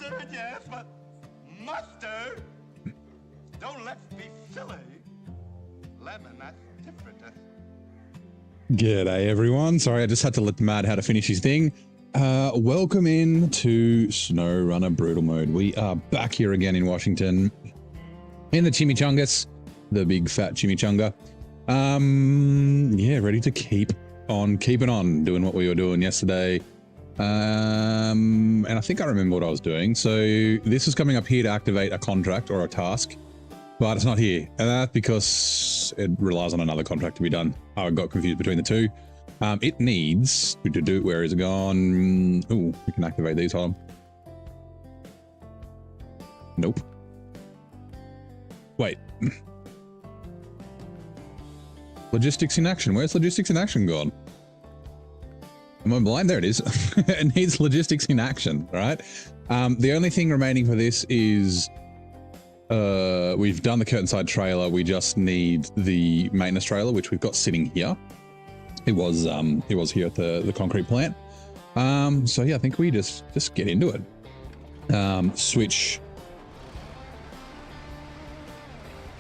Mustard, yes, but mustard? Don't let's be silly. Lemon, that's different. G'day everyone. Sorry, I just had to let the Mad Hatter finish his thing. Welcome in to SnowRunner Brutal Mode. We are back here again in Washington in the Chimichangas, the big fat chimichanga. Yeah, ready to keep on keeping on doing what we were doing yesterday. And I think I remember what I was doing. So this is coming up here to activate a contract or a task, but it's not here. And that's because it relies on another contract to be done. I got confused between the two. It needs to do, where is it gone? Oh, we can activate these, hold on. Nope. Wait. Logistics in action. Where's logistics in action gone? Am I blind? There it is. It needs logistics in action, right? The only thing remaining for this is we've done the Curtainside trailer. We just need the maintenance trailer, which we've got sitting here. It was here at the concrete plant. So yeah, I think we just get into it. Switch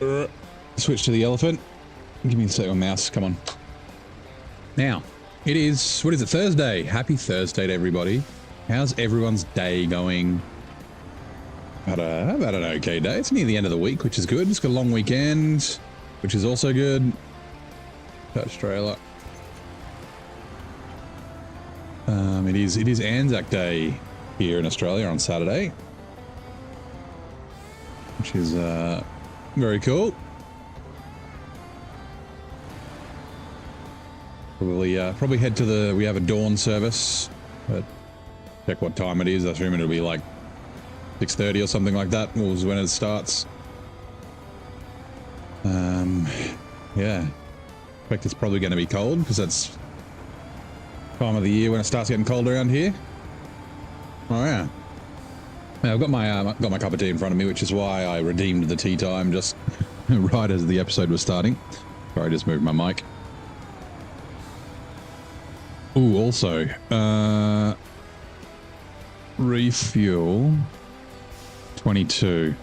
to the elephant. Give me a second, mouse. Come on. Now, it is, what is it, Thursday? Happy Thursday to everybody. How's everyone's day going? Had an okay day. It's near the end of the week, which is good. It's got a long weekend, which is also good. Touch trailer. It is Anzac Day here in Australia on Saturday, which is very cool. Probably head to we have a dawn service, but check what time it is. I assume it'll be like 6:30 or something like that was when it starts. Yeah, expect it's probably going to be cold because that's time of the year when it starts getting cold around here. Oh yeah. Now I've got my cup of tea in front of me, which is why I redeemed the tea time just right as the episode was starting. Sorry, I just moved my mic. Ooh, also, refuel 22.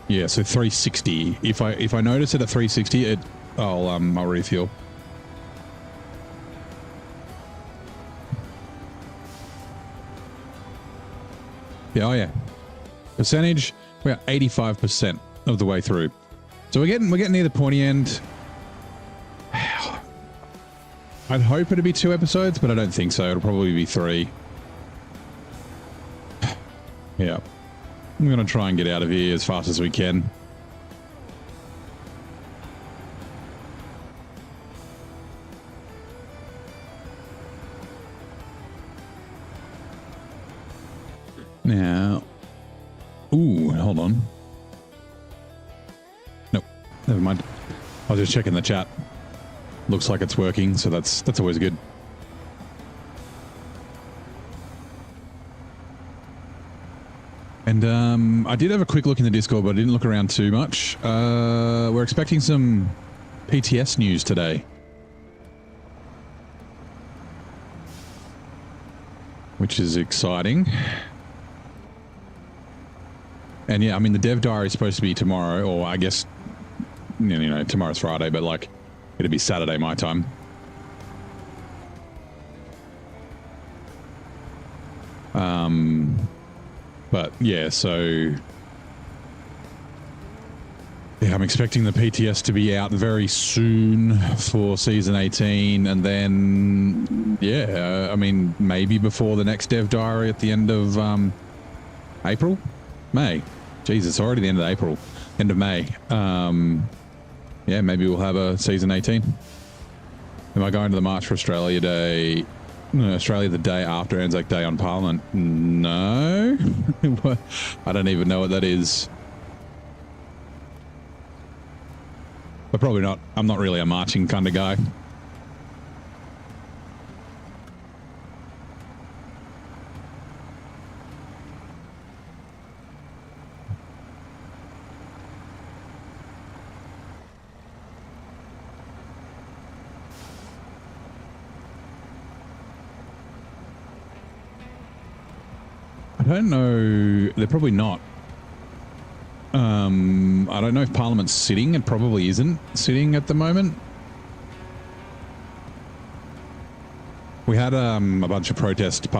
Yeah, so 360. If I notice it at 360, I'll refuel. Yeah, oh yeah. Percentage, we're 85% of the way through. So we're getting near the pointy end. I'd hope it'd be 2 episodes, but I don't think so. It'll probably be 3. Yeah. I'm going to try and get out of here as fast as we can. Now. Ooh, hold on. Nope. Never mind. I was just checking the chat. Looks like it's working, so that's always good. And I did have a quick look in the Discord, but I didn't look around too much. We're expecting some PTS news today, which is exciting. And yeah, I mean, the dev diary is supposed to be tomorrow, or I guess, you know, tomorrow's Friday, but like, it'll be Saturday my time. But yeah, so yeah, I'm expecting the PTS to be out very soon for season 18, and then yeah, I mean, maybe before the next dev diary at the end of April, May. Jesus, it's already the end of April, end of May. Yeah, maybe we'll have a season 18. Am I going to the March for Australia Day? Australia the day after Anzac Day on Parliament? No. I don't even know what that is. But probably not. I'm not really a marching kind of guy. I don't know. They're probably not. I don't know if Parliament's sitting. It probably isn't sitting at the moment. We had a bunch of protest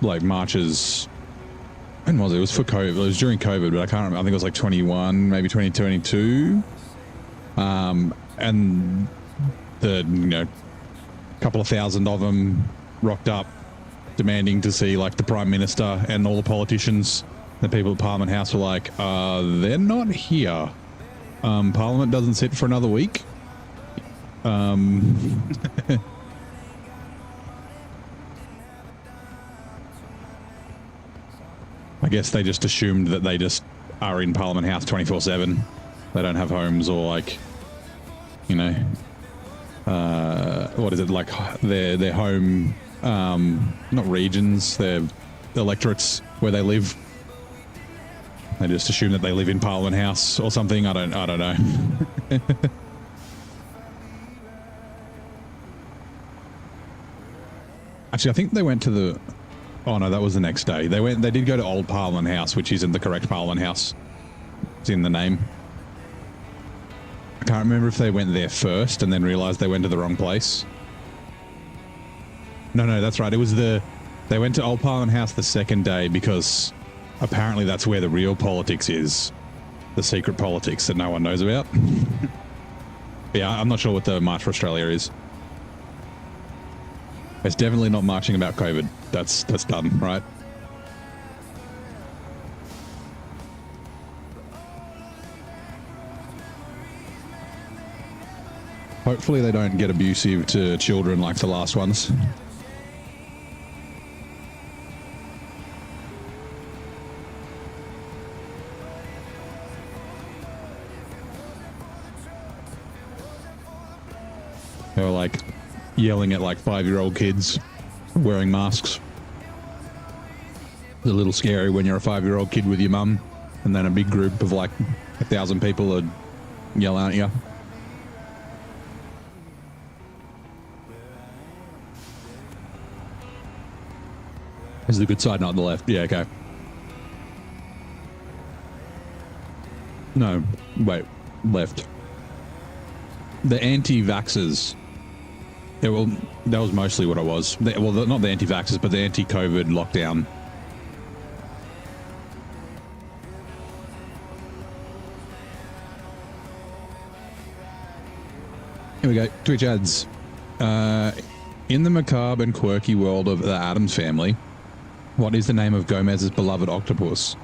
marches. When was it? It was for COVID. It was during COVID, but I can't remember. I think it was like 21, maybe 2022. And the couple of thousand of them rocked up, demanding to see like the Prime Minister and all the politicians. The people at Parliament House were like, they're not here. Parliament doesn't sit for another week. I guess they just assumed that they just are in Parliament House 24/7. They don't have homes or like, what is it, like their home, not regions, their electorates where they live. They just assume that they live in Parliament House or something. I don't know. Actually, I think they went to the... Oh no, that was the next day. They did go to Old Parliament House, which isn't the correct Parliament House. It's in the name. I can't remember if they went there first and then realised they went to the wrong place. No, that's right. It was they went to Old Parliament House the second day because apparently that's where the real politics is. The secret politics that no one knows about. Yeah, I'm not sure what the March for Australia is. It's definitely not marching about COVID. That's done, right? Hopefully they don't get abusive to children like the last ones. They were like yelling at like 5-year-old kids wearing masks. It's a little scary when you're a 5-year-old kid with your mum and then a big group of like 1,000 people are yelling at you. This is the good side, not the left. Yeah, okay. No, wait, left. The anti-vaxxers. Yeah, well, that was mostly what I was. Not the anti-vaxxers, but the anti-COVID lockdown. Here we go. Twitch ads. In the macabre and quirky world of the Addams Family, what is the name of Gomez's beloved octopus?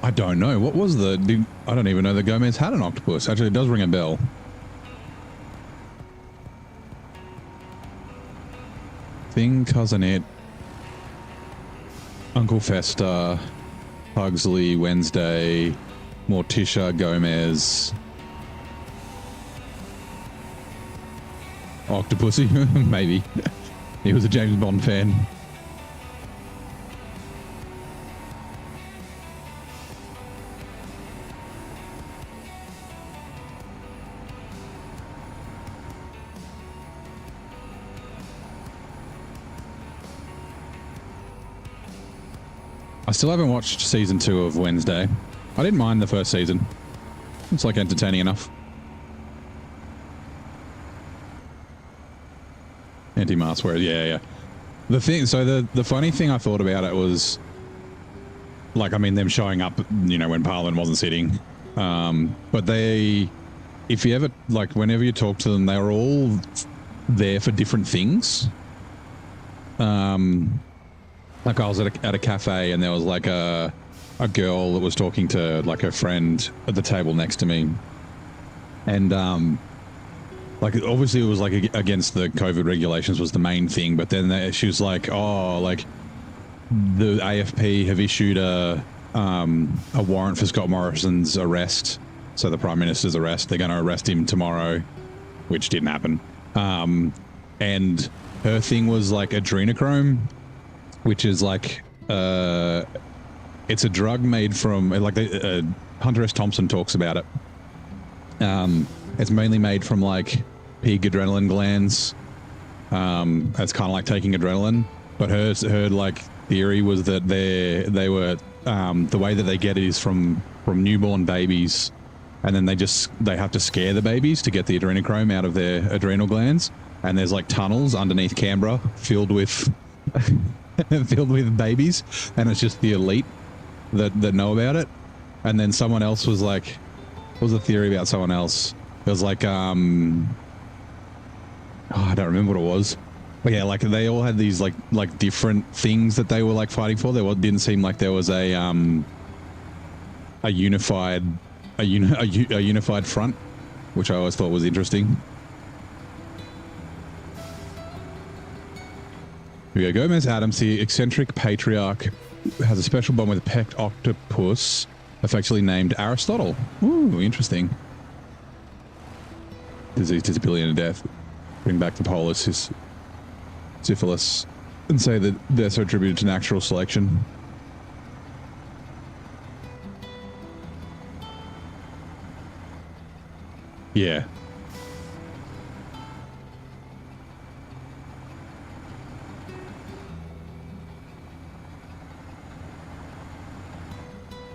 I don't know. What was I don't even know that Gomez had an octopus. Actually, it does ring a bell. Thing, Cousin It, Uncle Fester, Pugsley, Wednesday, Morticia, Gomez, Octopussy, maybe. He was a James Bond fan. I still haven't watched season 2 of Wednesday. I didn't mind the first season. It's like entertaining enough. Anti-mask wearer, yeah. The funny thing I thought about it was, like, I mean, them showing up, when Parliament wasn't sitting. But if you ever, like, whenever you talk to them, they were all there for different things. Like I was at a cafe and there was like a girl that was talking to like her friend at the table next to me, and like obviously it was like against the COVID regulations was the main thing, but then she was like, oh, like the AFP have issued a warrant for Scott Morrison's arrest, so the Prime Minister's arrest. They're going to arrest him tomorrow, which didn't happen. And her thing was like adrenochrome, which is like it's a drug made from like Hunter S. Thompson talks about it. It's mainly made from like pig adrenaline glands, It's kind of like taking adrenaline, but her like theory was that they were the way that they get it is from newborn babies, and then they have to scare the babies to get the adrenochrome out of their adrenal glands, and there's like tunnels underneath Canberra filled with filled with babies, and it's just the elite that know about it. And then someone else was like, what was the theory about someone else? It was like I don't remember what it was. But yeah, like they all had these like different things that they were like fighting for. There didn't seem like there was a unified front, which I always thought was interesting. Here we go. Gomez Adams, the eccentric patriarch, has a special bond with a pecked octopus, affectionately named Aristotle. Ooh, interesting. Disease, disability, and death. Bring back the polis, syphilis, and say that deaths are attributed to natural selection. Yeah.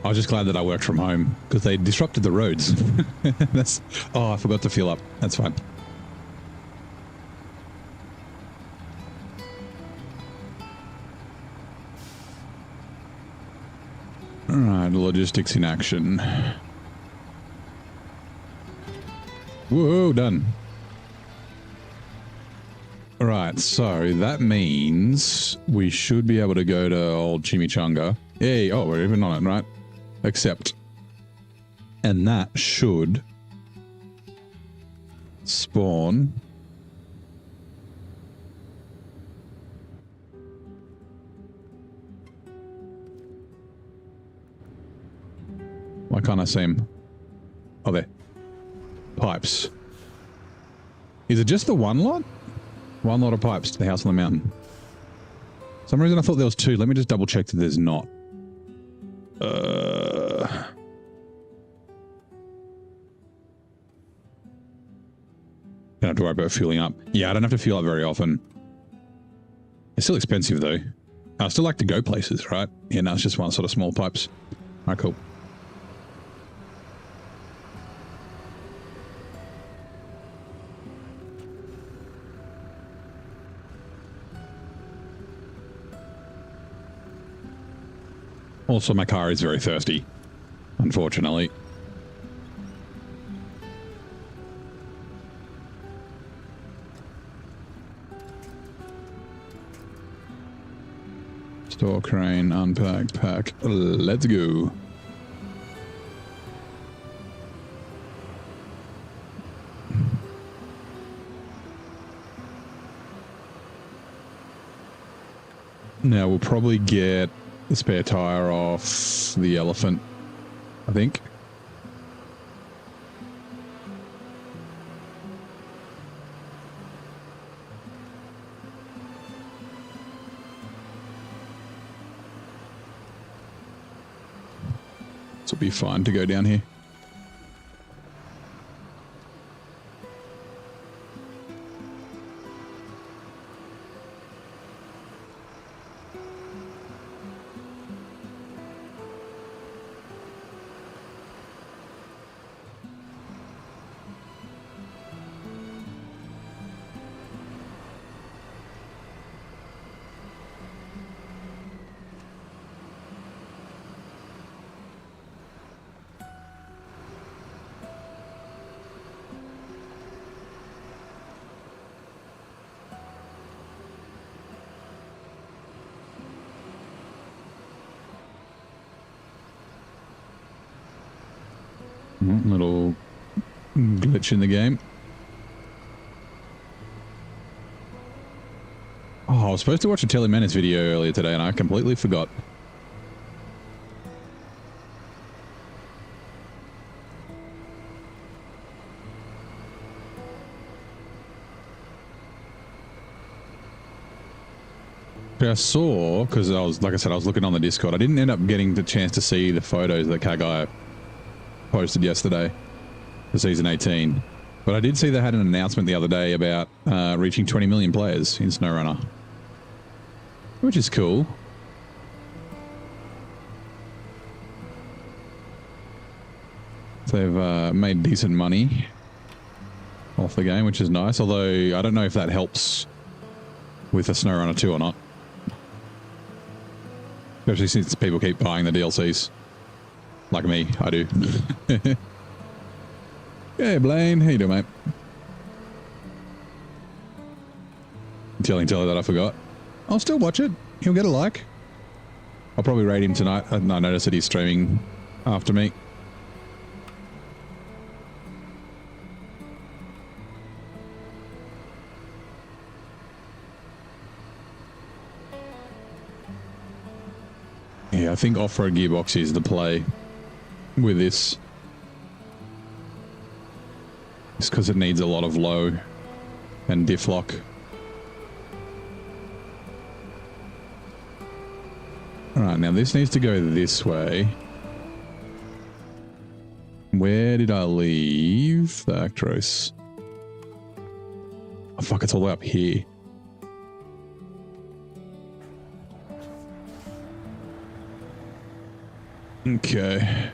I was just glad that I worked from home because they disrupted the roads. I forgot to fuel up. That's fine. All right, logistics in action. Whoa, done. All right, so that means we should be able to go to old Chimichanga. Hey, oh, we're even on it, right? Accept. And that should spawn why can't I see him? Oh, there. Pipes. Is it just the one lot? One lot of pipes to the house on the mountain. For some reason I thought there was two. Let me just double check that there's not. Don't have to worry about fueling up. Yeah, I don't have to fuel up very often. It's still expensive though. I still like to go places, right? Yeah, no, it's just one sort of small pipes. All right, cool. Also, my car is very thirsty, unfortunately. Store crane, unpack, pack. Let's go. Now we'll probably get the spare tire off the Elephant, I think. This will be fine to go down here. Little glitch in the game. Oh, I was supposed to watch a Telly Menace video earlier today and I completely forgot. I saw, because I was, like I said, I was looking on the Discord. I didn't end up getting the chance to see the photos that Kagai posted yesterday for season 18. But I did see they had an announcement the other day about reaching 20 million players in SnowRunner, which is cool. They've made decent money off the game, which is nice. Although I don't know if that helps with a SnowRunner 2 or not. Especially since people keep buying the DLCs. Like me, I do. Yeah, Blaine, how you doing, mate? Telling Telly that I forgot. I'll still watch it. He'll get a like. I'll probably rate him tonight. I noticed that he's streaming after me. Yeah, I think Off-Road Gearbox is the play with this. It's because it needs a lot of low and diff lock. Alright, now this needs to go this way. Where did I leave the Actros? Oh fuck, it's all the way up here. Okay.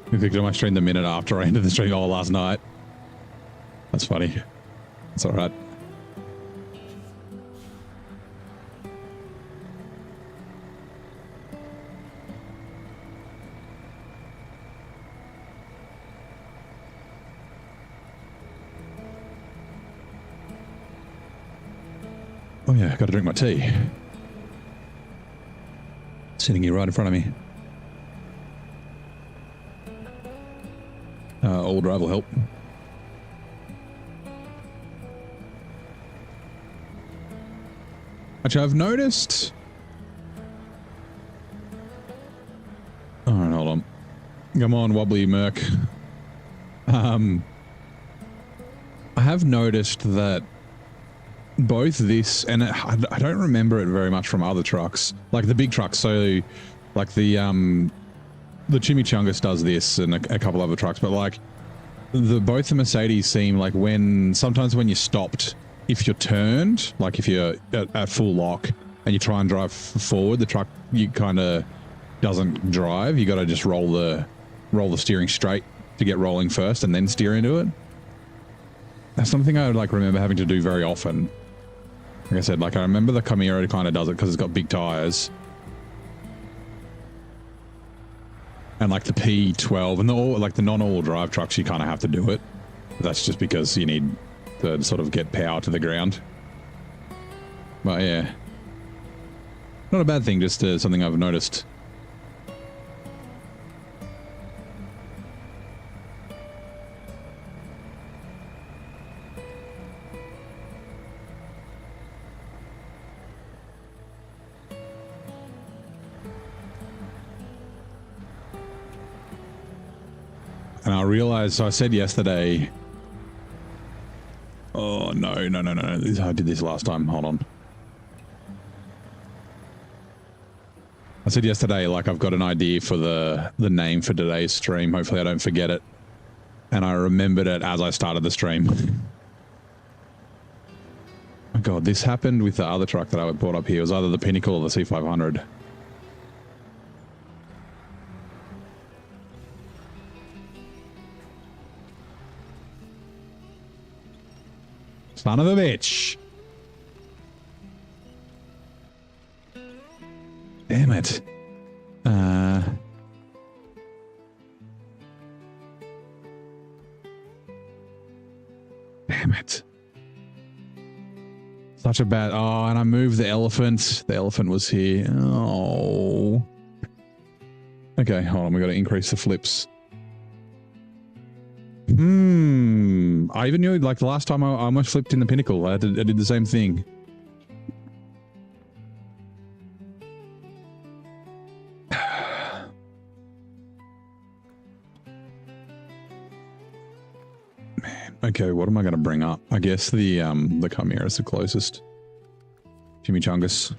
I picked up my stream the minute after I ended the stream last night. That's funny. It's alright. Oh yeah, gotta drink my tea. Sitting here right in front of me. All drive will help. Actually, I've noticed... Alright, hold on. Come on, wobbly Merc. I have noticed that both this and I don't remember it very much from other trucks, like the big trucks. So, like the Chimichangas does this, and a couple other trucks. But like both the Mercedes seem like sometimes when you're stopped, if you're turned, like if you're at full lock and you try and drive forward, the truck you kind of doesn't drive. You got to just roll the steering straight to get rolling first, and then steer into it. That's something I would like remember having to do very often. Like I said, like I remember the Chimera kind of does it because it's got big tires. And like the P12 and the non-all drive trucks, you kind of have to do it. That's just because you need to sort of get power to the ground. But yeah, not a bad thing, just something I've noticed. And I realized, so I said yesterday, oh no, I did this last time, hold on. I said yesterday, like I've got an idea for the name for today's stream, hopefully I don't forget it. And I remembered it as I started the stream. Oh god, this happened with the other truck that I brought up here. It was either the Pinnacle or the C500. Son of a bitch. Damn it. Damn it. Such a bad... Oh, and I moved the elephant. The elephant was here. Oh. Okay, hold on. We got to increase the flips. I even knew, like, the last time I almost flipped in the Pinnacle. I did the same thing. Man, okay, what am I going to bring up? I guess the Chimera is the closest. Chimichangas.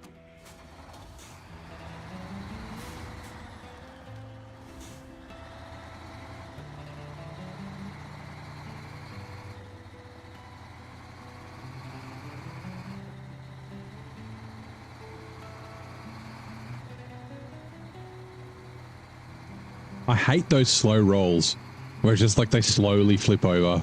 I hate those slow rolls where it's just like they slowly flip over.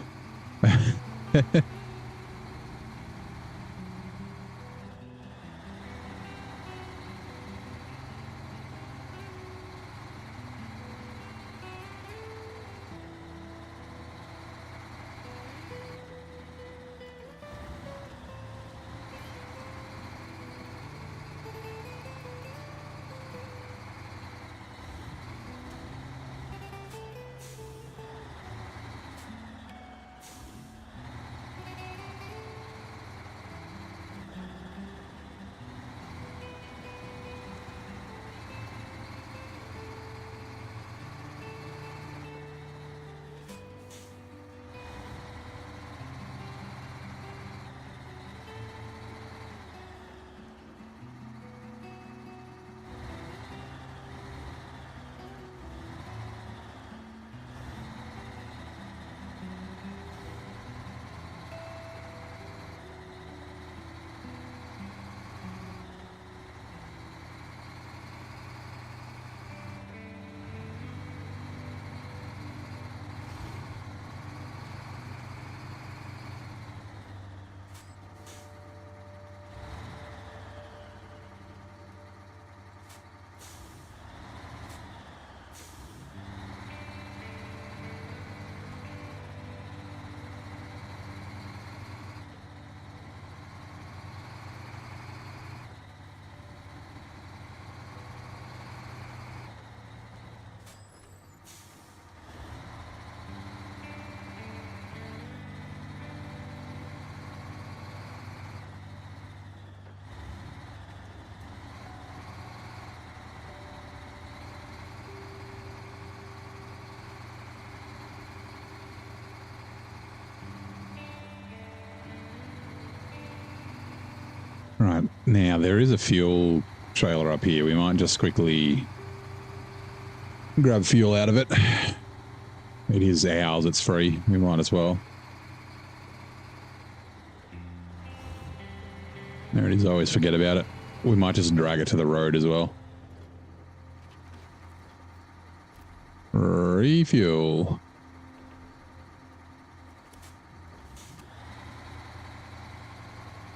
Right, now there is a fuel trailer up here. We might just quickly grab fuel out of it. It is ours, it's free. We might as well. There it is, I always forget about it. We might just drag it to the road as well. Refuel.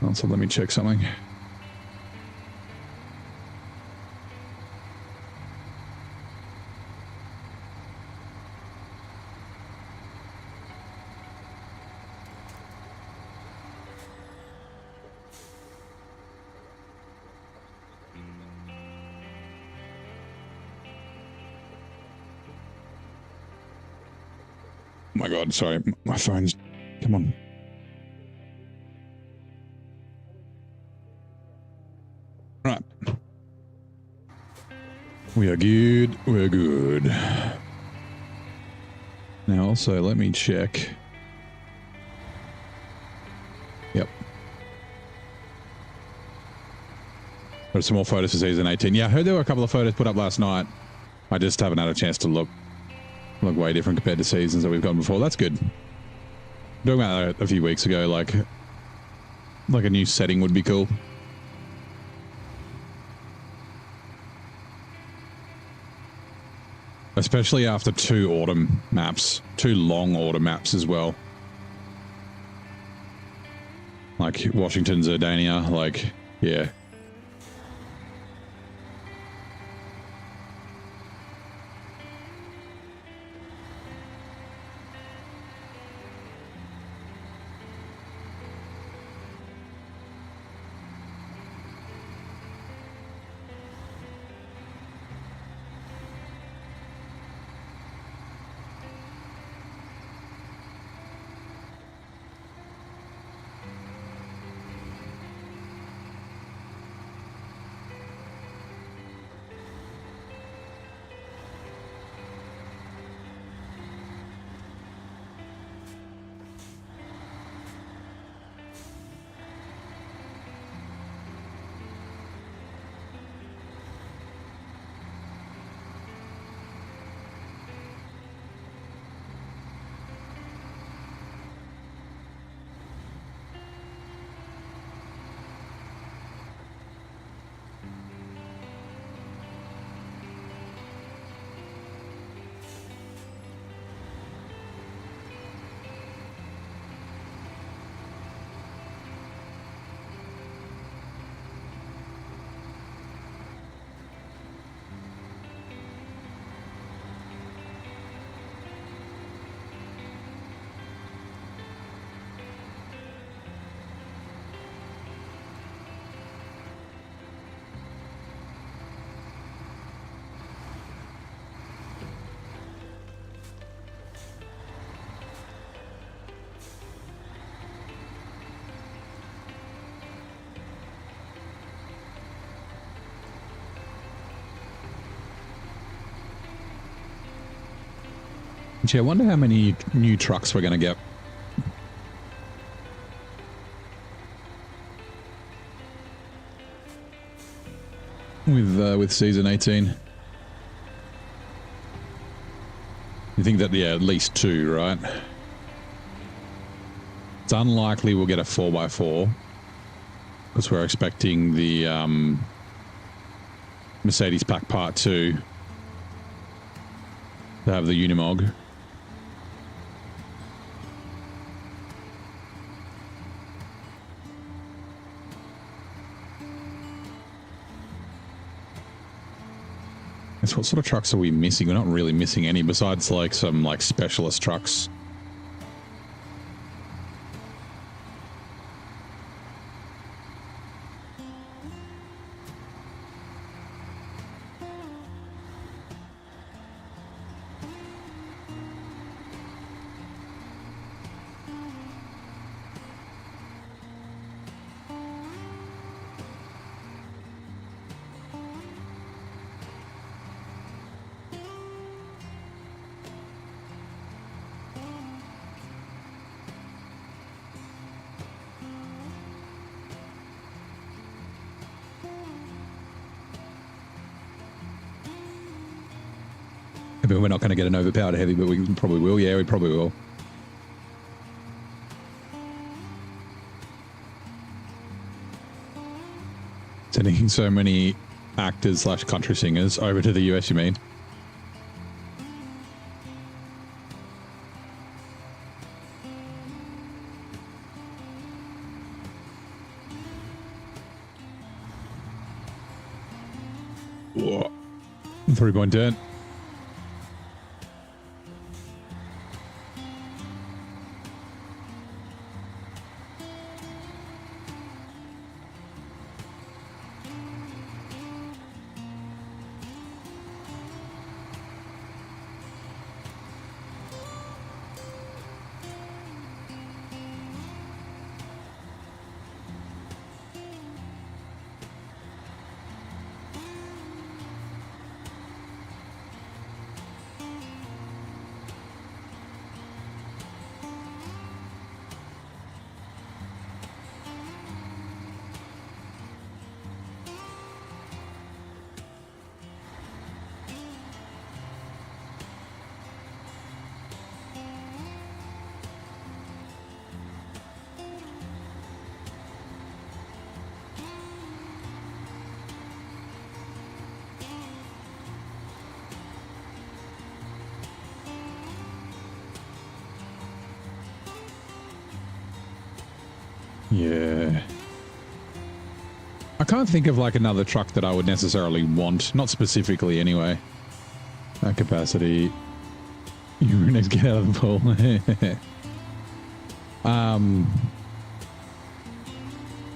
Also, let me check something. Oh my God, sorry, my phone's... Come on. Right. We are good. We're good. Now also, let me check. Yep. Got some more photos for season 18. Yeah, I heard there were a couple of photos put up last night. I just haven't had a chance to look. Look way different compared to seasons that we've gotten before. That's good. Talking about that a few weeks ago, like a new setting would be cool. Especially after two autumn maps, two long autumn maps as well. Like Washington, Zerdania, like, yeah. Gee, I wonder how many new trucks we're going to get. With season 18. You think that, yeah, at least 2, right? It's unlikely we'll get a 4x4 because we're expecting the Mercedes Pack Part 2 to have the Unimog. What sort of trucks are we missing? We're not really missing any besides like some like specialist trucks. We're not going to get an overpowered heavy, but we probably will. Yeah, we probably will. Sending so many actors / country singers over to the US, you mean? Whoa. 3-point turn. Yeah. I can't think of like another truck that I would necessarily want. Not specifically anyway. That capacity. Uranus, get out of the pool.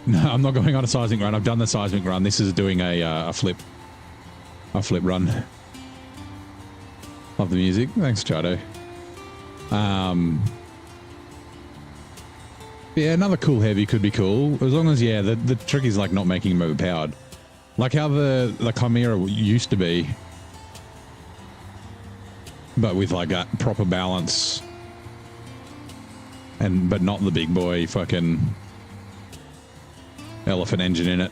No, I'm not going on a seismic run. I've done the seismic run. This is doing a flip run. Love the music. Thanks, Chado. Yeah, another cool heavy could be cool. As long as, yeah, the trick is like not making him overpowered. Like how the Chimera used to be. But with like a proper balance. But not the big boy fucking elephant engine in it.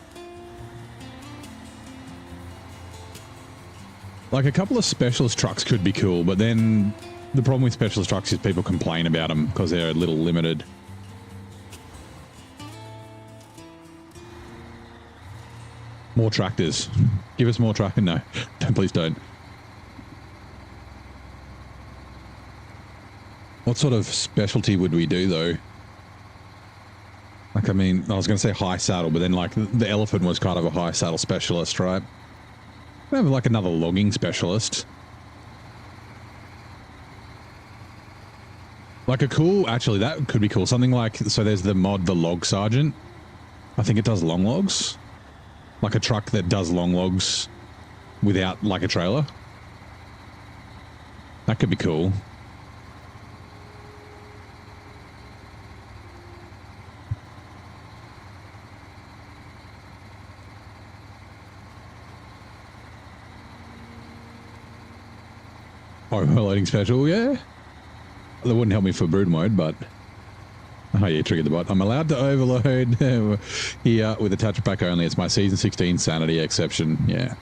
Like a couple of specialist trucks could be cool, but then the problem with specialist trucks is people complain about them because they're a little limited. More tractors. Give us more tractor. No, please don't. What sort of specialty would we do though? Like, I mean, I was going to say high saddle, but then like the elephant was kind of a high saddle specialist, right? We have like another logging specialist. Like a cool, actually that could be cool. Something like, so there's the mod, the Log Sergeant. I think it does long logs. Like a truck that does long logs without like a trailer. That could be cool. Overloading special, yeah. That wouldn't help me for brood mode, but... Oh, yeah, triggered the bot. I'm allowed to overload here with a touch pack only. It's my season 16 sanity exception. Yeah.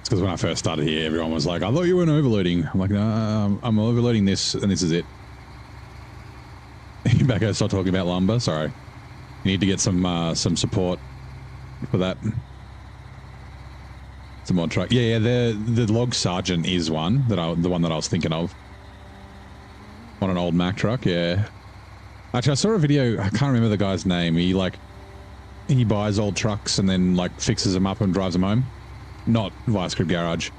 It's because when I first started here, everyone was like, I thought you weren't overloading. I'm like, no, I'm overloading this, and this is it. Back, I start talking about lumber. Sorry. You need to get some support for that. Some more truck. Yeah, the log sergeant is one that the one that I was thinking of. On an old Mack truck, yeah. Actually, I saw a video. I can't remember the guy's name. He buys old trucks and then like fixes them up and drives them home. Not Vice Grip Garage.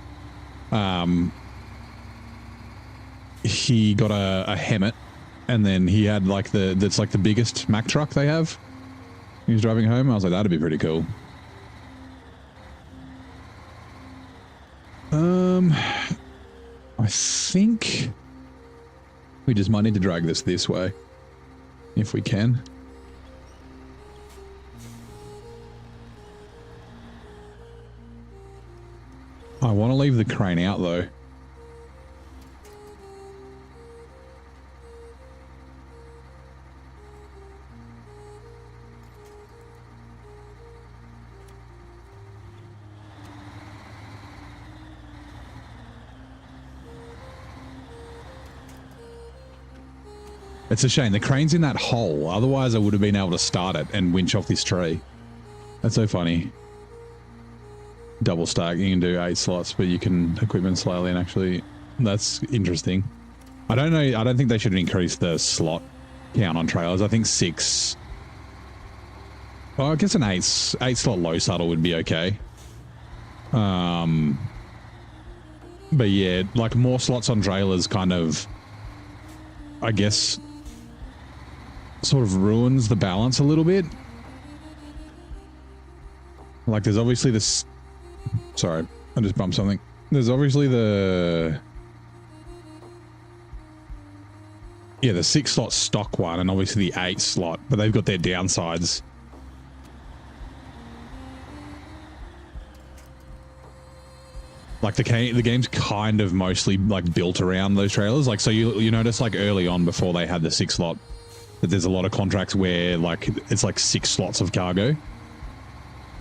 He got a Hemet, and then he had like that's like the biggest Mack truck they have. He was driving home. I was like, that'd be pretty cool. I think we just might need to drag this way if we can. I want to leave the crane out though. It's a shame. The crane's in that hole. Otherwise, I would have been able to start it and winch off this tree. That's so funny. Double stack. You can do 8 slots, but you can equipment slowly and actually... That's interesting. I don't know. I don't think they should increase the slot count on trailers. I think 6... Well, I guess an 8 slot low saddle would be okay. But yeah, like more slots on trailers kind of... I guess... sort of ruins the balance a little bit. Like there's obviously this... Sorry, I just bumped something. There's obviously the 6 slot stock one and obviously the 8 slot, but they've got their downsides. Like the game's kind of mostly like built around those trailers. Like, so you notice like early on before they had the 6 slot that there's a lot of contracts where like it's like 6 slots of cargo.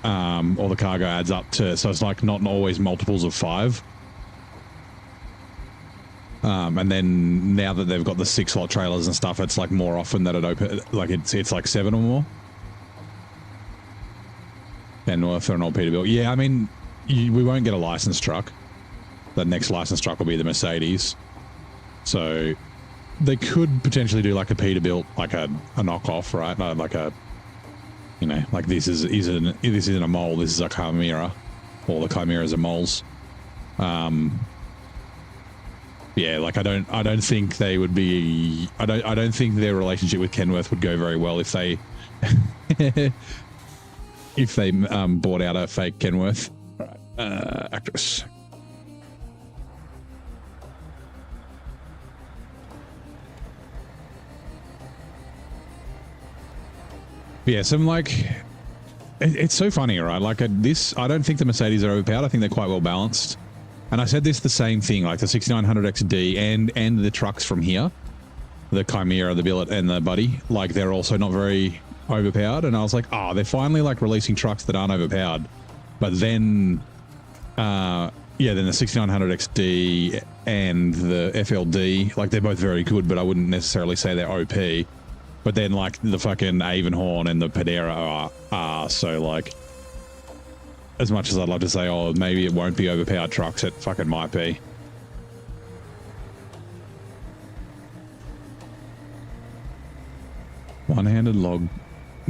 Or the cargo adds up to, so it's like not always multiples of 5. And then now that they've got the 6 slot trailers and stuff, it's like more often that it like it's like 7 or more. Kenworth or an old Peterbilt. Yeah, I mean, we won't get a licensed truck. The next licensed truck will be the Mercedes. So they could potentially do like a Peterbilt, like a knockoff, right? Like a, you know, like this isn't a mole. This is a Chimera. All the Chimeras are moles. Yeah, like I don't think they would be. I don't think their relationship with Kenworth would go very well if they if they bought out a fake Kenworth. Actress. Yeah, some like it's so funny, right? Like this, I don't think the Mercedes are overpowered. I think they're quite well balanced. And I said this the same thing, like the 6900 XD and the trucks from here, the Chimera, the Billet, and the Buddy, like they're also not very overpowered. And I was like, oh, they're finally like releasing trucks that aren't overpowered. But then, yeah, then the 6900 XD and the FLD, like they're both very good, but I wouldn't necessarily say they're OP. But then like the fucking Avonhorn and the Pedera are so like, as much as I'd love to say, oh, maybe it won't be overpowered trucks, it fucking might be. One-handed log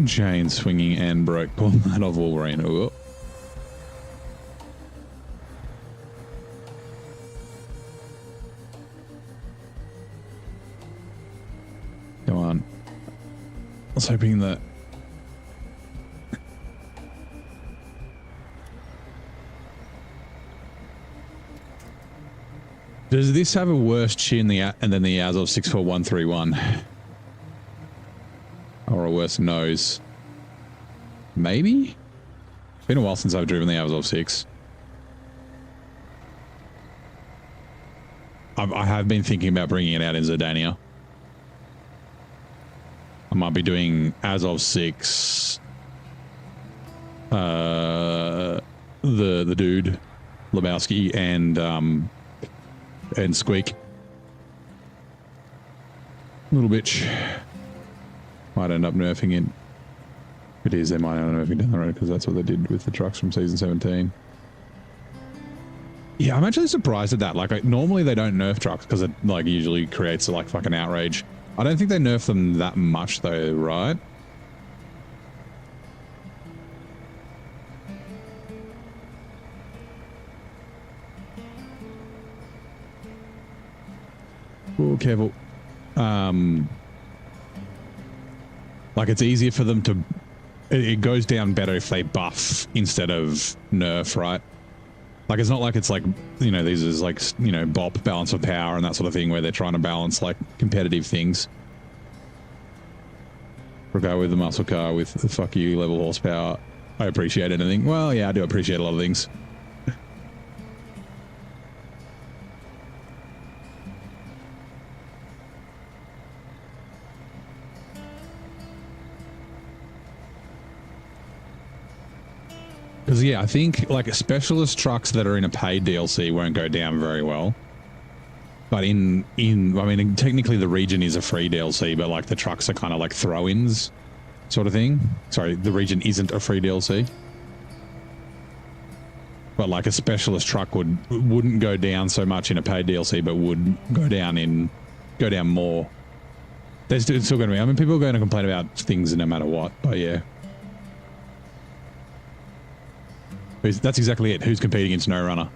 chain swinging and broke. Pull that off Wolverine. Ooh. Come on. I was hoping that... Does this have a worse chin than the Azov 64131? Or a worse nose? Maybe? Been a while since I've driven the Azov 6. I have been thinking about bringing it out in Zidania. I might be doing Azov 6, the dude, Lebowski, and Squeak. Little bitch. Might end up nerfing it. If it is, they might end up nerfing down the road because that's what they did with the trucks from season 17. Yeah, I'm actually surprised at that. Like, normally they don't nerf trucks because it, like, usually creates, like, fucking outrage. I don't think they nerf them that much, though, right? Oh, careful. Like, it's easier for them to... It goes down better if they buff instead of nerf, right? Like, it's not like it's like, you know, these is like, you know, BOP, balance of power and that sort of thing where they're trying to balance, like, competitive things. Or go with the muscle car with the fuck you level horsepower. I appreciate anything. Well, yeah, I do appreciate a lot of things. Because, yeah, I think, like, specialist trucks that are in a paid DLC won't go down very well. But I mean, technically the region is a free DLC, but, like, the trucks are kind of like throw-ins sort of thing. Sorry, the region isn't a free DLC. But, like, a specialist truck wouldn't go down so much in a paid DLC, but would go down more. There's still going to be, I mean, people are going to complain about things no matter what, but yeah. That's exactly it. Who's competing against No Runner?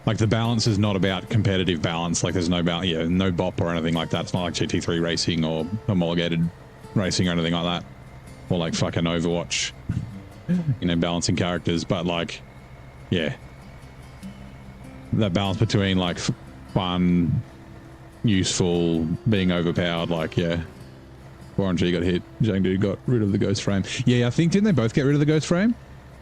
Like, the balance is not about competitive balance. Like, there's no balance, yeah, no BOP or anything like that. It's not like GT3 racing or homologated racing or anything like that. Or like fucking Overwatch, you know, balancing characters. But like, yeah, that balance between like fun, useful, being overpowered. Like, yeah, Warren G got hit. Zhang Dude got rid of the ghost frame. Yeah, I think, didn't they both get rid of the ghost frame?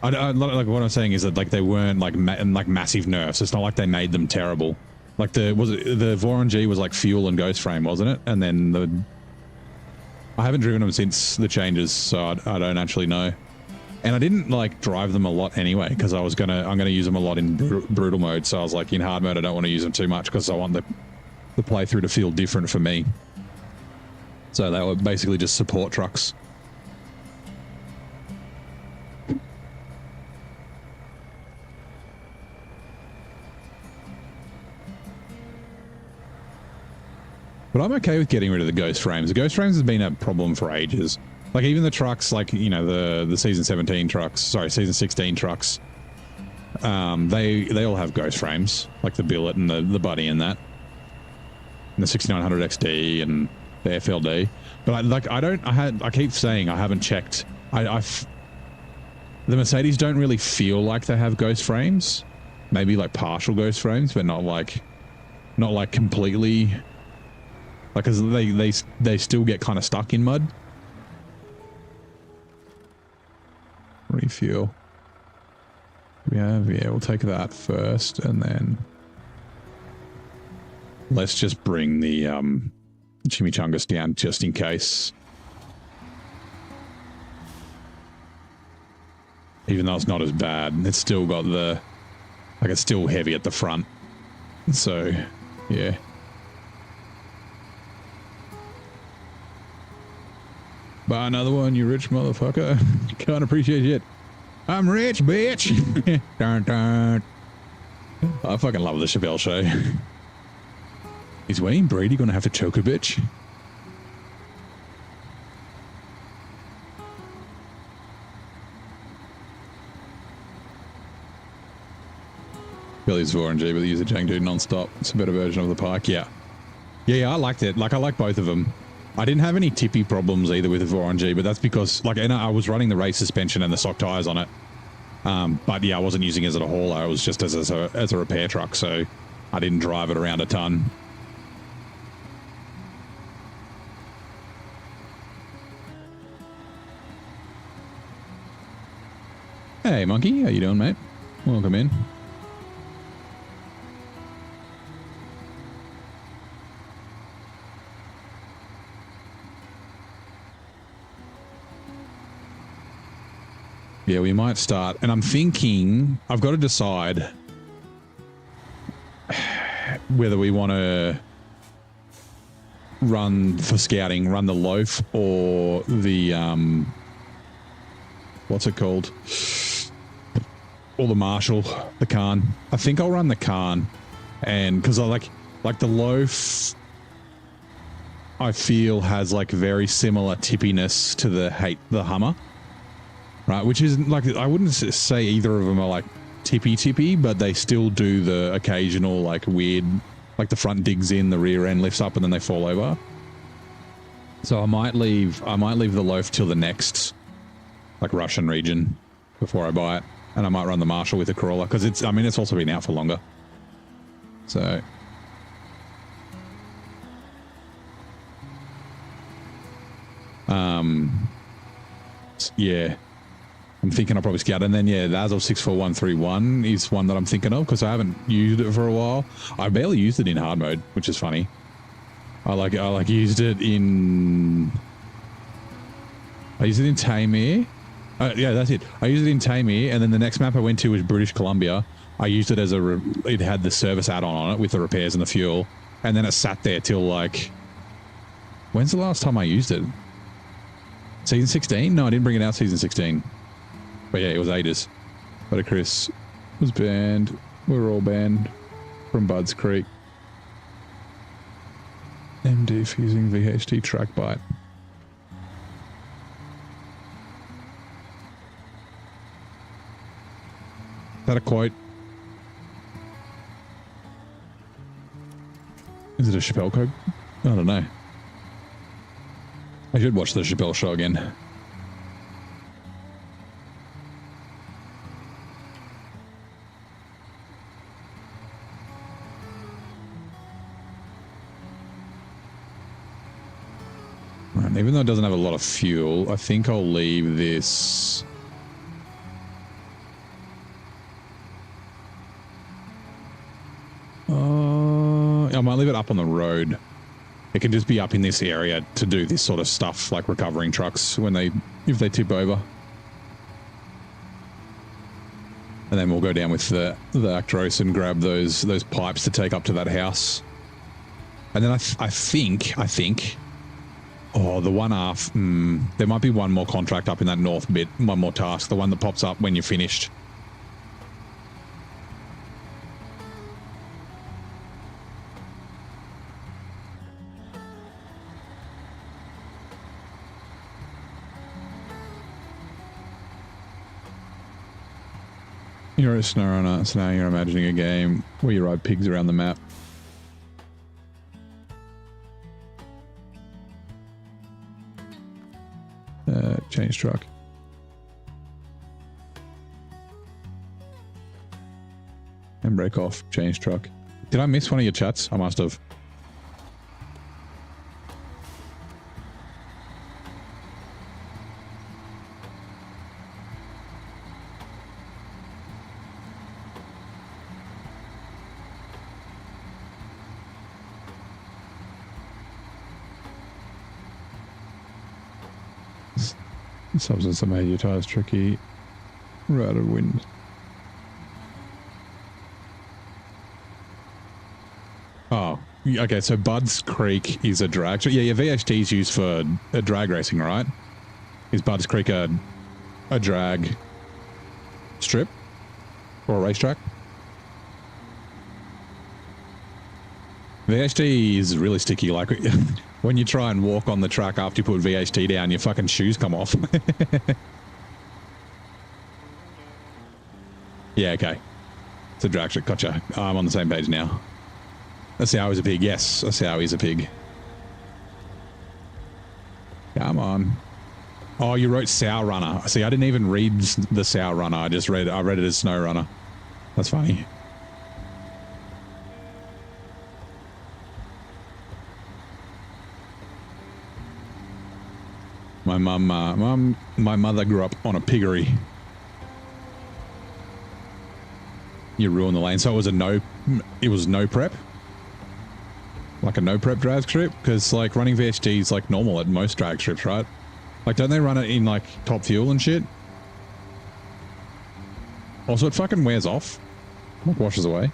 Like, what I'm saying is that, like, they weren't like massive nerfs. It's not like they made them terrible. Like, the Voron G was like fuel and ghost frame, wasn't it? And then I haven't driven them since the changes, so I don't actually know. And I didn't like drive them a lot anyway because I'm gonna use them a lot in brutal mode. So I was like, in hard mode, I don't want to use them too much because I want the playthrough to feel different for me. So they were basically just support trucks. But I'm okay with getting rid of the ghost frames. The ghost frames has been a problem for ages. Like, even the trucks, like, you know, the season 17 trucks, sorry, season 16 trucks, they all have ghost frames, like the billet and the buddy and that, and the 6900 XD and the FLD. But I keep saying I haven't checked. The Mercedes don't really feel like they have ghost frames. Maybe like partial ghost frames, but not like completely. Like, cause they still get kind of stuck in mud. Refuel. Yeah, we'll take that first, and then let's just bring the chimichangas down just in case. Even though it's not as bad, it's still got it's still heavy at the front. So, yeah. Buy another one, you rich motherfucker. Can't appreciate it. I'm rich, bitch. Dun, dun. I fucking love the Chappelle Show. Is Wayne Brady gonna have to choke a bitch? Billy's Voron G, but they use a Zhang Dude non-stop. It's a better version of the Pike. Yeah, I liked it. Like, I like both of them. I didn't have any tippy problems either with the Voron G, but that's because, like, and I was running the race suspension and the stock tires on it. But yeah, I wasn't using it as a hauler. It was just as a repair truck, so I didn't drive it around a ton. Hey, Monkey. How you doing, mate? Welcome in. Yeah, we might start. And I'm thinking, I've got to decide whether we want to run for scouting, run the loaf or the, what's it called? Or the Marshall, the Khan. I think I'll run the Khan. And because I like the loaf, I feel has like very similar tippiness to the Hummer. Right, which isn't like, I wouldn't say either of them are like tippy, but they still do the occasional like weird, like the front digs in, the rear end lifts up, and then they fall over. So I might leave the loaf till the next like Russian region before I buy it, and I might run the Marshall with the Corolla because it's also been out for longer. So. Yeah. I'm thinking I'll probably scout, and then yeah, the Azov 64131 is one that I'm thinking of because I haven't used it for a while. I barely used it in hard mode, which is funny. I used it in Tamir. Yeah, that's it. I used it in Tamir, and then the next map I went to was British Columbia. I used it as it had the service add-on on it with the repairs and the fuel, and then it sat there till like, when's the last time I used it? Season 16? No, I didn't bring it out season 16. But yeah, it was ages. But Chris was banned. We were all banned from Budds Creek. MD fusing VHT track bite. Is that a quote? Is it a Chappelle quote? I don't know. I should watch the Chappelle show again. Even though it doesn't have a lot of fuel, I think I'll leave this. I might leave it up on the road. It can just be up in this area to do this sort of stuff, like recovering trucks if they tip over. And then we'll go down with the Actros and grab those pipes to take up to that house. And then I think. Oh, the one half. There might be one more contract up in that north bit. One more task. The one that pops up when you're finished. You're a SnowRunner, so now you're imagining a game where you ride pigs around the map. Change truck. And break off. Change truck. Did I miss one of your chats? I must have. Substance that made your tires tricky. Routed wind. Oh, okay. So Budds Creek is a drag. So yeah, your VHT is used for a drag racing, right? Is Budds Creek a drag strip or a racetrack? VHT is really sticky. Like when you try and walk on the track after you put VHT down, your fucking shoes come off. Yeah, okay. It's a drag strip. Gotcha. I'm on the same page now. That's how he's a pig. Yes, that's how he's a pig. Come on. Oh, you wrote Sow Runner. See, I didn't even read the Sow Runner. I read it as Snow Runner. That's funny. My mother grew up on a piggery. You ruin the lane. So it was no prep? Like a no prep drag strip? Because like running VHD is like normal at most drag strips, right? Like don't they run it in like top fuel and shit? Also, it fucking wears off. Like washes away.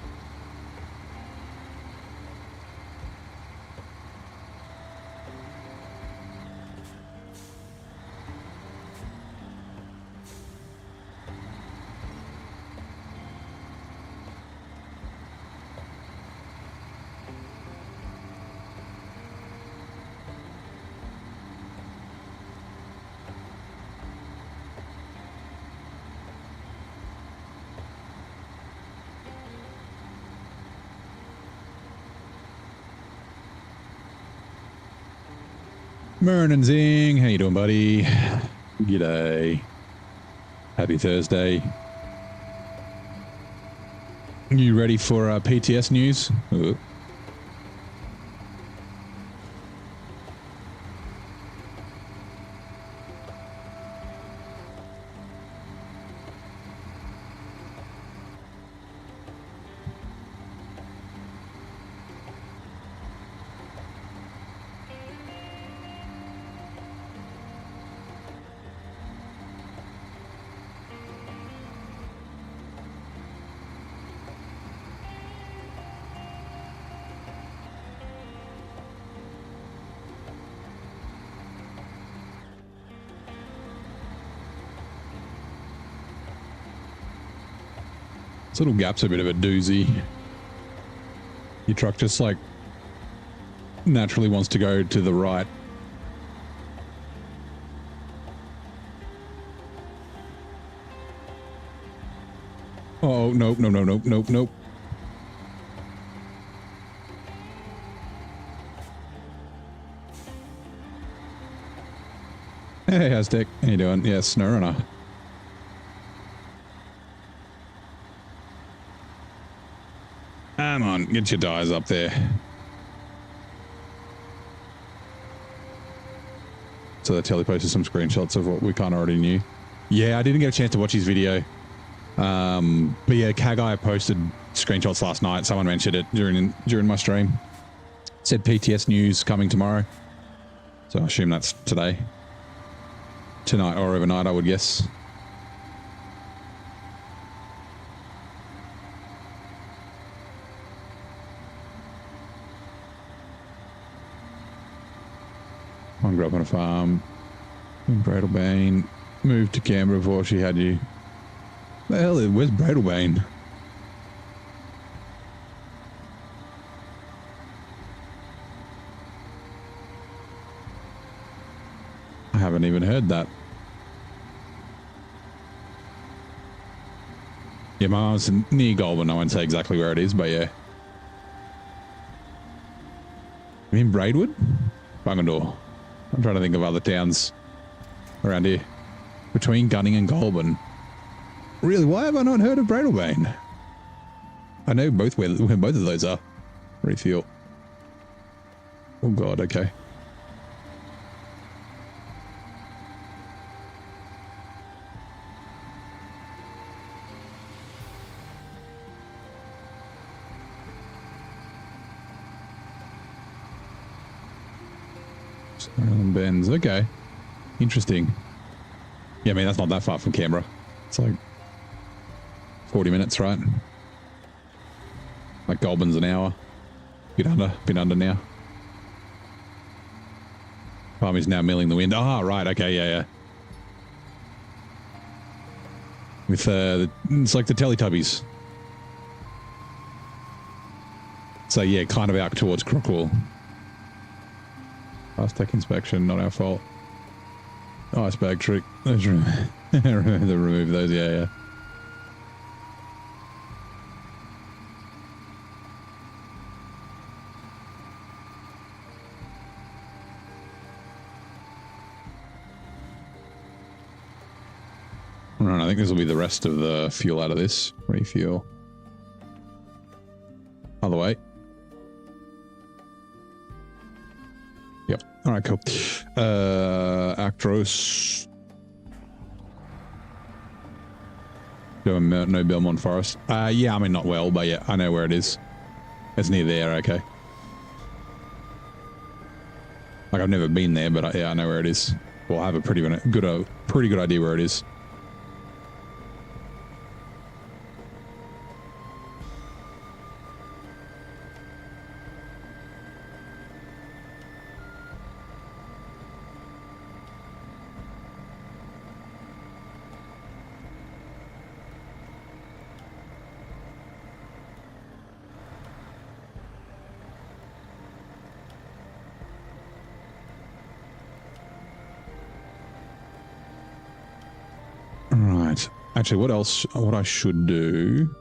Morning, Zing. How you doing, buddy? G'day. Happy Thursday. You ready for PTS news? This little gap's a bit of a doozy. Your truck just like naturally wants to go to the right. Oh, nope, no, no, nope, nope, nope. Hey, Aztec. How you doing? Yeah, Snurrunner. Come on, get your dies up there. So the telly posted some screenshots of what we kind of already knew. Yeah, I didn't get a chance to watch his video. But yeah, Kagai posted screenshots last night. Someone mentioned it during my stream. Said PTS news coming tomorrow. So I assume that's today. Tonight or overnight, I would guess. I grew up on a farm in Bradlebane. Moved to Canberra before she had you. The hell is, where's Bradlebane? I haven't even heard that. Yeah, my mom's near Goulburn. I won't say exactly where it is, but yeah. You mean Braidwood? Bungendore. I'm trying to think of other towns around here. Between Gunning and Goulburn. Really, why have I not heard of Bradlebane? I know where both of those are. Refuel. Oh god, okay. Bends, okay. Interesting. Yeah, I mean, that's not that far from Canberra. It's like 40 minutes, right? Like Goulburn's an hour. Bit under now. Palmy's now milling the wind. Ah, right, okay, yeah. With, it's like the Teletubbies. So yeah, kind of out towards Crookwell. Fast tech inspection, not our fault. Ice bag trick. Let's remove those, yeah. Right, I think this will be the rest of the fuel out of this. Refuel. Other way. Yep. All right, cool. Actros. Doing no Belmont Forest. Yeah, I mean, not well, but yeah, I know where it is. It's near there, okay. Like, I've never been there, but yeah, I know where it is. Well, I have a pretty good idea where it is. Right. Actually, what I should do...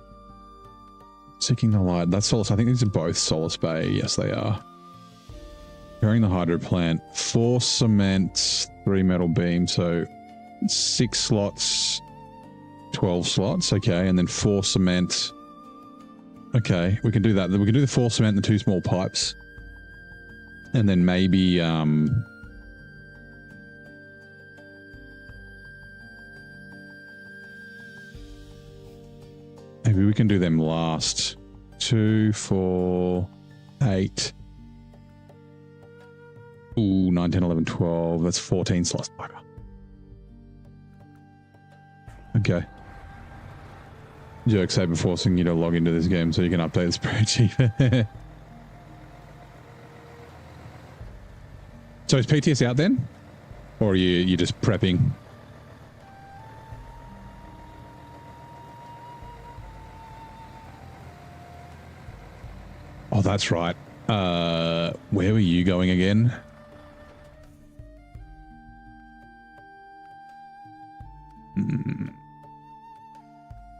Seeking the light. That's Solace. I think these are both Solace Bay. Yes, they are. Repairing the hydro plant. 4 cement, 3 metal beams. So 6 slots, 12 slots. Okay. And then 4 cement. Okay. We can do that. We can do the 4 cement and the 2 small pipes. And then maybe... maybe we can do them last. 2, 4, 8. Ooh, 9, 10, 11, 12. That's 14 slots. Okay. Jerk Saber forcing you to log into this game so you can update the spreadsheet. So is PTS out then? Or are you just prepping? Oh, that's right. Where were you going again?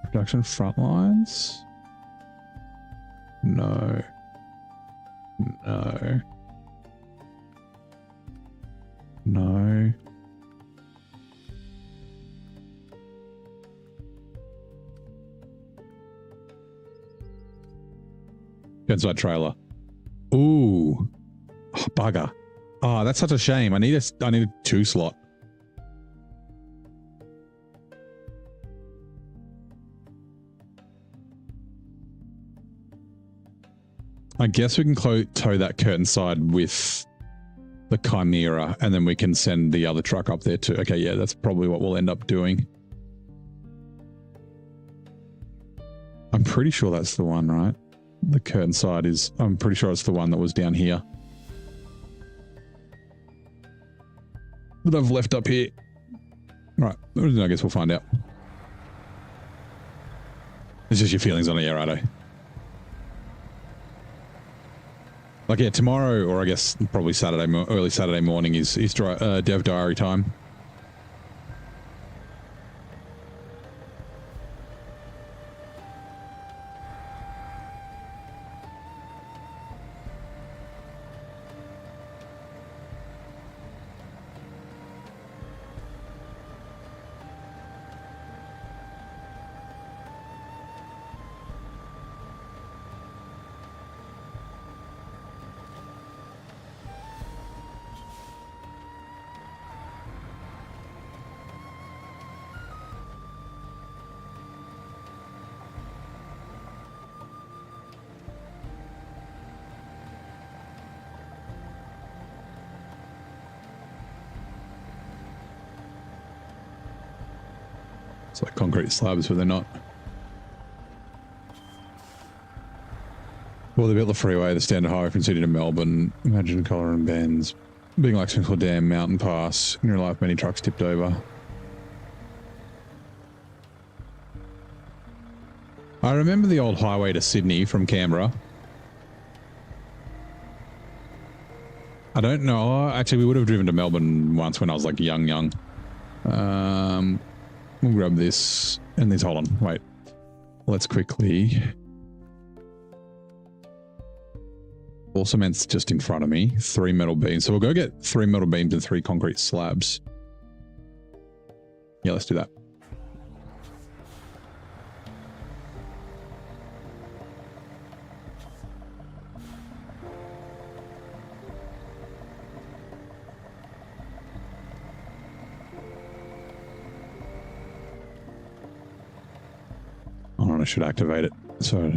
Production frontlines? No. No. No. Inside trailer. Ooh. Oh, bugger. Oh, that's such a shame. I need a 2 slot. I guess we can tow that curtain side with the Chimera, and then we can send the other truck up there too. Okay, yeah, that's probably what we'll end up doing. I'm pretty sure that's the one, right? The curtain side is... I'm pretty sure it's the one that was down here. That I've left up here. Right, I guess we'll find out. It's just your feelings on it, yeah, righto. Like, yeah, tomorrow, or I guess probably early Saturday morning is Dev Diary time. It's like concrete slabs, but they're not. Well, they built the freeway, the standard highway from Sydney to Melbourne. Imagine Collar and Bends. Being like Swinkle Dam, Mountain Pass. In real life, many trucks tipped over. I remember the old highway to Sydney from Canberra. I don't know. Actually, we would have driven to Melbourne once when I was like young. We'll grab this and this. Hold on, wait. Let's quickly. All cement's just in front of me. 3 metal beams. So we'll go get 3 metal beams and 3 concrete slabs. Yeah, let's do that. on, I should activate it. So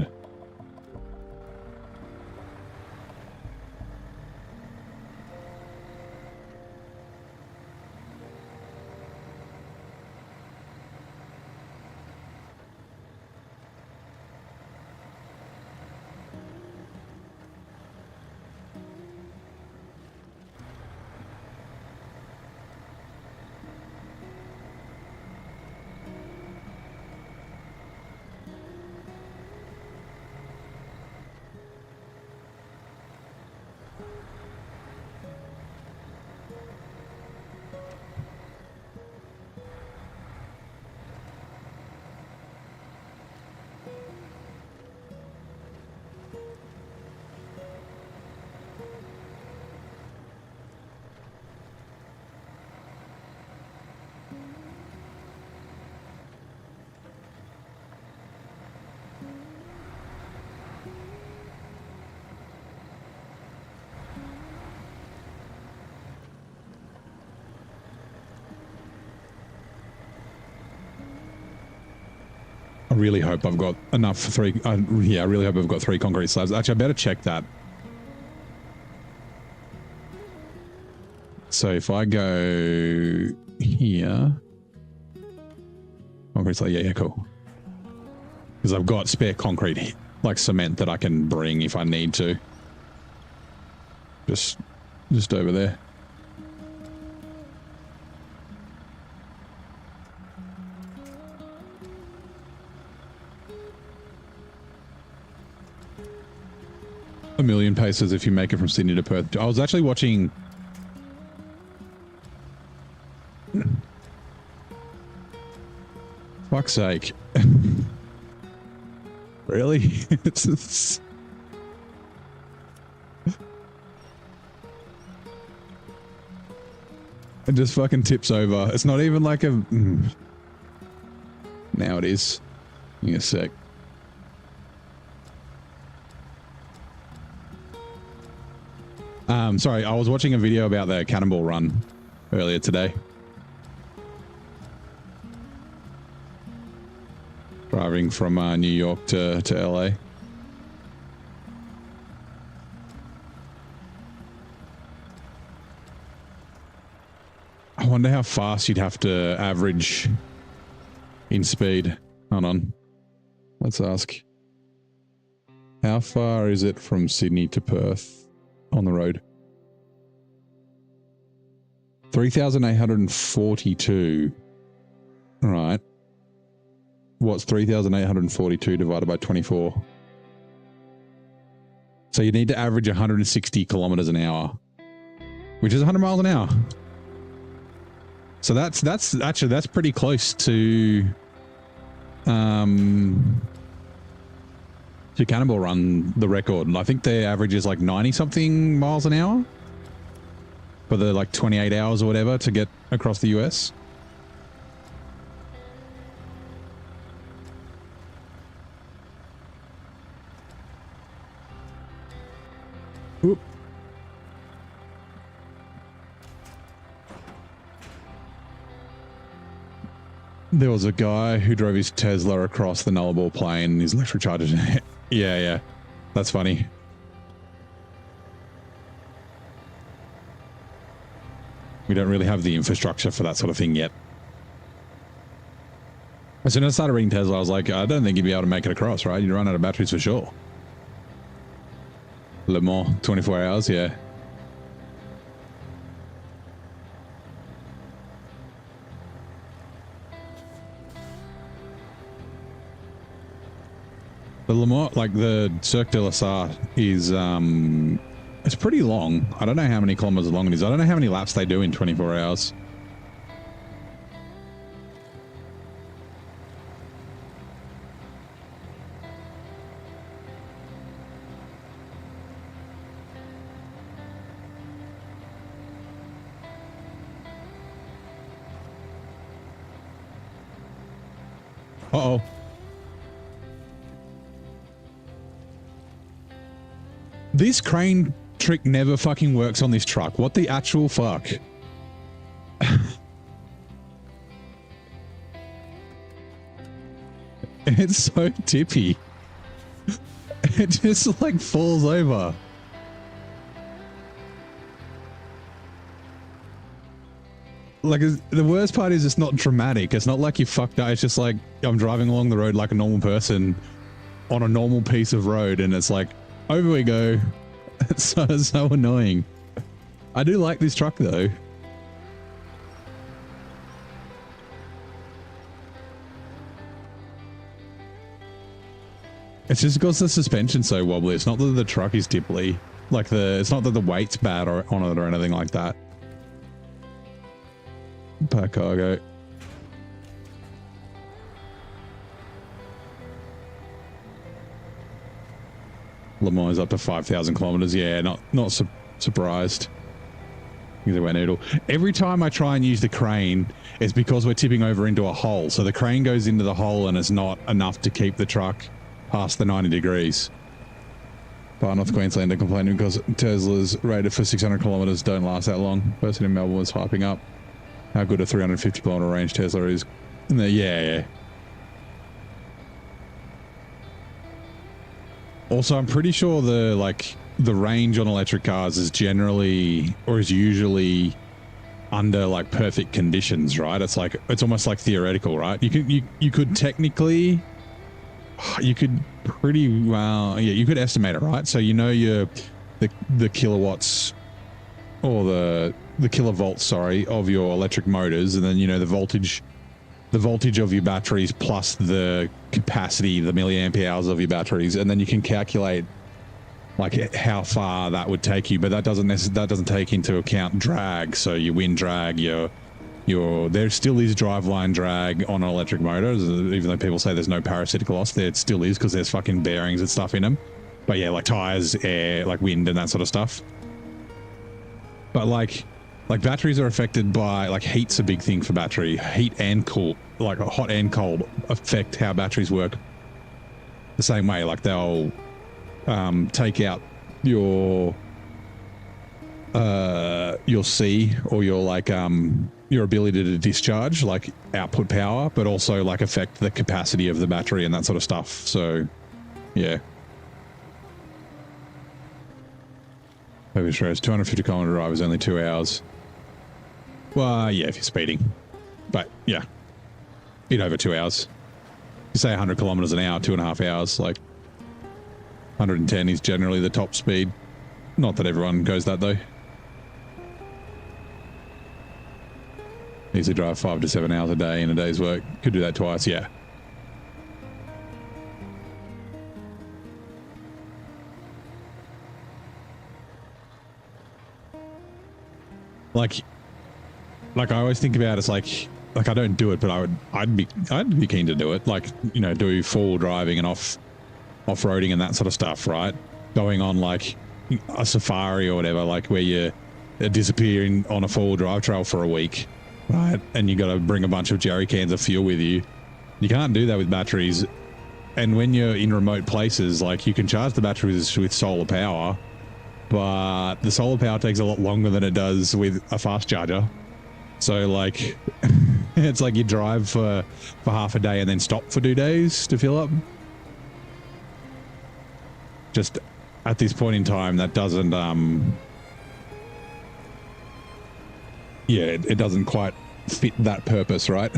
I really hope I've got enough for three. Yeah, I really hope I've got 3 concrete slabs. Actually, I better check that. So if I go here, concrete slab, yeah, cool. Because I've got spare concrete, like cement, that I can bring if I need to. Just over there. A million paces if you make it from Sydney to Perth. I was actually watching... Fuck's sake. Really? It just fucking tips over. It's not even like a... Now it is. Give me a sec. Sorry, I was watching a video about the Cannonball Run earlier today. Driving from New York to LA. I wonder how fast you'd have to average in speed. Hold on. Let's ask. How far is it from Sydney to Perth on the road? 3,842. All right. What's 3,842 divided by 24? So you need to average 160 kilometers an hour, which is 100 miles an hour. So that's actually, that's pretty close to Cannonball Run, the record. And I think their average is like 90 something miles an hour for the like 28 hours or whatever to get across the US. Oop. There was a guy who drove his Tesla across the Nullarbor Plain. His electric charger. Yeah. That's funny. We don't really have the infrastructure for that sort of thing yet. As soon as I started reading Tesla, I was like, I don't think you'd be able to make it across, right? You'd run out of batteries for sure. Le Mans, 24 hours, yeah. The Le Mans, like the Cirque de la Sarre is, it's pretty long. I don't know how many kilometers long it is. I don't know how many laps they do in 24 hours. Uh-oh. This crane trick never fucking works on this truck. What the actual fuck? It's so tippy. It just like falls over. Like, the worst part is it's not dramatic. It's not like you fucked up. It's just like I'm driving along the road like a normal person on a normal piece of road, and it's like, over we go. It's so annoying. I do like this truck though. It's just because the suspension's so wobbly. It's not that the truck is tipply. Like it's not that the weight's bad on it or anything like that. Per cargo. Le Mans up to 5,000 kilometers. Yeah, not surprised. Either way, noodle. Every time I try and use the crane, it's because we're tipping over into a hole. So the crane goes into the hole and it's not enough to keep the truck past the 90 degrees. Far North Queenslander complaining because Tesla's rated for 600 kilometers don't last that long. Person in Melbourne was hyping up how good a 350 kilometer range Tesla is. Yeah. Also, I'm pretty sure the range on electric cars is generally, or is usually, under like perfect conditions, right? It's like, it's almost like theoretical, right? You could technically, you could pretty well, yeah, you could estimate it, right? So you know the kilowatts or the kilovolts, sorry, of your electric motors, and then you know the voltage of your batteries plus the capacity, the milliamp hours of your batteries, and then you can calculate like how far that would take you. But that doesn't take into account drag. So your wind drag, your there still is driveline drag on an electric motor, even though people say there's no parasitic loss. There still is, because there's fucking bearings and stuff in them. But yeah, like tires, air, like wind and that sort of stuff. But like batteries are affected by, like, heat's a big thing for battery. Heat and cool, like hot and cold, affect how batteries work the same way. Like they'll take out your C, or your like your ability to discharge, like output power, but also like affect the capacity of the battery and that sort of stuff. So yeah. Maybe shows 250 kilometer drive is only 2 hours. Well, yeah, if you're speeding. But yeah, bit over 2 hours. You say 100 kilometers an hour, 2.5 hours. Like 110 is generally the top speed. Not that everyone goes that though. Easily drive 5 to 7 hours a day in a day's work. Could do that twice, yeah. Like I always think about it, it's like I don't do it, but I'd be keen to do it. Like, you know, do full driving and off-roading and that sort of stuff, right? Going on like a safari or whatever, like where you're disappearing on a full drive trail for a week, right? And you got to bring a bunch of jerry cans of fuel with you. You can't do that with batteries. And when you're in remote places, like you can charge the batteries with solar power, but the solar power takes a lot longer than it does with a fast charger. So like, it's like you drive for half a day and then stop for 2 days to fill up. Just at this point in time, that doesn't, yeah, it doesn't quite fit that purpose, right?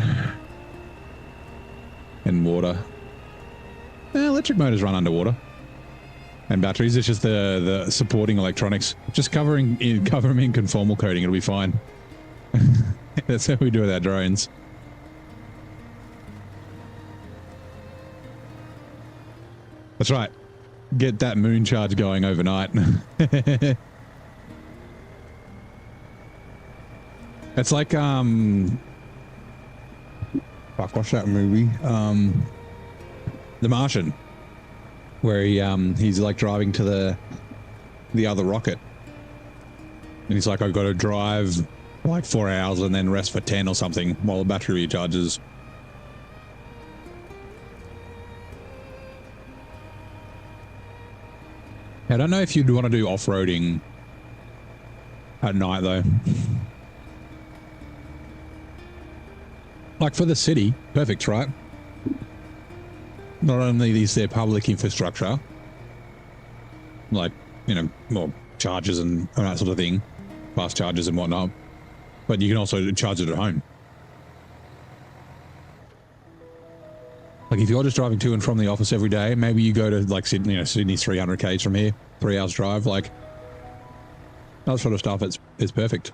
And water. Electric motors run underwater. And batteries, it's just the supporting electronics. Just cover them in conformal coating, it'll be fine. That's how we do with our drones. That's right. Get that moon charge going overnight. It's like fuck, what's that movie? The Martian, where he's like driving to the other rocket, and he's like, I've got to drive like 4 hours and then rest for 10 or something while the battery recharges. I don't know if you'd want to do off-roading at night though. Like for the city, perfect, right? not only is there public infrastructure, like, you know, more chargers and that sort of thing, fast chargers and whatnot, but you can also charge it at home. Like if you're just driving to and from the office every day, maybe you go to like Sydney, you know, Sydney's 300 k's from here, 3 hours drive, like that sort of stuff, it's perfect.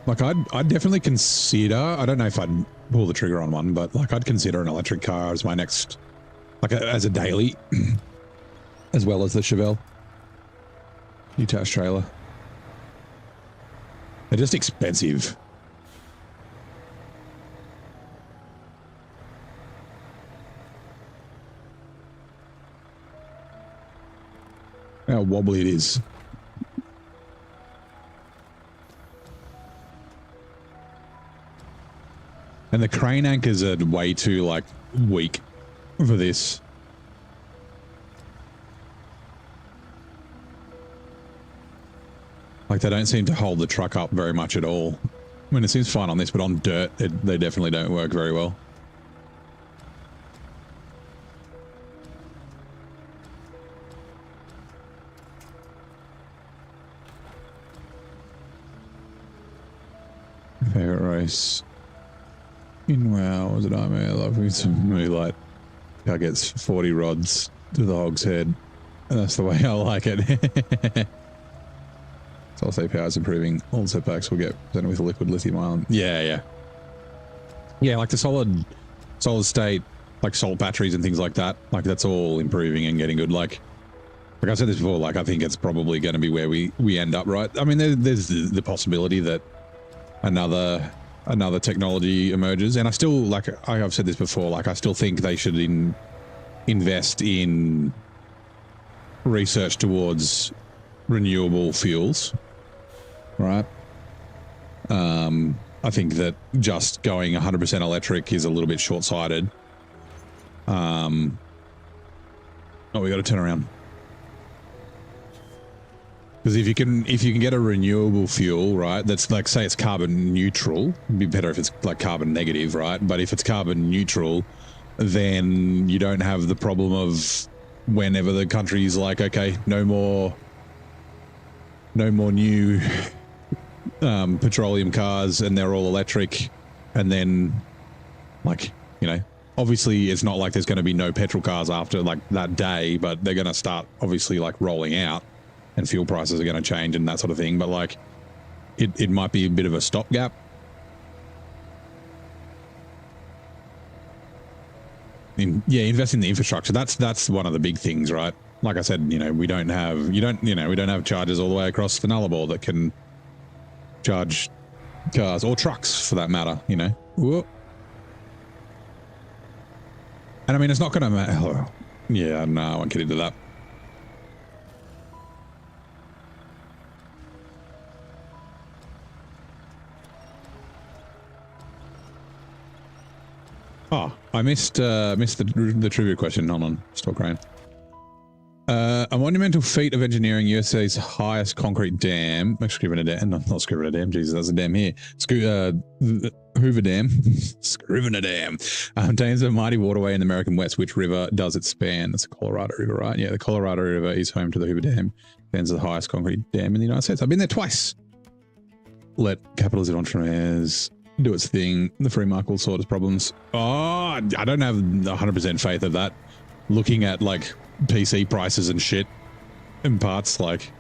Like I'd definitely consider, I don't know if I'd pull the trigger on one, but like I'd consider an electric car as my next, like as a daily, as well as the Chevelle detached trailer. They're just expensive. How wobbly it is. And the crane anchors are way too, like, weak for this. Like, they don't seem to hold the truck up very much at all. I mean, it seems fine on this, but on dirt, they definitely don't work very well. Favorite race. In WoW, was it Nightmare? Love with some Moonlight. Car gets 40 rods to the hog's head. And that's the way I like it. So I'll say power's improving. All the setbacks will get presented with a liquid lithium ion. Yeah. Yeah, like the solid state, like salt batteries and things like that. Like that's all improving and getting good. Like I said this before, like I think it's probably going to be where we end up, right? I mean, there's the possibility that another technology emerges, and I still, like I have said this before, like I still think they should invest in research towards renewable fuels, right? I think that just going 100% electric is a little bit short-sighted. Oh, we got to turn around. Because if you can get a renewable fuel, right, that's like, say it's carbon neutral, it'd be better if it's like carbon negative, right? But if it's carbon neutral, then you don't have the problem of whenever the country's like, okay, no more new petroleum cars and they're all electric, and then like, you know, obviously it's not like there's going to be no petrol cars after like that day, but they're going to start obviously like rolling out. And fuel prices are going to change and that sort of thing. But like, it might be a bit of a stopgap. Invest in the infrastructure. That's one of the big things, right? Like I said, you know, we don't have chargers all the way across the Nullarbor that can charge cars or trucks for that matter, you know. Whoa. And I mean, it's not going to matter. Yeah, no, I won't get into that. Oh, I missed the trivia question. Hold on, stock rain. A monumental feat of engineering, USA's highest concrete dam. I'm Scrivener Dam. No, not Scrivener Dam. Jesus, that's a dam here. Hoover Dam. Scrivener Dam. Contains a mighty waterway in the American West. Which river does it span? That's the Colorado River, right? Yeah, the Colorado River is home to the Hoover Dam. Spans the highest concrete dam in the United States. I've been there twice. Let capitalism entrepreneurs do its thing. The free market will sort its problems. Oh, I don't have 100% faith of that. Looking at like PC prices and shit and parts, like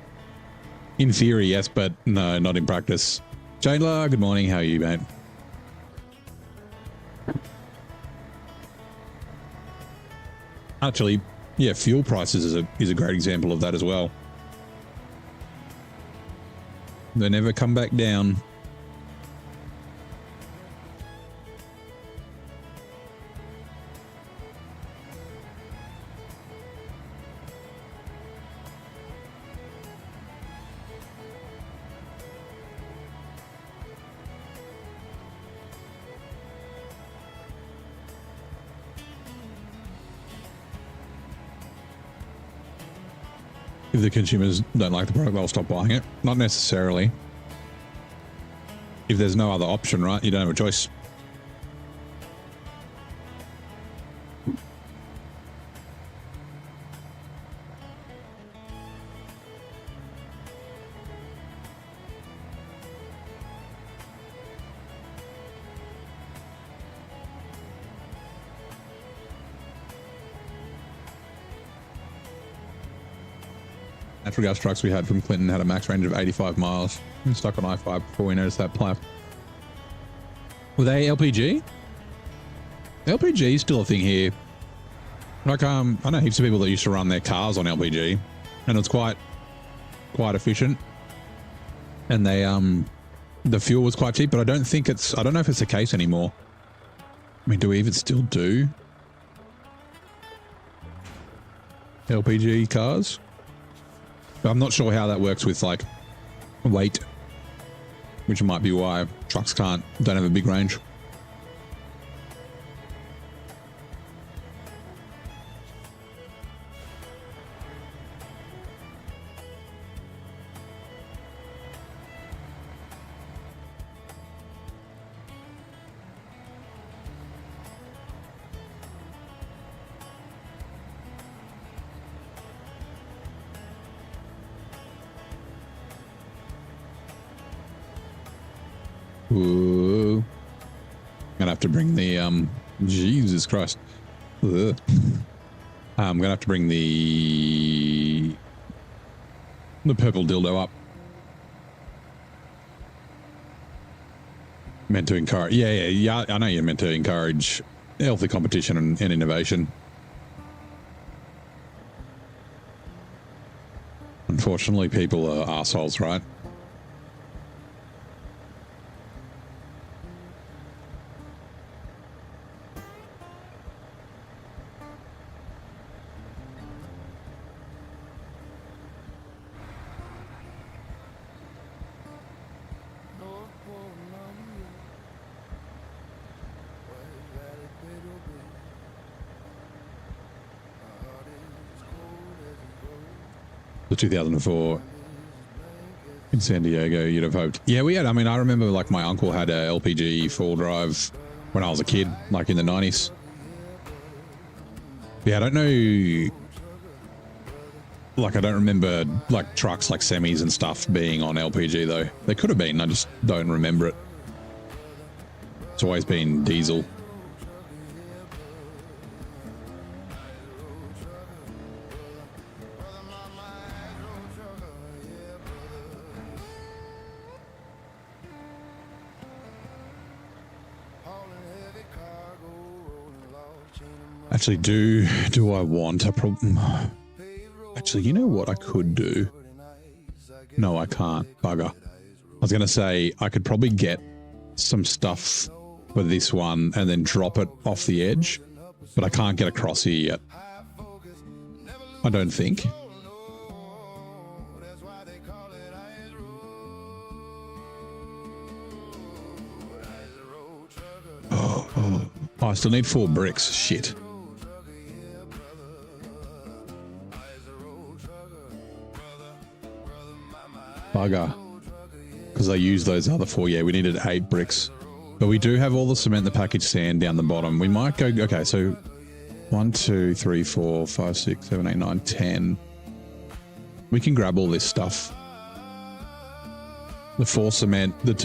in theory, yes, but no, not in practice. Chandler, good morning. How are you, mate? Actually, yeah, fuel prices is a great example of that as well. They never come back down. If the consumers don't like the product, they'll stop buying it. Not necessarily. If there's no other option, right? You don't have a choice. Natural gas trucks we had from Clinton had a max range of 85 miles. I'm stuck on I-5 before we noticed that plap. Were they LPG? LPG is still a thing here. Like, I know heaps of people that used to run their cars on LPG, and it's quite efficient. And they, the fuel was quite cheap, but I don't know if it's the case anymore. I mean, do we even still do LPG cars? But I'm not sure how that works with like weight, which might be why trucks don't have a big range. Ooh. Gonna have to bring the Jesus Christ. Ugh. I'm gonna have to bring the purple dildo up. Meant to encourage, yeah. I know you're meant to encourage healthy competition and innovation. Unfortunately, people are arseholes, right? The 2004 in San Diego, you'd have hoped. Yeah, we had, I mean, I remember like my uncle had a LPG four drive when I was a kid, like in the 90s. Yeah, I don't know, like I don't remember like trucks like semis and stuff being on LPG though. They could have been, I just don't remember it. It's always been diesel. Actually, do I want a problem? Actually, you know what I could do? No, I can't. Bugger. I was going to say I could probably get some stuff for this one and then drop it off the edge, but I can't get across here yet. I don't think. Oh, I still need 4 bricks. Shit. Bugger. Because I used those other 4. Yeah, we needed 8 bricks. But we do have all the cement, the packaged sand down the bottom. We might go... Okay, so 1, 2, 3, 4, 5, 6, 7, 8, 9, 10. We can grab all this stuff. The 4 cement, the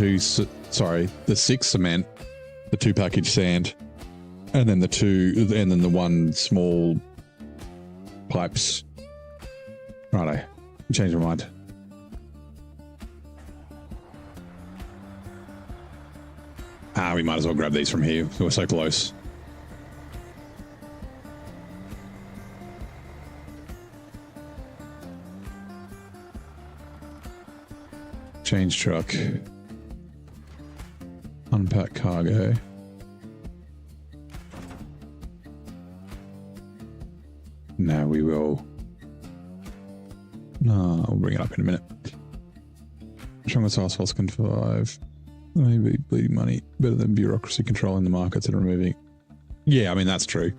6 cement, the 2 packaged sand, and then the 1 small pipes. Righto. Change my mind. We might as well grab these from here. We're so close. Change truck. Unpack cargo. Now we will... No, I'll bring it up in a minute. Strongest assholes can survive. Maybe bleeding money better than bureaucracy controlling the markets and removing. Yeah, I mean, that's true.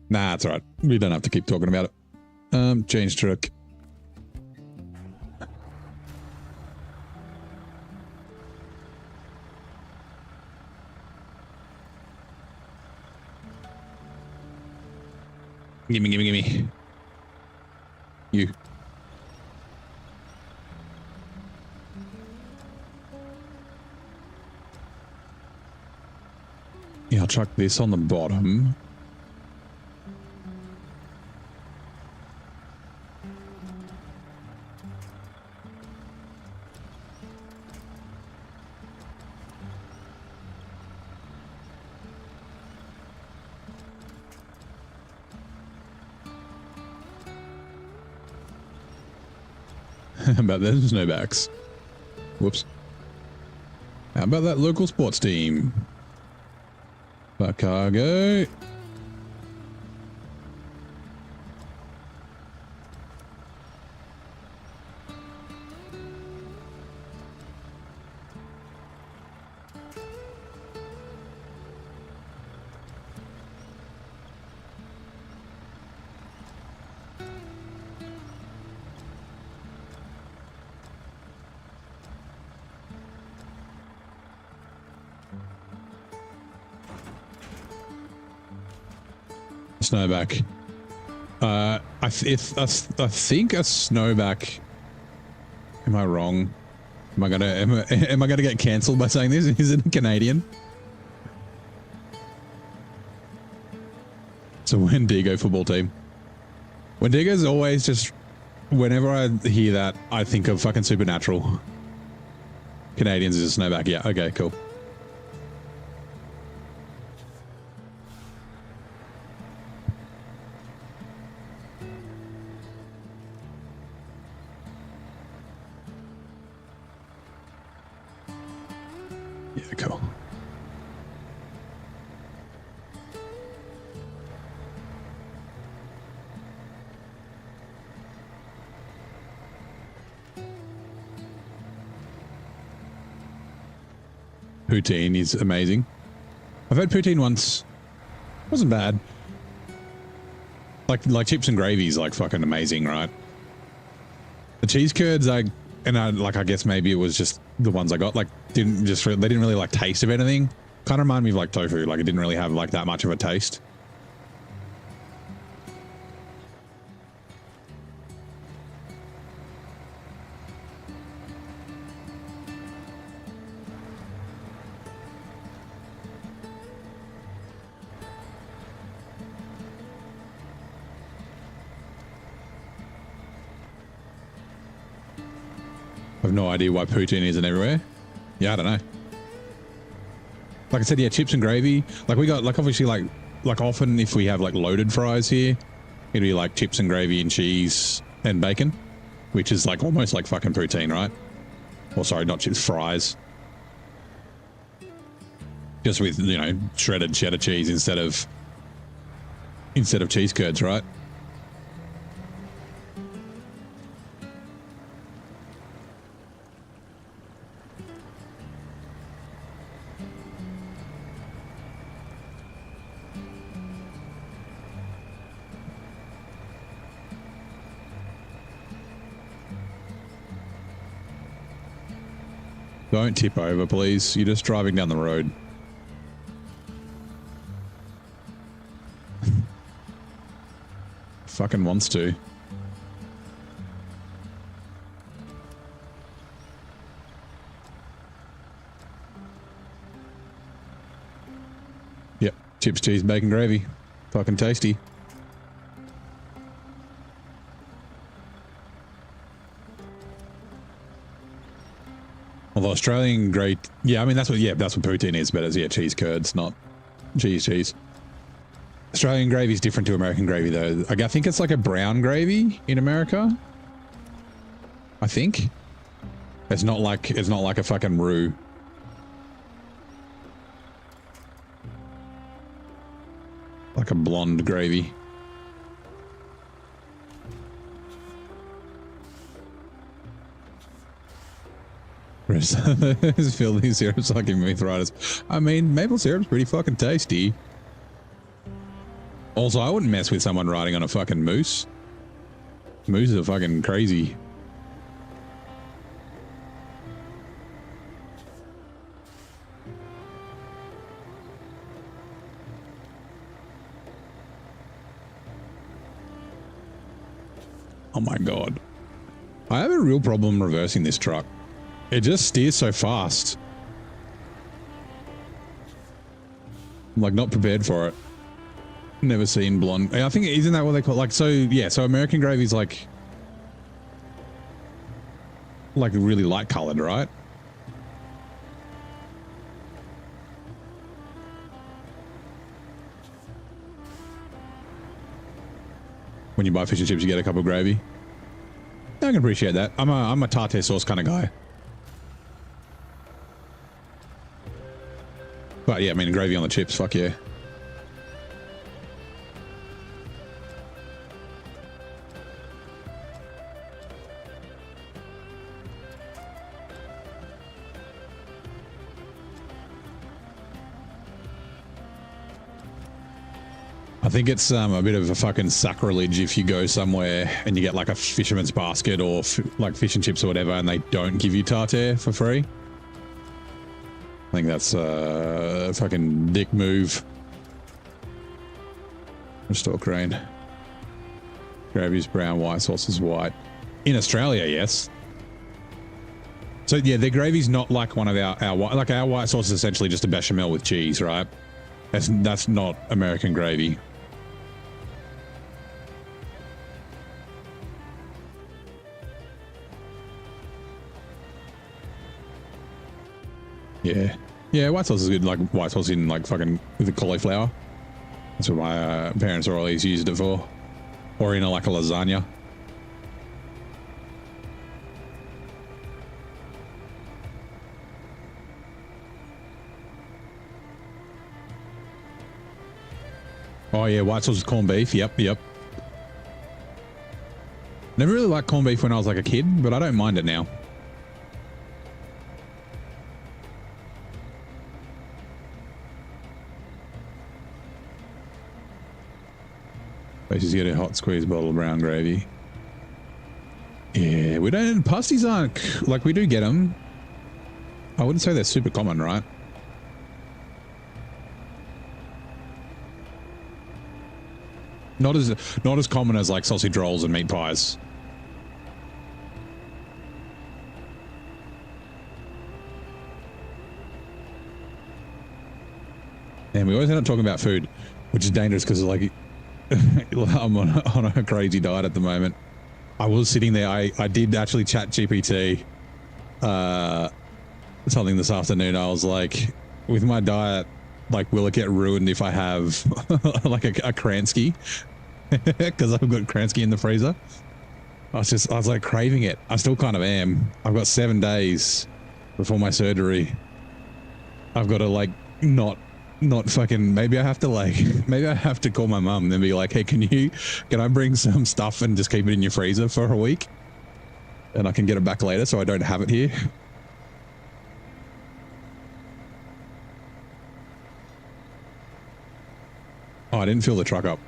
Nah, it's all right. We don't have to keep talking about it. Change truck. Gimme. You. Yeah, I'll chuck this on the bottom. How about those snowbacks? Whoops. How about that local sports team? For cargo. Snowback. I think a snowback. Am I wrong? Am I gonna get cancelled by saying this? Is it Canadian? It's a Wendigo football team. Wendigo's always just. Whenever I hear that, I think of fucking Supernatural. Canadians is a snowback. Yeah. Okay. Cool. Cool. Poutine is amazing. I've had poutine once. Wasn't bad. Like chips and gravy is like fucking amazing, right? The cheese curds, I guess maybe it was just the ones I got, like they didn't really like taste of anything. Kind of remind me of like tofu, like it didn't really have like that much of a taste. I have no idea why poutine isn't everywhere. Yeah, I don't know. Like I said, yeah, chips and gravy. Like we got, like obviously, like often if we have like loaded fries here, it'd be like chips and gravy and cheese and bacon, which is like almost like fucking poutine, right? Or sorry, not chips, fries. Just with, you know, shredded cheddar cheese instead of cheese curds, right? Don't tip over, please. You're just driving down the road. Fucking wants to. Yep. Chips, cheese, bacon, gravy. Fucking tasty. Although Australian great, yeah, I mean that's what poutine is, but it's cheese curds, not cheese. Australian gravy is different to American gravy though. I think it's like a brown gravy in America. I think it's not like a fucking roux. Like a blonde gravy. Filthy syrup's like giving me arthritis. I mean, maple syrup's pretty fucking tasty. Also, I wouldn't mess with someone riding on a fucking moose. Mooses are fucking crazy. Oh my God. I have a real problem reversing this truck. It just steers so fast. I'm like not prepared for it. Never seen blonde. I think, isn't that what they call, like, so yeah, so American Gravy's like really light colored, right? When you buy fish and chips, you get a cup of gravy. I can appreciate that. I'm a tartare sauce kind of guy. But yeah, I mean, gravy on the chips, fuck yeah. I think it's a bit of a fucking sacrilege if you go somewhere and you get like a fisherman's basket or like fish and chips or whatever and they don't give you tartare for free. I think that's a fucking dick move. Restore crane. Gravy's brown, white sauce is white. In Australia, yes. So yeah, their gravy's not like one of our white sauce is essentially just a bechamel with cheese, right? That's not American gravy. Yeah. Yeah, white sauce is good, like white sauce in like fucking with the cauliflower. That's what my parents are always used it for. Or in like a lasagna. Oh yeah, white sauce with corned beef. Yep. Never really liked corned beef when I was like a kid, but I don't mind it now. Basically get a hot squeeze bottle of brown gravy. Yeah, we don't, pasties aren't, like we do get them. I wouldn't say they're super common, right? Not as common as like sausage rolls and meat pies. And we always end up talking about food, which is dangerous because like I'm on a crazy diet at the moment. I was sitting there. I did actually chat GPT something this afternoon. I was like, with my diet, like, will it get ruined if I have like a Kransky? Because I've got Kransky in the freezer. I was like craving it. I still kind of am. I've got 7 days before my surgery. I've got to like not fucking, maybe I have to call my mum and be like, hey, can I bring some stuff and just keep it in your freezer for a week? And I can get it back later so I don't have it here. Oh, I didn't fill the truck up.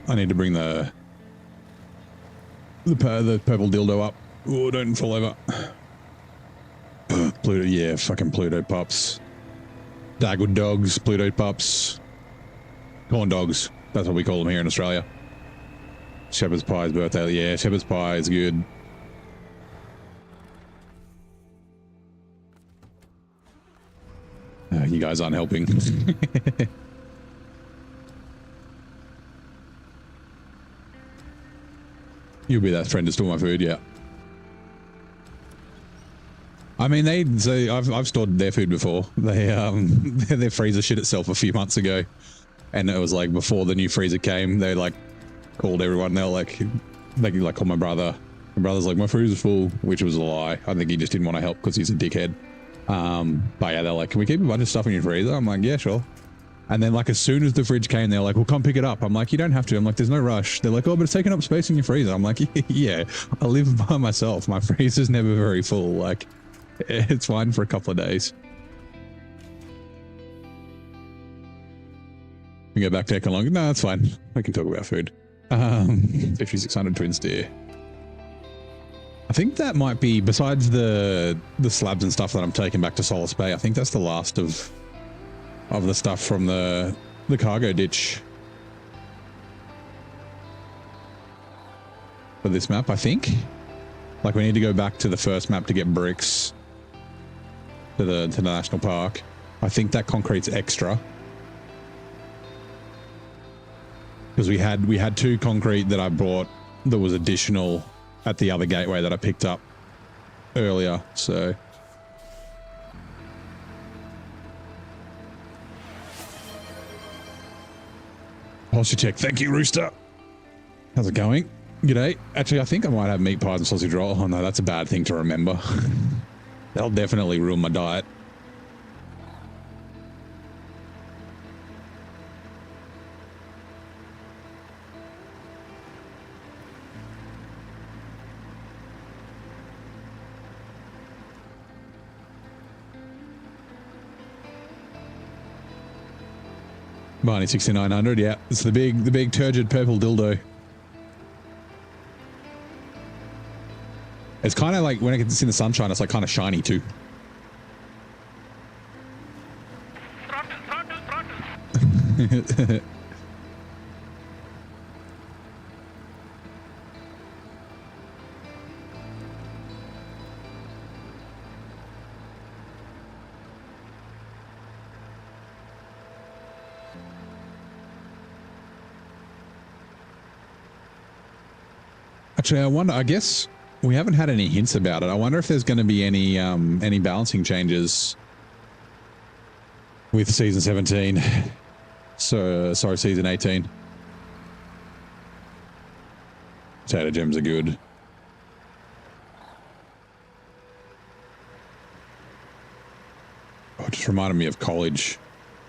I need to bring the purple dildo up. Oh, don't fall over. Pluto, yeah, fucking Pluto pups. Dagwood dogs, Pluto pups. Corn dogs. That's what we call them here in Australia. Shepherd's Pie's birthday. Yeah, Shepherd's Pie is good. You guys aren't helping. You'll be that friend to steal my food, yeah. I mean, I've stored their food before. They their freezer shit itself a few months ago, and it was like before the new freezer came. They like called everyone. They called my brother. My brother's like, my freezer's full, which was a lie. I think he just didn't want to help because he's a dickhead. But yeah, they're like, can we keep a bunch of stuff in your freezer? I'm like, yeah, sure. And then like as soon as the fridge came, they're like, well, come pick it up. I'm like, you don't have to. I'm like, there's no rush. They're like, oh, but it's taking up space in your freezer. I'm like, yeah, I live by myself. My freezer's never very full. Like, it's fine for a couple of days. We go back to Ecolong. No, that's fine. We can talk about food. 5600 twin steer. I think that might be, besides the slabs and stuff that I'm taking back to Solace Bay, I think that's the last of the stuff from the cargo ditch for this map, I think. Like, we need to go back to the first map to get bricks to the national park. I think that concrete's extra. Because we had 2 concrete that I bought that was additional at the other gateway that I picked up earlier, so. Posture check. Thank you, Rooster. How's it going? G'day. Actually, I think I might have meat pies and sausage roll. Oh no, that's a bad thing to remember. That'll definitely ruin my diet. Barney 6900, yeah. It's the big turgid purple dildo. It's kind of like when it gets in the sunshine, it's like kind of shiny too. Throttle. Actually, I wonder, I guess we haven't had any hints about it. I wonder if there's going to be any balancing changes with season 17. So, sorry, season 18. Potato gems are good. Oh, it just reminded me of college.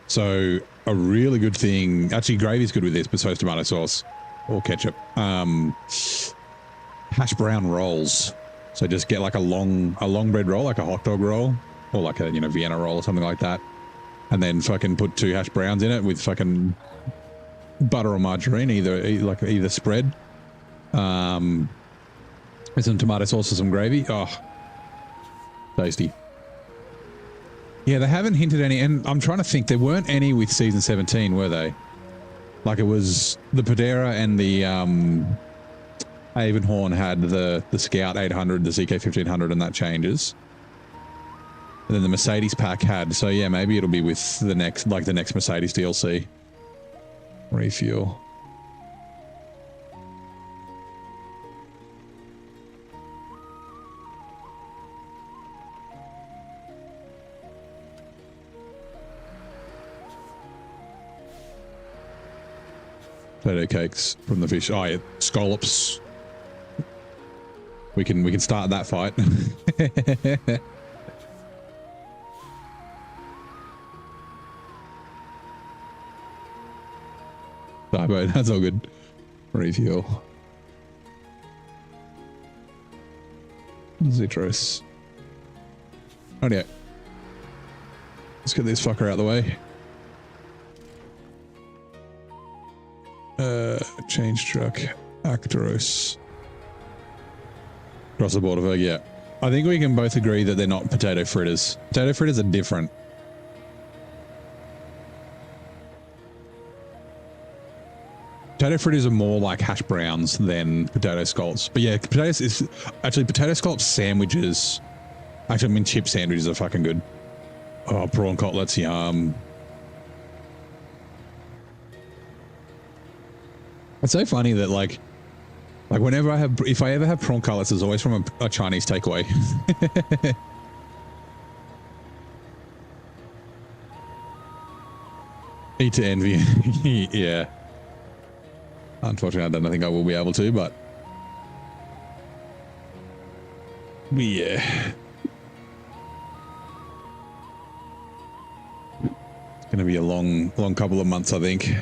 So a really good thing, actually gravy's good with this, but so is tomato sauce or ketchup. Hash brown rolls. So just get like a long bread roll, like a hot dog roll, or like a, Vienna roll or something like that. And then fucking put 2 hash browns in it with fucking butter or margarine, either spread. With some tomato sauce or some gravy. Oh, tasty. Yeah, they haven't hinted any, and I'm trying to think, there weren't any with season 17, were they? Like, it was the Podera and the Avonhorn had the Scout 800, the ZK 1500, and that changes. And then the Mercedes pack had, so yeah, maybe it'll be with the next Mercedes DLC. Refuel. Potato cakes from the fish. Oh yeah, scallops. We can start that fight. But that's all good. Refuel. Zitros. Oh yeah. Let's get this fucker out of the way. Change truck. Actoros. Cross the border, yeah. I think we can both agree that they're not potato fritters. Potato fritters are different. Potato fritters are more like hash browns than potato scallops. But yeah, potato scallop sandwiches. Actually, I mean, chip sandwiches are fucking good. Oh, prawn cutlets, yum. It's so funny that like whenever if I ever have prawn cutlets, it's always from a Chinese takeaway. Eat to envy. Yeah. Unfortunately, I don't think I will be able to, but yeah. It's going to be a long couple of months, I think.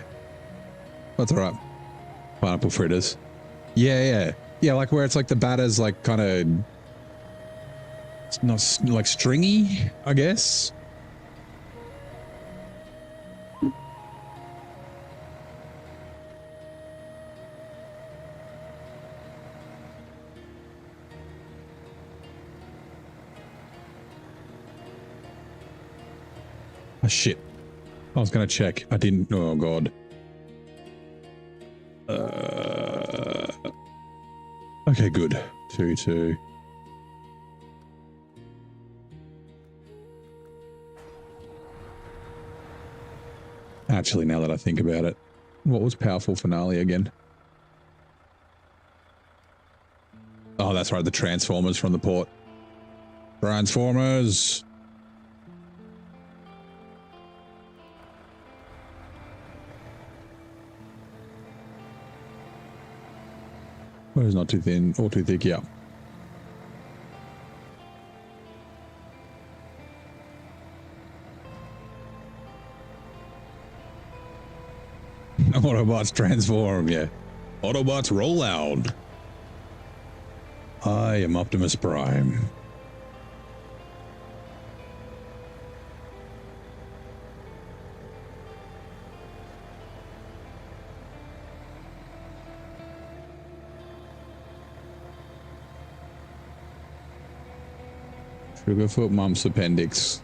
That's all right. Pineapple fritters. Yeah. Like where it's like the batter's like kind of, it's not like stringy, I guess. Oh, shit. I was going to check. I didn't. Oh, God. Okay, good. 2-2. Actually, now that I think about it, what was Powerful Finale again? Oh, that's right. The Transformers from the port. Transformers! Well, it's not too thin or too thick, yeah. Autobots transform, yeah. Autobots roll out. I am Optimus Prime. Sugarfoot Mump's appendix.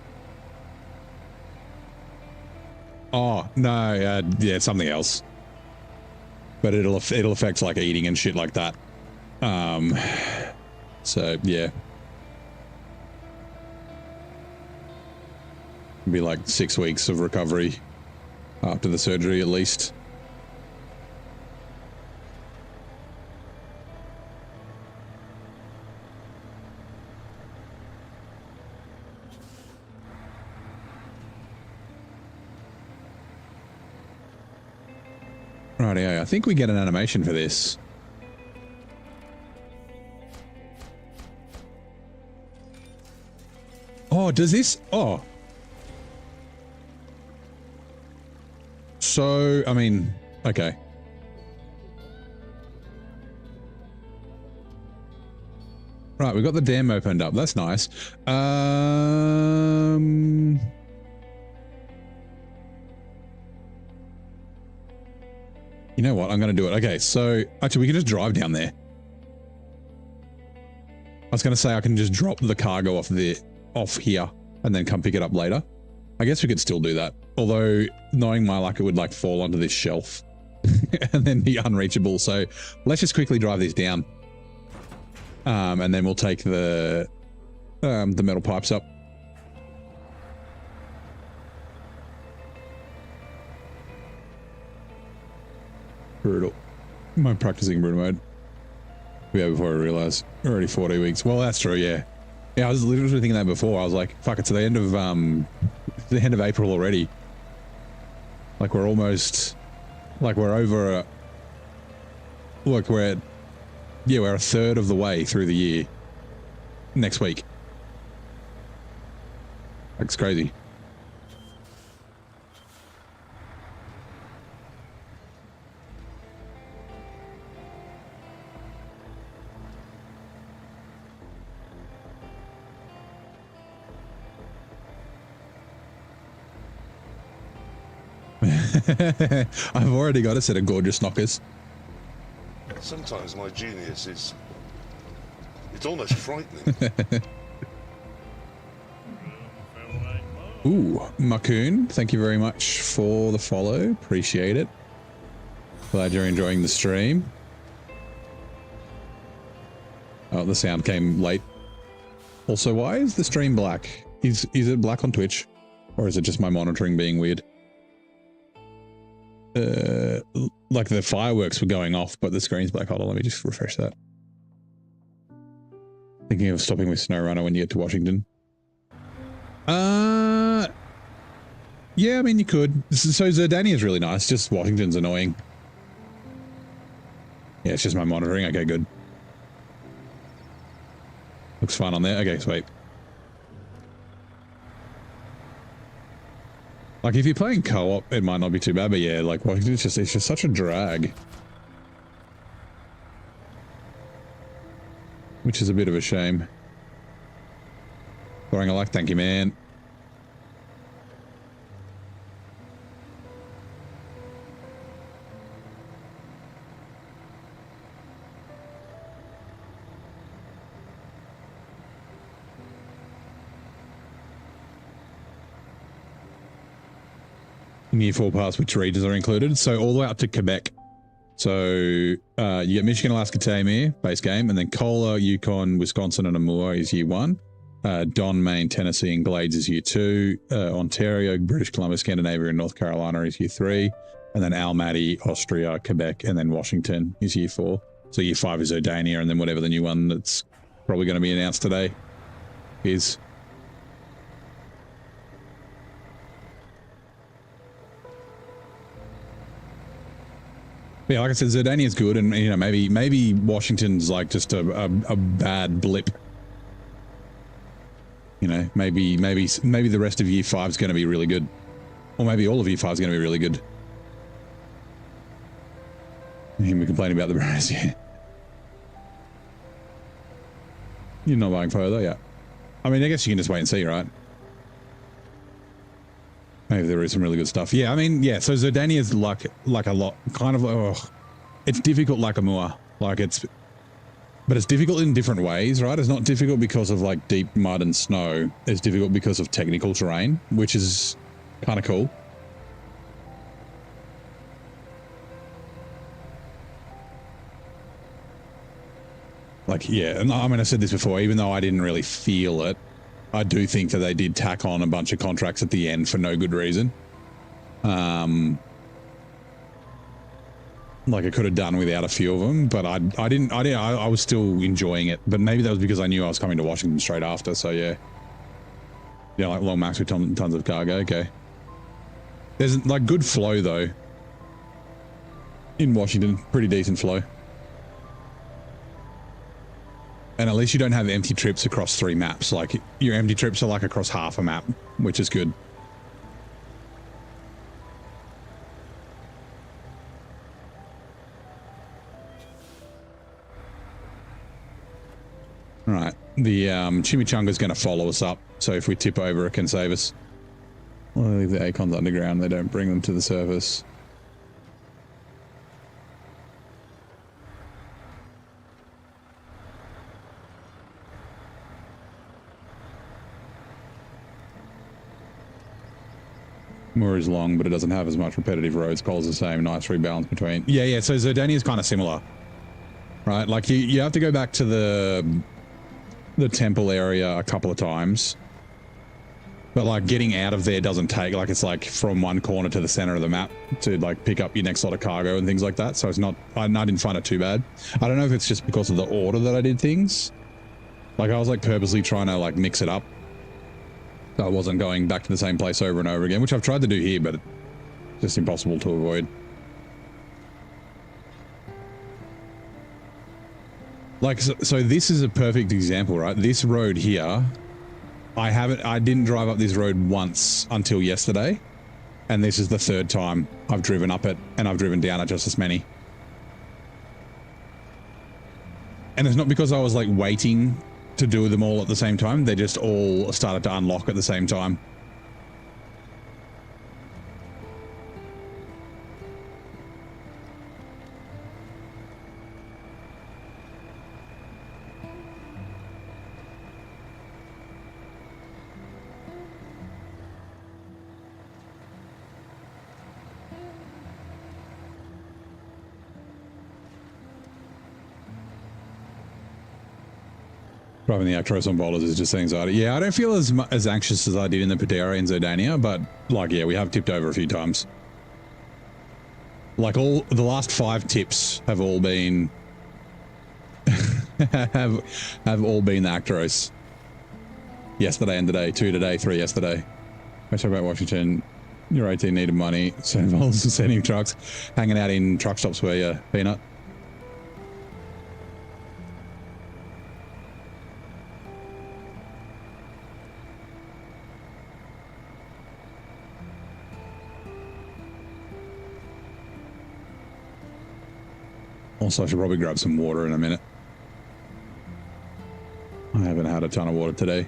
Oh, no, yeah, it's something else. But it'll affect like eating and shit like that. So yeah. It'll be like 6 weeks of recovery after the surgery at least. Rightio, I think we get an animation for this. Oh, does this? Oh. So, I mean, okay. Right, we've got the dam opened up. That's nice. You know what? I'm going to do it. Okay, so actually we can just drive down there. I was going to say I can just drop the cargo off here and then come pick it up later. I guess we could still do that. Although knowing my luck, it would like fall onto this shelf and then be unreachable. So let's just quickly drive these down. And then we'll take the metal pipes up. Brutal. I'm practicing brutal mode. Yeah, before I realized already 40 weeks. Well, that's true. Yeah. Yeah. I was literally thinking that before. I was like, fuck, it's the end of April already. Like we're almost, like we're over look, we're a third of the way through the year next week. That's crazy. I've already got a set of gorgeous knockers. Sometimes my genius is... it's almost frightening. Ooh, Macoon, thank you very much for the follow. Appreciate it. Glad you're enjoying the stream. Oh, the sound came late. Also, why is the stream black? Is it black on Twitch? Or is it just my monitoring being weird? Like the fireworks were going off, but the screen's black. Hold on, let me just refresh that. Thinking of stopping with SnowRunner when you get to Washington. Yeah, I mean, you could. So Zerdania is really nice, just Washington's annoying. Yeah, it's just my monitoring. Okay, good. Looks fine on there. Okay, sweet. Like, if you're playing co-op, it might not be too bad, but yeah, like, Washington, it's just such a drag. Which is a bit of a shame. Throwing a like, thank you, man. in Year 4 pass, which regions are included. So all the way up to Quebec. So you get Michigan, Alaska, Tamir, base game, and then Cola, Yukon, Wisconsin, and Amur is Year 1. Don, Maine, Tennessee, and Glades is Year 2. Ontario, British Columbia, Scandinavia, and North Carolina is Year 3. And then Almaty, Austria, Quebec, and then Washington is Year 4. So Year 5 is Odania, and then whatever the new one that's probably going to be announced today is. Yeah, like I said, Zerdania is good, and maybe Washington's like just a bad blip. Maybe the rest of Year 5 is going to be really good, or maybe all of Year 5 is going to be really good. And we complain about the Bears, yeah. You're not buying further, yeah. I mean, I guess you can just wait and see, right? Maybe there is some really good stuff. Yeah, I mean, yeah, so Zerdania is like a lot, kind of, it's difficult like Amur. But it's difficult in different ways, right? It's not difficult because of like deep mud and snow. It's difficult because of technical terrain, which is kind of cool. Like, yeah, and I mean, I said this before, even though I didn't really feel it, I do think that they did tack on a bunch of contracts at the end for no good reason. Like I could have done without a few of them, but I was still enjoying it. But maybe that was because I knew I was coming to Washington straight after. So yeah. Yeah, like long max with tons of cargo. Okay. There's like good flow though. In Washington, pretty decent flow. And at least you don't have empty trips across 3 maps. Like your empty trips are like across half a map, which is good. All right, the Chimichanga is going to follow us up. So if we tip over, it can save us. Well, I leave the Acons underground. They don't bring them to the surface. Moor is long, but it doesn't have as much repetitive roads. Coal's the same. Nice rebalance between. Yeah. So Zerdania is kind of similar, right? Like you have to go back to the temple area a couple of times, but like getting out of there doesn't take, like it's like from one corner to the center of the map to like pick up your next lot of cargo and things like that. So it's not, I didn't find it too bad. I don't know if it's just because of the order that I did things. Like I was like purposely trying to like mix it up. So I wasn't going back to the same place over and over again, which I've tried to do here, but it's just impossible to avoid. Like, so this is a perfect example, right? This road here, I didn't drive up this road once until yesterday. And this is the 3rd time I've driven up it, and I've driven down it just as many. And it's not because I was like waiting to do them all at the same time. They just all started to unlock at the same time. Driving the Actros on boulders is just anxiety. Yeah, I don't feel as anxious as I did in the Padera and Zerdania, but like, yeah, we have tipped over a few times. Like all the last 5 tips have all been have all been the Actros. Yesterday and today, 2 today, 3 yesterday. I talk about Washington. Your 18 needed money, so involves sending trucks, hanging out in truck stops where you peanut. Also, I should probably grab some water in a minute. I haven't had a ton of water today.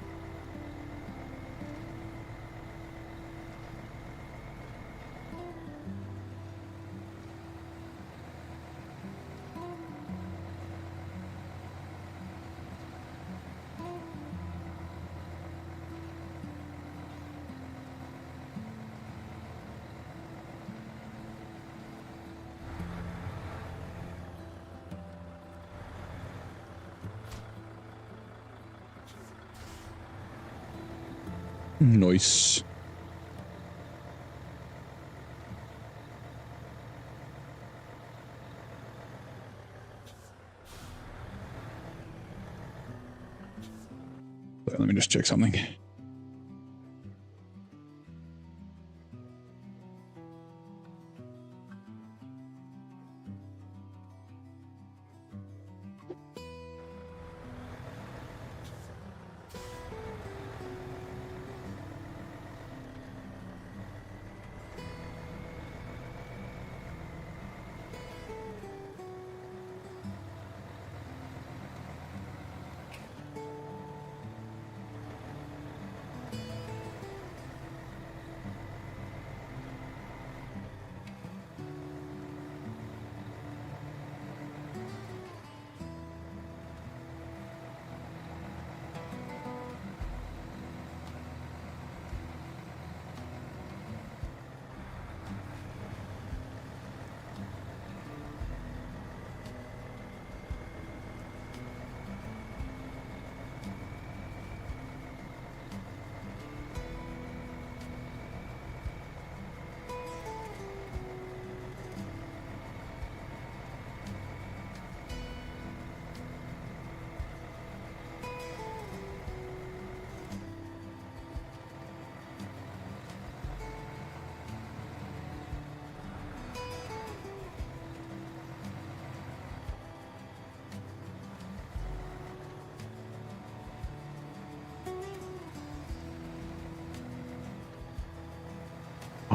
Nice. Let me just check something.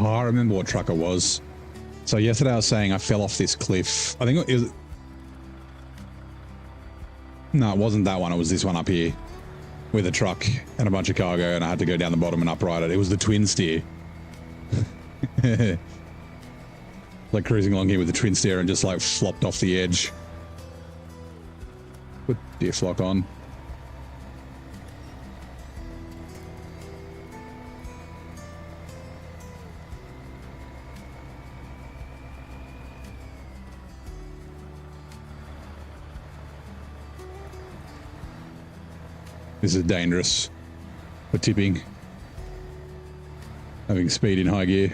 Oh, I remember what truck it was. So yesterday I was saying I fell off this cliff. I think it was... No, it wasn't that one. It was this one up here with a truck and a bunch of cargo, and I had to go down the bottom and upright it. It was the twin steer. Like cruising along here with the twin steer and just like flopped off the edge. Put deer flock on. This is dangerous for tipping. Having speed in high gear.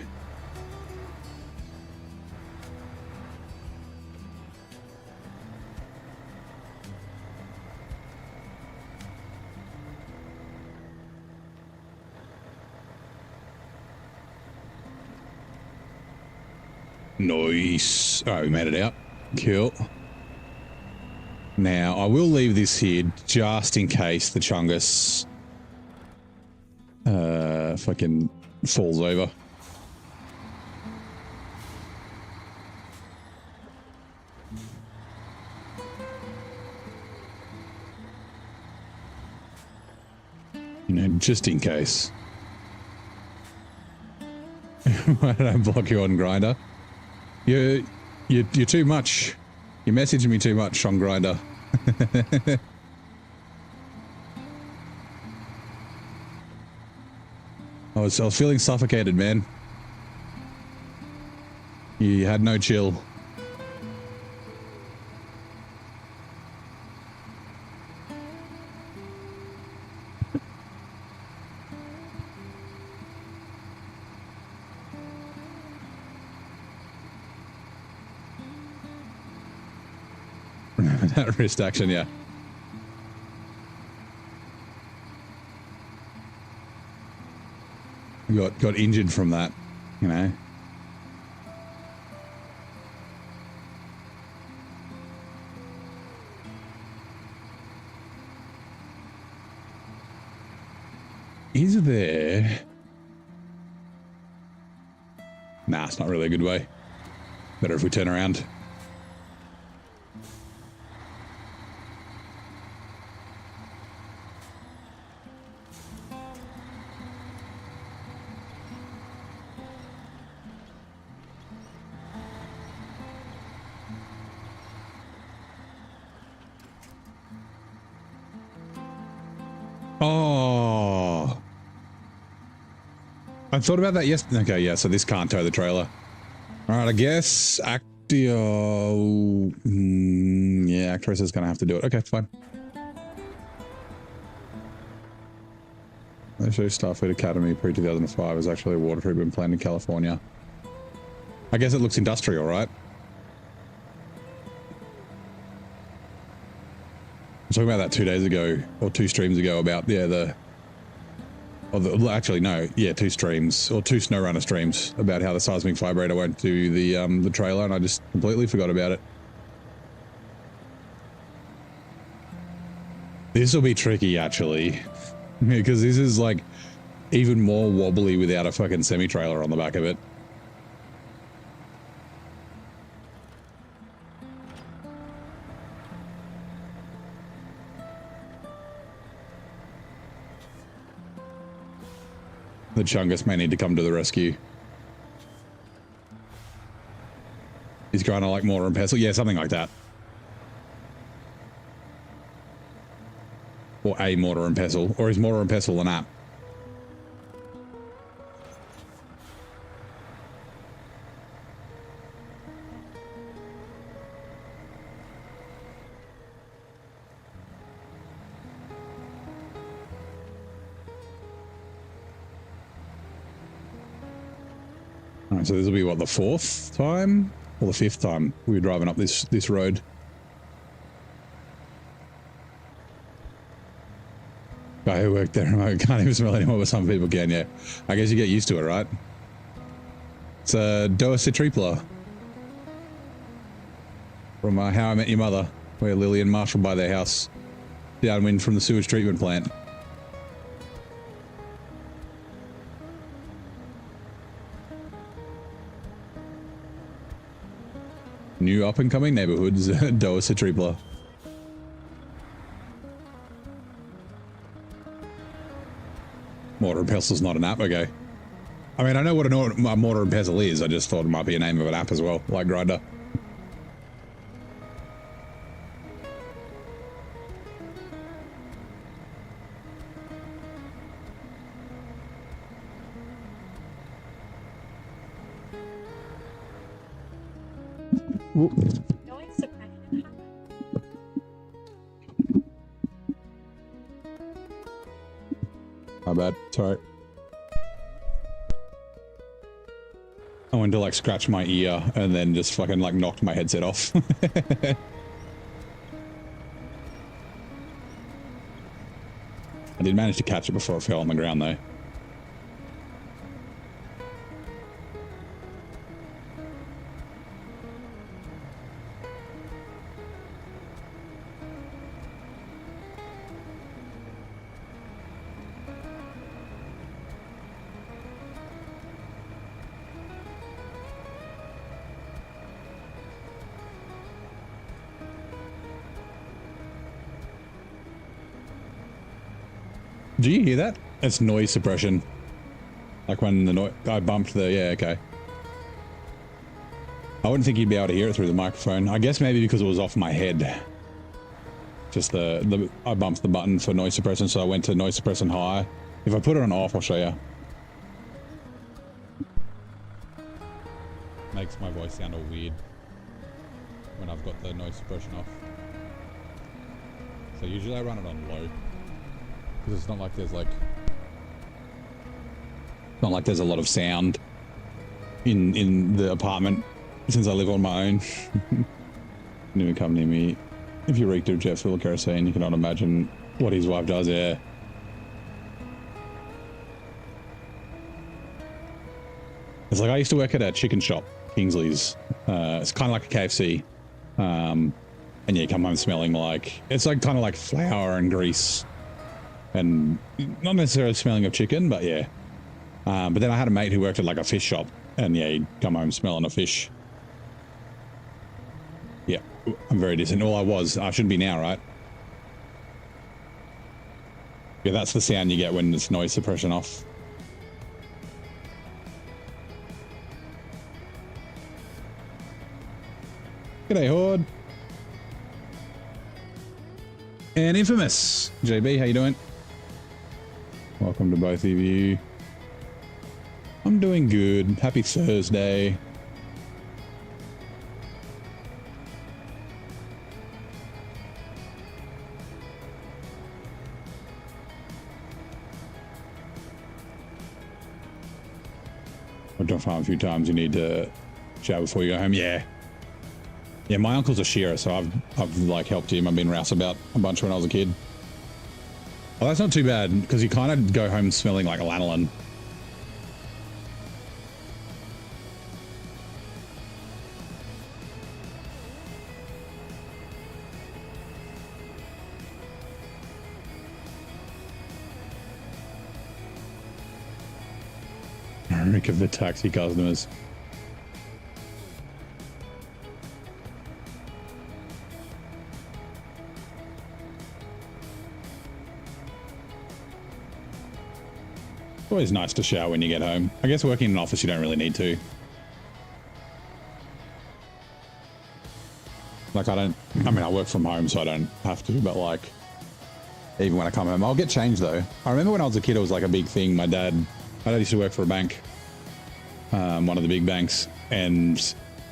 Nice. All right, we made it out. Cool. Now, I will leave this here just in case the Chungus fucking falls over. You know, just in case. Why did I block you on Grinder? You're too much. You're messaging me too much on Grinder. I was feeling suffocated, man. You had no chill. That wrist action, yeah. Got injured from that, you know. Is there... Nah, it's not really a good way. Better if we turn around. Oh, I thought about that yesterday. Okay, yeah, so this can't tow the trailer. All right, I guess Actio... yeah, Actros is going to have to do it. Okay, fine. They show Starfleet Academy pre-2005 is actually a water treatment plant in California. I guess it looks industrial, right? I was talking about that 2 days ago, or 2 streams ago, about, yeah, actually, no, yeah, 2 streams, or 2 SnowRunner streams, about how the seismic vibrator went to the trailer, and I just completely forgot about it. This will be tricky, actually, because this is, like, even more wobbly without a fucking semi-trailer on the back of it. The Chungus may need to come to the rescue. He's kind of like mortar and pestle. Yeah, something like that. Or a mortar and pestle. Or is mortar and pestle an app? Alright, so this will be what, the 4th time? Or the 5th time we were driving up this road. Guy who worked there remote can't even smell anymore, but some people can, yeah. I guess you get used to it, right? It's a Doa Citripla from How I Met Your Mother, where Lily and Marshall buy their house downwind from the sewage treatment plant. New up-and-coming neighborhoods, Doa Citripla. Mortar and Pestle's not an app, okay. I mean, I know what a mortar and pestle is, I just thought it might be a name of an app as well, like Grindr. Noise suppression. My bad, sorry. I went to like scratch my ear and then just fucking like knocked my headset off. I did manage to catch it before it fell on the ground though. Do you hear that? It's noise suppression. Like when the I bumped the, yeah, okay. I wouldn't think you'd be able to hear it through the microphone. I guess maybe because it was off my head. Just I bumped the button for noise suppression, so I went to noise suppression high. If I put it on off, I'll show you. Makes my voice sound all weird when I've got the noise suppression off. So usually I run it on low. Because it's not like there's like... Not like there's a lot of sound in the apartment since I live on my own. Didn't even come near me. If you reeked of jet fuel kerosene, you cannot imagine what his wife does, yeah. It's like I used to work at a chicken shop, Kingsley's. It's kind of like a KFC. And yeah, you come home smelling like... It's like kind of like flour and grease. And not necessarily smelling of chicken, but yeah. But then I had a mate who worked at like a fish shop, and yeah, he'd come home smelling of fish. Yeah, I'm very decent. All I shouldn't be now, right? Yeah, that's the sound you get when it's noise suppression off. G'day, Horde. And Infamous. JB, how you doing? Welcome to both of you. I'm doing good. Happy Thursday. I've done farm a few times. You need to shower before you go home. Yeah. Yeah, my uncle's a shearer, so I've like helped him. I've been rouseabout a bunch when I was a kid. Oh, that's not too bad, because you kind of go home smelling like lanolin. Rick of the taxi customers. Always nice to shower when you get home. I guess working in an office, you don't really need to. Like, I work from home, so I don't have to, but like, even when I come home, I'll get changed though. I remember when I was a kid, it was like a big thing. My dad used to work for a bank, one of the big banks, and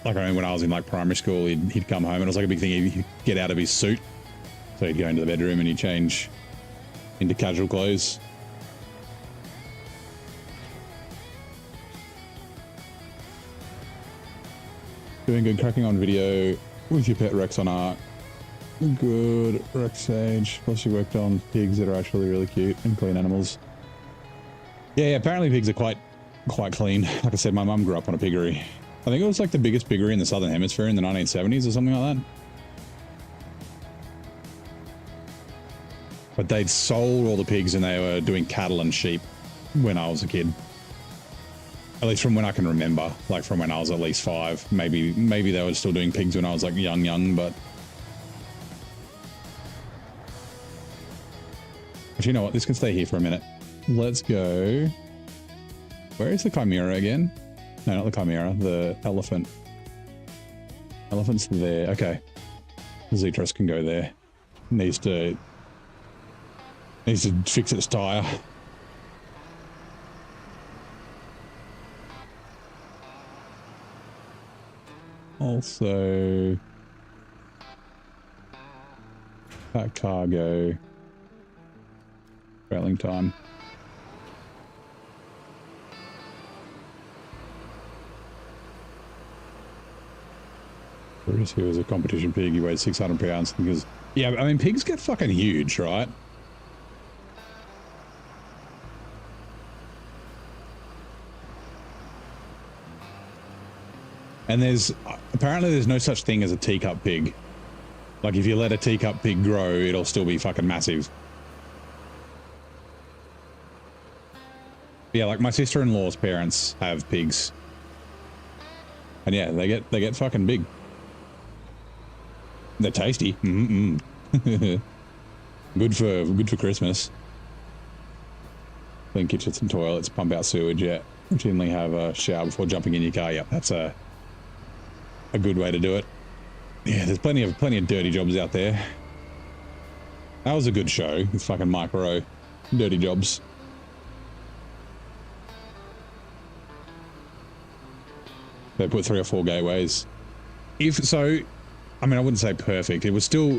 like I remember when I was in like primary school, he'd come home and it was like a big thing. He'd get out of his suit, so he'd go into the bedroom and he'd change into casual clothes. Doing good, cracking on video with your pet Rex on art. Good, Rex Sage. Plus you worked on pigs that are actually really cute and clean animals. Yeah, apparently pigs are quite clean. Like I said, my mum grew up on a piggery. I think it was like the biggest piggery in the Southern Hemisphere in the 1970s or something like that. But they'd sold all the pigs and they were doing cattle and sheep when I was a kid. At least from when I can remember, like from when I was at least 5. Maybe they were still doing pigs when I was like young, but... But you know what, this can stay here for a minute. Let's go... Where is the Chimera again? No, not the Chimera, the elephant. Elephant's there, okay. Zetros can go there. Needs to fix its tire. Also, that cargo, trailing time. Bruce, he was a competition pig, he weighed 600 pounds because, yeah, I mean, pigs get fucking huge, right? And apparently there's no such thing as a teacup pig. Like if you let a teacup pig grow, it'll still be fucking massive. Yeah, like my sister-in-law's parents have pigs. And yeah, they get fucking big. They're tasty. Good for Christmas. Clean kitchens and toilets, pump out sewage, yeah. Routinely have a shower before jumping in your car. Yep, that's a good way to do it. Yeah, there's plenty of dirty jobs out there. That was a good show with fucking Mike Rowe. Dirty jobs. They put 3 or 4 gateways. I mean, I wouldn't say perfect. It was still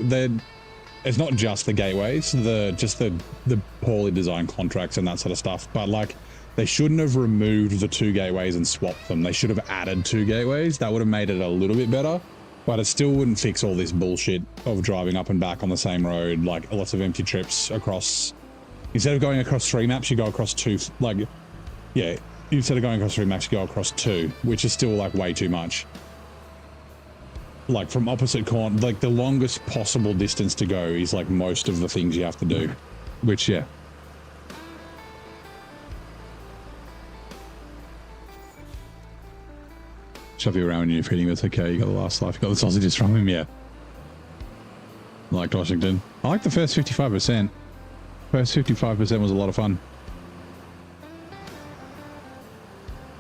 it's not just the gateways, the poorly designed contracts and that sort of stuff, but like they shouldn't have removed the 2 gateways and swapped them. They should have added 2 gateways. That would have made it a little bit better, but it still wouldn't fix all this bullshit of driving up and back on the same road, like lots of empty trips across. Instead of going across 3 maps, you go across 2, like, yeah, instead of going across 3 maps, you go across 2, which is still like way too much. Like from opposite corner, like the longest possible distance to go is like most of the things you have to do, which, yeah. Shove you around when you're feeding, that's okay. You got the last life. You got the sausages from him, yeah. Liked Washington. I like the first 55%. First 55% was a lot of fun.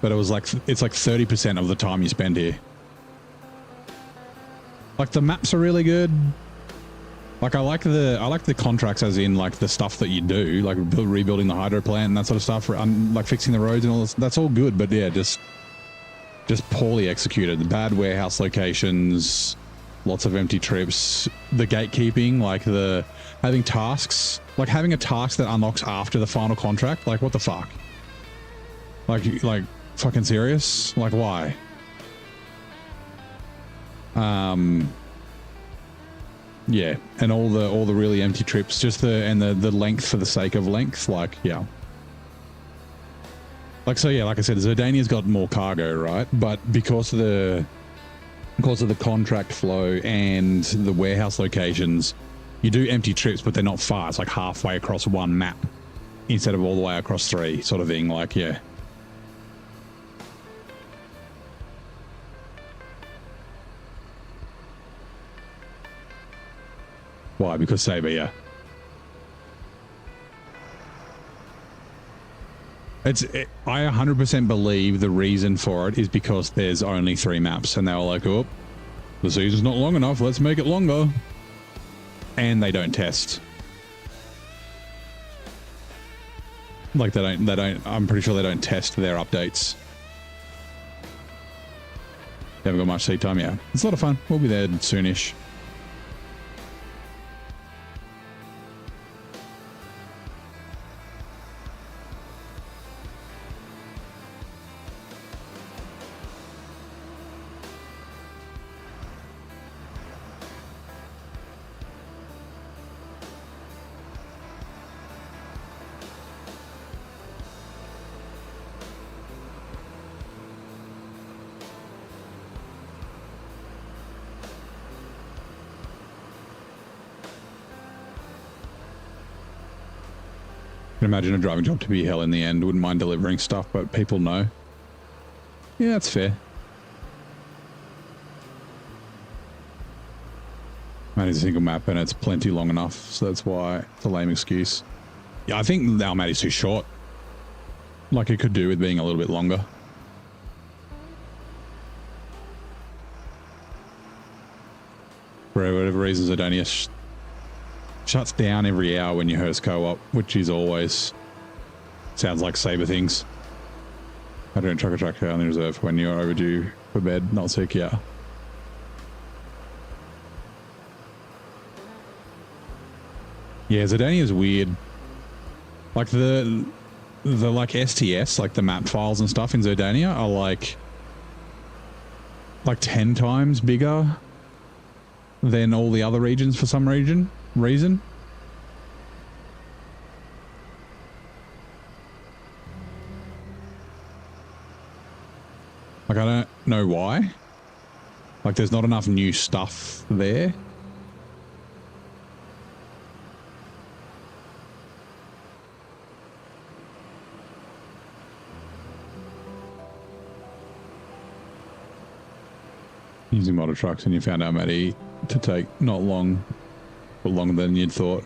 But it's like 30% of the time you spend here. Like the maps are really good. Like I like the contracts as in like the stuff that you do, like rebuilding the hydro plant and that sort of stuff, like fixing the roads and all this. That's all good, but yeah, just poorly executed. Bad warehouse locations, lots of empty trips, the gatekeeping, like having tasks, like having a task that unlocks after the final contract. Like what the fuck? Like fucking serious? Like, why? Yeah, and all the really empty trips, just the length for the sake of length, like, yeah. Like, so yeah, like I said, Zerdania's got more cargo, right? But because of the contract flow and the warehouse locations, you do empty trips, but they're not far. It's like halfway across one map instead of all the way across 3, sort of thing. Like, yeah. Why? Because Saber, yeah. I 100% believe the reason for it is because there's only 3 maps, and they were like, oh, the season's not long enough, let's make it longer. And they don't test. Like, they don't, I'm pretty sure they don't test their updates. They haven't got much seat time yet. It's a lot of fun. We'll be there soonish. I can imagine a driving job to be hell in the end. Wouldn't mind delivering stuff, but people know. Yeah, that's fair. Matty's a single map and it's plenty long enough, so that's why it's a lame excuse. Yeah, I think our Matty's too short. Like, it could do with being a little bit longer. For whatever reason, Zerdonia shuts down every hour when you hearse co-op, which is always sounds like Saber things. I don't truck a truck on the reserve when you're overdue for bed, not sick, yeah. Yeah, Zerdonia is weird. Like the like STS, like the map files and stuff in Zerdonia are like 10 times bigger than all the other regions for some reason. Like, I don't know why. Like, there's not enough new stuff there. Using model trucks, and you found out, Matty, to take not long, but longer than you'd thought.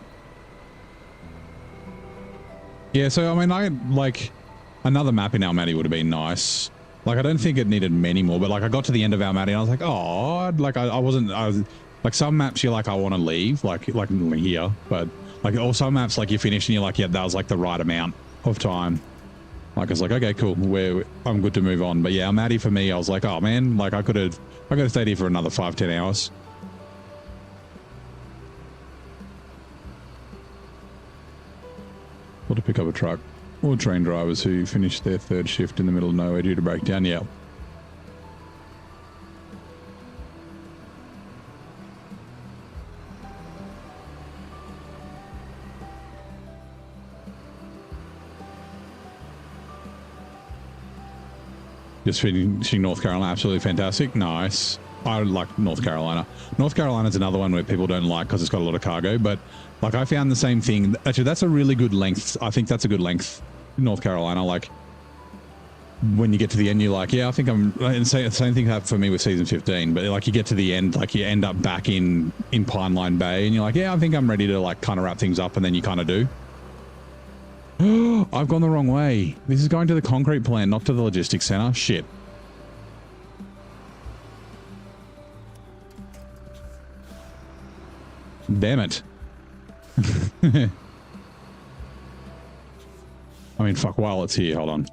Yeah, so I mean, I like another map in Almaty would have been nice. Like, I don't think it needed many more, but like I got to the end of Almaty and I was like, oh, like I was like, some maps you're like, I want to leave, like here, but like, or some maps like you finish and you're like, yeah, that was like the right amount of time. Like, it's like, okay, cool, I'm good to move on. But yeah, Almaty for me, I was like, oh man, like I could have stayed here for another 5-10 hours. Or to pick up a truck. Or train drivers who finished their 3rd shift in the middle of nowhere due to breakdown, yeah. Just finishing North Carolina, absolutely fantastic. Nice. I like North Carolina. North Carolina's another one where people don't like because it's got a lot of cargo, but like I found the same thing. Actually, that's a really good length. I think that's a good length, North Carolina. Like, when you get to the end, you're like, yeah, I think I'm... And same thing happened for me with season 15, but like you get to the end, like you end up back in Pineline Bay and you're like, yeah, I think I'm ready to like kind of wrap things up, and then you kind of do. I've gone the wrong way. This is going to the concrete plant, not to the logistics center. Shit. Damn it. I mean, fuck, while it's here, hold on.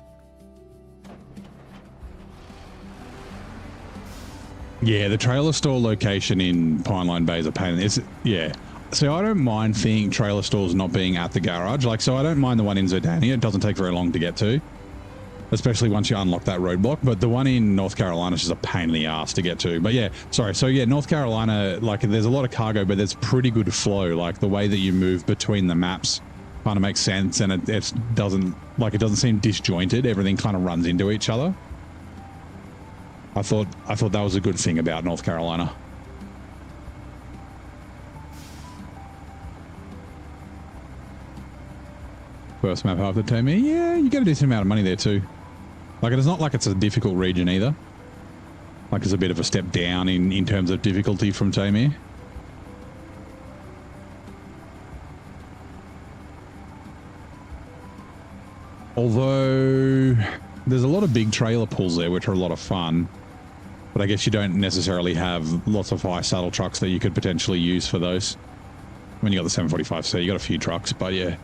Yeah, the trailer store location in Pineline Bay is a pain. Yeah. So I don't mind trailer stores not being at the garage. Like, so I don't mind the one in Zerdania. It doesn't take very long to get to. especially once you unlock that roadblock. But the one in North Carolina is just a pain in the ass to get to. But yeah, sorry. So yeah, North Carolina, like there's a lot of cargo, but there's pretty good flow. Like the way that you move between the maps kind of makes sense, and it doesn't seem disjointed. Everything kind of runs into each other. I thought that was a good thing about North Carolina. First map after Tamir. Yeah, you get a decent amount of money there too. Like it's not like it's a difficult region either. Like it's a bit of a step down in terms of difficulty from Tamir. Although there's a lot of big trailer pulls there, which are a lot of fun. But I guess you don't necessarily have lots of high saddle trucks that you could potentially use for those. I mean, you got the 745C, you got a few trucks, but yeah.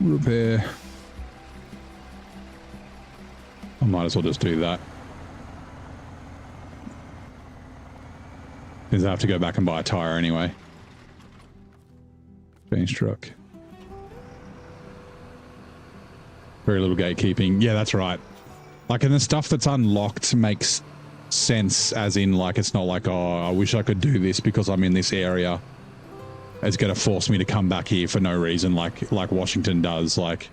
Repair. I might as well just do that. Because I have to go back and buy a tire anyway. Change truck. Very little gatekeeping. Yeah, that's right. Like, and the stuff that's unlocked makes sense, as in, like, it's not like, oh, I wish I could do this because I'm in this area. It's going to force me to come back here for no reason, like Washington does. Like,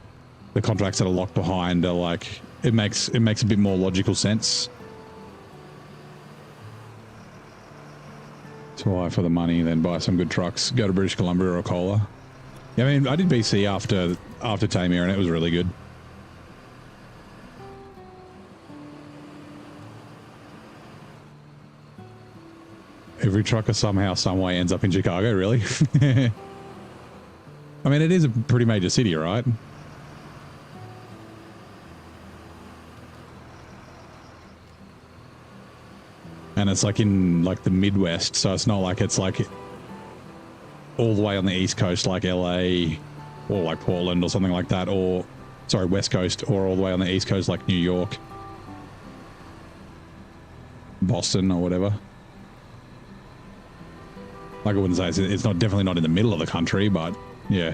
the contracts that are locked behind are like, it makes a bit more logical sense. So why for the money, then buy some good trucks, go to British Columbia or Cola. Yeah, I mean, I did BC after Tamir, and it was really good. Every trucker somehow, some way ends up in Chicago, really? I mean, it is a pretty major city, right? And it's like in like the Midwest, so it's not like it's like all the way on the East Coast, like LA or like Portland or something like that, or sorry, West Coast, or all the way on the East Coast, like New York, Boston, or whatever. Like I wouldn't say it's not definitely not in the middle of the country, but yeah.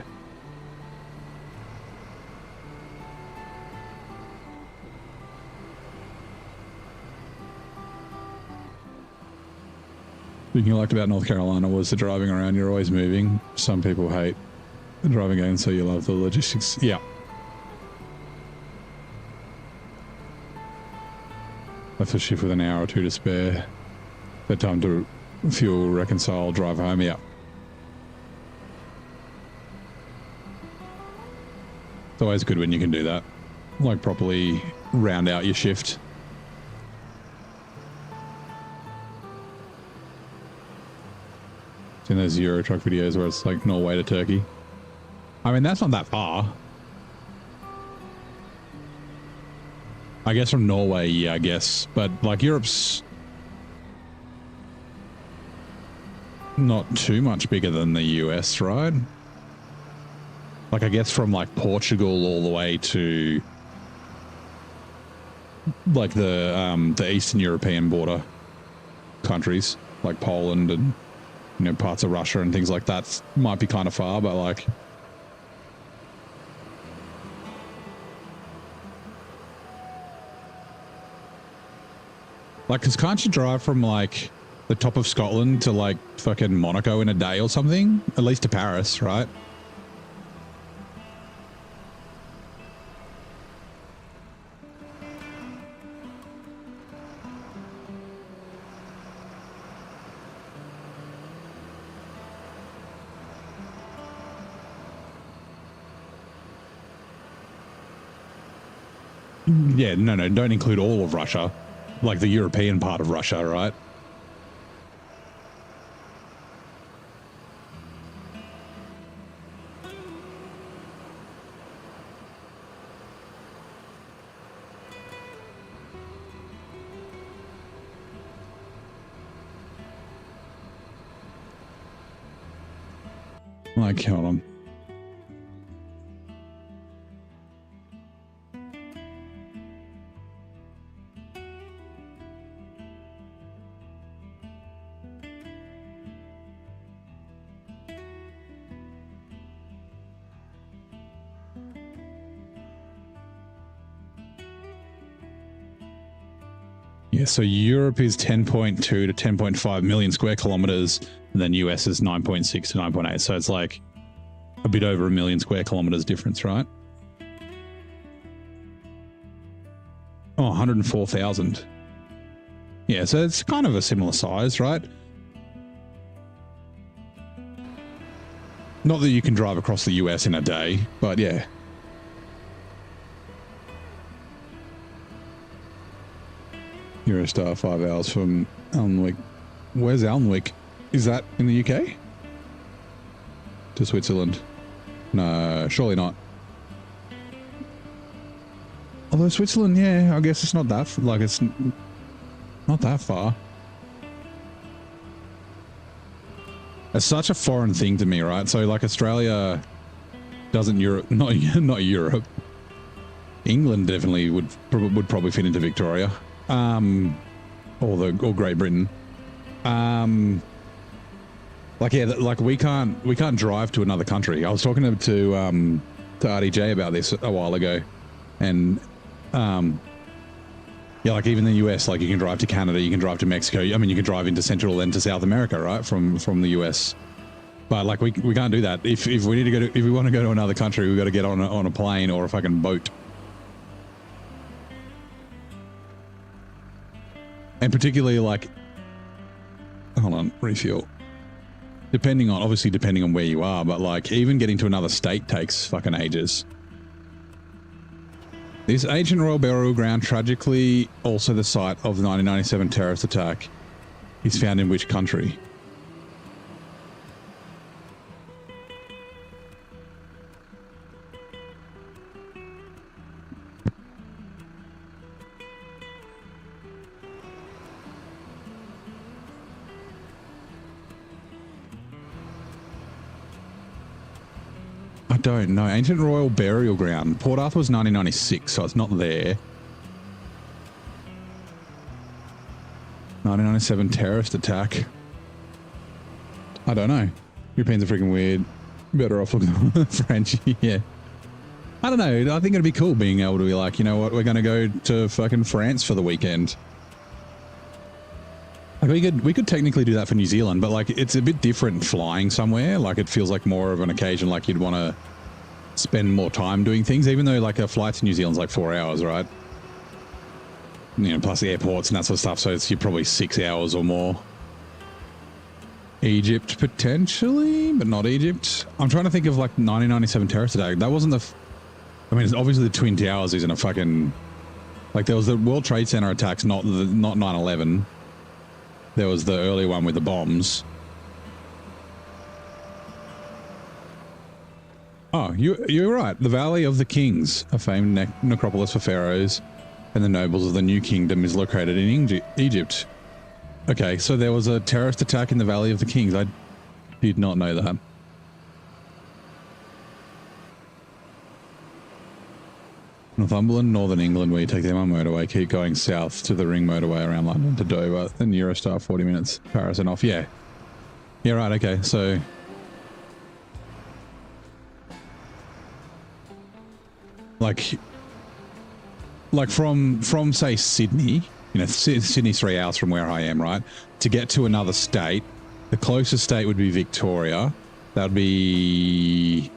The thing you liked about North Carolina was the driving around. You're always moving. Some people hate the driving in, so you love the logistics. Yeah. Left the shift with an hour or two to spare. That time to fuel, reconcile, drive home. Yeah. It's always good when you can do that. Like properly round out your shift. In those Euro truck videos where it's like Norway to Turkey. I mean, that's not that far. I guess from Norway, yeah, I guess. But like Europe's not too much bigger than the US, right? Like I guess from like Portugal all the way to like the Eastern European border countries like Poland and, you know, parts of Russia and things like that might be kind of far, but like cause can't you drive from like the top of Scotland to like fucking Monaco in a day or something? At least to Paris, right? Yeah, no, don't include all of Russia. Like the European part of Russia, right? Like, hold on. Yeah, so Europe is 10.2 to 10.5 million square kilometers, and then US is 9.6 to 9.8. So it's like a bit over a million square kilometers difference, right? Oh, 104,000. Yeah, so it's kind of a similar size, right? Not that you can drive across the US in a day, but yeah. Eurostar 5 hours from Alnwick. Where's Alnwick? Is that in the UK? To Switzerland? No, surely not. Although Switzerland, yeah, I guess it's not that, like it's not that far. It's such a foreign thing to me, right? So like Australia doesn't Europe, not Europe. England definitely would probably fit into Victoria. Or Great Britain. Like yeah, like we can't drive to another country. I was talking to RDJ about this a while ago, and yeah, like even in the US, like you can drive to Canada, you can drive to Mexico. I mean, you can drive into Central and to South America, right, from the US. But like we can't do that. If we need to go to, if we want to go to another country, we've got to get on a plane or a fucking boat. And particularly like, hold on, refuel. Depending on where you are, but like even getting to another state takes fucking ages. This ancient royal burial ground, tragically also the site of the 1997 terrorist attack, is found in which country? I don't know. Ancient Royal Burial Ground. Port Arthur was 1996, so it's not there. 1997 terrorist attack. I don't know. Europeans are freaking weird. Better off looking at French. Yeah. I don't know. I think it'd be cool being able to be like, you know what, we're going to go to fucking France for the weekend. Like we could technically do that for New Zealand, but like it's a bit different flying somewhere. Like it feels like more of an occasion, like you'd want to spend more time doing things, even though like a flight to New Zealand's like 4 hours, right? You know, plus the airports and that sort of stuff. So it's you're probably 6 hours or more. Egypt potentially, but not Egypt. I'm trying to think of like 1997 terrorist attack. That wasn't I mean, obviously the Twin Towers isn't a fucking, like there was the World Trade Center attacks, not 9/11. There was the early one with the bombs. Oh, you're right. The Valley of the Kings, a famed necropolis for pharaohs and the nobles of the New Kingdom, is located in Egypt. Okay, so there was a terrorist attack in the Valley of the Kings. I did not know that. Northumberland, Northern England, where you take the M1 motorway, keep going south to the Ring motorway around London to Dover, then Eurostar 40 minutes, Paris and off. Yeah. Yeah, right, okay, so... Like from say Sydney, you know, Sydney's 3 hours from where I am, right? To get to another state, the closest state would be Victoria. That would be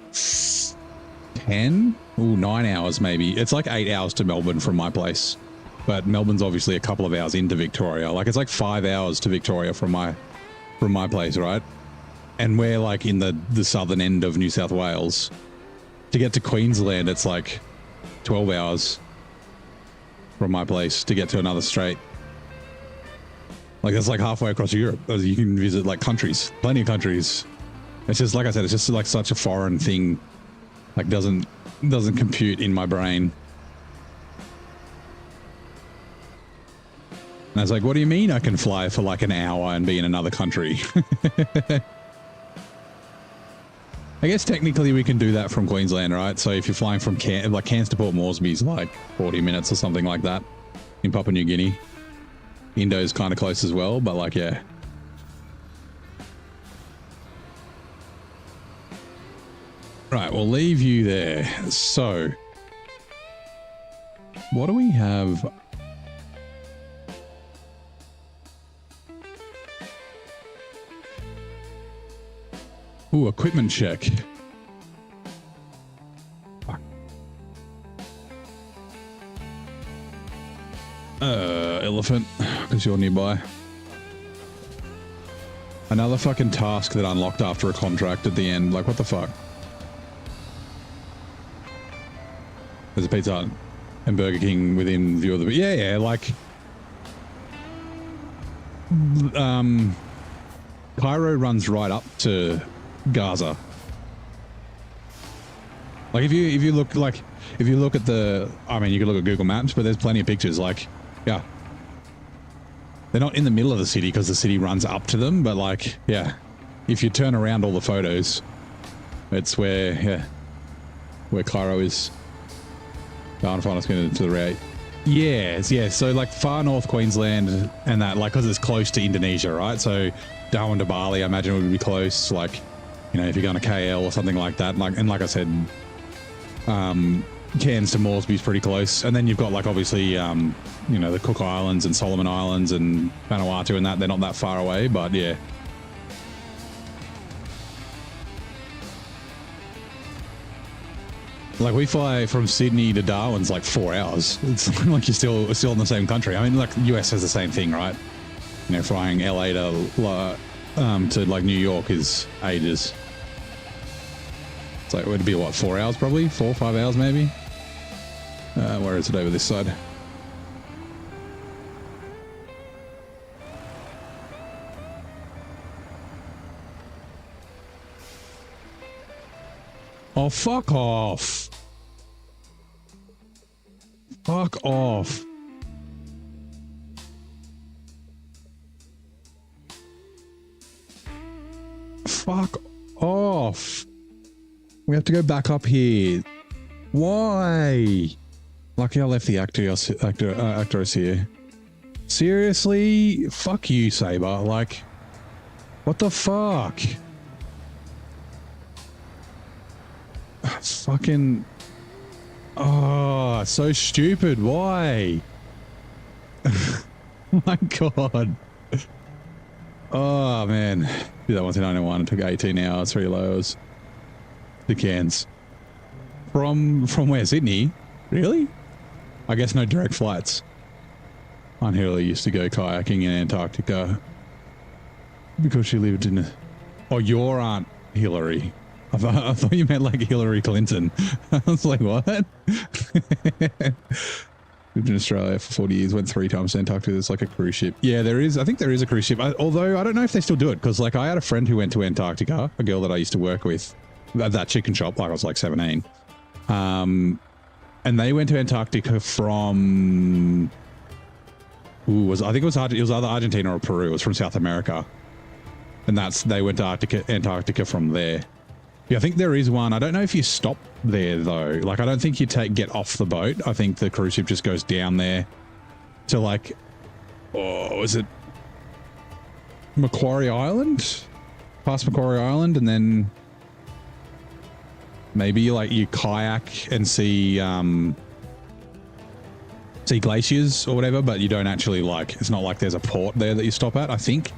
10? Ooh, 9 hours maybe. It's like 8 hours to Melbourne from my place. But Melbourne's obviously a couple of hours into Victoria. Like it's like 5 hours to Victoria from my place, right? And we're like in the southern end of New South Wales. To get to Queensland, it's like 12 hours from my place to get to another state. Like that's like halfway across Europe. You can visit like countries, plenty of countries. It's just, like I said, it's just like such a foreign thing. Like doesn't compute in my brain. And I was like, what do you mean I can fly for like an hour and be in another country? I guess technically we can do that from Queensland, right? So if you're flying from Cairns to Port Moresby is like 40 minutes or something like that in Papua New Guinea. Indo's kind of close as well, but like, yeah. Right, we'll leave you there. So, what do we have? Ooh, equipment check. Fuck. Elephant, because you're nearby. Another fucking task that unlocked after a contract at the end. Like, what the fuck? There's a Pizza Hut and Burger King within view of the... Yeah, like... Cairo runs right up to Gaza. Like, if you look at the... I mean, you could look at Google Maps, but there's plenty of pictures, like... Yeah. They're not in the middle of the city because the city runs up to them, but like, yeah, if you turn around all the photos, it's where Cairo is. Darn fine, it's going to the right. Yes, yeah. So like far north Queensland and that, like, because it's close to Indonesia, right? So Darwin to Bali, I imagine would be close. Like, you know, if you're going to KL or something like that, like, and like I said, Cairns to Moresby is pretty close, and then you've got like obviously you know, the Cook Islands and Solomon Islands and Vanuatu and that, they're not that far away, but yeah. Like we fly from Sydney to Darwin's like 4 hours. It's like you're still in the same country. I mean, like the US has the same thing, right? You know, flying LA to like New York is ages. It's like, would it be what, 4 hours probably? 4 or 5 hours maybe? Where is it over this side? Oh, fuck off. Fuck off. Fuck off. We have to go back up here. Why? Lucky I left the Actros here. Seriously? Fuck you, Saber. Like, what the fuck? It's fucking... Oh, so stupid. Why? Oh my god. Oh, man. Did that once in 91. It took 18 hours, 3 hours. The Cairns. From where? Sydney? Really? I guess no direct flights. Aunt Hillary used to go kayaking in Antarctica because she lived in... Oh, your Aunt Hillary. I thought you meant like Hillary Clinton. I was like, what? Lived in Australia for 40 years, went 3 times to Antarctica. It's like a cruise ship. Yeah, there is. I think there is a cruise ship. Although I don't know if they still do it, because like I had a friend who went to Antarctica, a girl that I used to work with at that chicken shop, like I was like 17. And they went to Antarctica from... I think it was either Argentina or Peru. It was from South America. And they went to Antarctica from there. Yeah, I think there is one. I don't know if you stop there though. Like, I don't think you get off the boat. I think the cruise ship just goes down there to like, oh, is it Macquarie Island? Past Macquarie Island, and then maybe like you kayak and see glaciers or whatever, but you don't actually like, it's not like there's a port there that you stop at, I think.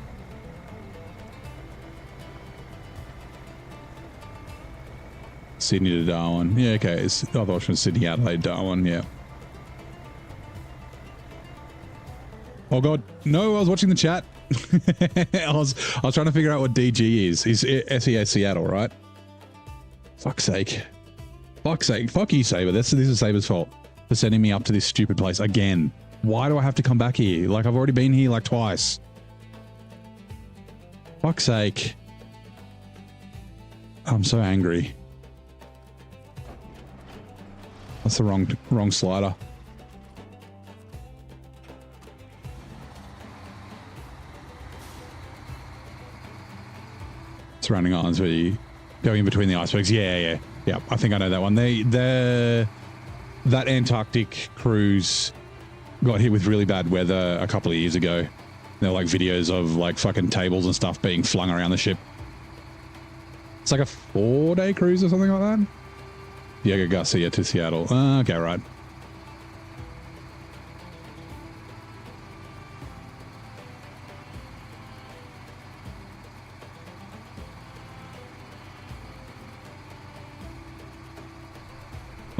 Sydney to Darwin. Yeah, okay. I thought it was from Sydney, Adelaide, Darwin. Yeah. Oh god, no! I was watching the chat. I was trying to figure out what DG is. He's SES Seattle, right? Fuck's sake. Fuck's sake. Fuck you, Saber. This is Saber's fault for sending me up to this stupid place again. Why do I have to come back here? Like, I've already been here like twice. Fuck's sake. I'm so angry. That's the wrong slider. Surrounding islands where you go in between the icebergs. Yeah. I think I know that one. That Antarctic cruise got hit with really bad weather a couple of years ago. There were like videos of like fucking tables and stuff being flung around the ship. It's like a 4-day cruise or something like that. Diego Garcia to Seattle. Okay, right.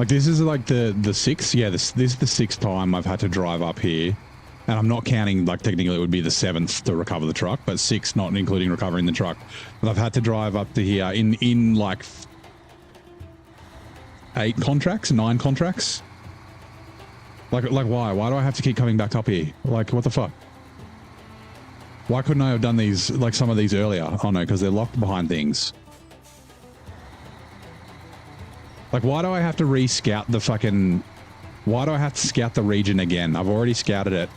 Like this is like the sixth. Yeah, this is the sixth time I've had to drive up here, and I'm not counting. Like technically, it would be the seventh to recover the truck, but six not including recovering the truck. But I've had to drive up to here in like 9 contracts. Like why? Why do I have to keep coming back up here? Like what the fuck? Why couldn't I have done these, like some of these earlier? Oh no, because they're locked behind things. Like why do I have to re-scout the fucking... Why do I have to scout the region again? I've already scouted it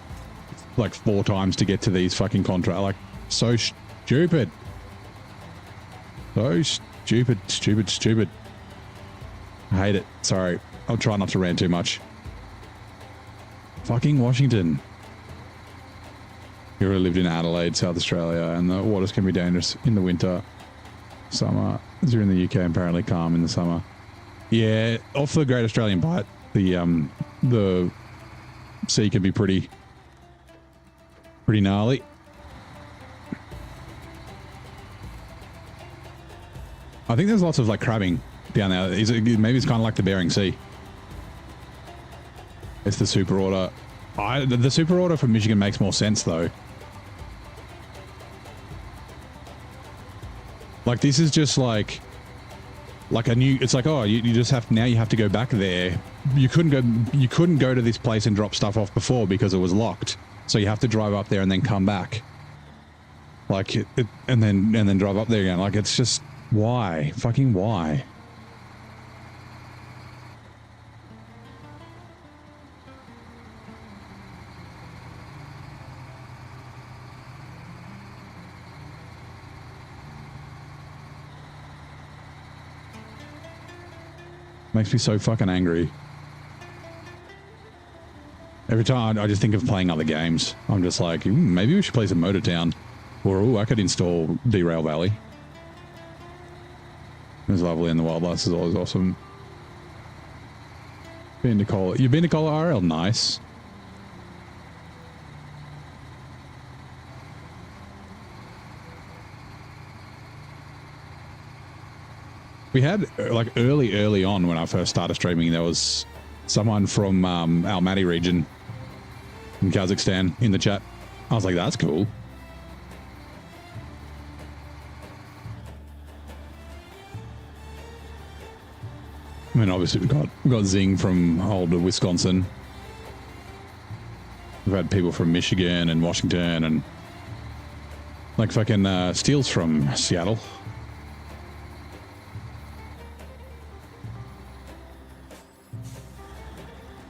like 4 times to get to these fucking contracts. Like so stupid. So stupid. I hate it. Sorry. I'll try not to rant too much. Fucking Washington. You already lived in Adelaide, South Australia, and the waters can be dangerous in the winter. Summer. As you're in the UK, apparently calm in the summer. Yeah, off the Great Australian Bight, the sea can be pretty gnarly. I think there's lots of like crabbing down there. Maybe it's kind of like the Bering Sea. It's the super order. The super order from Michigan makes more sense though. Like this is just like a new. It's like, oh, you just have now. You have to go back there. You couldn't go to this place and drop stuff off before because it was locked. So you have to drive up there and then come back. Like and then drive up there again. Like it's just why? Fucking why? Makes me so fucking angry. Every time I just think of playing other games. I'm just like, maybe we should play some Motortown. Or, I could install Derail Valley. It's lovely and the wildlife is always awesome. Been to Cola. You've been to Cola RL? Nice. We had, like, early on when I first started streaming, there was someone from Almaty region in Kazakhstan in the chat. I was like, that's cool. I mean, obviously we got Zing from old Wisconsin. We've had people from Michigan and Washington and like fucking Steele's from Seattle.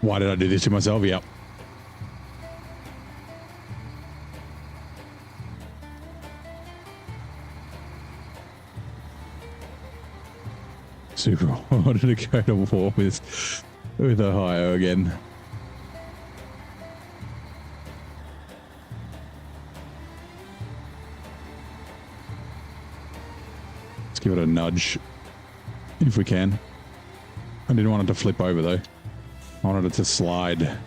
Why did I do this to myself? Yep. Super. I wanted to go to war with Ohio again. Let's give it a nudge if we can. I didn't want it to flip over though. I wanted it to slide.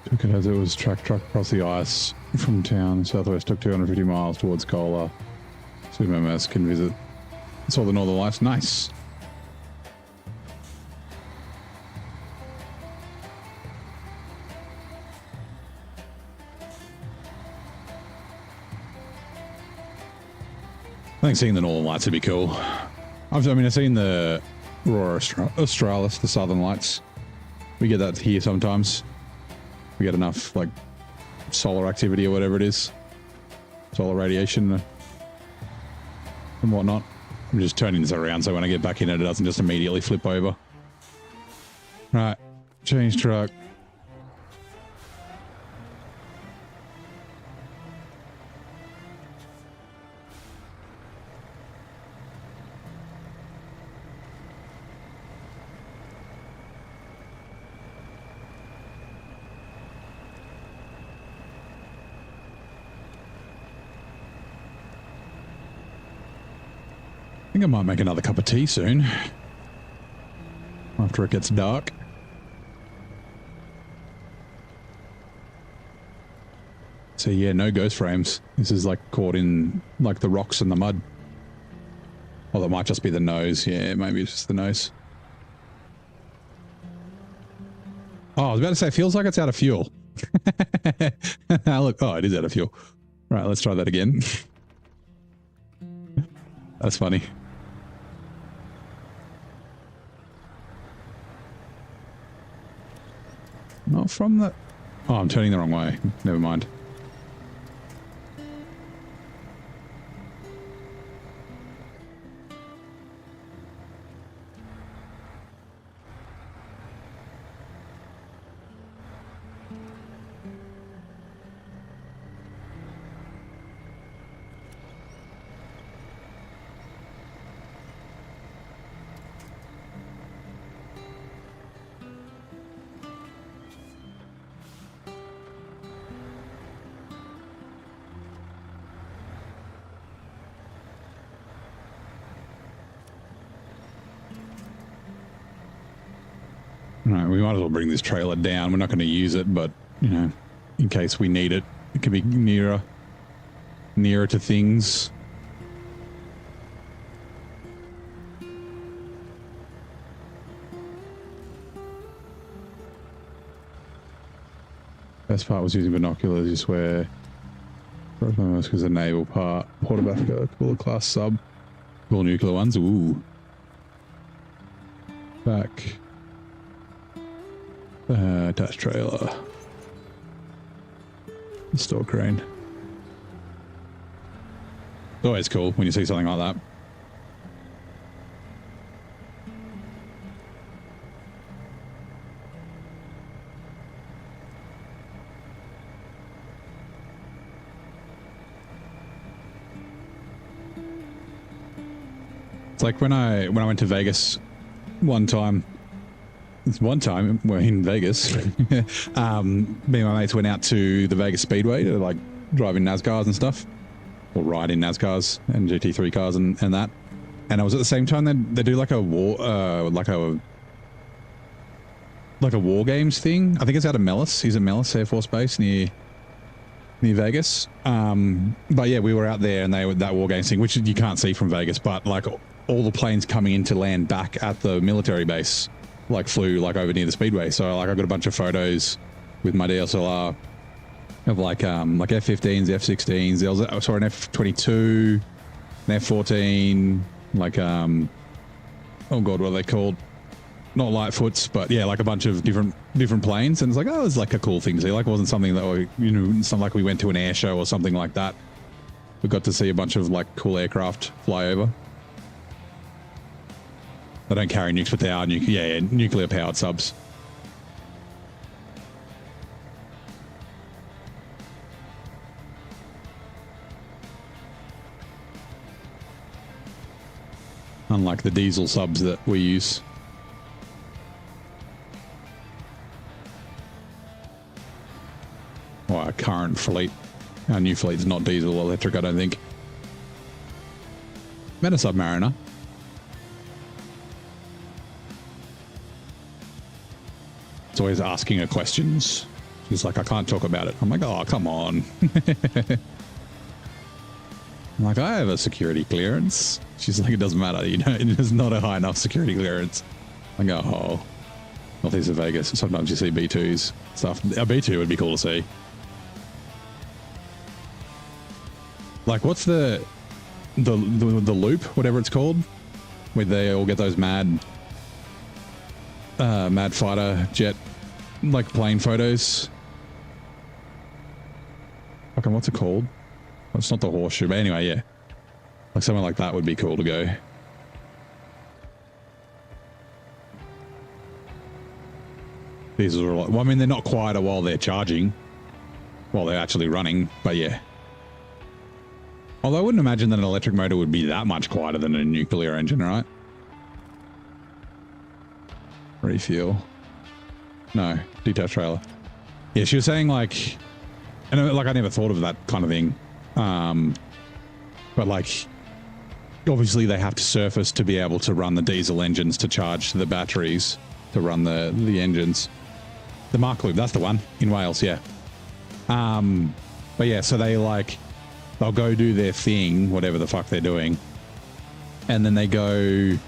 Took it as it was truck across the ice from town. Southwest took 250 miles towards Kola. Super MS can visit. Saw the Northern Lights. Nice. I think seeing the Northern Lights would be cool. I've seen the Aurora Australis, the Southern Lights. We get that here sometimes. We get enough like solar activity or whatever it is, solar radiation and whatnot. I'm just turning this around so when I get back in it doesn't just immediately flip over. Right, change truck. think I might make another cup of tea soon. After it gets dark. So yeah, no ghost frames. This is like caught in like the rocks and the mud. Or that might just be the nose. Yeah, maybe it's just the nose. Oh, I was about to say, it feels like it's out of fuel. Look, oh, it is out of fuel. Right, let's try that again. That's funny. Not from the... Oh, I'm turning the wrong way. Never mind. Right, we might as well bring this trailer down. We're not going to use it, but, you know, in case we need it, it can be nearer to things. Best part was using binoculars, you swear. Because a naval part. Portabafka, cooler class sub. Cool nuclear ones, ooh. Back. Attached trailer. Store crane. It's always cool when you see something like that. It's like when I went to Vegas one time. We're in Vegas. Me and my mates went out to the Vegas Speedway to like drive in NASCARs and stuff, or ride in NASCARs and GT3 cars and that. And it was at the same time they do like a war games thing. I think it's out of Mellis. He's at Mellis Air Force Base near Vegas. But yeah, we were out there and they were that war games thing, which you can't see from Vegas, but like all the planes coming in to land back at the military base like flew like over near the speedway. So like I got a bunch of photos with my DSLR of like F-15s, F-16s. There was an F-22, an F-14, like oh god, what are they called? Not Lightfoots, but yeah, like a bunch of different planes. And it's like, oh, it's like a cool thing to see. Like it wasn't something that it's not like we went to an air show or something like that. We got to see a bunch of like cool aircraft fly over. They don't carry nukes, but they are nuclear powered subs. Unlike the diesel subs that we use. Or our current fleet. Our new fleet is not diesel electric, I don't think. Met a Submariner. It's always asking her questions. She's like, I can't talk about it. I'm like, oh, come on. I'm like, I have a security clearance. She's like, it doesn't matter. You know, it is not a high enough security clearance. I go, oh, northeast of Vegas. Sometimes you see B2s stuff. A B2 would be cool to see. Like, what's the loop, whatever it's called, where they all get those mad fighter jet like plane photos. Okay, what's it called? Well, it's not the horseshoe, but anyway, yeah, like something like that would be cool to go. These are like, well, I mean, they're not quieter while they're charging, while they're actually running, but yeah. Although I wouldn't imagine that an electric motor would be that much quieter than a nuclear engine, right? Refuel. No, detached trailer. Yeah, she was saying like, and like I never thought of that kind of thing. But like, obviously they have to surface to be able to run the diesel engines to charge the batteries to run the engines. The Mark Loop, that's the one in Wales, yeah. But yeah, so they'll go do their thing, whatever the fuck they're doing, and then they go,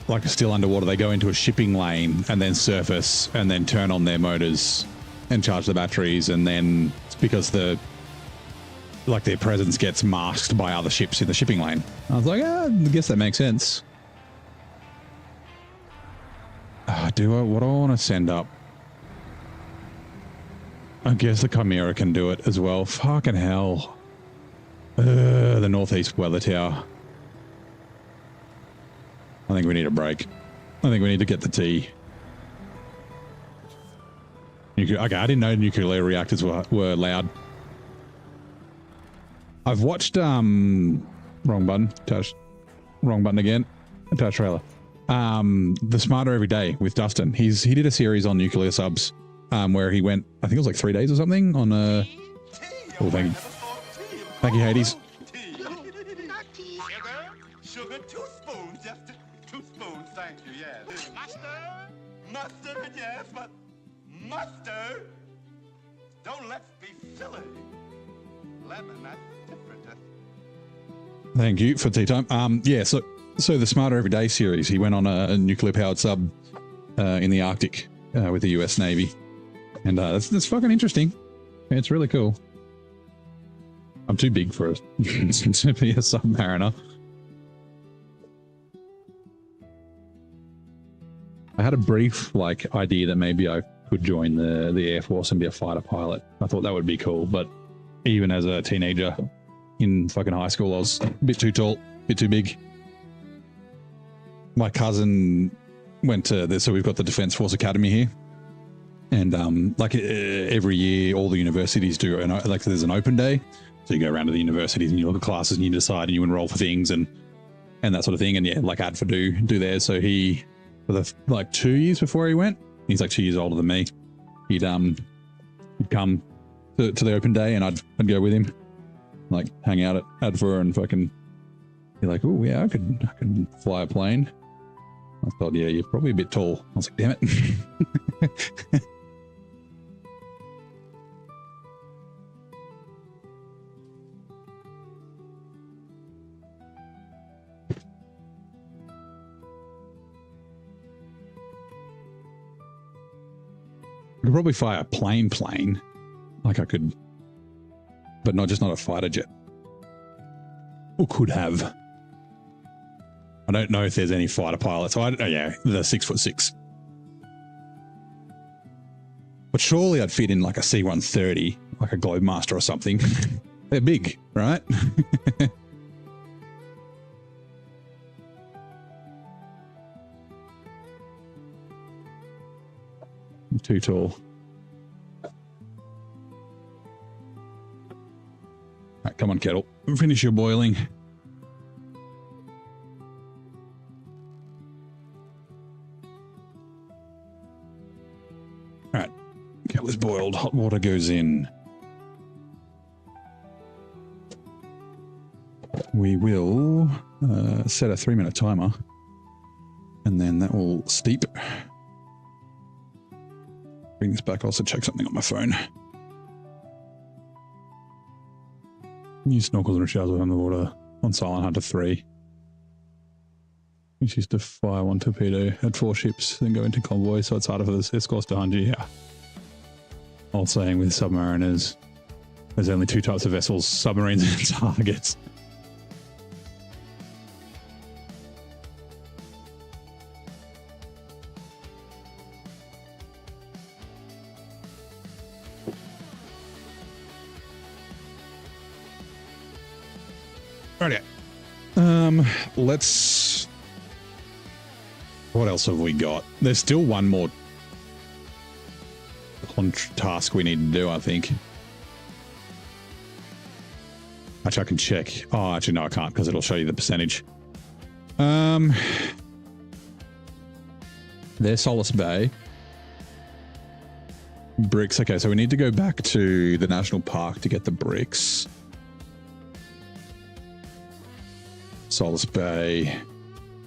like still underwater, they go into a shipping lane and then surface and then turn on their motors and charge the batteries, and then it's because their presence gets masked by other ships in the shipping lane. I was like, I guess that makes sense. What do I want to send up? I guess the Chimera can do it as well. Fucking hell. The Northeast Weather Tower. I think we need a break. I think we need to get the tea. Okay, I didn't know nuclear reactors were loud. I've watched, wrong button again. Touch trailer. The Smarter Every Day with Dustin. He did a series on nuclear subs, where he went, I think it was like 3 days or something on a, oh, thank you, Hades. Sugar, 2 spoons, just 2 spoons, thank you, yes. Mustard, yes, but mustard? Don't let's be silly. Lemon, that's different. Thank you for tea time. Yeah, so the Smarter Every Day series, he went on a nuclear powered sub in the Arctic with the US Navy, and that's fucking interesting. It's really cool. I'm too big for it to be a submariner. I had a brief idea that maybe I could join the Air Force and be a fighter pilot. I thought that would be cool, but even as a teenager in fucking high school, I was a bit too tall, a bit too big. My cousin went to this, so we've got the Defence Force Academy here, and every year all the universities do, and there's an open day, so you go around to the universities and you look at classes and you decide and you enroll for things and that sort of thing. And yeah, Adfa do theirs. So he, for the 2 years before he went, he's 2 years older than me, he'd come to the open day and I'd go with him, hang out at Adfa and fucking be like, oh yeah, I could fly a plane. I thought, yeah, you're probably a bit tall. I was like, damn it. I could probably fly a plane. I could, but not a fighter jet. Or could have. I don't know if there's any fighter pilots. Yeah, the 6'6". But surely I'd fit in a C-130, a Globemaster or something. They're big, right? I'm too tall. Right, come on, kettle. Finish your boiling. Alright, kettle is boiled. Hot water goes in. We will set a 3-minute timer, and then that will steep. Bring this back. I'll also check something on my phone. Use snorkels and showers on the water on Silent Hunter 3. Which used to fire 1 torpedo at 4 ships, then go into convoy, so it's harder for the escorts to hunt you. Yeah. Old saying with submariners, there's only 2 types of vessels, submarines and targets. Okay. Let's... What else have we got? There's still one more task we need to do, I think. Actually, I can check. Oh, actually, no, I can't, because it'll show you the percentage. There's Solace Bay. Bricks. Okay, so we need to go back to the national park to get the bricks. Solace Bay,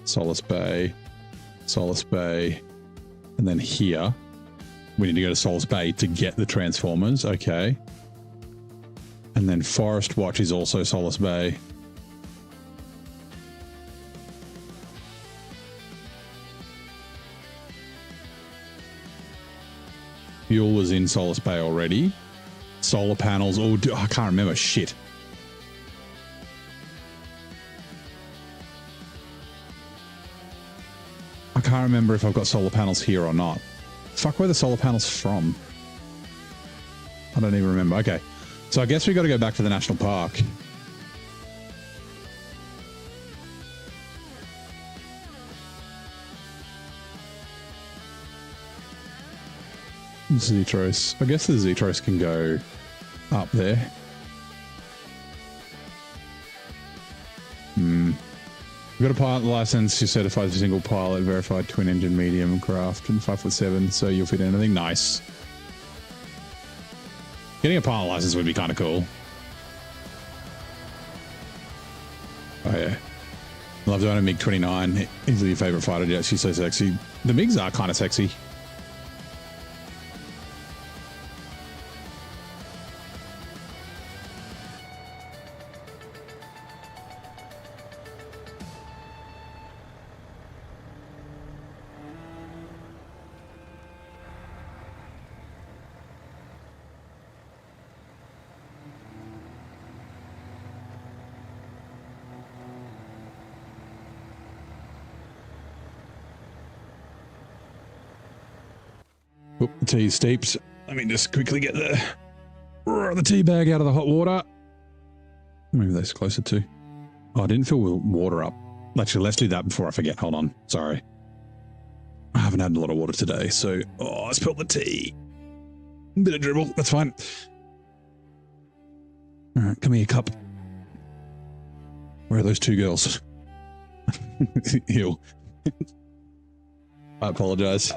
Solace Bay, Solace Bay, and then here we need to go to Solace Bay to get the transformers. Okay. And then Forest Watch is also Solace Bay. Fuel was in Solace Bay already. Solar panels. Oh, I can't remember. Shit. I can't remember if I've got solar panels here or not. Fuck, where are the solar panels from? I don't even remember. Okay. So I guess we got to go back to the national park. Zetros. I guess the Zetros can go up there. You've got a pilot license, you're certified as a single pilot, verified twin engine medium craft, and 5'7", so you'll fit anything. Nice. Getting a pilot license would be kind of cool. Oh yeah. Love doing a MiG-29. Easily your favorite fighter jet. She's so sexy. The MiGs are kind of sexy. Oh, the tea's steeped. Let me just quickly get the tea bag out of the hot water. Move this closer to. Oh, I didn't fill water up. Actually, let's do that before I forget. Hold on. Sorry. I haven't had a lot of water today, so... Oh, I spilled the tea. Bit of dribble. That's fine. All right, come here, cup. Where are those two girls? Ew. I apologize.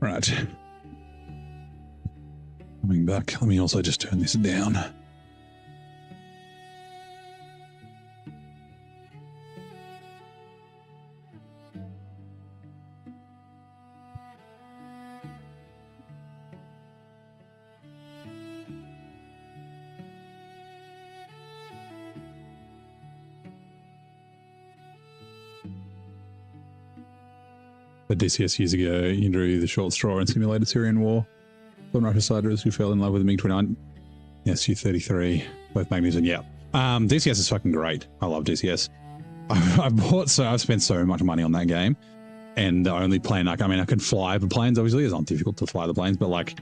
Right. Coming back. Let me also just turn this down. The DCS years ago, you drew the short straw and simulated Syrian war. Thornrifle Siders who fell in love with the MiG-29. Yes, U-33, both Magnesium. Yeah. DCS is fucking great. I love DCS. I've spent so much money on that game, and the only plane I can fly the planes. Obviously, it's not difficult to fly the planes, but like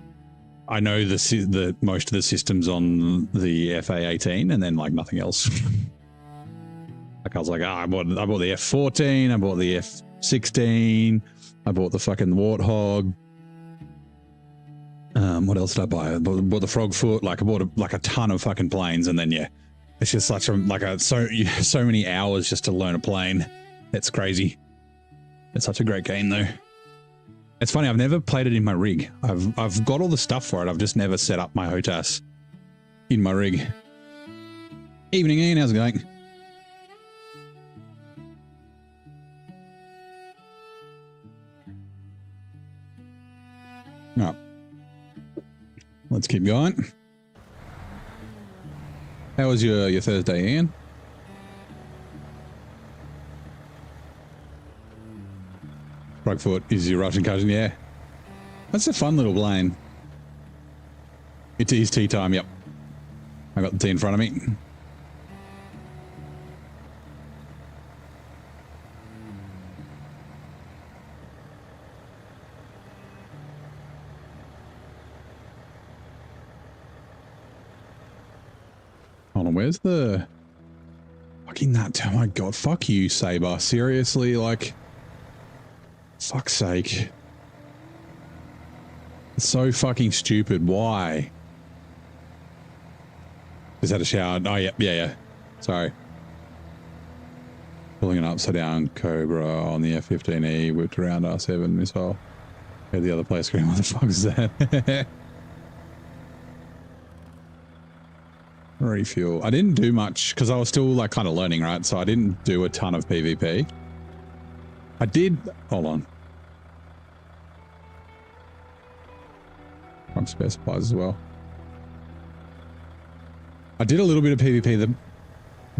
I know the most of the systems on the FA-18, and then like nothing else. Like I was like, I bought the F-14, I bought the F-16. I bought the fucking Warthog. What else did I buy? I bought the Frogfoot. Like I bought a ton of fucking planes, and then yeah, it's just such so many hours just to learn a plane. It's crazy. It's such a great game though. It's funny. I've never played it in my rig. I've got all the stuff for it. I've just never set up my HOTAS in my rig. Evening, Ian. How's it going? No. Let's keep going. How was your Thursday, Ian? Frogfoot is your Russian cousin, yeah. That's a fun little plane. It is tea time, yep. I got the tea in front of me. Hold on, where's the fucking that? Oh my god, fuck you, Saber. Seriously, like, fuck's sake. It's so fucking stupid. Why? Just had a shower. Oh, yeah. Sorry. Pulling an upside down Cobra on the F-15E, whipped around R7 missile. Yeah, the other place screen. What the fuck is that? Refuel. I didn't do much because I was still like kind of learning, right? So I didn't do a ton of PvP. I did. Hold on. I'm spare supplies as well. I did a little bit of PvP. The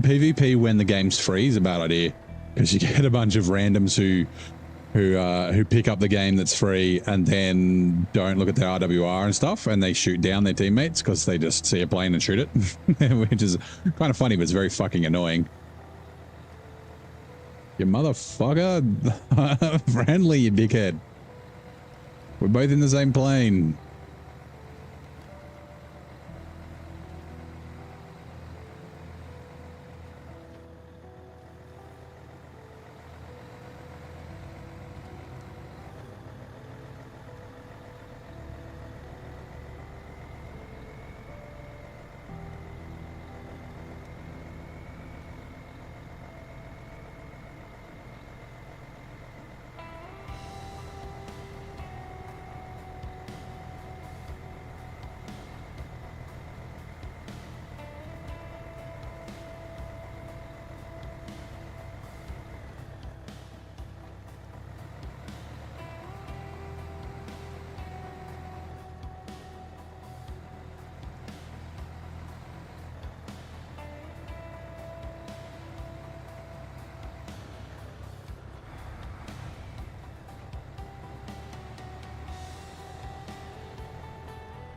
PvP when the game's free is a bad idea because you get a bunch of randoms who pick up the game that's free and then don't look at their RWR and stuff, and they shoot down their teammates because they just see a plane and shoot it, which is kind of funny, but it's very fucking annoying. You motherfucker. Friendly, you dickhead. We're both in the same plane.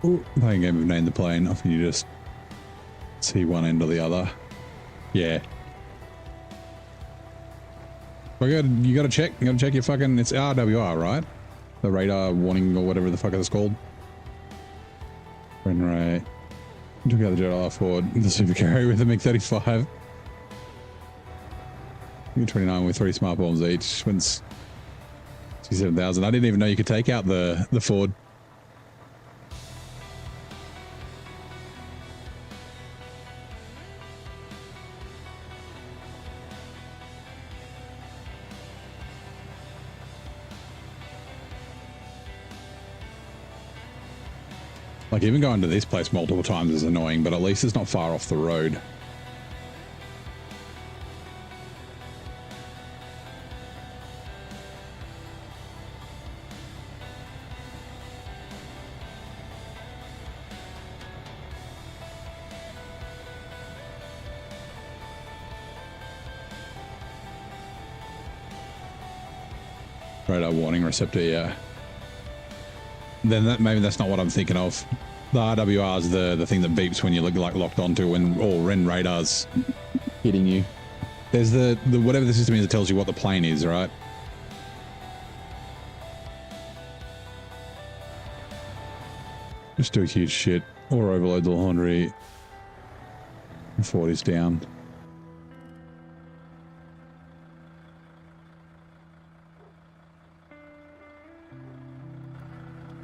Ooh, playing a game of Name the Plane. Often you just see one end or the other. Yeah. You gotta check your fucking, it's RWR, right? The radar warning or whatever the fuck it's called. Right. Took out the Jet Ford, the super carry with the MiG-35. 29 with 3 smart bombs each. Wins 67,000. I didn't even know you could take out the Ford. Like, even going to this place multiple times is annoying, but at least it's not far off the road. Radar warning receptor, yeah. Then maybe that's not what I'm thinking of. The RWR is the thing that beeps when you look like locked onto when radar's hitting you. There's the whatever the system is that tells you what the plane is, right? Just do huge shit or overload the laundry. 40's down.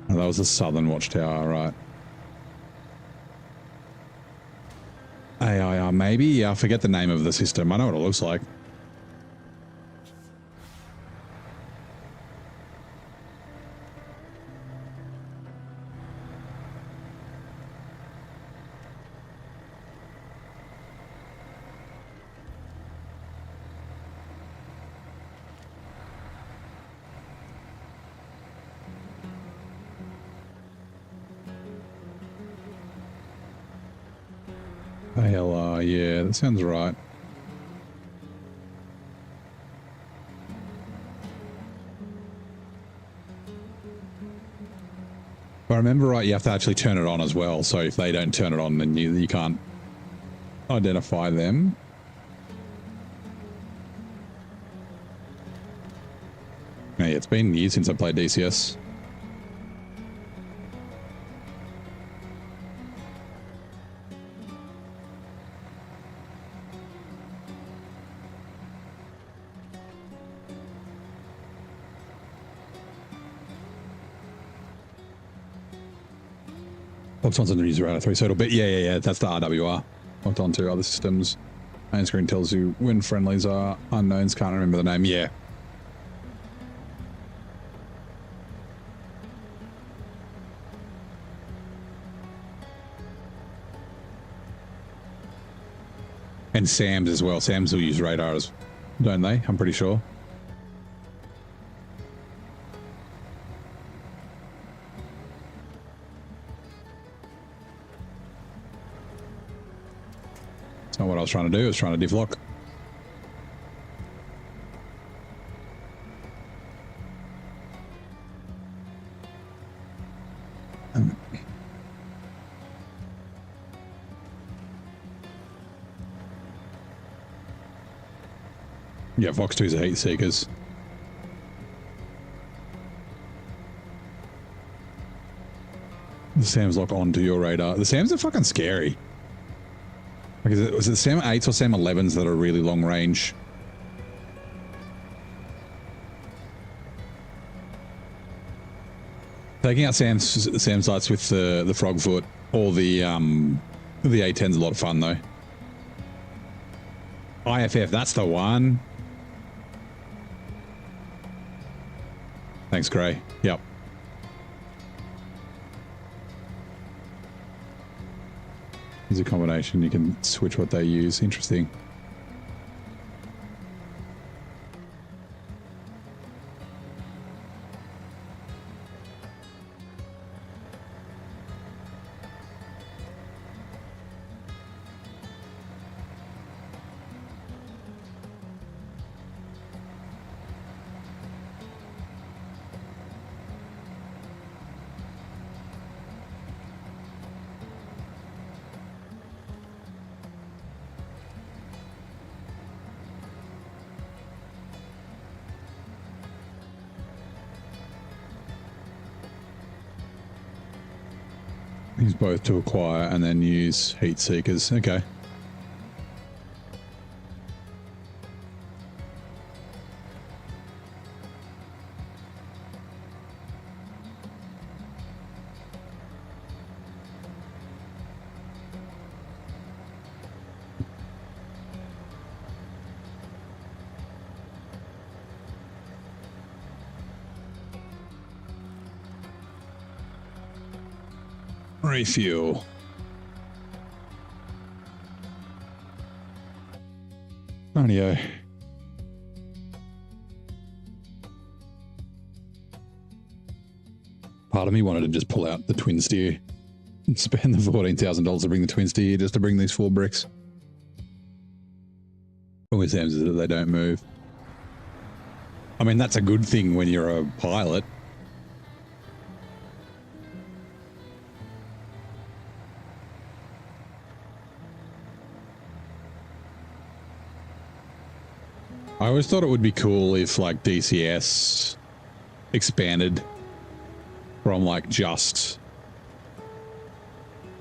Oh, that was the southern watchtower, right? AIR, maybe? Yeah, I forget the name of the system. I know what it looks like. ALR, yeah, that sounds right. If I remember right, you have to actually turn it on as well, so if they don't turn it on, then you can't identify them. Yeah, it's been years since I played DCS. Locked onto the news radar 3, so it'll be, yeah, that's the RWR. Locked onto other systems. Main screen tells you when friendlies are unknowns, can't remember the name, yeah. And SAMs as well. SAMs will use radars, don't they? I'm pretty sure. That's not what I was trying to do. I was trying to devlock. Yeah, Vox 2's are heat seekers. The SAMs lock onto your radar. The SAMs are fucking scary. Like, was it SAM 8s or SAM 11s that are really long range? Taking out SAM sights with the Frogfoot or the A10's a lot of fun though. IFF, that's the one. Thanks, Gray. Yep. There's a combination. You can switch what they use. Interesting. Use both to acquire and then use heat seekers. Okay. Refuel. Rightio. Part of me wanted to just pull out the twin steer and spend the $14,000 to bring the twin steer just to bring these 4 bricks. Always seems as if they don't move. I mean, that's a good thing when you're a pilot. I always thought it would be cool if like DCS expanded from like just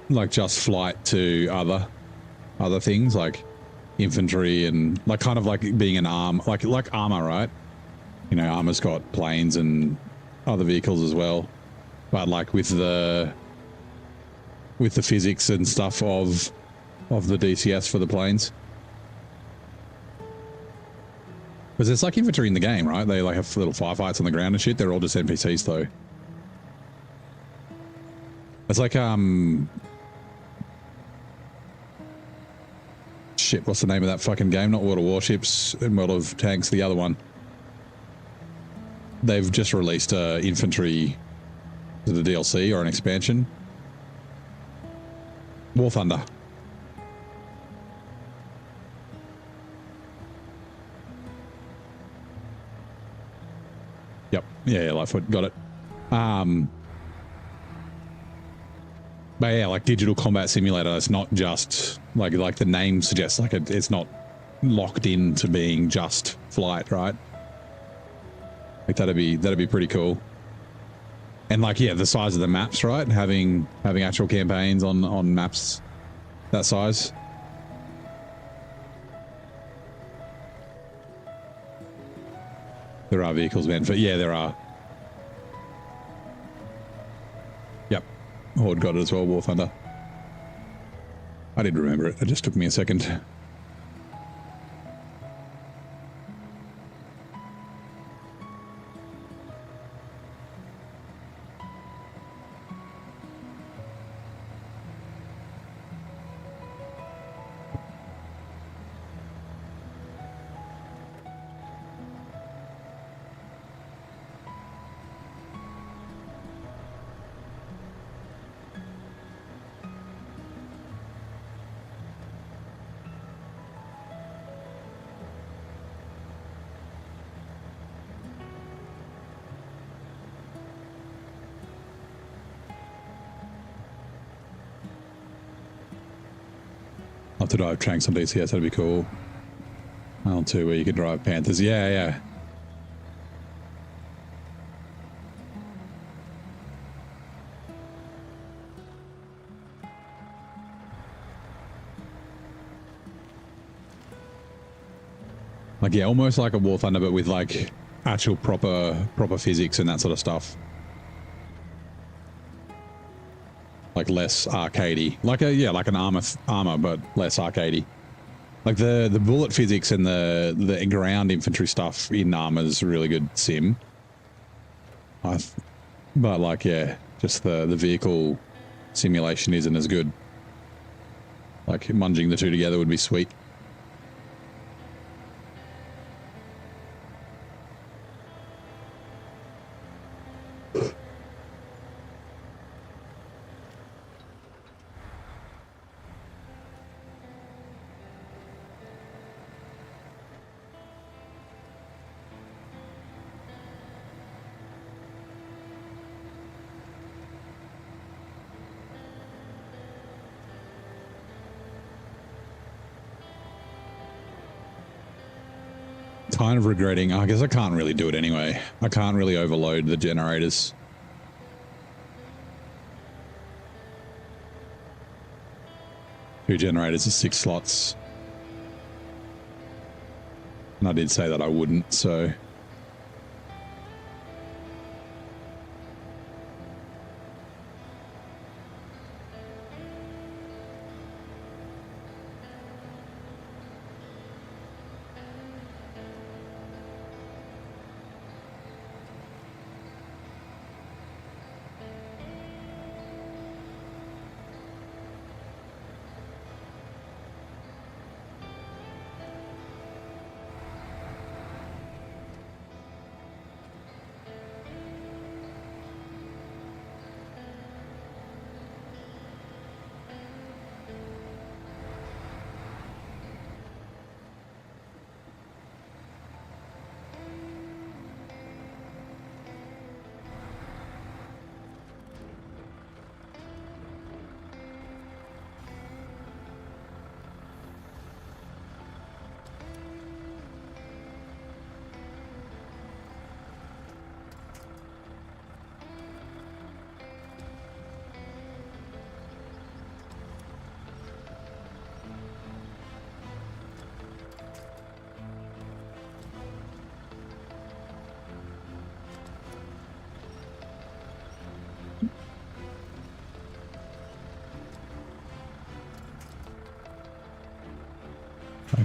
flight to other things like infantry and like kind of like being an arm, like armor, right? You know, armor's got planes and other vehicles as well, but like with the physics and stuff of the DCS for the planes. Because it's like infantry in the game, right? They like have little firefights on the ground and shit. They're all just NPCs though. It's like, shit, what's the name of that fucking game? Not World of Warships and World of Tanks, the other one. They've just released infantry, the DLC or an expansion. War Thunder. Yep. Yeah, Lightfoot. Got it. But yeah, like digital combat simulator, it's not just like the name suggests, like it's not locked into being just flight, right? Like that'd be pretty cool. And like, yeah, the size of the maps, right? Having actual campaigns on maps that size. There are vehicles meant for, yeah, there are. Yep. Horde got it as well, War Thunder. I did remember it. It just took me a second. I'll have to drive Tranks on DCS, that'd be cool. Isle 2 where you can drive Panthers. Yeah, yeah. Like, yeah, almost like a War Thunder, but with like actual proper physics and that sort of stuff. Like less arcadey, like like an armor, but less arcadey. Like the bullet physics and the ground infantry stuff in armor is really good sim. But like, yeah, just the vehicle simulation isn't as good. Like munging the two together would be sweet. Kind of regretting. I guess I can't really do it anyway. I can't really overload the generators. Two generators are 6 slots. And I did say that I wouldn't, so...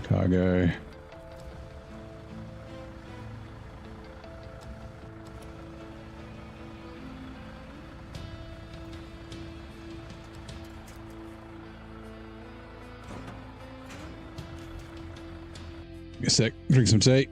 Cargo. Give me a sec, drink some tea.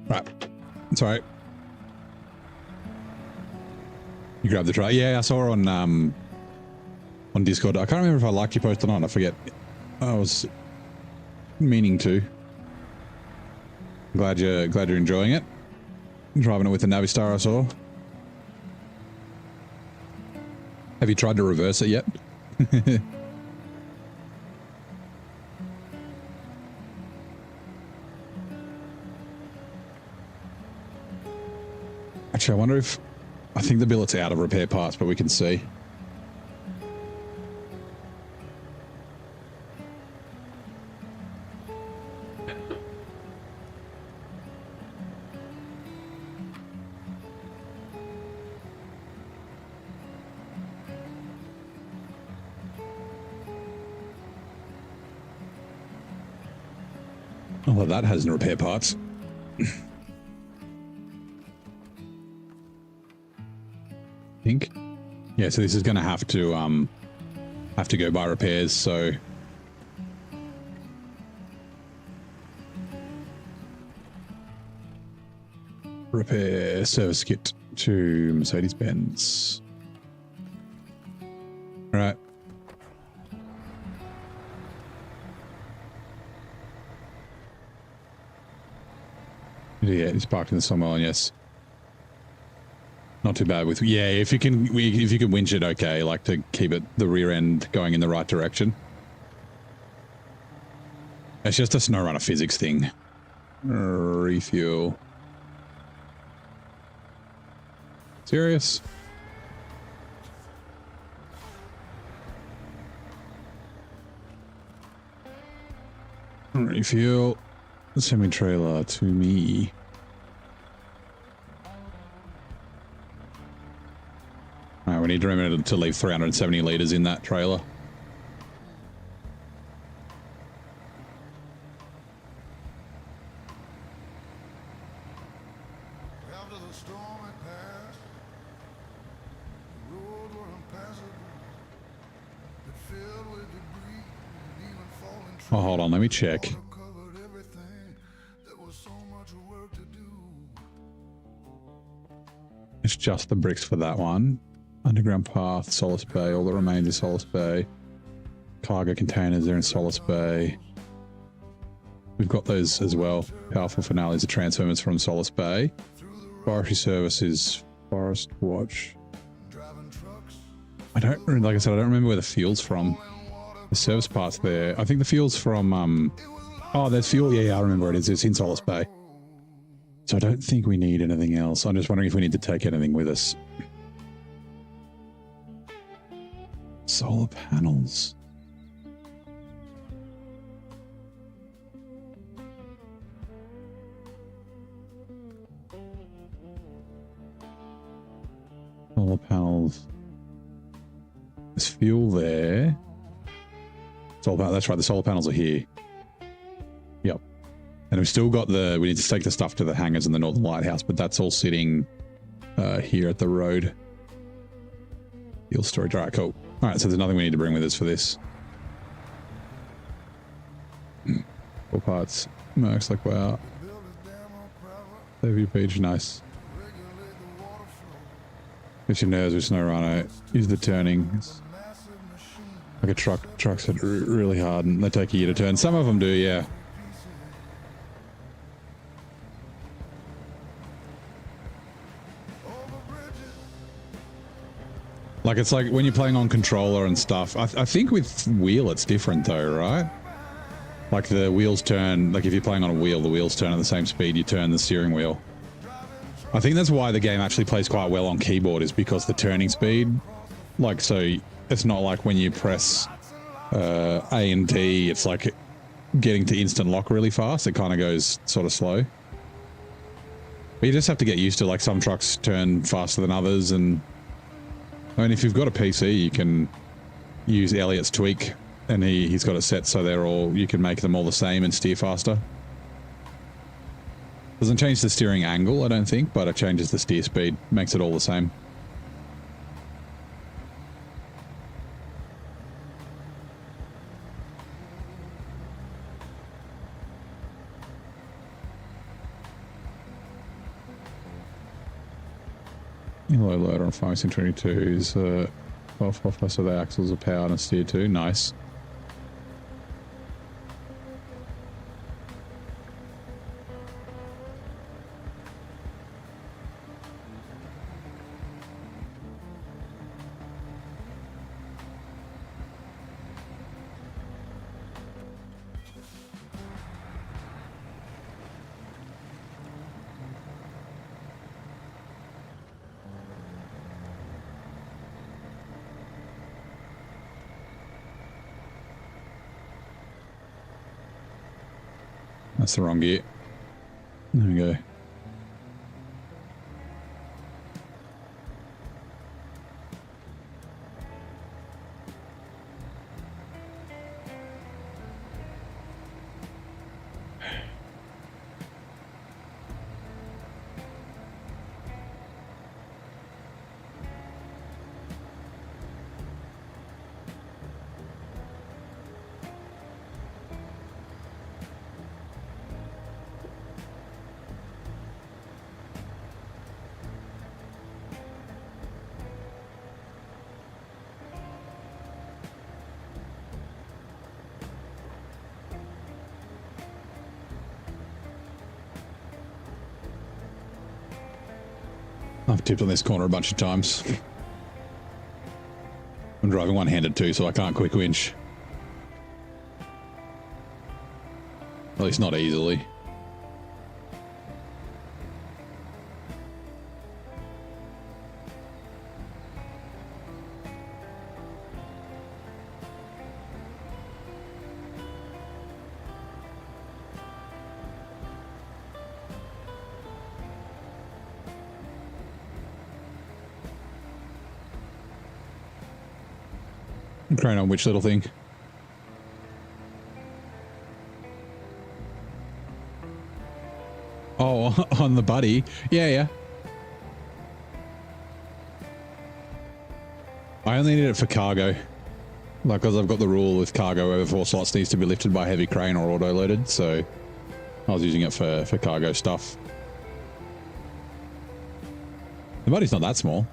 Right. Sorry. You grabbed the tray. Yeah, I saw her on Discord. I can't remember if I liked your post or not. I forget. I was meaning to. Glad you're enjoying it. Driving it with the Navistar I saw. Have you tried to reverse it yet? Actually, I wonder if... I think the billet's out of repair parts, but we can see. Oh, well, that has no repair parts. Think. Yeah, so this is going to have to go by repairs, so repair service kit to Mercedes-Benz. Right. Yeah, it's parked in the somewhere, yes. Not too bad with, yeah, if you can winch it, okay, like to keep it, the rear end going in the right direction. It's just a SnowRunner physics thing. Refuel. Serious? Refuel. Semi-trailer to me. Alright, we need to remember to leave 370 litres in that trailer. After the storm had passed, the roads were impassable. It filled with debris, and even falling trees. Oh, hold on, let me check. Covered everything. There was so much work to do. It's just the bricks for that one. Underground path, Solace Bay, all that remains is Solace Bay. Cargo containers are in Solace Bay. We've got those as well. Powerful finales are transformers from Solace Bay. Forestry service is Forest Watch. Driving trucks, I don't, like I said, I don't remember where the fuel's from. The service part's there. I think the fuel's from, oh, there's fuel. Yeah, I remember it is. It's in Solace Bay. So I don't think we need anything else. I'm just wondering if we need to take anything with us. Solar panels. Solar panels. There's fuel there. Solar, that's right, the solar panels are here. Yep. And we've still got the... We need to take the stuff to the hangars in the Northern Lighthouse, but that's all sitting here at the road. Fuel storage. All right, cool. All right, so there's nothing we need to bring with us for this. All parts. Mercs like, wow. built a dam on private, Save page, nice. regulate the water flow. If your nerves with SnowRunner, use the turning. It's Massive machine, like a truck. Trucks hit really hard and they take a year to turn. Some of them do, yeah. over bridges, Like, it's like when you're playing on controller and stuff. I think with wheel it's different though, right? Like the wheels turn, like if you're playing on a wheel, the wheels turn at the same speed you turn the steering wheel. I think that's why the game actually plays quite well on keyboard, is because the turning speed, like, so it's not like when you press A and D, it's like getting to instant lock really fast. It kind of goes sort of slow. But you just have to get used to, like, some trucks turn faster than others, and I mean, if you've got a PC, you can use Elliot's tweak, and he's got it set so they're all, you can make them all the same and steer faster. Doesn't change the steering angle, I don't think, but it changes the steer speed, makes it all the same. Low loader on Farming 22 is 12 plus of the axles are powered and steered too. Nice. That's the wrong gear. There we go. I've tipped on this corner a bunch of times. I'm driving one-handed too, so I can't quick winch. At least not easily. Crane on which little thing? Oh, on the buddy. Yeah, yeah. I only need it for cargo. Like, because I've got the rule with cargo over 4 slots needs to be lifted by heavy crane or auto-loaded, so I was using it for cargo stuff. The buddy's not that small.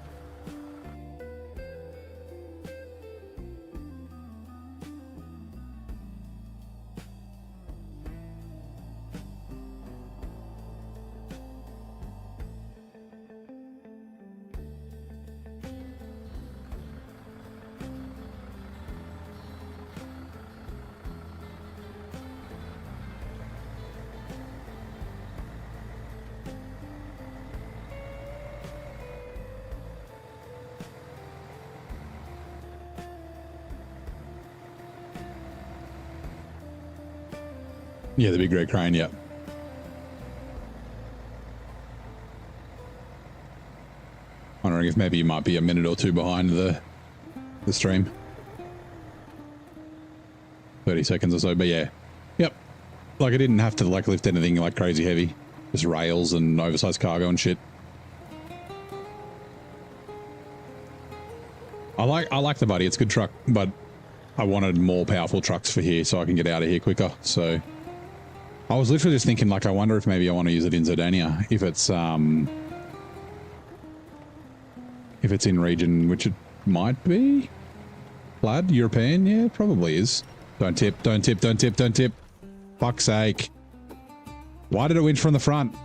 Yeah, the big red crane, yeah. Wondering if maybe you might be a minute or two behind the stream. 30 seconds or so, but yeah. Yep. Like I didn't have to like lift anything like crazy heavy. Just rails and oversized cargo and shit. I like the buddy, it's a good truck, but I wanted more powerful trucks for here so I can get out of here quicker, so I was literally just thinking, like, I wonder if maybe I want to use it in Zerdania, if it's in region, which it might be. Plaid, European, yeah, it probably is. Don't tip, don't tip, don't tip, don't tip. Fuck's sake. Why did it winch from the front?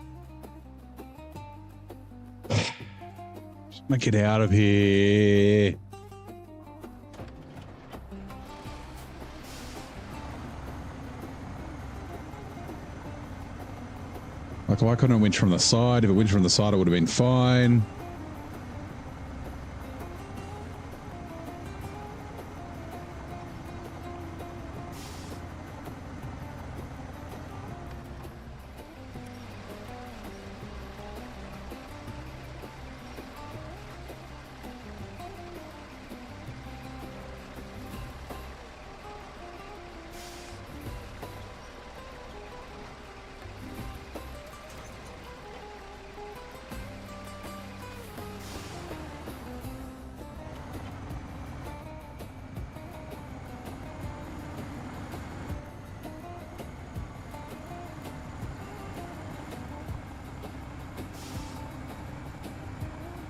Get out of here. Like, why couldn't it winch from the side? If it winched from the side, it would have been fine.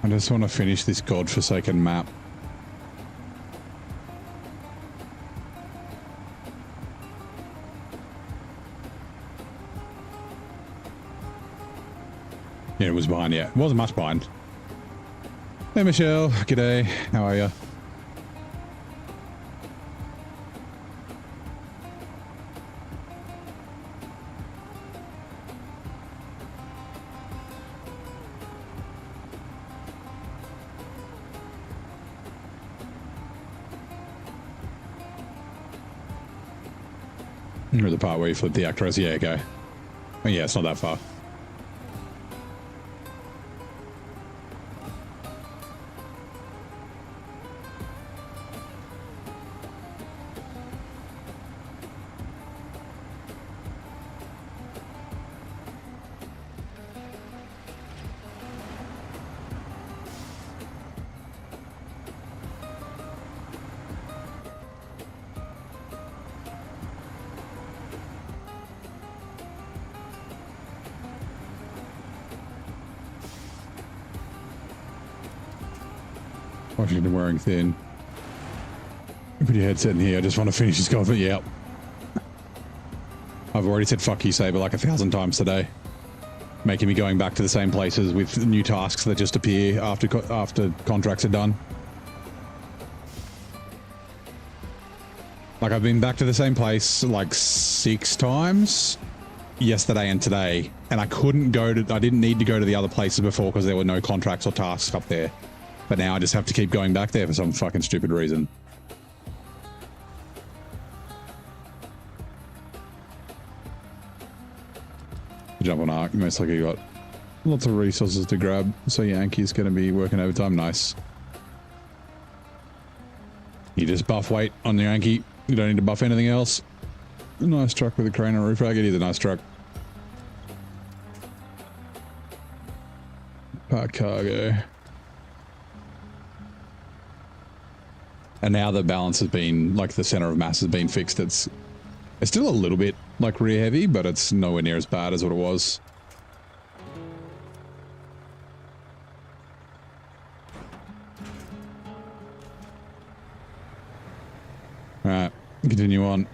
I just want to finish this godforsaken map. Yeah, it was behind, yeah. It wasn't much behind. Hey, Michelle. G'day. How are you? Or the part where you flip the actress. Yeah, okay. Oh, yeah, it's not that far. Washington wearing thin. Put your headset in here. I just want to finish this conference. Yep. I've already said fuck you, Saber, like 1,000 times today. Making me going back to the same places with new tasks that just appear after contracts are done. Like, I've been back to the same place like 6 times yesterday and today, and I didn't need to go to the other places before because there were no contracts or tasks up there. But now I just have to keep going back there for some fucking stupid reason. Jump on Arc. Most likely you got lots of resources to grab, so Yankee's going to be working overtime. Nice. You just buff weight on the Yankee. You don't need to buff anything else. A nice truck with a crane and roof rack. It is a nice truck. Park cargo. And now the balance has been, like, the center of mass has been fixed. It's still a little bit, like, rear heavy, but it's nowhere near as bad as what it was. Alright, continue on.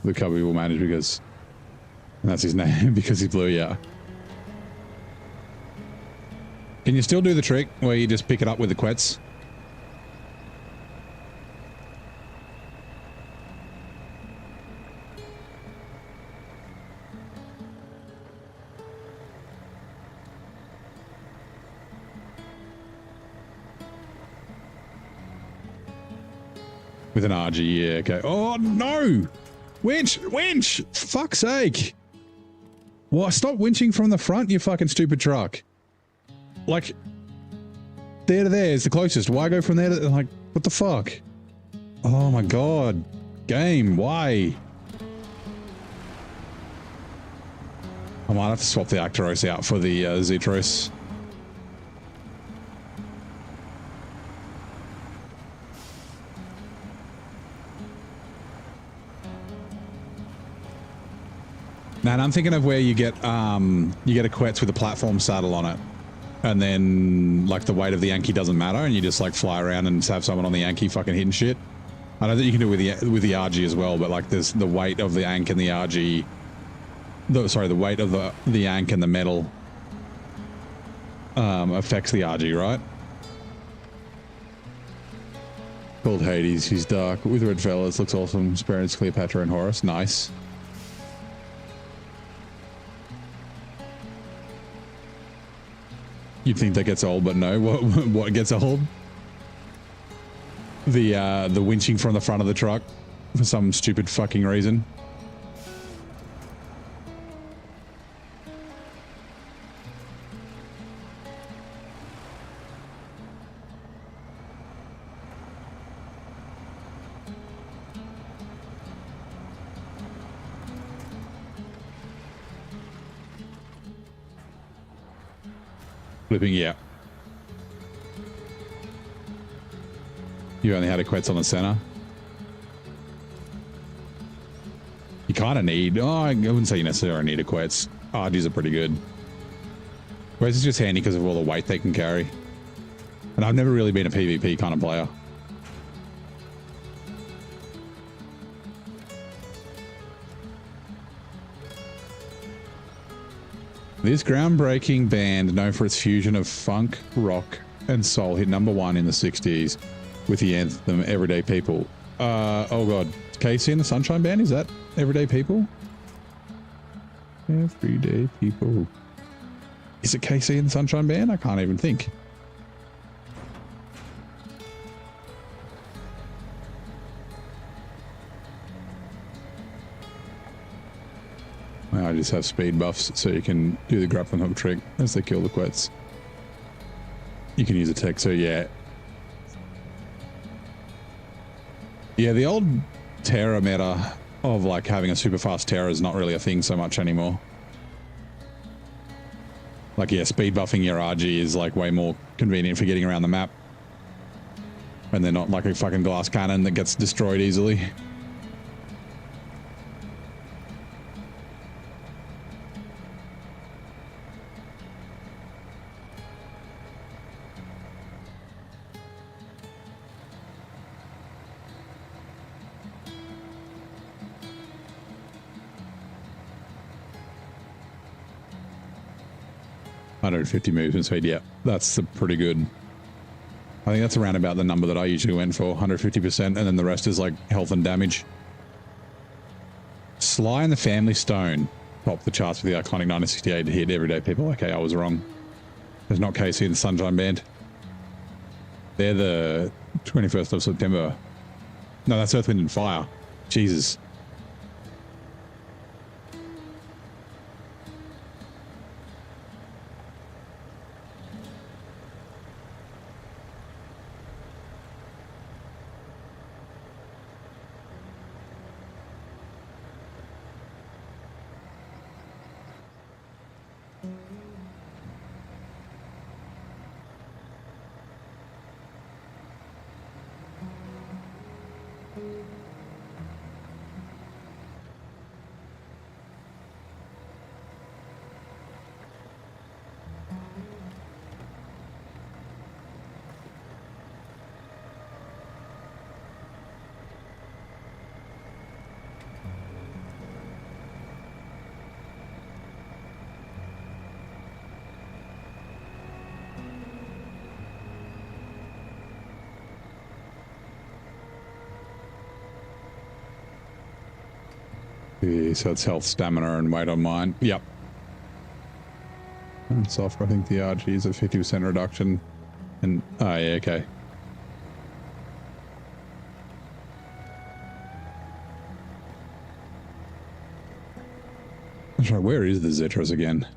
The cubby will manage because that's his name, because he blew, yeah. Can you still do the trick where you just pick it up with the quets? With an RG, yeah, okay. Oh, no! Winch! Winch! For fuck's sake! Well, stop winching from the front, you fucking stupid truck. Like, there to there is the closest. Why go from there to, like, what the fuck? Oh my god. Game, why? I might have to swap the Actaros out for the Zetros. Now, and I'm thinking of where you get a Quetz with a platform saddle on it, and then like the weight of the Yankee doesn't matter, and you just like fly around and have someone on the Yankee fucking hitting shit. I know that you can do it with the RG as well, but like there's the weight of the Yank and the RG. The weight of the Yank and the metal affects the RG, right? Called Hades. He's dark with red fellas. Looks awesome. Spirits, Cleopatra, and Horus. Nice. You'd think that gets old, but no. What gets old? The winching from the front of the truck for some stupid fucking reason. Flipping, yeah. You only had Equets on the center. You kind of need... Oh, I wouldn't say you necessarily need Equets. RGs are pretty good. Equets is just handy because of all the weight they can carry. And I've never really been a PvP kind of player. This groundbreaking band, known for its fusion of funk, rock, and soul, hit #1 in the 60s with the anthem Everyday People. Oh god, KC and the Sunshine Band? Is that Everyday People? Everyday People. Is it KC and the Sunshine Band? I can't even think. I just have speed buffs so you can do the grappling hook trick as they kill the Quets. You can use a tech, so yeah. Yeah, the old Terra meta of like having a super fast Terra is not really a thing so much anymore. Like, yeah, speed buffing your RG is like way more convenient for getting around the map. And they're not like a fucking glass cannon that gets destroyed easily. $150 movement speed, yeah, that's pretty good. I think that's around about the number that I usually went for, 150%, and then the rest is like health and damage. Sly and the Family Stone topped the charts with the iconic 1968 hit Everyday People. Okay, I was wrong. There's not KC and the Sunshine Band. They're the 21st of September. No, that's Earth, Wind and Fire. Jesus. So it's health, stamina, and weight on mine. Yep. And soft, I think the RG is a 50% reduction. And, oh yeah, okay. That's right, where is the Zetras again?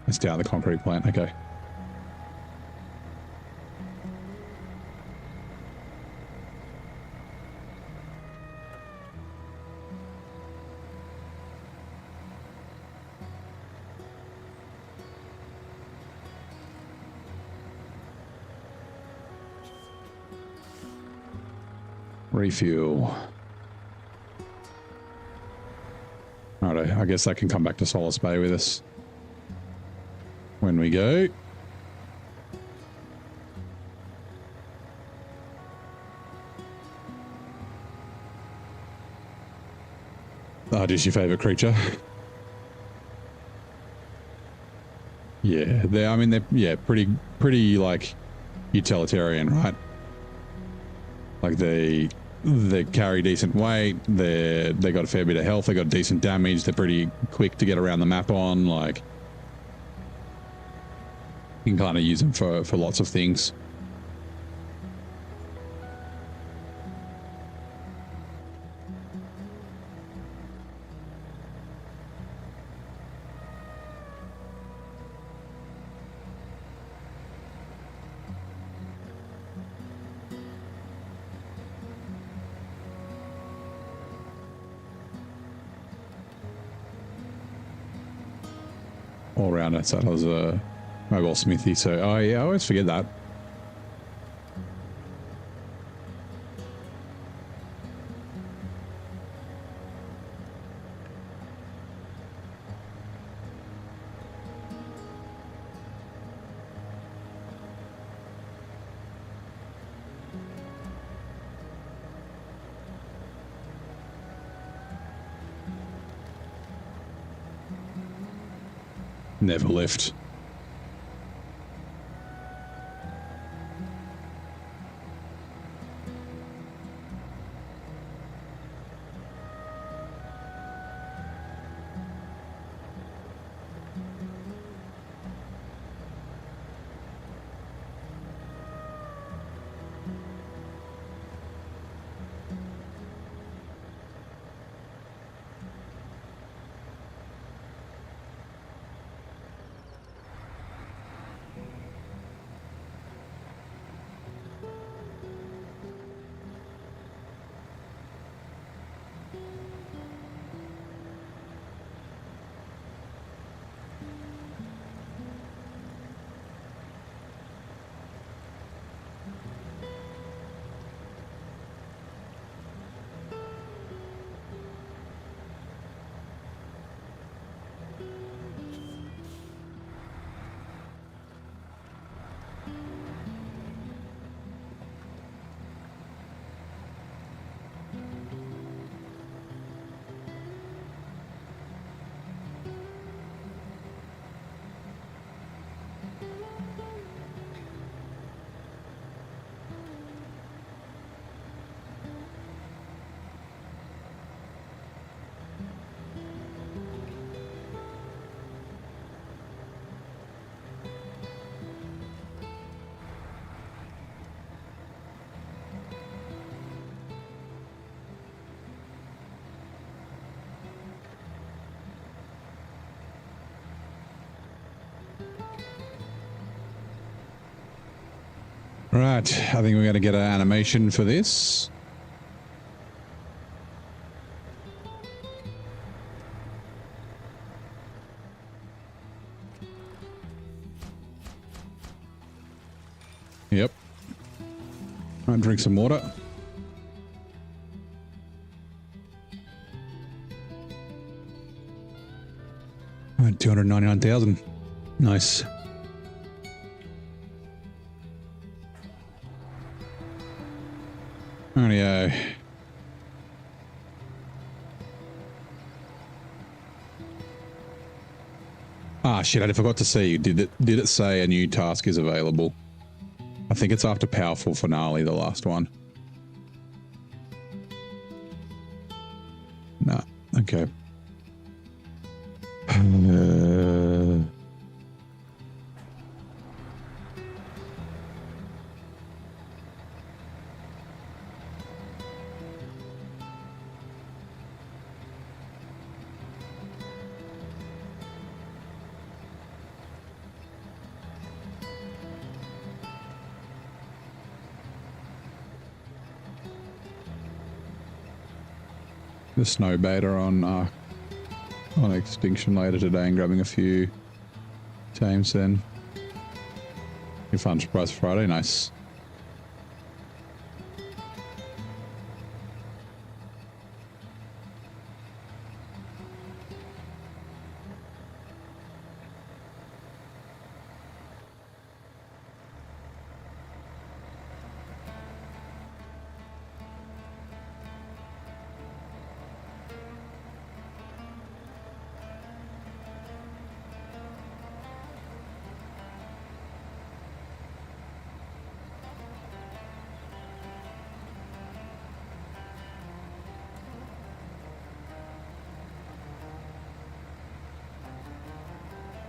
It's down the concrete plant, okay. Refuel. Alright, I guess I can come back to Solace Bay with us when we go. Just your favorite creature? Yeah, I mean, they're pretty like utilitarian, right? Like they carry decent weight, they got a fair bit of health, they got decent damage, they're pretty quick to get around the map on, like you can kind of use them for lots of things. All around it, so that was a mobile smithy. So, oh yeah, I always forget that. never lift. Right, I think we're going to get an animation for this. Yep. I'll drink some water. Right, 299,000. Nice. Rightio. Ah, shit, I forgot to see. Did it say a new task is available? I think it's after Powerful Finale, the last one. No. Okay. The snow beta on Extinction later today and grabbing a few tames then. Your fun surprise Friday, nice.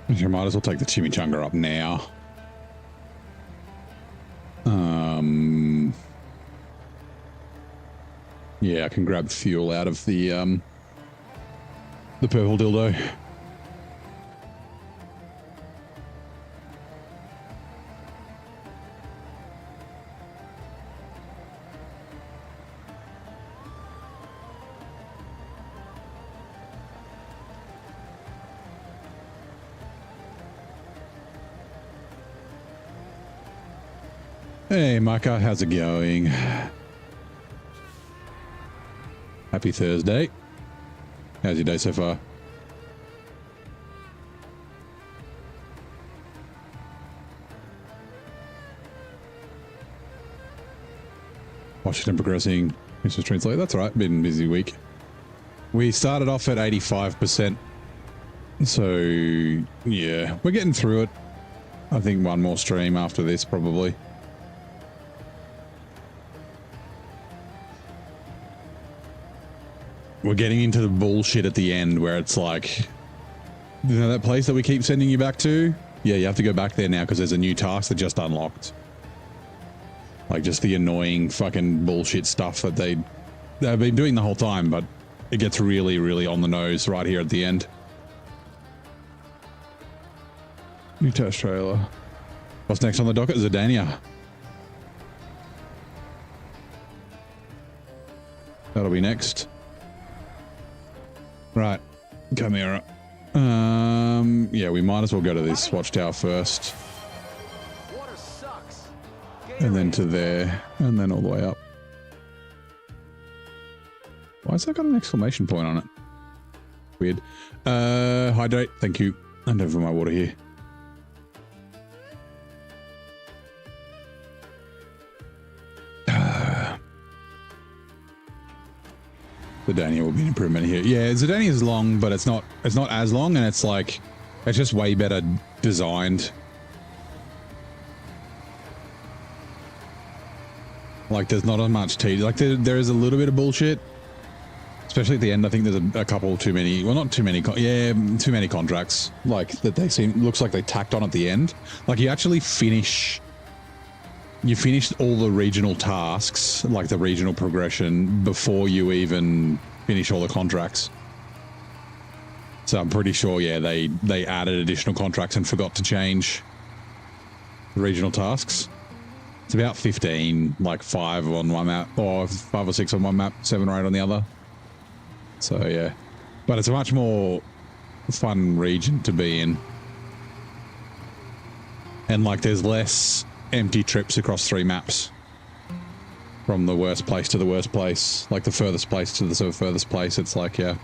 You might as well take the chimichanga up now. Yeah, I can grab fuel out of the purple dildo. Hey, Micah, how's it going? Happy Thursday. How's your day so far? Washington progressing. Mr. Translate. That's all right. Been a busy week. We started off at 85%. So, yeah, we're getting through it. I think one more stream after this, probably. We're getting into the bullshit at the end where it's like, you know that place that we keep sending you back to? Yeah, you have to go back there now because there's a new task that just unlocked. Like just the annoying fucking bullshit stuff that they've been doing the whole time, but it gets really, really on the nose right here at the end. New test trailer. What's next on the docket? Zidania. That'll be next. Right. Chimera. Yeah, we might as well go to this watchtower first. Water sucks. And then to there. And then all the way up. Why has that got an exclamation point on it? Weird. Hydrate. Thank you. And over my water here. Zidania will be an improvement here. Yeah, Zidania is long, but it's not as long, and it's like it's just way better designed. Like there's not as much tedious. Like there is a little bit of bullshit, especially at the end. I think there's a couple too many. Well, not too many. Too many contracts. Like that they seem looks like they tacked on at the end. Like you actually finish. You finished all the regional tasks, like the regional progression, before you even finish all the contracts. So I'm pretty sure, yeah, they added additional contracts and forgot to change the regional tasks. It's about 15, like 5 on one map, or 5 or 6 on one map, 7 or 8 on the other. So yeah, but it's a much more fun region to be in. And like there's less empty trips across 3 maps from the worst place to the worst place, like the furthest place to the sort of furthest place. It's like, yeah.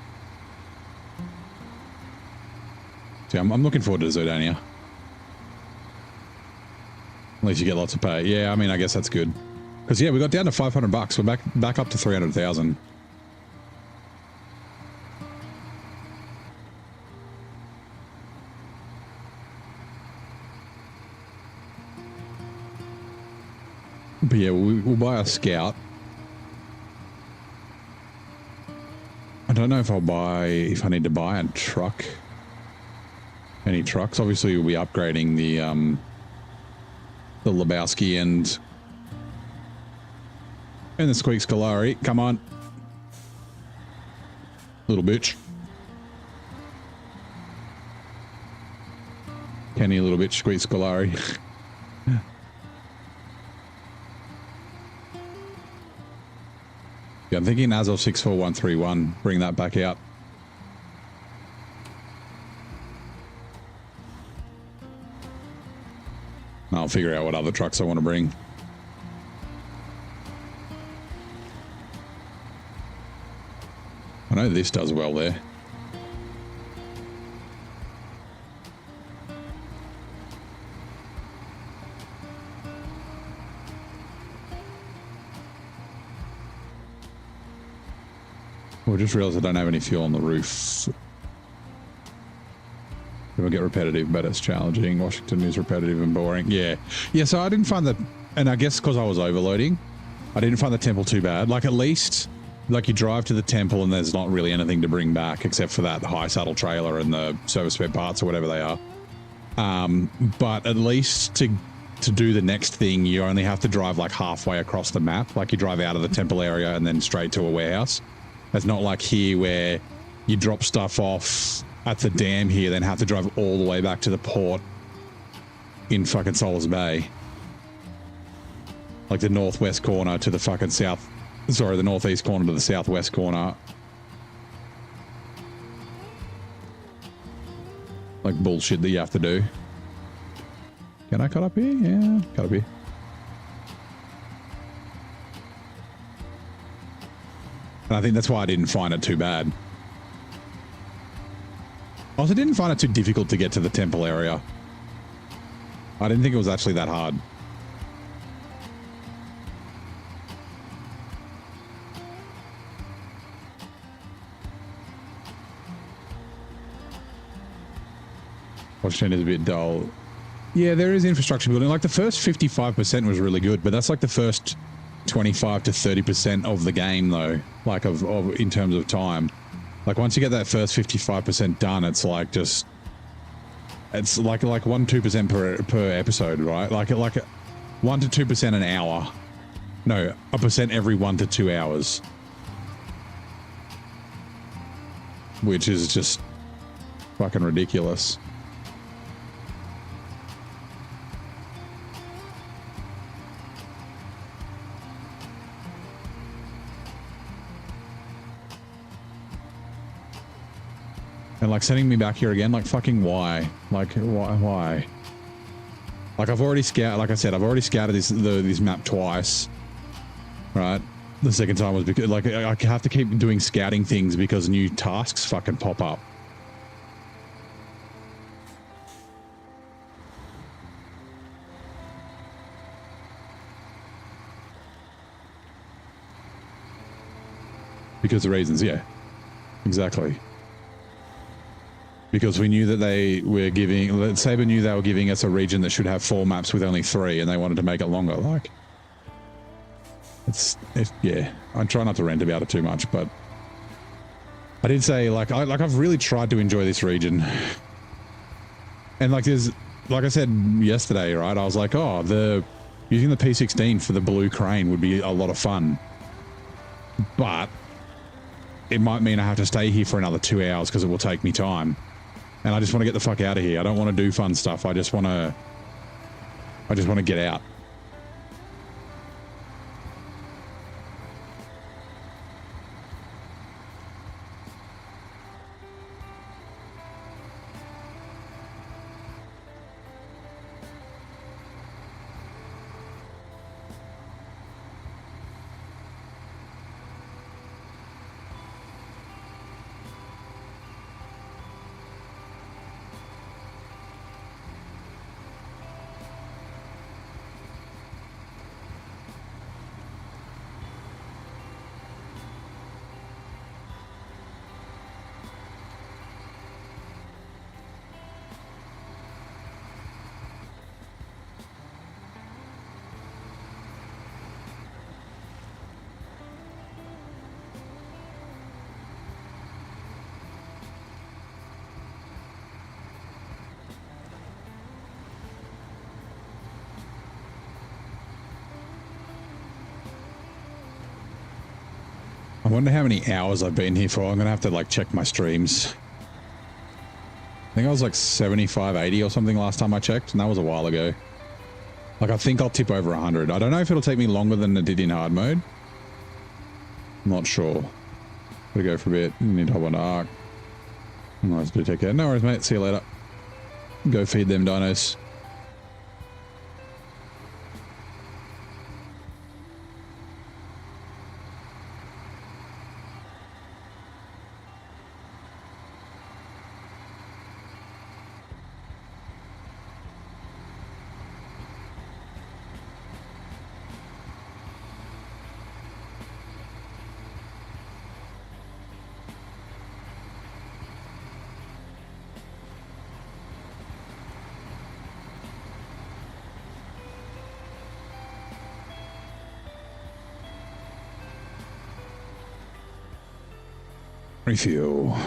See, I'm looking forward to Zidania. At least you get lots of pay. Yeah, I mean, I guess that's good. Because yeah, we got down to $500. We're back up to 300,000. But yeah, we'll buy a scout. I don't know if if I need to buy a truck. Any trucks? Obviously, we'll be upgrading the Lebowski and the Squeak Scolari. Come on. Little bitch. Kenny, little bitch, Squeak Scolari. Yeah, I'm thinking Azov 64131, bring that back out. I'll figure out what other trucks I want to bring. I know this does well there. Well, just realized I don't have any fuel on the roof. It will get repetitive, but it's challenging. Washington is repetitive and boring. Yeah. Yeah, so I didn't find that, and I guess because I was overloading, I didn't find the temple too bad. Like, at least, like, you drive to the temple and there's not really anything to bring back except for that high saddle trailer and the service spare parts or whatever they are. But at least to do the next thing, you only have to drive, like, halfway across the map. Like, you drive out of the temple area and then straight to a warehouse. It's not like here where you drop stuff off at the dam here, then have to drive all the way back to the port in fucking Solas Bay. Like the northwest corner to the fucking the northeast corner to the southwest corner. Like bullshit that you have to do. Can I cut up here? Yeah, cut up here. And I think that's why I didn't find it too bad. I also didn't find it too difficult to get to the temple area. I didn't think it was actually that hard. Washington is a bit dull. Yeah, there is infrastructure building. Like the first 55% was really good, but that's like the first 25 to 30% of the game, though. Like of in terms of time. Like once you get that first 55% done, it's like just it's like 1-2% per episode, right? Like 1 to 2% an hour. No, a percent every 1 to 2 hours. Which is just fucking ridiculous. And like sending me back here again, like fucking why? Like why? Like I've already like I said, I've already scouted this map twice. Right? The second time was because like I have to keep doing scouting things because new tasks fucking pop up. Because of reasons, yeah. Exactly. Because we knew that they were giving... Saber knew they were giving us a region that should have 4 maps with only 3, and they wanted to make it longer. Like, yeah. I try not to rant about it too much, but I did say I've really tried to enjoy this region, and like I said yesterday, right? I was like, oh, using the P16 for the blue crane would be a lot of fun, but it might mean I have to stay here for another 2 hours because it will take me time. And I just want to get the fuck out of here. I don't want to do fun stuff. I just want to get out. I wonder how many hours I've been here for. I'm going to have to like check my streams. I think I was like 75, 80 or something last time I checked, and that was a while ago. Like I think I'll tip over 100. I don't know if it'll take me longer than it did in hard mode. I'm not sure. Gotta go for a bit. Need to hop on to Ark. Nice to take care. No worries, mate. See you later. Go feed them dinos. Refuel.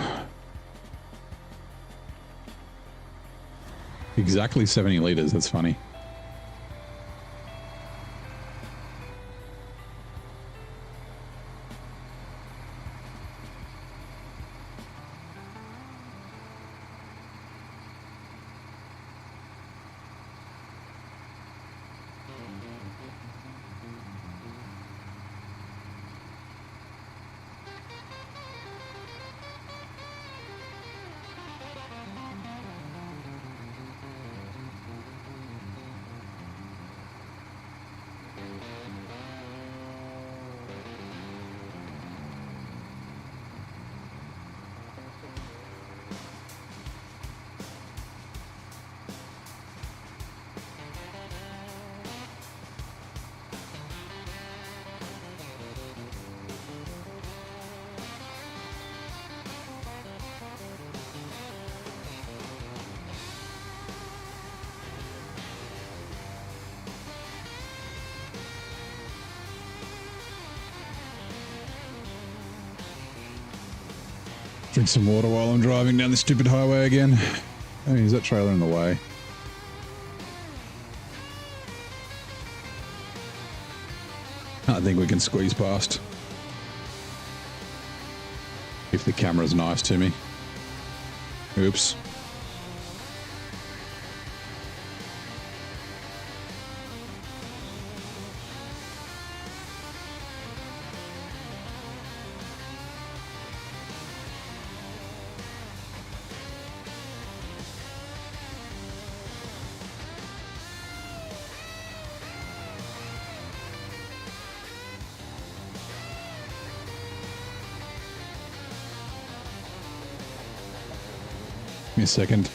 Exactly 70 liters. That's funny. Drink some water while I'm driving down this stupid highway again. Oh, is that trailer in the way? I think we can squeeze past. If the camera's nice to me. Oops. Give me a second.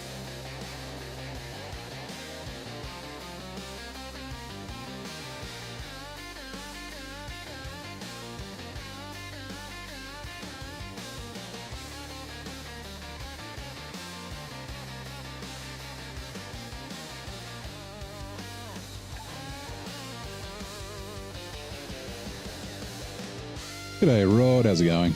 G'day, Rod. How's it going?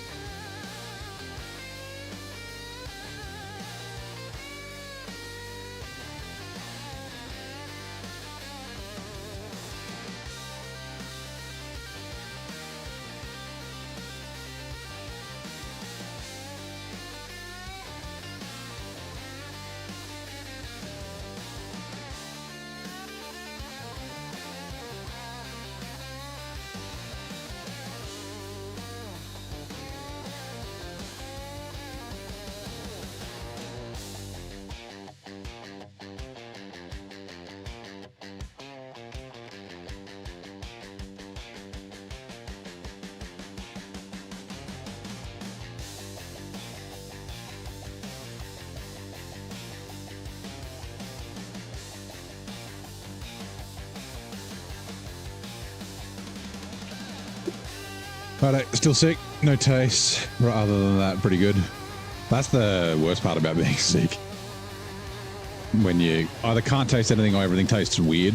Righto, still sick, no taste. Other than that, pretty good. That's the worst part about being sick. When you either can't taste anything or everything tastes weird.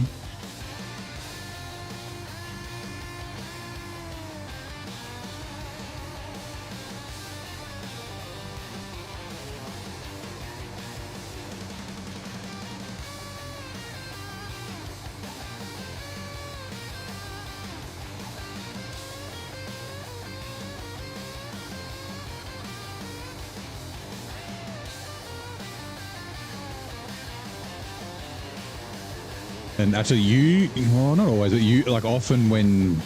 And actually well, not always, but you, like often when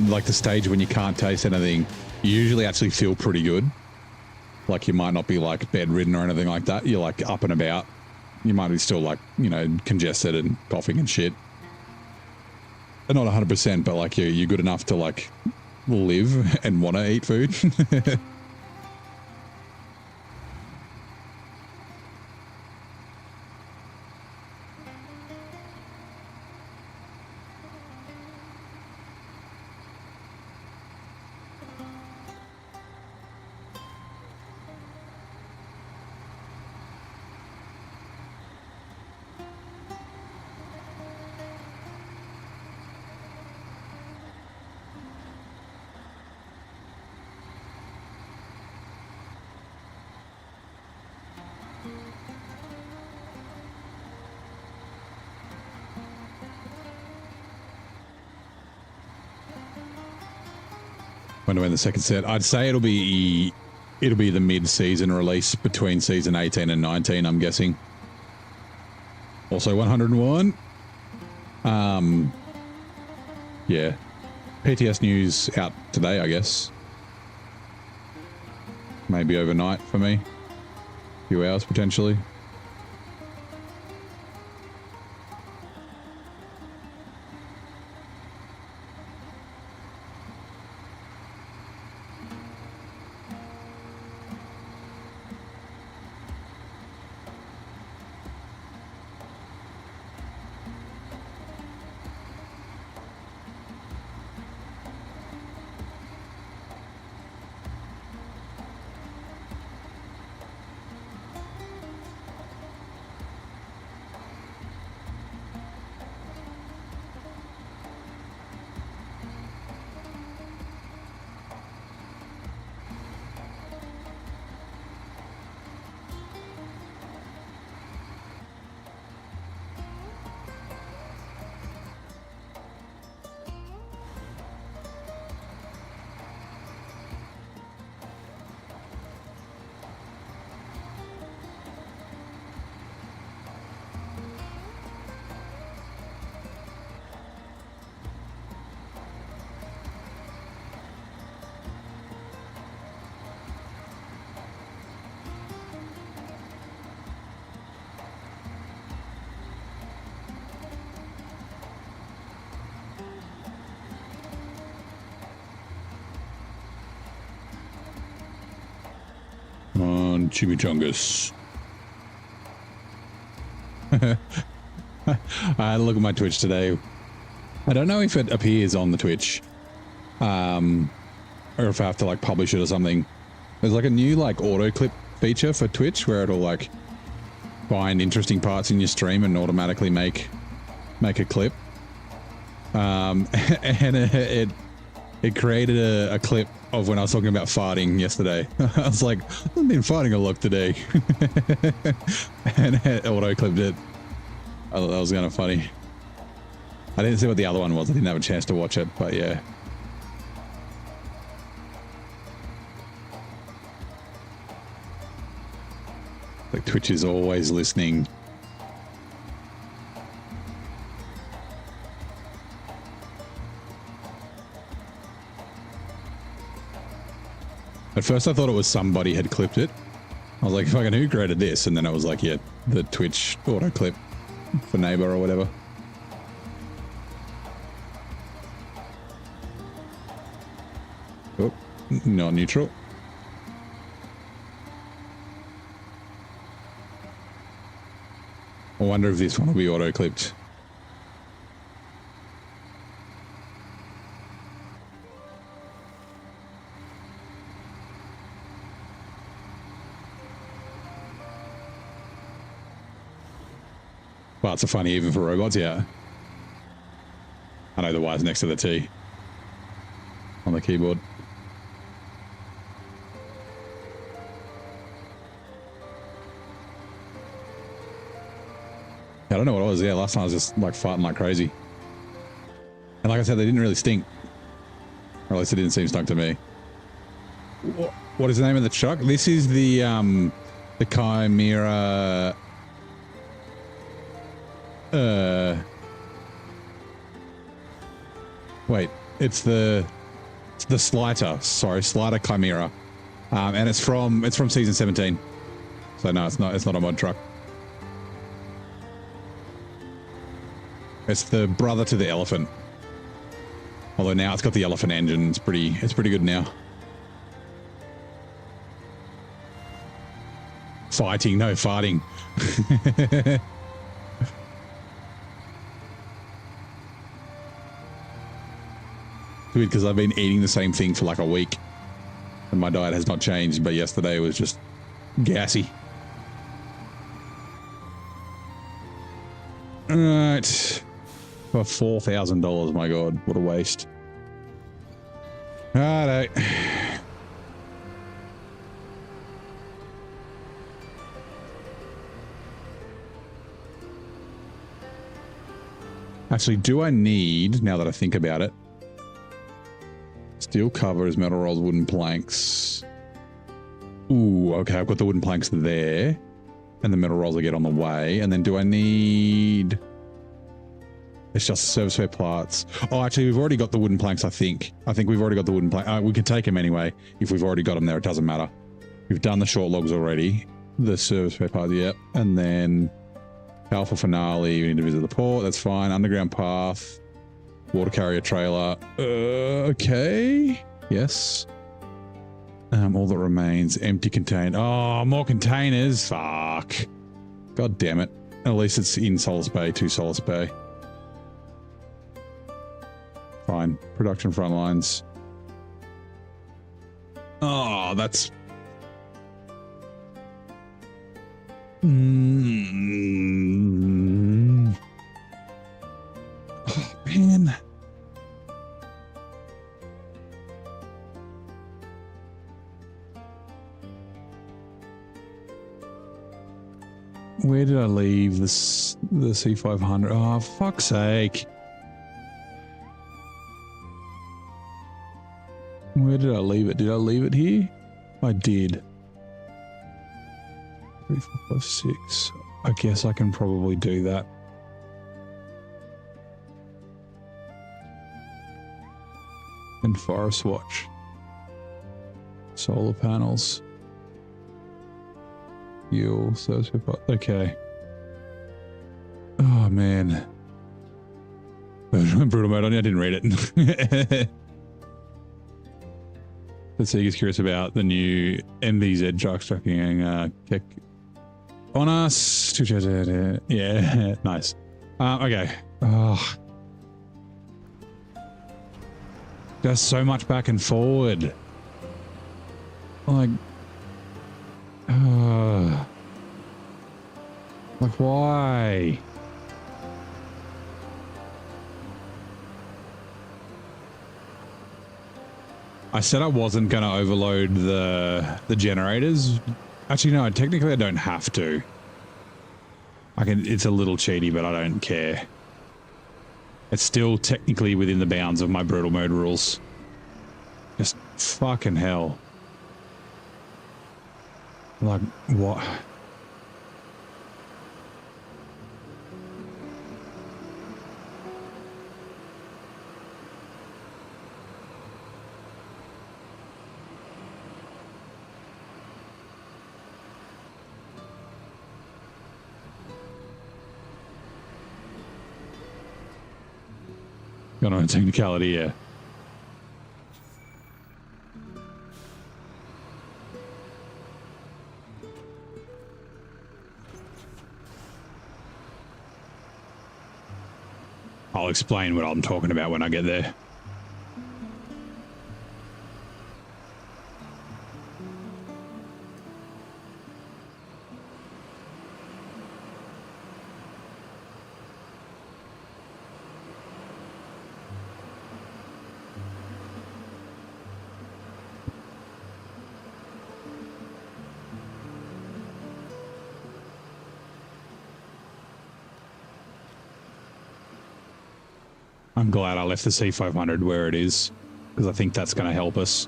like the stage when you can't taste anything, you usually actually feel pretty good. Like you might not be like bedridden or anything like that. You're like up and about. You might be still like, you know, congested and coughing and shit. And not 100%, but like you're good enough to like live and want to eat food. Wonder when the second set. I'd say it'll be the mid-season release between season 18 and 19, I'm guessing. Also 101. Yeah. PTS news out today, I guess. Maybe overnight for me. A few hours potentially. Chimichangas. I had a look at my Twitch today. I don't know if it appears on the Twitch, or if I have to like publish it or something. There's like a new like auto clip feature for Twitch where it'll like find interesting parts in your stream and automatically make a clip. And it created a clip of when I was talking about farting yesterday. I was like, I've been farting a lot today. And it auto clipped it. I thought that was kind of funny. I didn't see what the other one was. I didn't have a chance to watch it, but yeah. Like Twitch is always listening. At first I thought it was somebody had clipped it. I was like, fucking who created this? And then it was like, yeah, the Twitch auto clip for Neighbor or whatever. Oh, not neutral. I wonder if this one will be auto clipped. Well, it's a funny even for robots, yeah. I know the Y's next to the T on the keyboard. I don't know what it was. Yeah, last time I was just like farting like crazy. And like I said, they didn't really stink. Or at least it didn't seem stunk to me. What is the name of the truck? This is the Chimera... Wait, it's the Slider. Sorry, Slider Chimera. And it's from season 17. So no, it's not a mod truck. It's the brother to the Elephant. Although now it's got the Elephant engine. It's pretty good now. Fighting, no farting. Weird because I've been eating the same thing for like a week and my diet has not changed, but yesterday was just gassy. All right. For $4,000, my God, what a waste. All right. Actually, do I need, now that I think about it, steel covers, metal rolls, wooden planks. Ooh, okay, I've got the wooden planks there. And the metal rolls I get on the way. And then do I need... It's just service spare parts. Oh, actually, we've already got the wooden planks, I think. I think we've already got the wooden planks. We can take them anyway. If we've already got them there, it doesn't matter. We've done the short logs already. The service spare parts, yep. And then Alpha Finale, we need to visit the port. That's fine. Underground path. Water carrier trailer. Okay. Yes. All that remains. Empty container. Oh, more containers. Fuck. God damn it. At least it's in Solace Bay, 2 Solace Bay. Fine. Production front lines. Oh, that's... Oh, man. Where did I leave this, the C500? Oh, fuck's sake. Where did I leave it? Did I leave it here? I did. 3, 4, 5, 6. I guess I can probably do that. And Forest Watch. Solar panels. Fuel, service report. Okay. Oh, man. Brutal mode on you. I didn't read it. Let's see, he's curious about the new MVZ truck tracking kick on us. Yeah, nice. Okay. Oh. Just so much back and forward. Like, like why? I said I wasn't going to overload the generators. Actually, no, technically I don't have to. I can. It's a little cheaty, but I don't care. It's still technically within the bounds of my brutal mode rules. Just fucking hell. Like, what? Got on a technicality, yeah. I'll explain what I'm talking about when I get there. I'm glad I left the C500 where it is, because I think that's going to help us.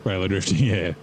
Trailer drifting, yeah.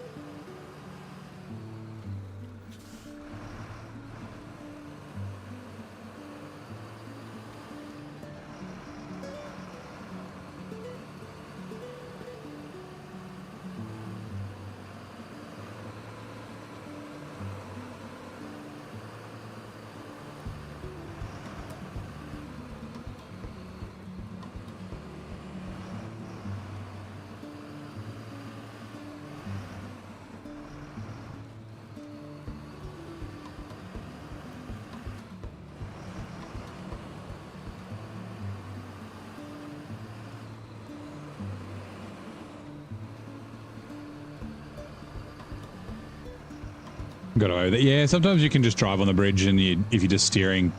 Got away with it. Yeah, sometimes you can just drive on the bridge and if you're just steering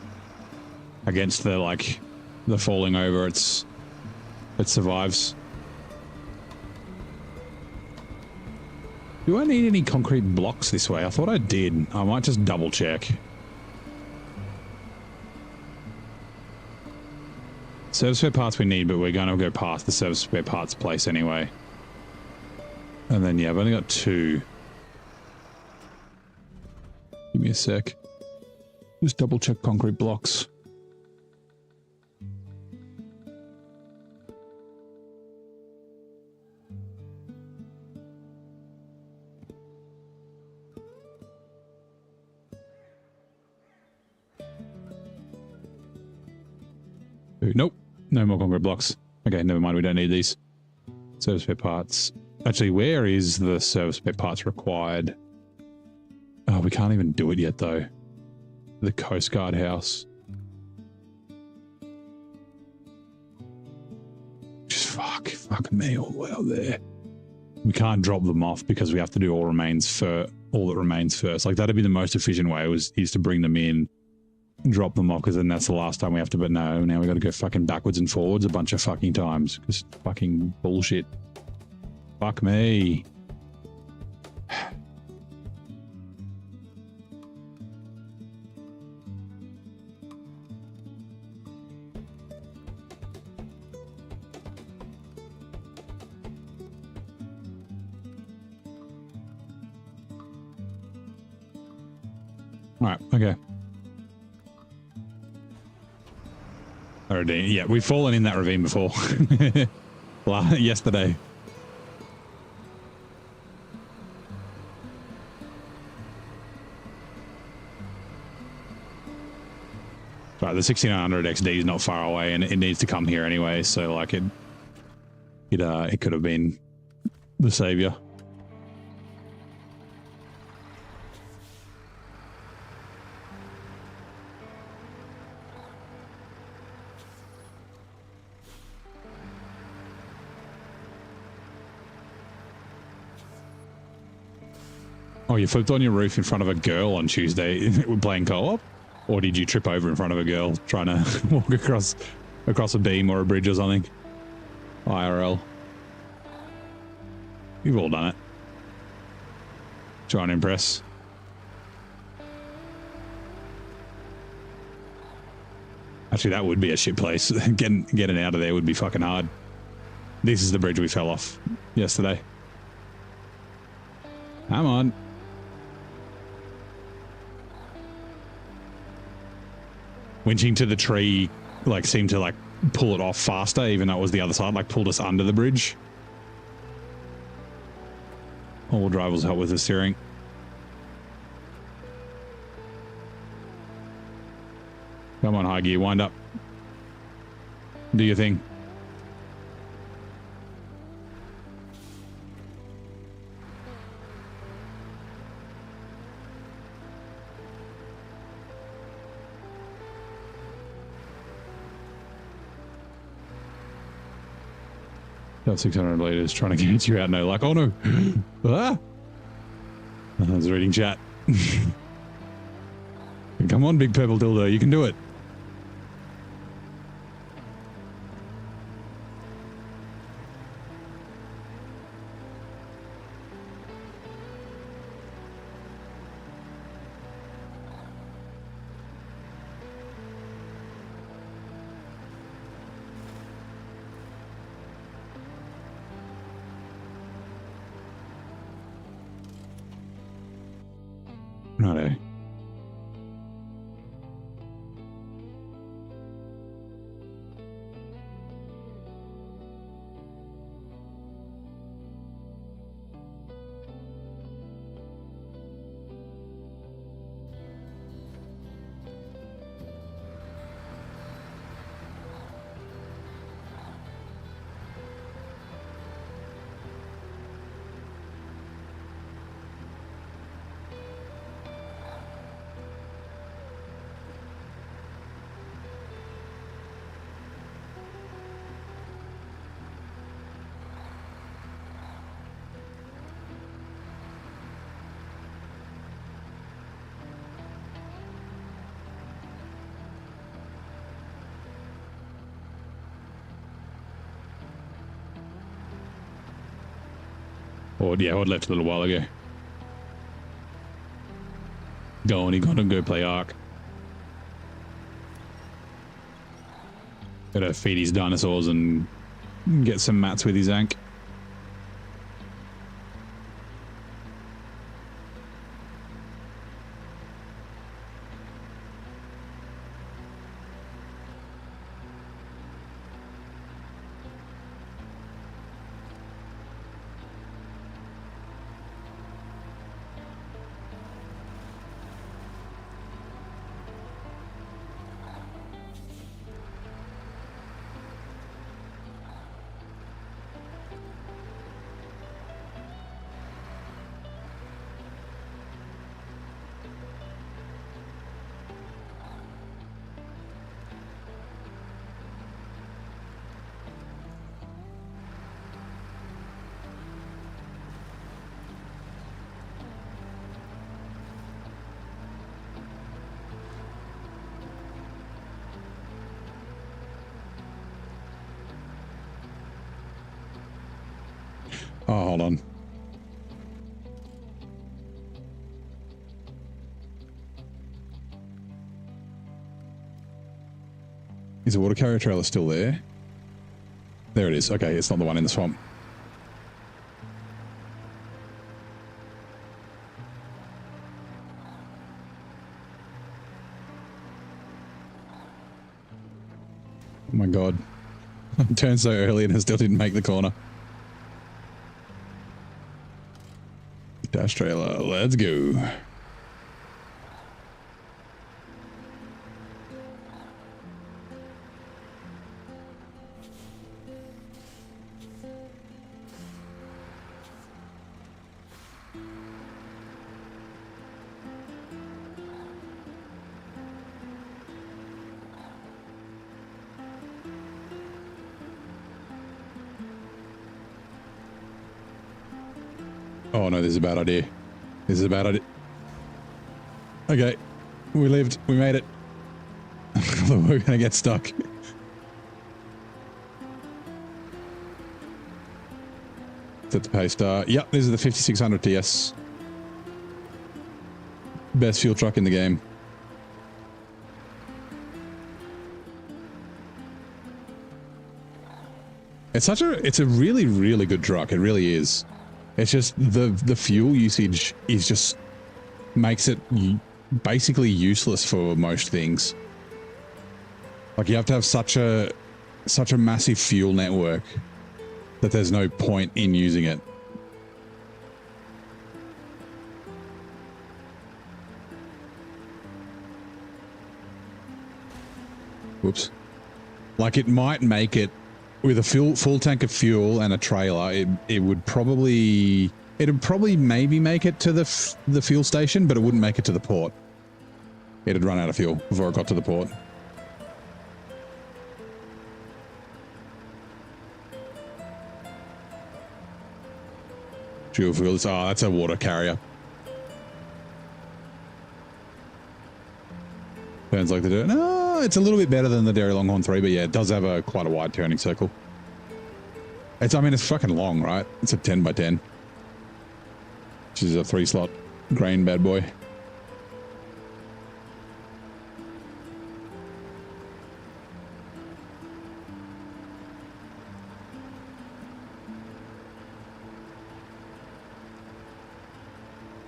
against the falling over, it survives. Do I need any concrete blocks this way? I thought I did. I might just double check. Service spare parts we need, but we're going to go past the service spare parts place anyway. And then, yeah, I've only got 2. Give me a sec. Just double check concrete blocks. Nope. No more concrete blocks. Okay, never mind. We don't need these. Service spare parts. Actually, where is the service spare parts required? Oh, we can't even do it yet, though. The Coast Guard house. Just fuck me all the way up there. We can't drop them off because we have to do all that remains first. Like, that'd be the most efficient way is to bring them in, drop them off, because then that's the last time we have to, but no, now we got to go fucking backwards and forwards a bunch of fucking times. Because fucking bullshit. Fuck me. Alright, okay. Already, yeah, we've fallen in that ravine before. Yesterday. Right, the 1600 XD is not far away, and it needs to come here anyway. So like it could have been the savior. Oh, you flipped on your roof in front of a girl on Tuesday. We're playing co-op? Or did you trip over in front of a girl trying to walk across a beam or a bridge or something? IRL. You've all done it. Try and impress. Actually, that would be a shit place. Getting out of there would be fucking hard. This is the bridge we fell off yesterday. Come on. Winching to the tree, like, seemed to, like, pull it off faster, even though it was the other side, like, pulled us under the bridge. All-wheel drive will help with the steering. Come on, high gear, wind up. Do your thing. About 600 liters trying to get you out. No luck. Oh no. Ah! I was reading chat. Come on, big purple dildo. You can do it. Righto. Or yeah, I'd left a little while ago. Go on, he got to go play Ark. Gotta feed his dinosaurs and get some mats with his Ank. Oh, hold on. Is the water carrier trailer still there? There it is. Okay, it's not the one in the swamp. Oh my god. I turned so early and I still didn't make the corner. Dash trailer, let's go. Oh no, this is a bad idea. This is a bad idea. Okay, we lived. We made it. We're gonna get stuck. Set the pace star. Yep, this is the 5600 TS. Best fuel truck in the game. It's a really, really good truck. It really is. It's just the fuel usage is just makes it basically useless for most things. Like you have to have such a massive fuel network that there's no point in using it. Whoops. Like it might make it with a full tank of fuel and a trailer. It would probably maybe make it to the fuel station, but it wouldn't make it to the port. It'd run out of fuel before it got to the port. Dual fuel. Oh, that's a water carrier. Burns like the dirt. No, it's a little bit better than the Dairy Longhorn 3, but yeah, it does have quite a wide turning circle. I mean, it's fucking long, right? It's a 10 by 10. Which is a 3-slot grain bad boy.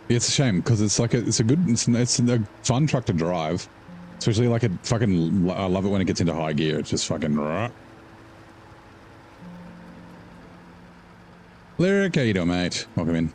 Yeah, it's a shame because it's like it's a fun truck to drive, especially like I love it when it gets into high gear. It's just fucking Lyric, how you doing, mate? Welcome in.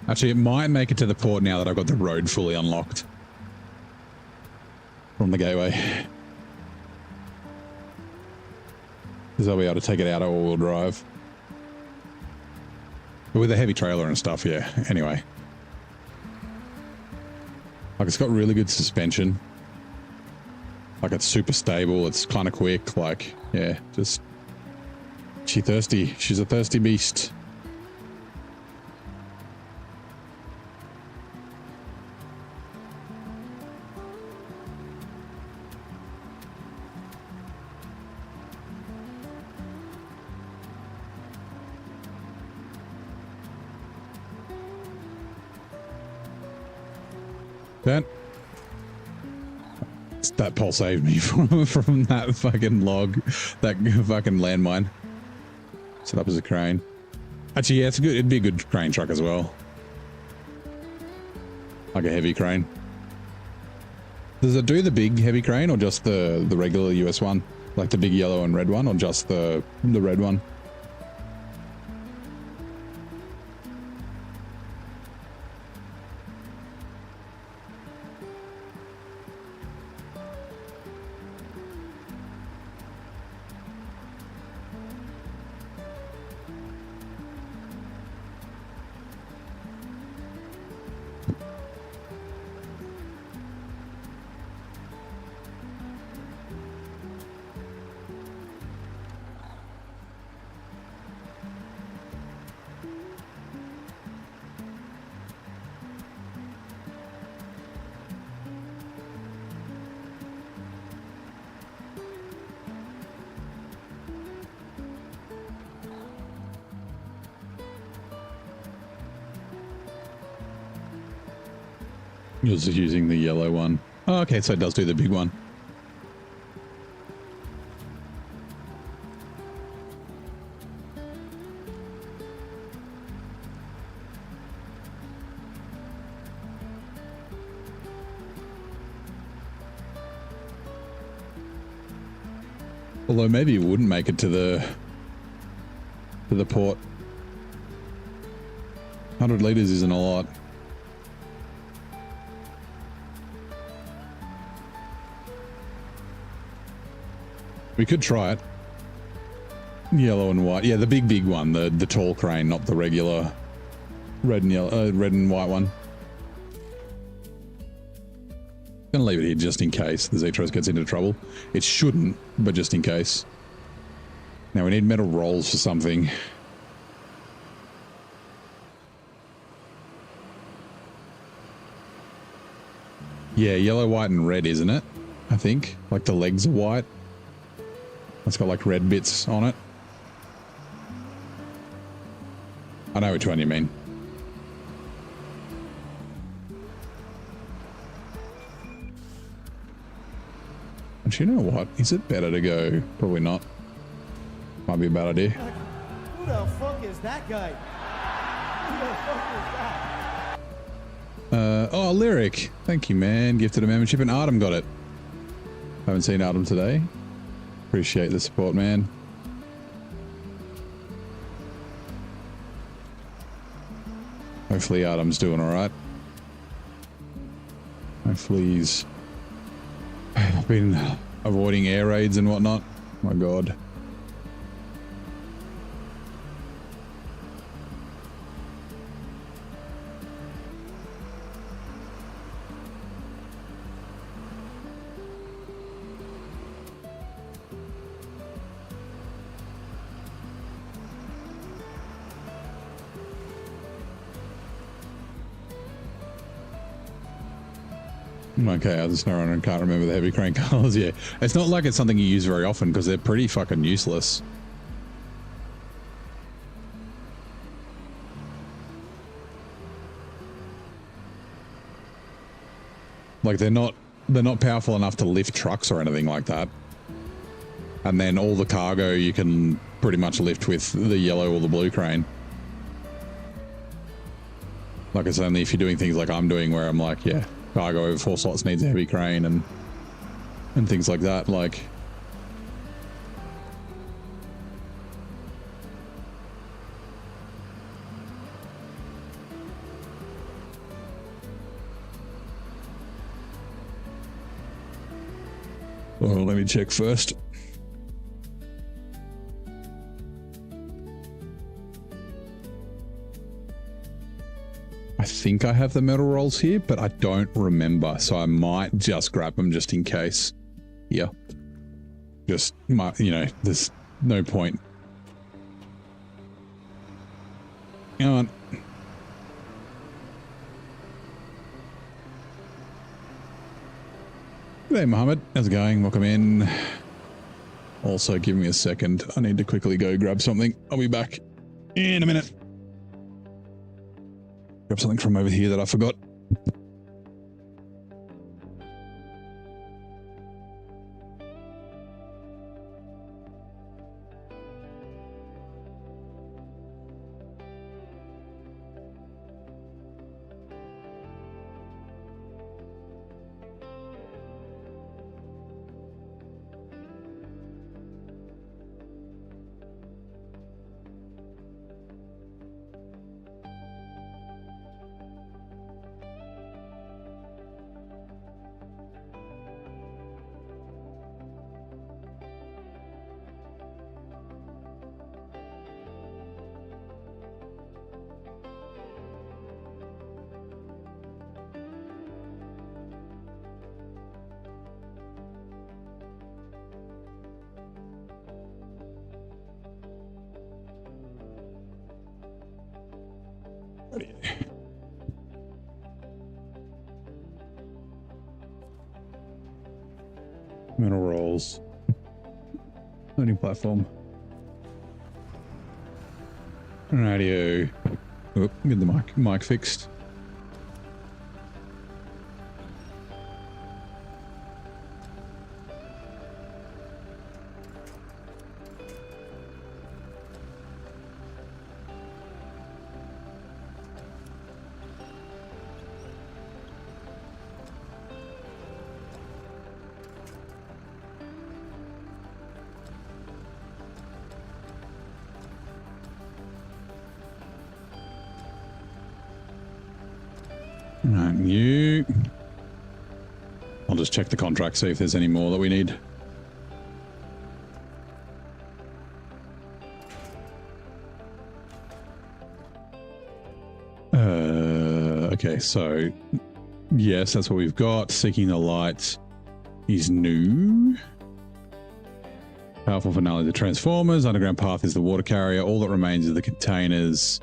Actually, it might make it to the port now that I've got the road fully unlocked from the gateway. Because I'll be able to take it out of all-wheel drive. But with a heavy trailer and stuff, yeah. Anyway. Like, it's got really good suspension. Like, it's super stable. It's kind of quick. Like, yeah, just... She's thirsty. She's a thirsty beast. That pole saved me from that fucking log, that fucking landmine. Set up as a crane. Actually, yeah, it's good. It'd be a good crane truck as well, like a heavy crane. Does it do the big heavy crane or just the regular US one, like the big yellow and red one, or just the red one? You're just using the yellow one. Oh, okay, so it does do the big one. Although maybe it wouldn't make it to the port. 100 liters isn't a lot. We could try it. Yellow and white. Yeah, the big one, the tall crane, not the regular red and yellow, red and white one. Gonna leave it here just in case the Zetros gets into trouble. It shouldn't, but just in case. Now we need metal rolls for something. Yeah, yellow, white, and red, isn't it? I think. Like the legs are white. It's got like red bits on it. I know which one you mean. And you know what? Is it better to go? Probably not. Might be a bad idea. Who the fuck is that guy? Who the fuck is that? Oh, Lyric. Thank you, man. Gifted a membership, and Artem got it. Haven't seen Artem today. Appreciate the support, man. Hopefully Artem's doing all right. Hopefully he's been avoiding air raids and whatnot. My God. Okay, I just know and can't remember the heavy crane colors. Yeah, it's not like it's something you use very often because they're pretty fucking useless. Like they're not powerful enough to lift trucks or anything like that. And then all the cargo you can pretty much lift with the yellow or the blue crane. Like it's only if you're doing things like I'm doing where I'm like, yeah, cargo over 4 slots needs a heavy crane and things like that. Like, well, let me check first. I think I have the metal rolls here, but I don't remember, so I might just grab them just in case. Yeah. Just, you know, there's no point. Come on. G'day, Mohammed. How's it going? Welcome in. Also, give me a second. I need to quickly go grab something. I'll be back in a minute. Grab something from over here that I forgot. Metal rolls. Loading platform. Radio. Oh, get the mic fixed. Right, you. I'll just check the contract, see if there's any more that we need. Okay, so yes, that's what we've got. Seeking the Light is new. Powerful finale, the Transformers. Underground Path is the water carrier. All that remains are the containers.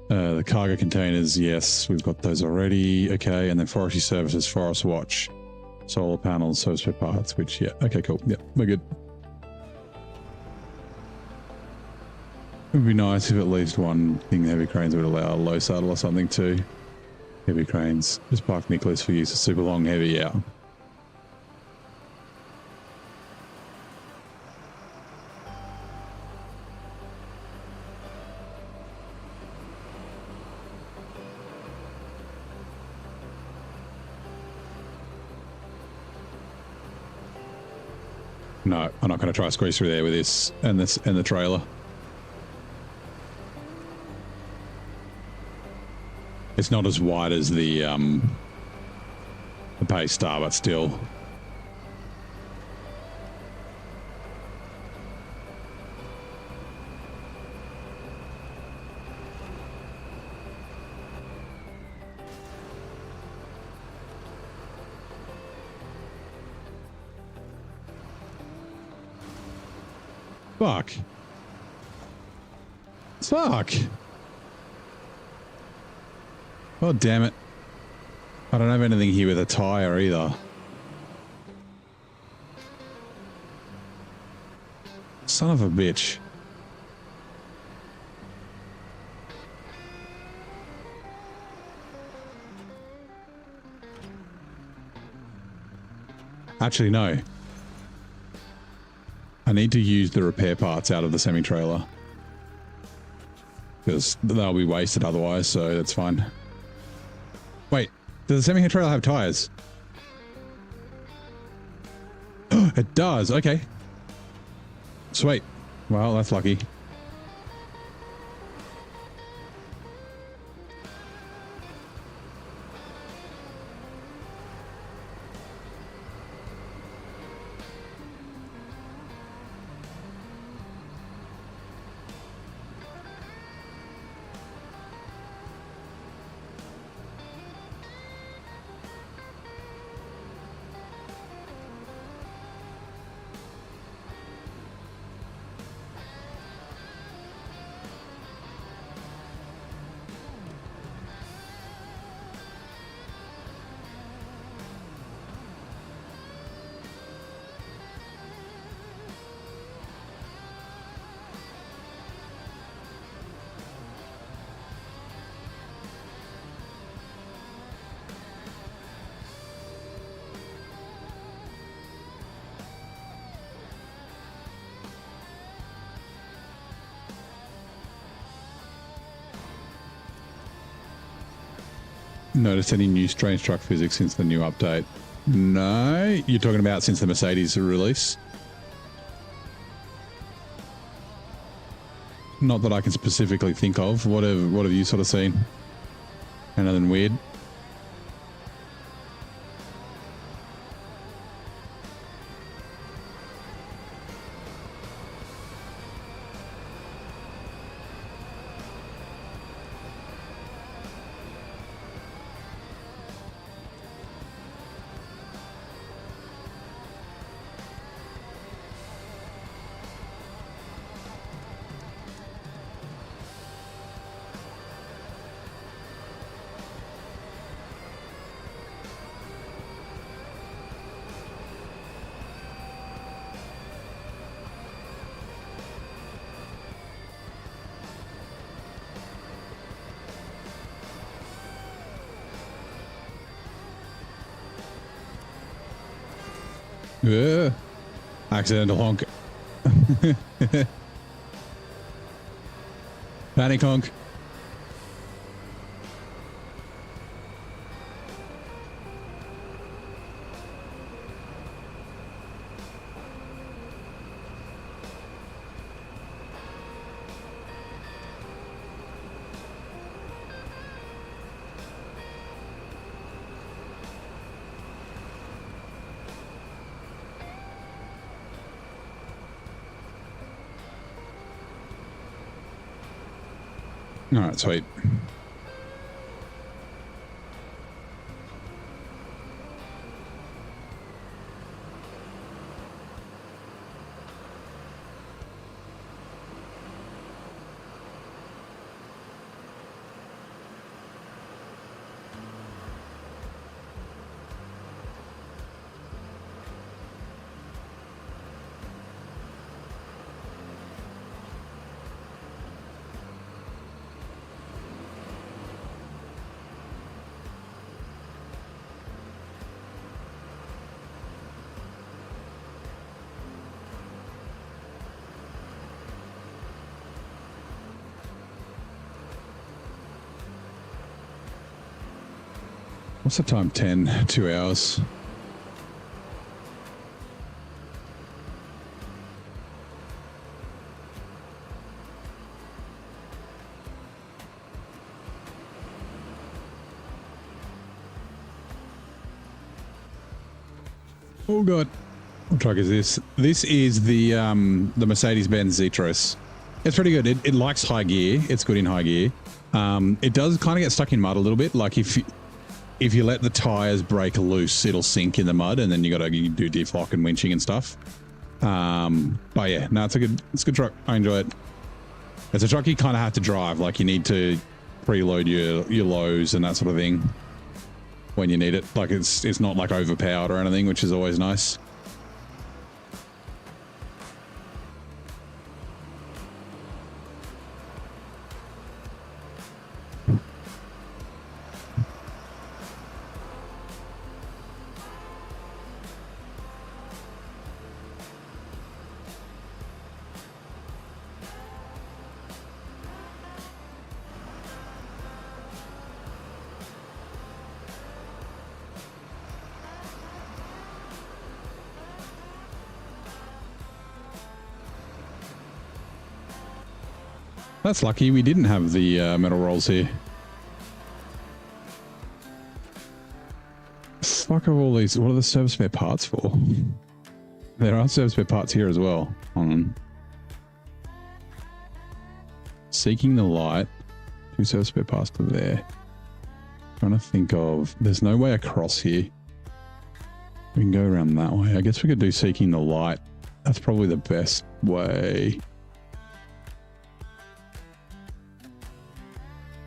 The cargo containers, yes, we've got those already. Okay, and then Forestry Services, Forest Watch, solar panels, service spare parts, which, yeah, okay, cool. Yeah, we're good. It would be nice if at least one thing, heavy cranes, would allow a low saddle or something too. Heavy cranes. Just park Nicholas for use of super long heavy, yeah. No, I'm not going to try to squeeze through there with this and the trailer. It's not as wide as the Pace Star, but still. Fuck. Fuck. Oh, damn it. I don't have anything here with a tire either. Son of a bitch. Actually, no. I need to use the repair parts out of the semi-trailer. Because they'll be wasted otherwise, so that's fine. Wait, does the semi-trailer have tires? It does, okay. Sweet. Well, that's lucky. Noticed any new strange truck physics since the new update? No, you're talking about since the Mercedes release? Not that I can specifically think of. What have you sort of seen? Anything weird? Accidental honk. Panic honk. All right, sweet. What's the time? 10, 2 hours. Oh god. What truck is this? This is the Mercedes-Benz Zetros. It's pretty good. It likes high gear. It's good in high gear. It does kind of get stuck in mud a little bit. Like if you let the tires break loose, it'll sink in the mud, and then you do diff lock and winching and stuff. But yeah, no, it's a good truck. I enjoy it. It's a truck you kind of have to drive. Like you need to preload your lows and that sort of thing when you need it. Like it's not like overpowered or anything, which is always nice. That's lucky we didn't have the metal rolls here. Fuck of all these, what are the service spare parts for? There are service spare parts here as well. Hold on. Seeking the light. 2 service spare parts to there. Trying to think of, there's no way across here. We can go around that way. I guess we could do seeking the light. That's probably the best way.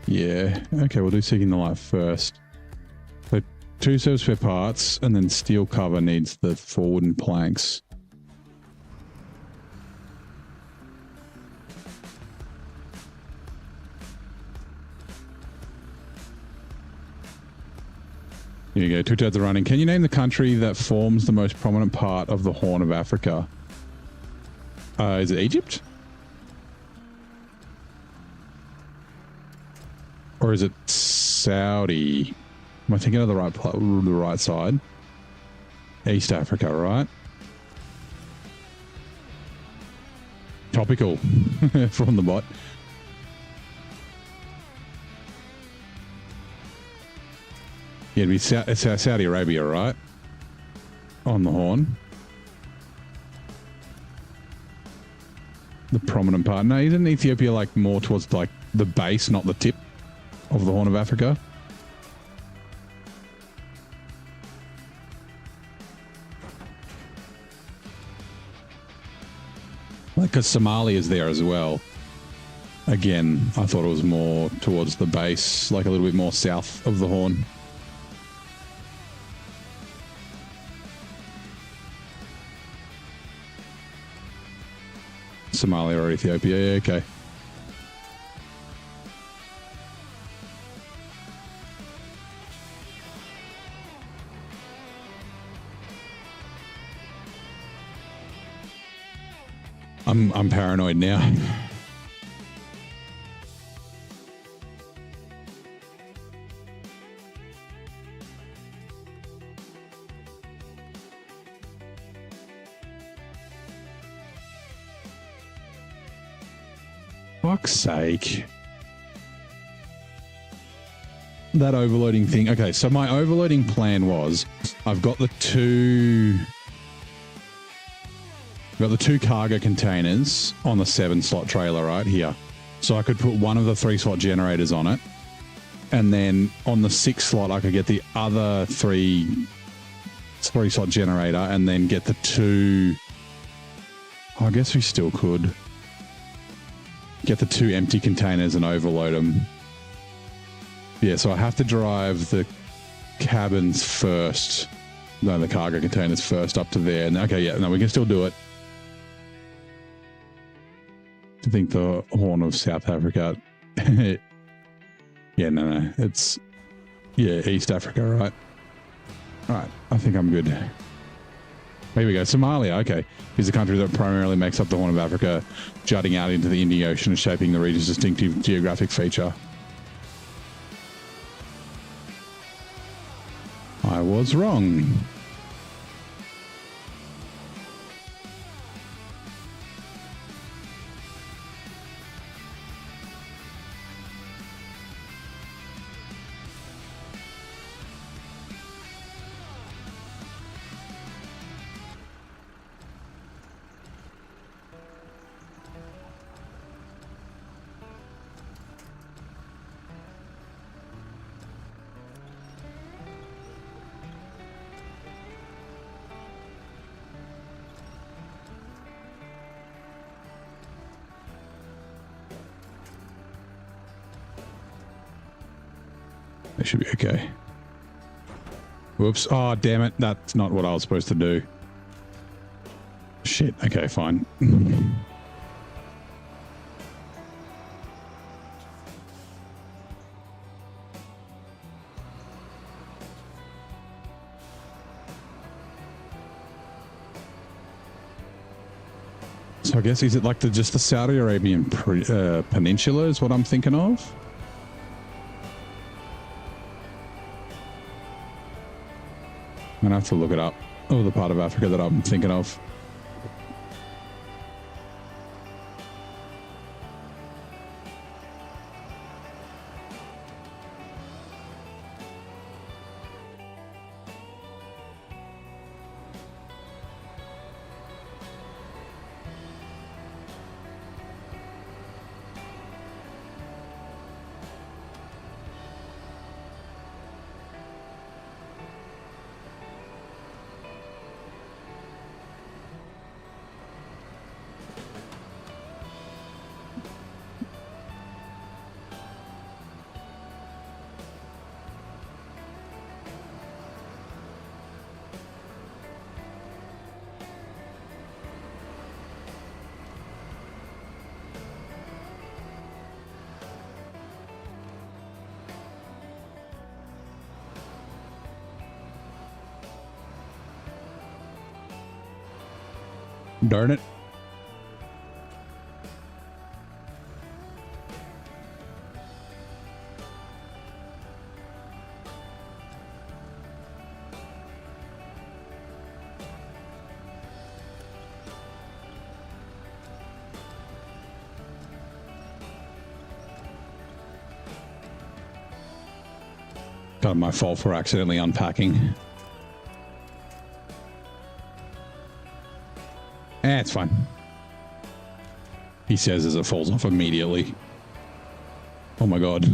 Yeah, okay, we'll do seeking the light first. So 2 service spare parts, and then steel cover needs the 4 wooden planks. Here you go, 2 turds are running. Can you name the country that forms the most prominent part of the Horn of Africa? Is it Egypt? Or is it Saudi? Am I thinking of the right side? East Africa, right? Topical from the bot. Yeah, it'd be Saudi Arabia, right? On the Horn. The prominent part. No, isn't Ethiopia like more towards like the base, not the tip of the Horn of Africa? Like, because Somalia is there as well. Again, I thought it was more towards the base, like a little bit more south of the Horn. Somalia or Ethiopia, yeah, okay. I'm paranoid now. Fuck's sake. That overloading thing. Okay, so my overloading plan was I've got the two cargo containers on the 7 slot trailer right here. So I could put one of the 3-slot generators on it, and then on the 6th slot I could get the other 3-slot generator, and then get the 2. Oh, I guess we still could get the 2 empty containers and overload them. Yeah, so I have to drive the cabins first. No, the cargo containers first up to there. And okay, yeah, no, we can still do it. I think the Horn of South Africa. Yeah, no, it's East Africa, right? All right, I think I'm good. Here we go. Somalia, okay, is a country that primarily makes up the Horn of Africa, jutting out into the Indian Ocean and shaping the region's distinctive geographic feature. I was wrong. They should be okay. Whoops. Oh, damn it. That's not what I was supposed to do. Shit. Okay, fine. So I guess, is it like just the Saudi Arabian peninsula is what I'm thinking of? I'm gonna have to look it up. Oh, the part of Africa that I'm thinking of. Darn it. Kind of my fault for accidentally unpacking. It's fine. He says as it falls off immediately. Oh my god.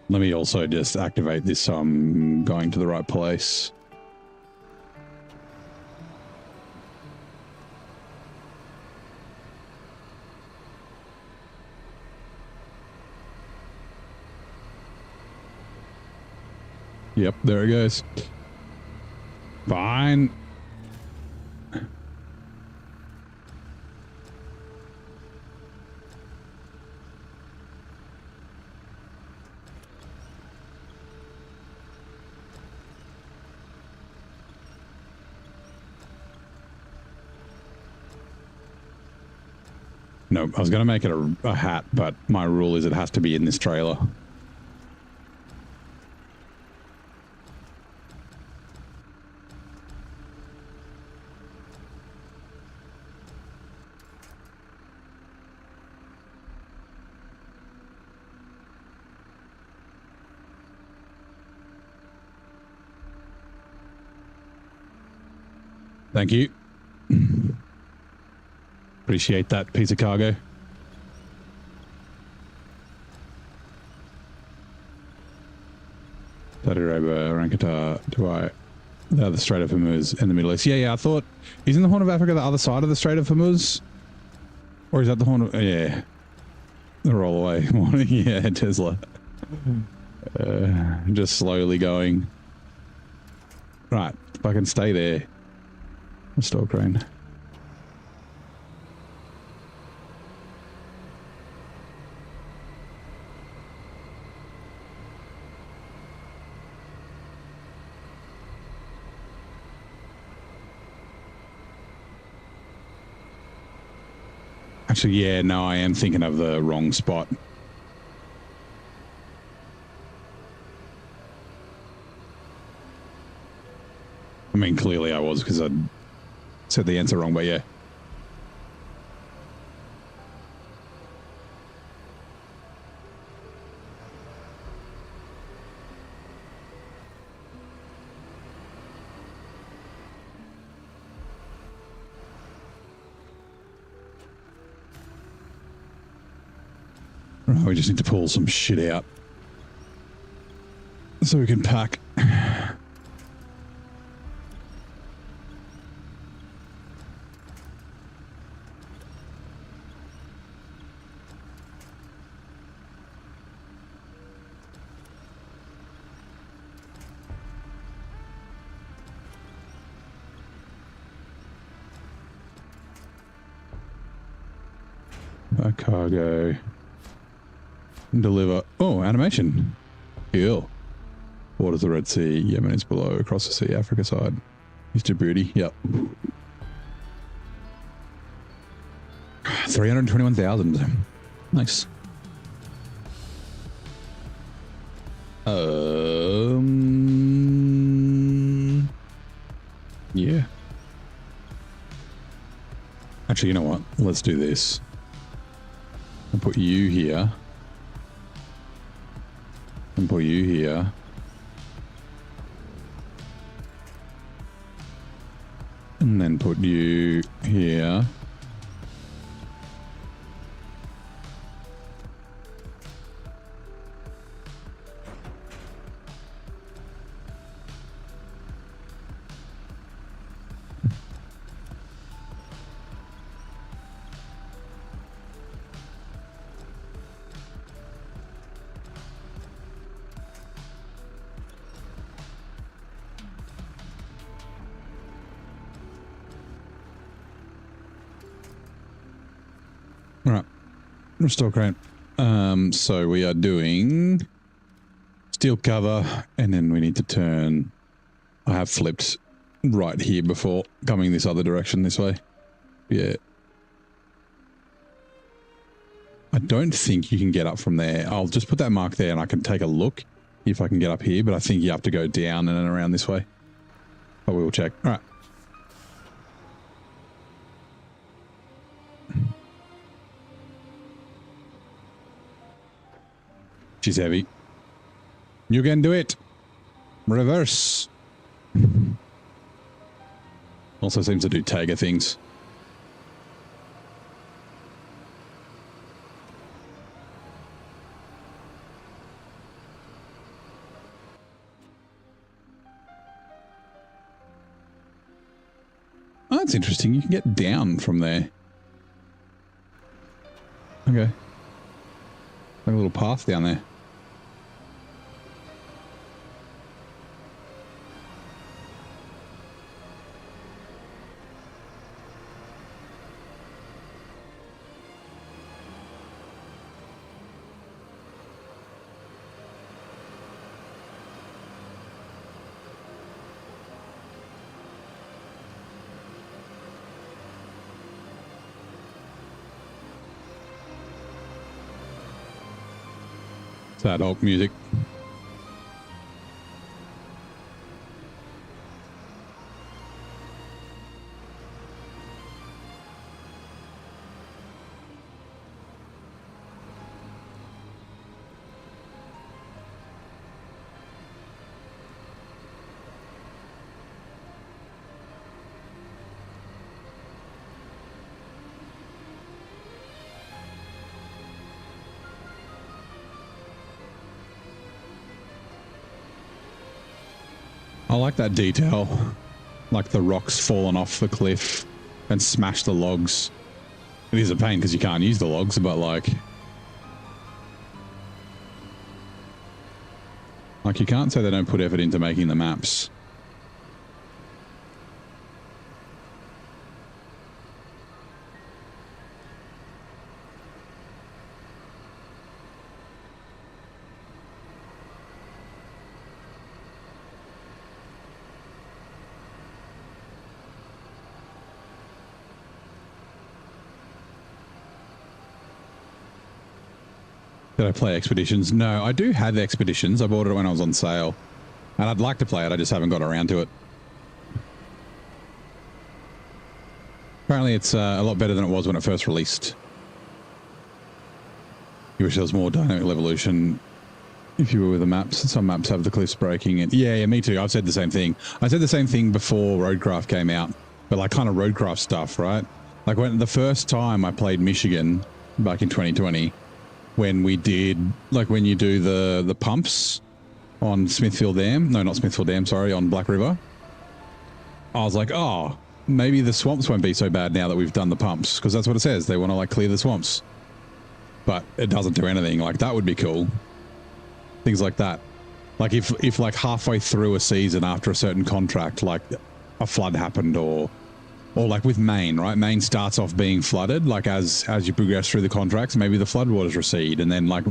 Let me also just activate this so I'm going to the right place. Yep, there it goes. Fine. No, I was going to make it a hat, but my rule is it has to be in this trailer. Thank you. Appreciate that piece of cargo. Saudi Arabia, Rankata, Dubai, the other Strait of Hormuz in the Middle East. Yeah, I thought, isn't the Horn of Africa the other side of the Strait of Hormuz? Or is that the Horn of, yeah. They're all the way. Yeah, Tesla. Just slowly going. Right, if I can stay there. Restore crane. Actually, yeah, no, I am thinking of the wrong spot. I mean, clearly I was because I said the answer wrong, but yeah. Right, we just need to pull some shit out so we can pack. Cargo. Deliver. Oh, animation. Cool. Waters the Red Sea. Yemen is below. Across the sea. Africa side. East Djibouti. Yep. 321,000. Nice. Yeah. Actually, you know what? Let's do this. I'll put you here. And put you here. And then put you here. Right. Restore crane. So we are doing steel cover, and then we need to turn. I have flipped right here before coming this other direction this way. Yeah. I don't think you can get up from there. I'll just put that mark there and I can take a look if I can get up here, but I think you have to go down and then around this way. But we will check. All right. She's heavy. You can do it. Reverse. Also seems to do tagger things. Oh, that's interesting. You can get down from there. Okay. Like a little path down there. It's that old music. I like that detail. Like the rocks falling off the cliff and smash the logs. It is a pain because you can't use the logs, but like you can't say they don't put effort into making the maps. Did I play Expeditions? No, I do have Expeditions. I bought it when I was on sale. And I'd like to play it, I just haven't got around to it. Apparently it's a lot better than it was when it first released. You wish there was more dynamic evolution if you were with the maps. Some maps have the cliffs breaking. And yeah, me too. I've said the same thing. I said the same thing before Roadcraft came out. But like kind of Roadcraft stuff, right? Like when the first time I played Michigan back in 2020... when we did, like when you do the pumps on Smithfield Dam, no, not Smithfield Dam, sorry, on Black River, I was like, oh, maybe the swamps won't be so bad now that we've done the pumps, because that's what it says. They want to like clear the swamps, but it doesn't do anything. Like that would be cool. Things like that. Like if like halfway through a season after a certain contract, like a flood happened or like with Maine, right? Maine starts off being flooded, like as you progress through the contracts, maybe the floodwaters recede and then like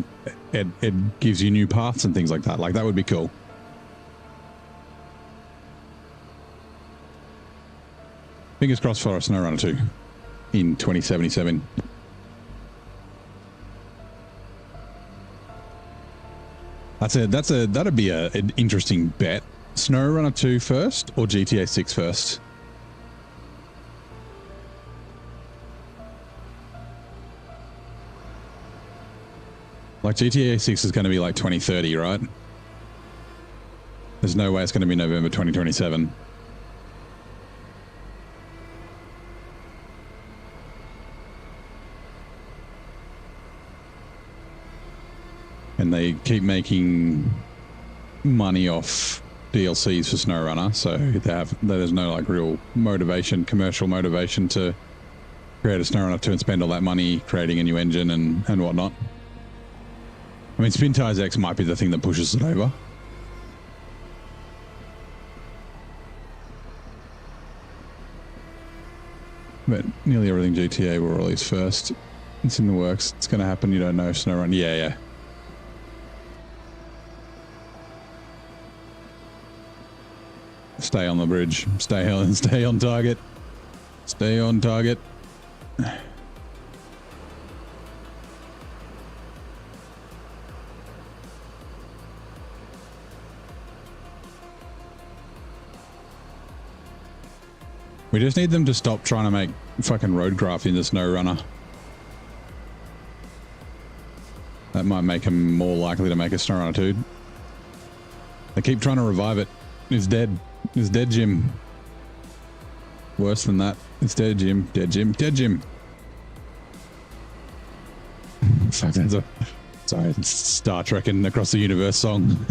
it gives you new paths and things like that. Like that would be cool. Fingers crossed for a SnowRunner 2 in 2077. That'd be an interesting bet. SnowRunner 2 first or GTA 6 first? Like GTA 6 is going to be like 2030, right? There's no way it's going to be November 2027. And they keep money off DLCs for SnowRunner, so there's no like real motivation, commercial motivation to create a SnowRunner 2 and spend all that money creating a new engine and whatnot. I mean, Spin Tires X might be the thing that pushes it over. But nearly everything GTA will release first. It's in the works. It's going to happen. You don't know. SnowRunner. Yeah. Stay on the bridge. Stay on target. Stay on target. We just need them to stop trying to make fucking Roadcraft into SnowRunner. That might make them more likely to make a SnowRunner 2. They keep trying to revive it. It's dead. It's dead, Jim. Worse than that. It's dead, Jim. Dead, Jim. Dead, Jim. Fuck, that's a... Sorry, it's Star Trek and Across the Universe song.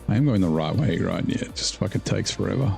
I am going the right way, right? Yeah, it just fucking takes forever.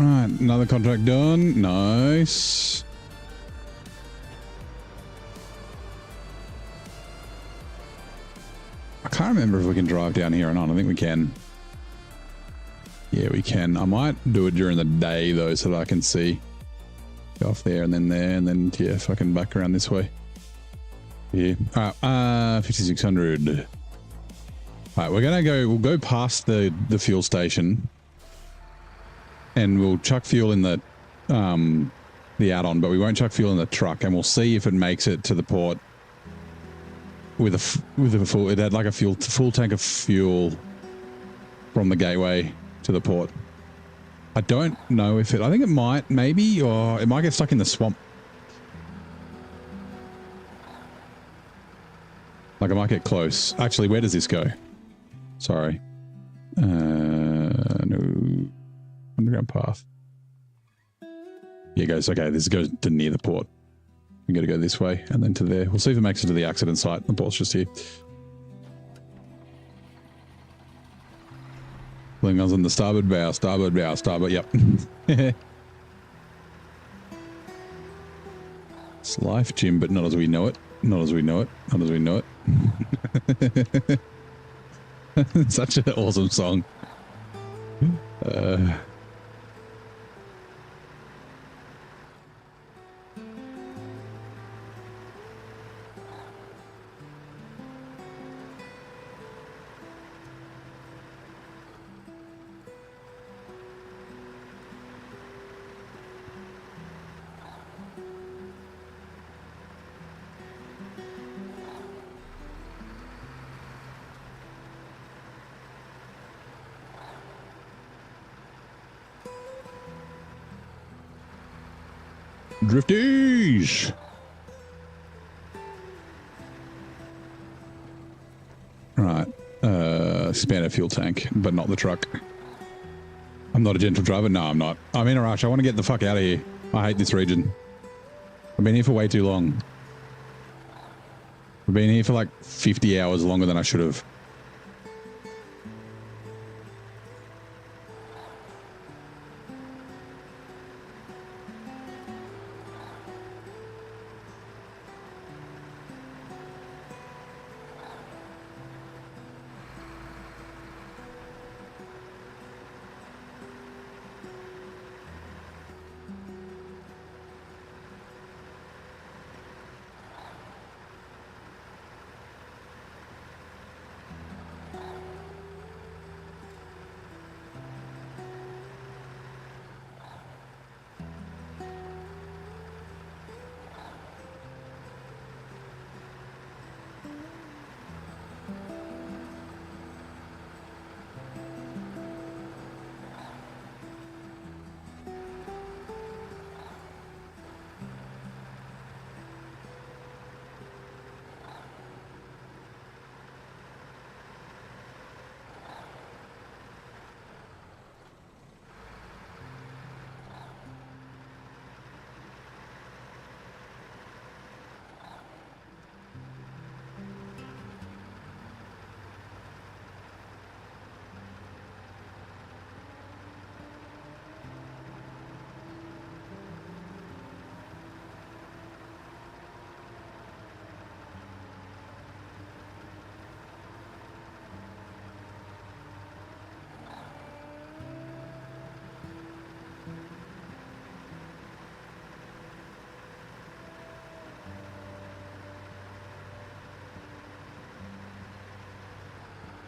Right, another contract done. Nice. I can't remember if we can drive down here or not. I think we can. Yeah, we can. I might do it during the day though, so that I can see. Go off there, and then yeah, fucking back around this way. Yeah. All right, 5600. All right, we'll go past the fuel station, and we'll chuck fuel in the add-on, but we won't chuck fuel in the truck, and we'll see if it makes it to the port with a full. It had like a full tank of fuel from the gateway to the port. I don't know if it. I think it might, maybe, or it might get stuck in the swamp. Like, I might get close. Actually, where does this go? Sorry. No. Underground path. Yeah, it goes. Okay, this goes to near the port. We got to go this way and then to there. We'll see if it makes it to the accident site. The port's just here. Lingon's on the starboard bow, starboard, yep. It's life, Jim, but not as we know it. Not as we know it. Not as we know it. Such an awesome song. Drifties! Right. Expand fuel tank, but not the truck. I'm not a gentle driver. No, I'm not. I'm in a rush. I want to get the fuck out of here. I hate this region. I've been here for way too long. I've been here for like 50 hours longer than I should have.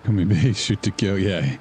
Can we be shoot to kill? Yeah.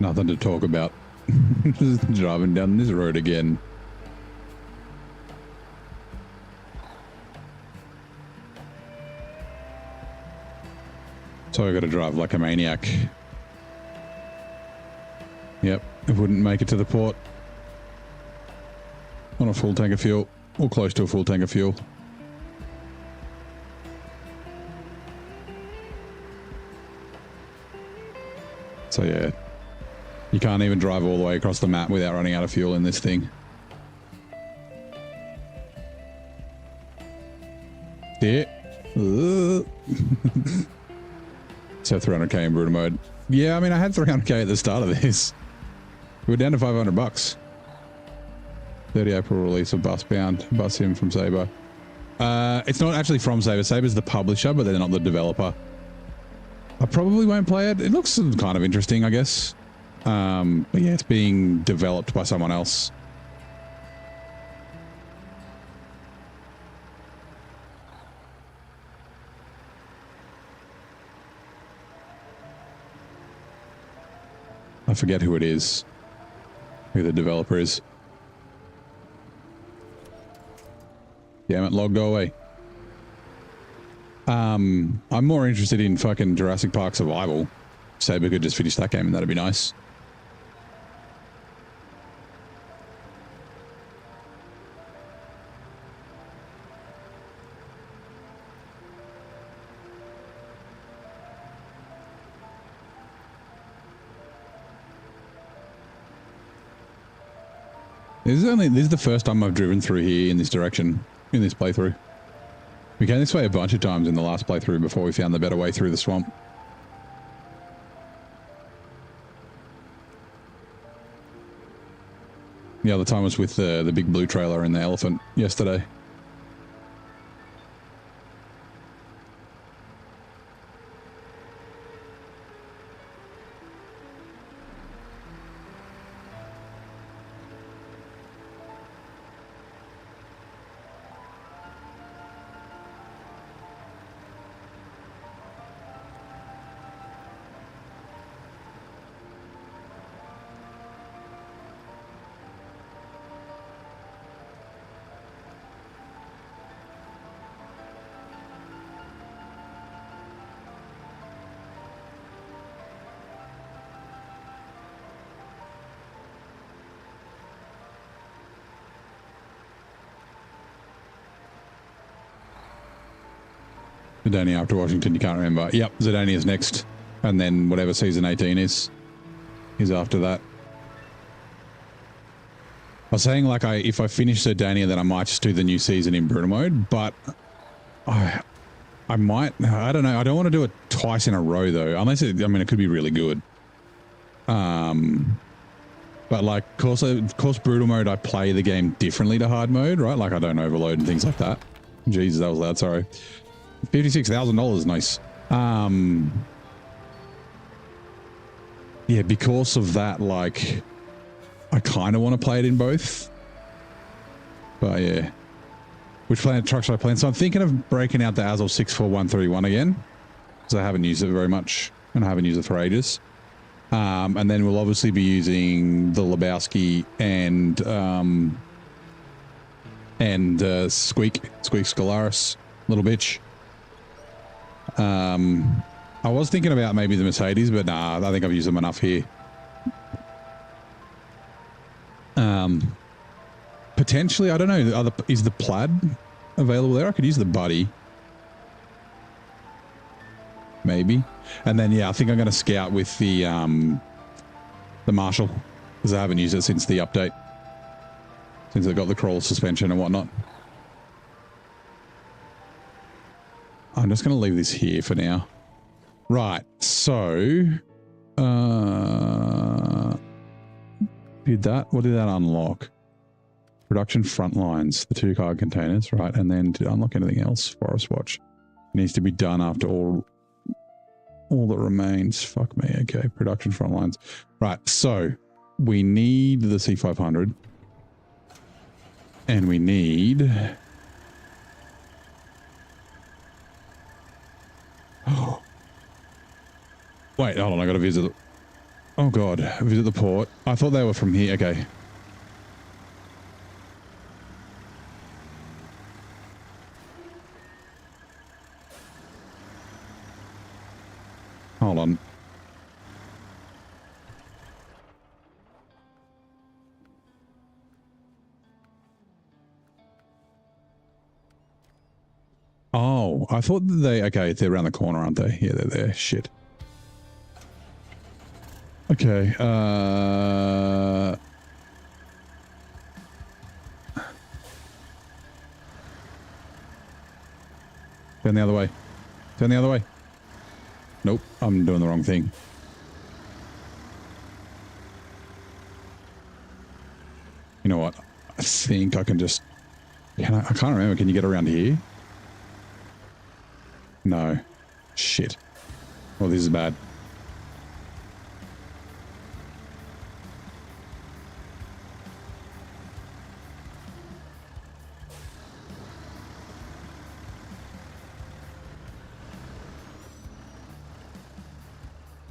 Nothing to talk about. Just driving down this road again. So I got to drive like a maniac. Yep, I wouldn't make it to the port on a full tank of fuel, or close to a full tank of fuel. So yeah, you can't even drive all the way across the map without running out of fuel in this thing. Yeah. So 300k in brutal mode. Yeah, I mean, I had 300k at the start of this. We were down to $500. 30 April release of Bus Bound. Bus Sim from Saber. It's not actually from Saber. Saber's the publisher, but they're not the developer. I probably won't play it. It looks kind of interesting, I guess. But yeah, it's being developed by someone else. I forget who it is, who the developer is. Damn it, log, go away. I'm more interested in fucking Jurassic Park Survival. Saber could just finish that game and that'd be nice. This is the first time I've driven through here in this direction, in this playthrough. We came this way a bunch of times in the last playthrough before we found the better way through the swamp. The other time was with the big blue trailer and the elephant yesterday. Zidania after Washington, you can't remember. Yep, Zidania is next. And then whatever season 18 is after that. I was saying, like, if I finish Zidania, then I might just do the new season in brutal mode, but I might, I don't know. I don't want to do it twice in a row, though, unless it, I mean, it could be really good. But like, of course, brutal mode, I play the game differently to hard mode, right? Like, I don't overload and things like that. Jesus, that was loud, sorry. $56,000, nice. Yeah, because of that, like, I kind of want to play it in both. But yeah. Which Planet Truck should I play in? So I'm thinking of breaking out the Azul 64131 again, because I haven't used it very much, and I haven't used it for ages. And then we'll obviously be using the Lebowski and Squeak Scalaris, little bitch. I was thinking about maybe the Mercedes, but nah, I think I've used them enough here. Potentially, I don't know, is the Plaid available there? I could use the Buddy. Maybe. And then, yeah, I think I'm going to scout with the Marshall, because I haven't used it since the update. Since I got the crawl suspension and whatnot. I'm just going to leave this here for now. Right, so... did that? What did that unlock? Production front lines, the 2 card containers, right? And then to unlock anything else, Forest Watch. It needs to be done after all that remains. Fuck me. Okay, production front lines. Right, so we need the C500. And we need... Wait, hold on. I got to visit. Oh God, visit the port. I thought they were from here. Okay. Hold on. Oh, I thought they... Okay, they're around the corner, aren't they? Yeah, they're there. Shit. Okay, turn the other way. Turn the other way. Nope, I'm doing the wrong thing. You know what? I think I can just... I can't remember. Can you get around here? No. Shit. Well, this is bad.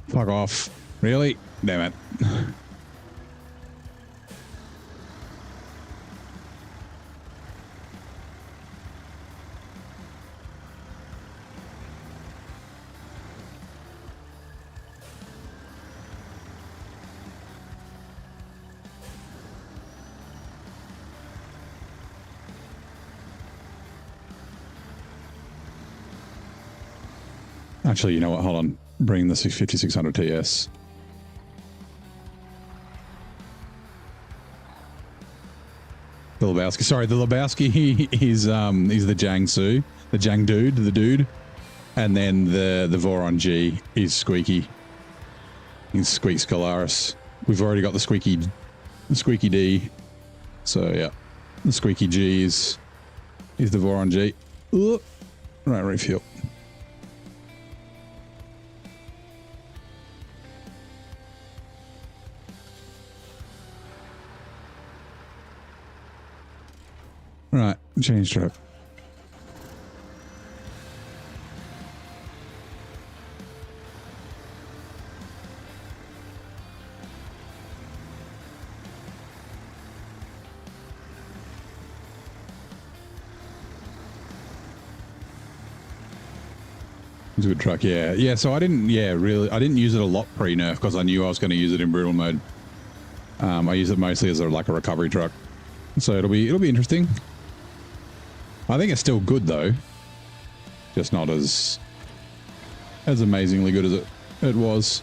Fuck off. Really? Damn it. Actually, you know what? Hold on. Bring the 5600 TS. The Lebowski. Sorry, the Lebowski is the Jiangsu, the Jiang dude, the dude, and then the Voron G is Squeaky. He's Squeak Scalaris. We've already got the Squeaky D. So yeah, the Squeaky G is the Voron G. Ugh. Right, refuel. Right, change track. It's a good truck, yeah. Yeah, so I didn't use it a lot pre-nerf because I knew I was going to use it in brutal mode. I use it mostly as like a recovery truck. So it'll be interesting. I think it's still good though. Just not as amazingly good as it was.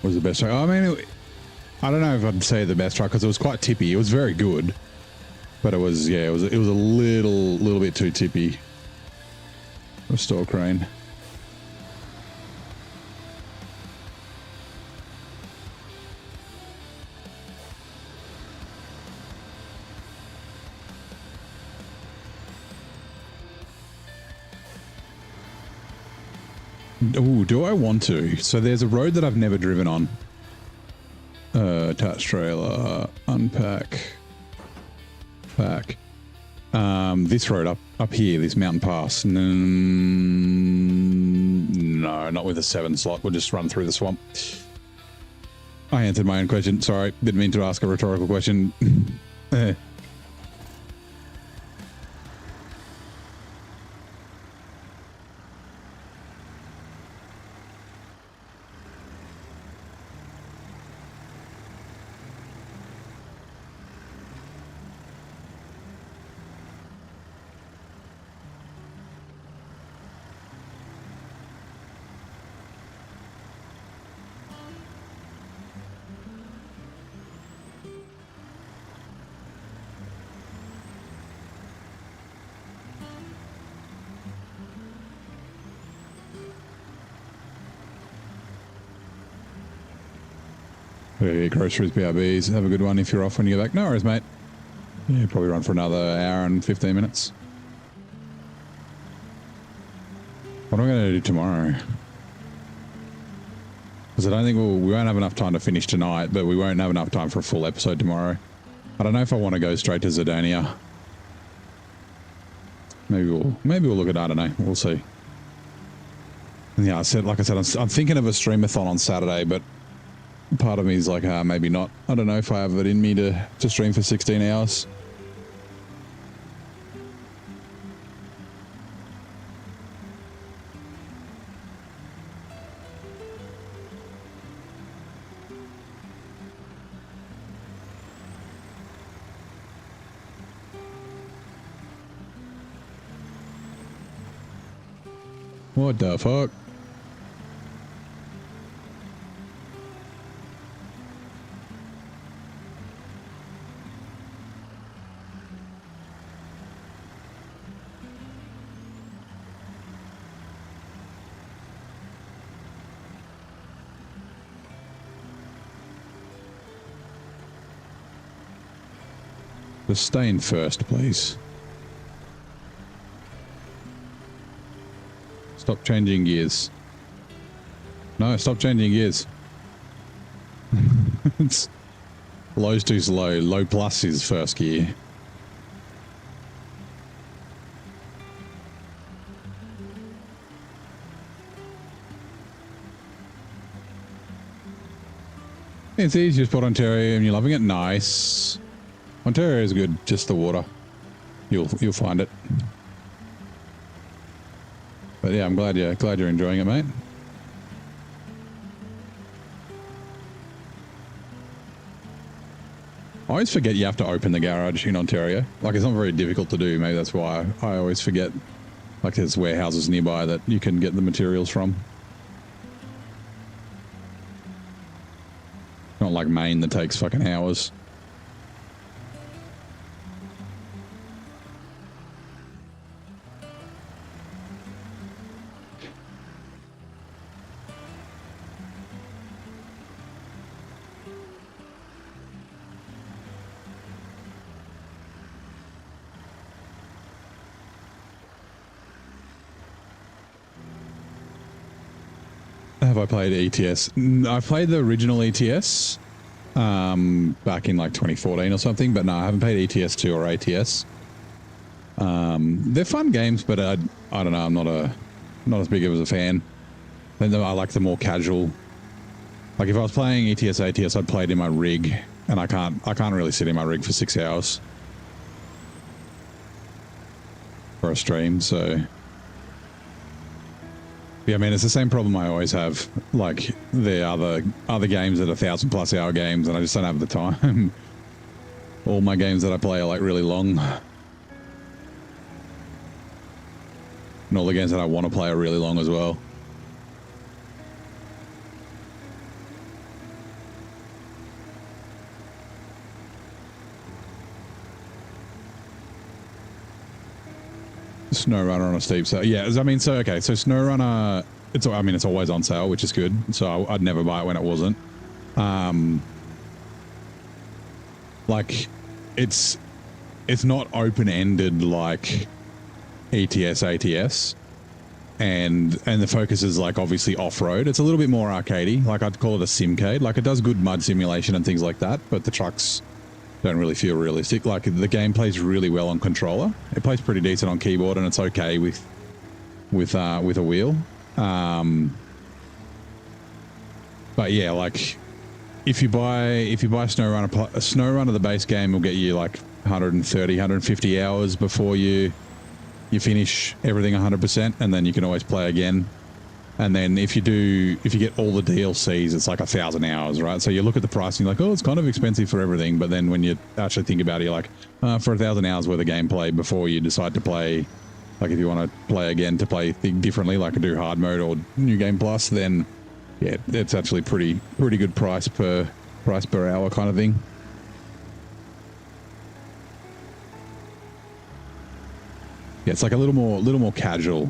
Was the best truck. I mean, I don't know if I'd say the best truck because it was quite tippy. It was very good, but it was a little bit too tippy. Restore crane. Oh, do I want to? So there's a road that I've never driven on. Attach trailer, unpack, pack. This road up here, this mountain pass. No, not with a 7 slot. We'll just run through the swamp. I answered my own question. Sorry, didn't mean to ask a rhetorical question. Get groceries, BRBs. Have a good one if you're off when you get back. No worries, mate. Yeah, probably run for another hour and 15 minutes. What am I going to do tomorrow? Because I don't think we won't have enough time to finish tonight, but we won't have enough time for a full episode tomorrow. I don't know if I want to go straight to Zidonia. Maybe we'll look at, I don't know. We'll see. Yeah, like I said, I'm thinking of a streamathon on Saturday, but part of me is like, maybe not. I don't know if I have it in me to stream for 16 hours. What the fuck? Just stay in first, please. Stop changing gears. No, stop changing gears. It's low's too slow. Low plus is first gear. It's easy to spot Ontario and you're loving it. Nice. Ontario is good. Just the water. You'll find it. But yeah, I'm glad you're enjoying it, mate. I always forget you have to open the garage in Ontario. Like, it's not very difficult to do. Maybe that's why I always forget. Like, there's warehouses nearby that you can get the materials from. Not like Maine that takes fucking hours. Have I played ETS? I played the original ETS back in like 2014 or something, but no, I haven't played ETS 2 or ATS. They're fun games, but I don't know, I'm not as big of a fan. I like the more casual. Like if I was playing ETS, ATS, I'd play it in my rig, and I can't really sit in my rig for 6 hours for a stream, so. Yeah, I mean, it's the same problem I always have. Like, the other games that are 1,000+ hour games, and I just don't have the time. All my games that I play are, like, really long. And all the games that I want to play are really long as well. SnowRunner on a steep sale. Yeah, I mean, so SnowRunner, it's always on sale, which is good. So I'd never buy it when it wasn't. Like, it's not open-ended like ETS, ATS, and the focus is like obviously off-road. It's a little bit more arcadey. Like, I'd call it a simcade. Like, it does good mud simulation and things like that, but the trucks don't really feel realistic. Like, the game plays really well on controller. It plays pretty decent on keyboard, and it's okay with a wheel. But yeah, like if you buy SnowRunner, the base game will get you like 130, 150 hours before you finish everything 100%, and then you can always play again. And then if you get all the DLCs, it's like 1,000 hours, right? So you look at the price and you're like, oh, it's kind of expensive for everything. But then when you actually think about it, you're like, for 1,000 hours worth of gameplay before you decide to play, like if you want to play again to play differently, like do hard mode or New Game Plus, then yeah, it's actually pretty good price per hour kind of thing. Yeah, it's like a little more casual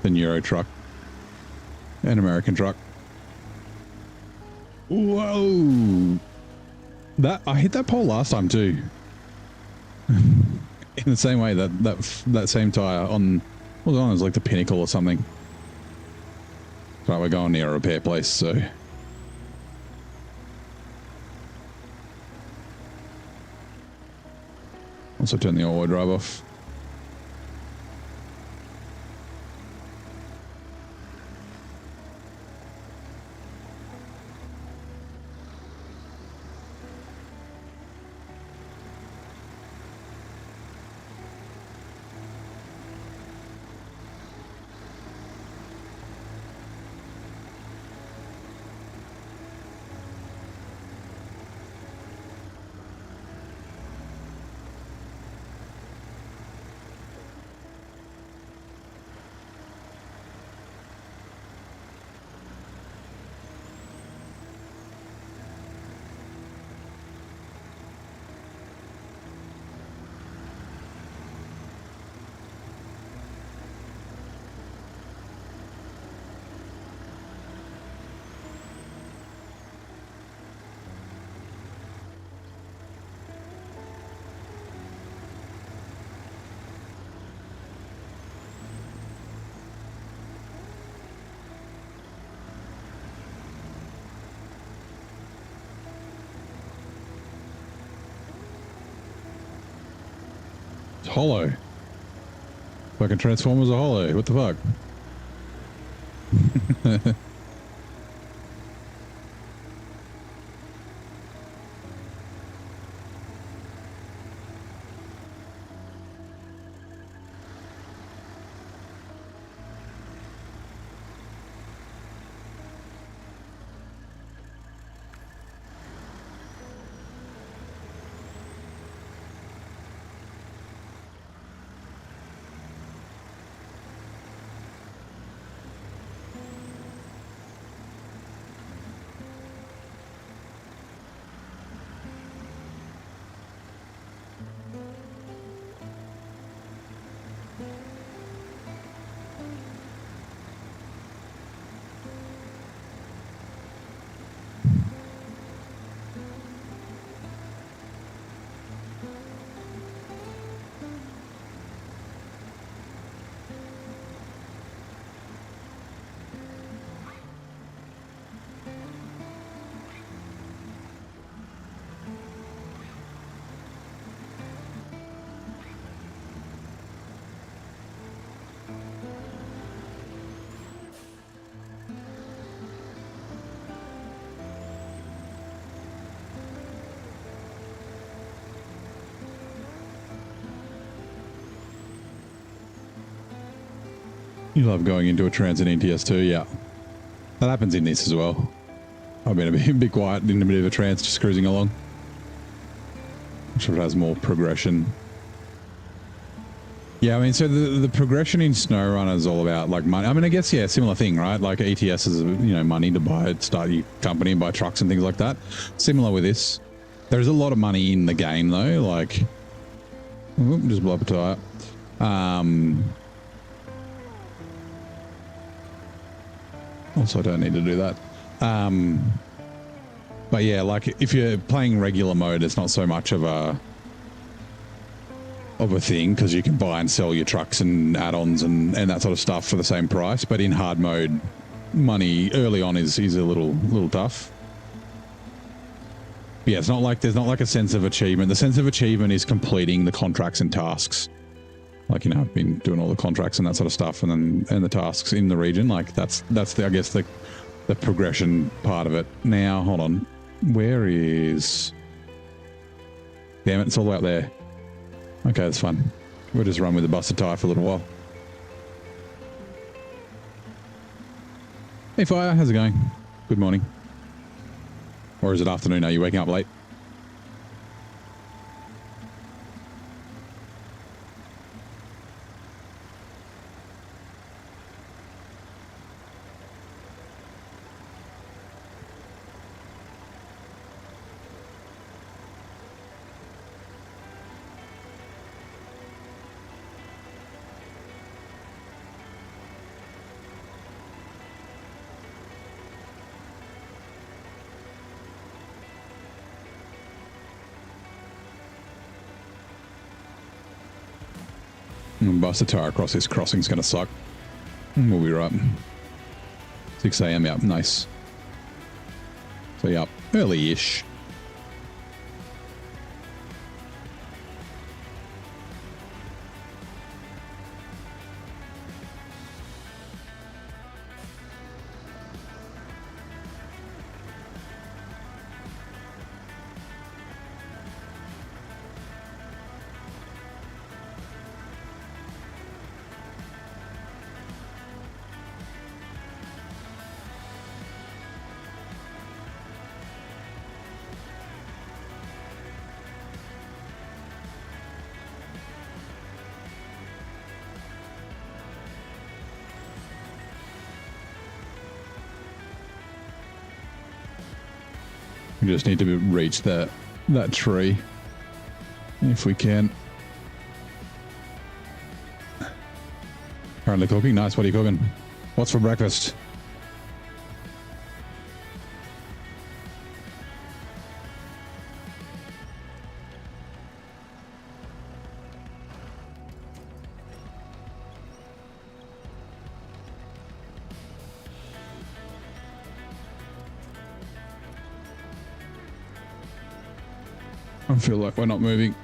than Euro Truck. An American truck. Whoa! That I hit that pole last time too. In the same way that same tire on, what was it on? It was like the Pinnacle or something. Right, we're going near a repair place, so. Also turn the all-wheel drive off. It's hollow. Fucking Transformers are hollow. What the fuck? You love going into a Transit ETS too, yeah. That happens in this as well. I've been a bit quiet in a bit of a trance, just cruising along. I'm sure it has more progression. Yeah, I mean, so the progression in SnowRunner is all about like money. I mean, I guess, yeah, similar thing, right? Like ETS is, you know, money to buy, start your company and buy trucks and things like that. Similar with this. There's a lot of money in the game though, like, whoop, just blow up a tire. Also, I don't need to do that. But yeah, like if you're playing regular mode, it's not so much of a thing because you can buy and sell your trucks and add-ons and that sort of stuff for the same price. But in hard mode, money early on is a little tough. But yeah, it's not like there's not like a sense of achievement. The sense of achievement is completing the contracts and tasks. Like, you know, I've been doing all the contracts and that sort of stuff, and the tasks in the region. Like that's the, I guess the progression part of it. Now, hold on, where is? Damn it, it's all the way up there. Okay, that's fun. We'll just run with the busted tire for a little while. Hey, Fire, how's it going? Good morning. Or is it afternoon? Are you waking up late? Bust a tire across this crossing's going to suck. We'll be right. 6 a.m. Yep, nice. So, yep, early-ish. We just need to reach that tree if we can. Currently cooking. Nice. What are you cooking? What's for breakfast? I feel like we're not moving.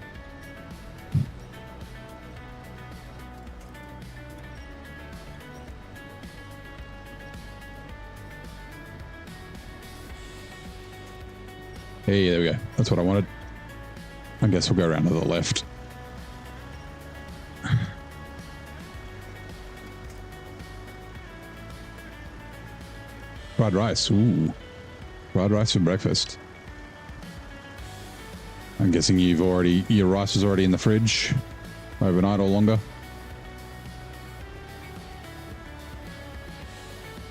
Hey, there we go. That's what I wanted. I guess we'll go around to the left. Fried rice. Ooh. Fried rice for breakfast. I'm guessing your rice was already in the fridge overnight or longer.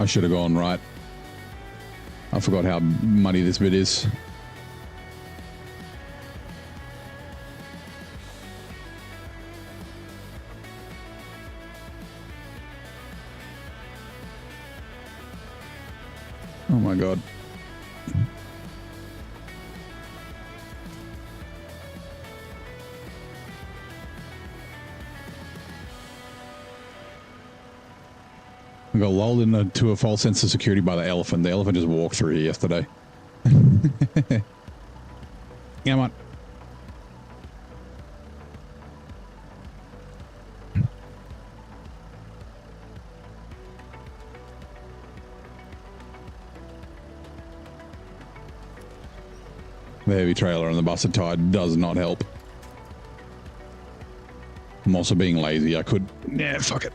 I should have gone right. I forgot how muddy this bit is. Oh my God. I got lulled into a false sense of security by the elephant. The elephant just walked through here yesterday. Come on. The heavy trailer and the busted tire does not help. I'm also being lazy. I could... Yeah, fuck it.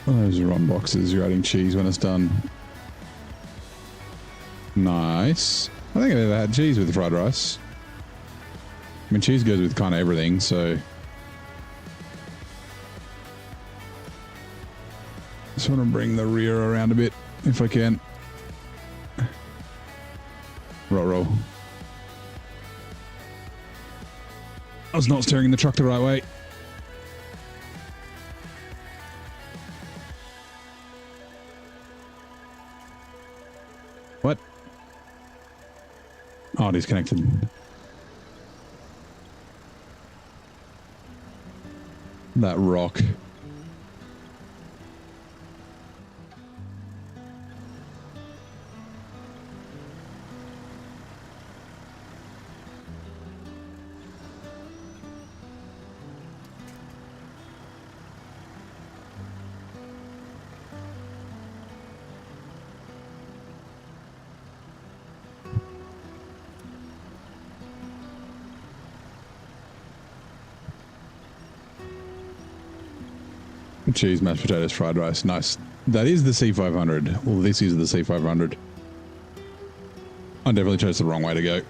Those are on boxes. You're adding cheese when it's done. Nice. I think I've ever had cheese with fried rice. I mean, cheese goes with kind of everything, so... Just want to bring the rear around a bit, if I can. Roll. I was not steering the truck the right way. What? Oh, disconnected. That rock. Cheese, mashed potatoes, fried rice. Nice. That is the C500. Well, this is the C500. I definitely chose the wrong way to go.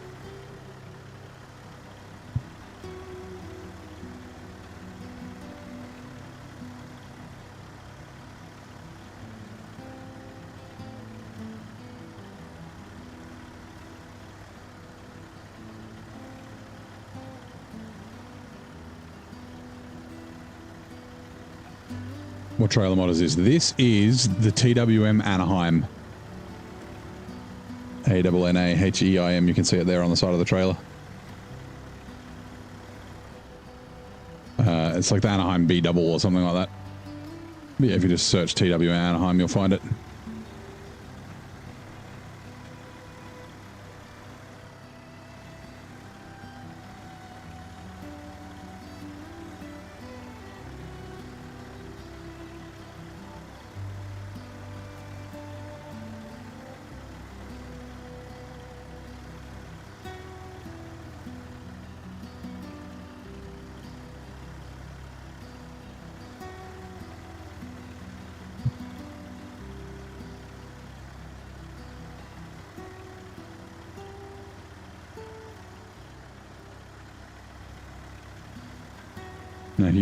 What trailer mod is this? This is the TWM Anaheim. ANNAHEIM. You can see it there on the side of the trailer. It's like the Anaheim B double or something like that. But yeah, if you just search TW Anaheim, you'll find it.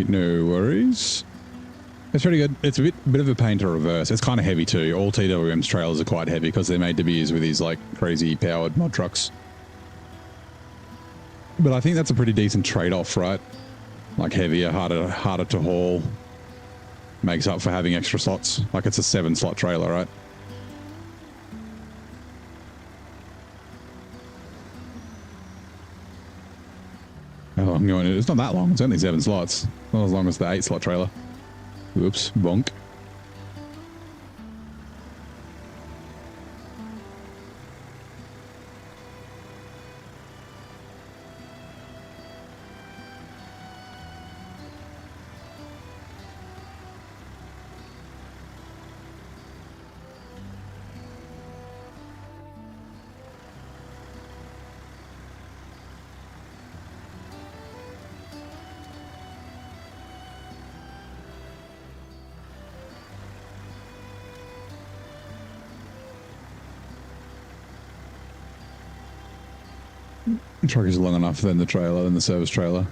No worries. It's pretty good. It's a bit of a pain to reverse. It's kind of heavy too. All TWM's trailers are quite heavy because they're made to be used with these like crazy powered mod trucks. But I think that's a pretty decent trade-off, right? Like heavier, harder to haul. Makes up for having extra slots. Like it's a 7-slot trailer, right? How long going? It's not that long. It's only 7 slots. Not as long as the 8-slot trailer. Whoops, bonk. The truck is long enough than the trailer, than the service trailer.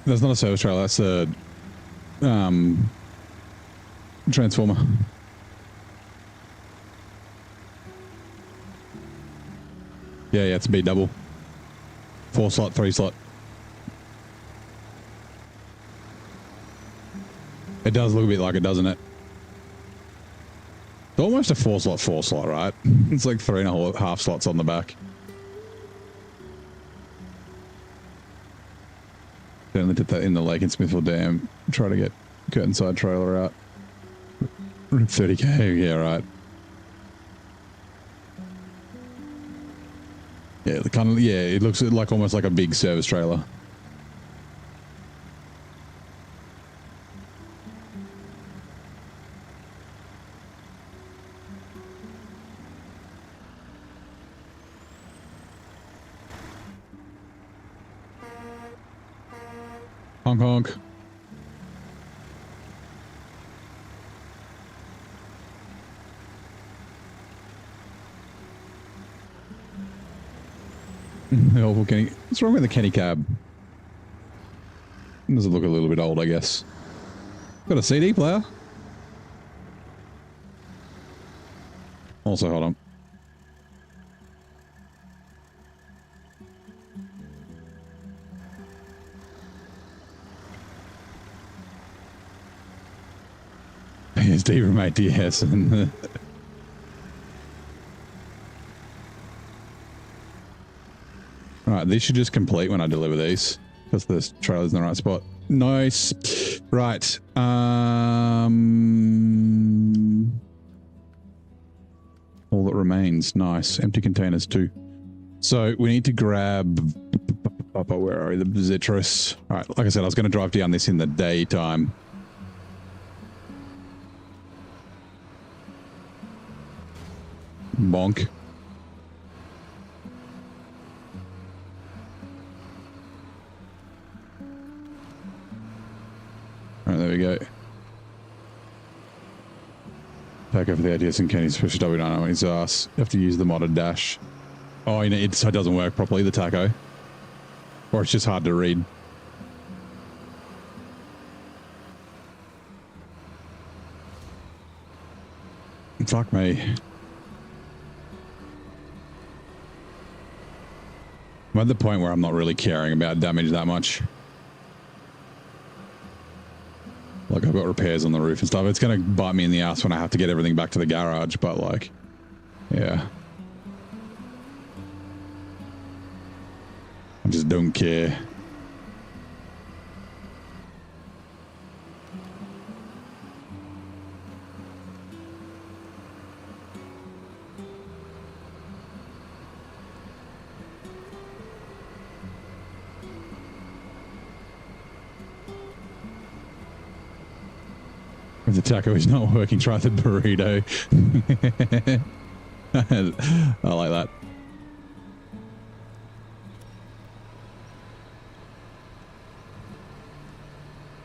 That's not a service trailer, that's a transformer. Yeah, it's a B double. 4-slot, 3-slot. It does look a bit like it, doesn't it? It's almost a 4-slot, right? It's like 3.5 slots on the back. Certainly did that in the Lake and Smithfield Dam. Try to get curtain side trailer out. 30k, yeah, right. Yeah, it looks like almost like a big service trailer. Honk honk. Oh, Kenny. What's wrong with the Kenny cab? Does it look a little bit old, I guess? Got a CD player. Also, hold on. Yes, Deaver mate, yes. Right, these should just complete when I deliver these because the trailer's in the right spot. Nice. Right. All that remains. Nice. Empty containers too. So we need to grab. Where are we? The Zetros. All right. Like I said, I was going to drive down this in the daytime. Bonk. Alright, there we go. Take over the ADS and Kenny's push W9 on his ass. You have to use the modded dash. Oh, you know, it doesn't work properly, the taco. Or it's just hard to read. Fuck me. I'm at the point where I'm not really caring about damage that much. Like, I've got repairs on the roof and stuff. It's going to bite me in the ass when I have to get everything back to the garage, but like, yeah. I just don't care. If the taco is not working, try the burrito. I like that.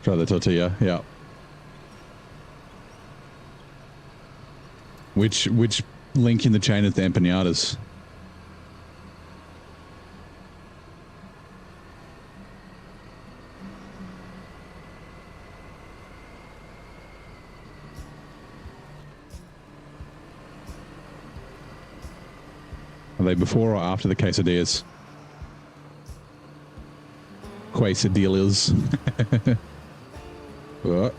Try the tortilla, yeah. Which link in the chain is the empanadas? Are they before or after the quesadillas? Quesadillas. What?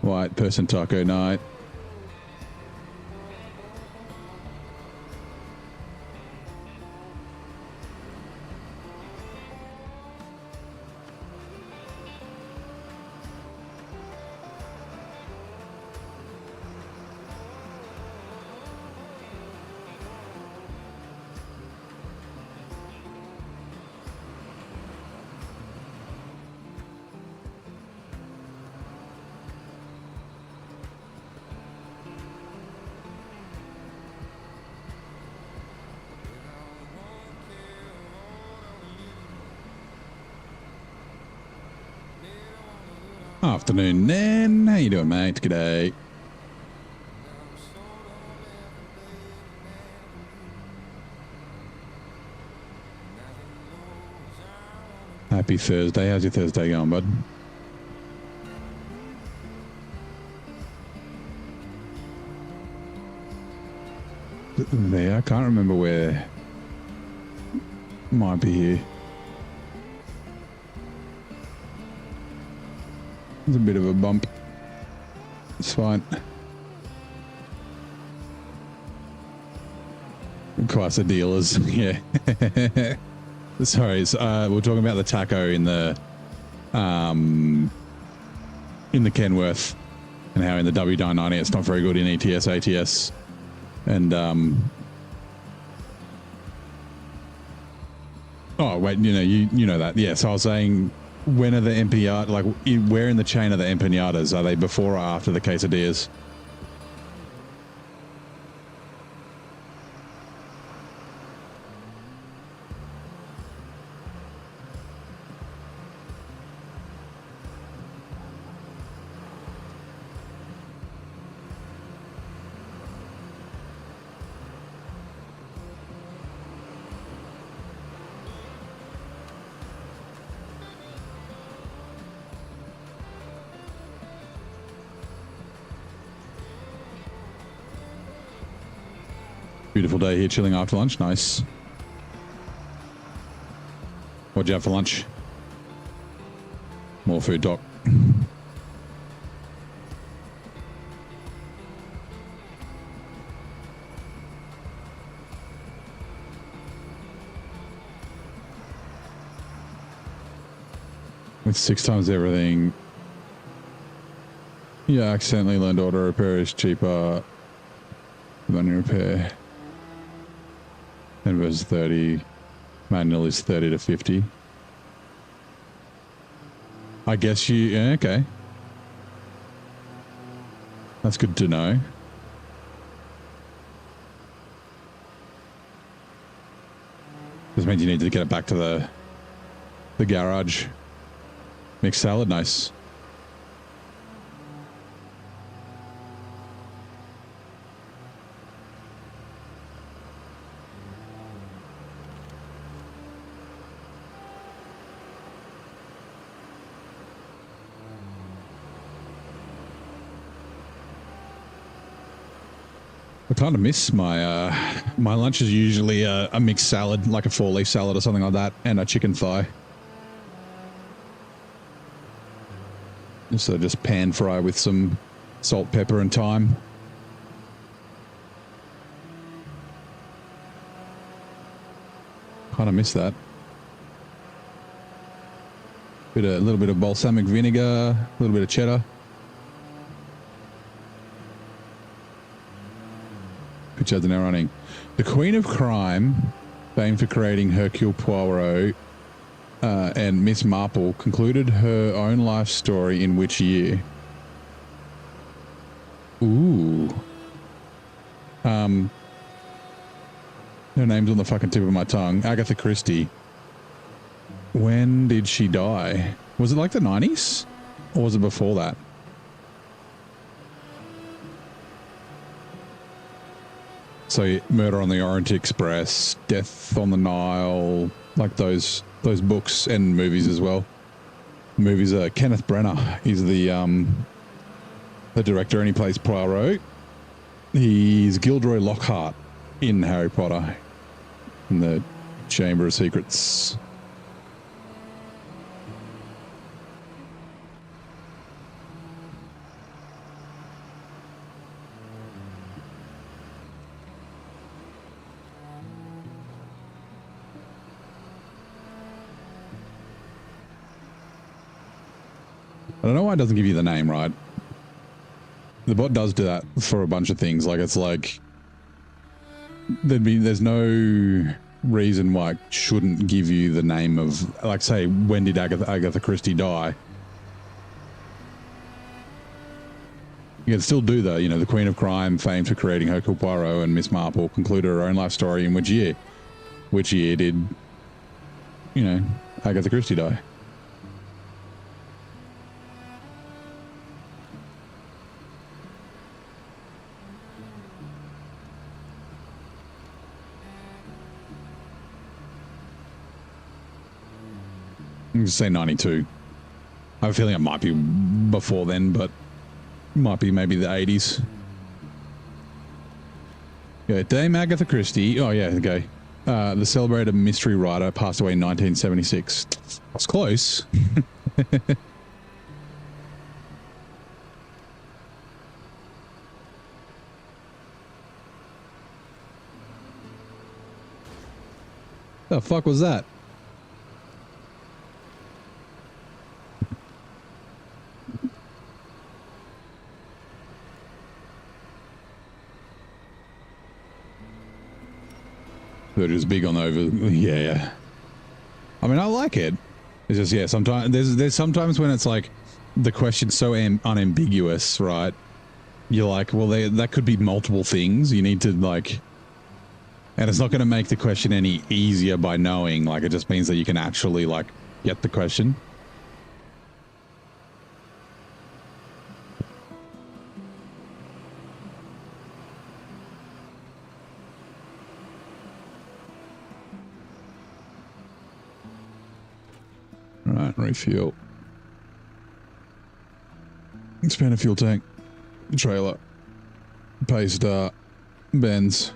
White person taco night. Afternoon, Nan. How you doing, mate? G'day. Happy Thursday. How's your Thursday going, bud? There, I can't remember where. Might be here. There's a bit of a bump. It's fine. Quesadillas, yeah. Sorry, we're talking about the taco in the Kenworth, and how in the W990 it's not very good in ETS, ATS, and oh wait, you know that, yeah. So I was saying, when are the empanadas, like, where in the chain are the empanadas? Are they before or after the quesadillas? Beautiful day here, chilling after lunch. Nice. What'd you have for lunch? More food, Doc. With 6 times everything. Yeah, accidentally learned auto repair is cheaper than repair. And versus 30, manual is 30 to 50. I guess yeah, okay. That's good to know. This means you need to get it back to the garage. Mixed salad, nice. I kind of miss my my lunch is usually a mixed salad, like a 4-leaf salad or something like that, and a chicken thigh. So just pan fry with some salt, pepper, and thyme. Kind of miss that. A little bit of balsamic vinegar, a little bit of cheddar. Which has now running. The Queen of Crime, famed for creating Hercule Poirot and Miss Marple, concluded her own life story in which year? Ooh. Her name's on the fucking tip of my tongue. Agatha Christie. When did she die? Was it like the 90s? Or was it before that? So Murder on the Orient Express, Death on the Nile, like those books and movies as well. Movies, Kenneth Branagh is the director, and he plays Poirot. He's Gilderoy Lockhart in Harry Potter, in the Chamber of Secrets. I don't know why it doesn't give you the name, right? The bot does do that for a bunch of things. Like, it's like there's no reason why it shouldn't give you the name of, like, say, when did Agatha Christie die? You can still do that. You know, the Queen of Crime, famed for creating Hercule Poirot and Miss Marple, concluded her own life story in which year? Which year did, you know, Agatha Christie die? I'm just say 92. I have a feeling it might be before then, but might be maybe the 80s. Yeah, Dame Agatha Christie. Oh, yeah, okay. The celebrated mystery writer passed away in 1976. That's close. The fuck was that? They're just big on over. Yeah. I mean, I like it. It's just, yeah, sometimes there's sometimes when it's like the question's so unambiguous, right? You're like, well, that could be multiple things. You need to, like, and it's not going to make the question any easier by knowing. Like, it just means that you can actually, like, get the question. Right, refuel. Expand a fuel tank. Trailer. Pay start. Benz.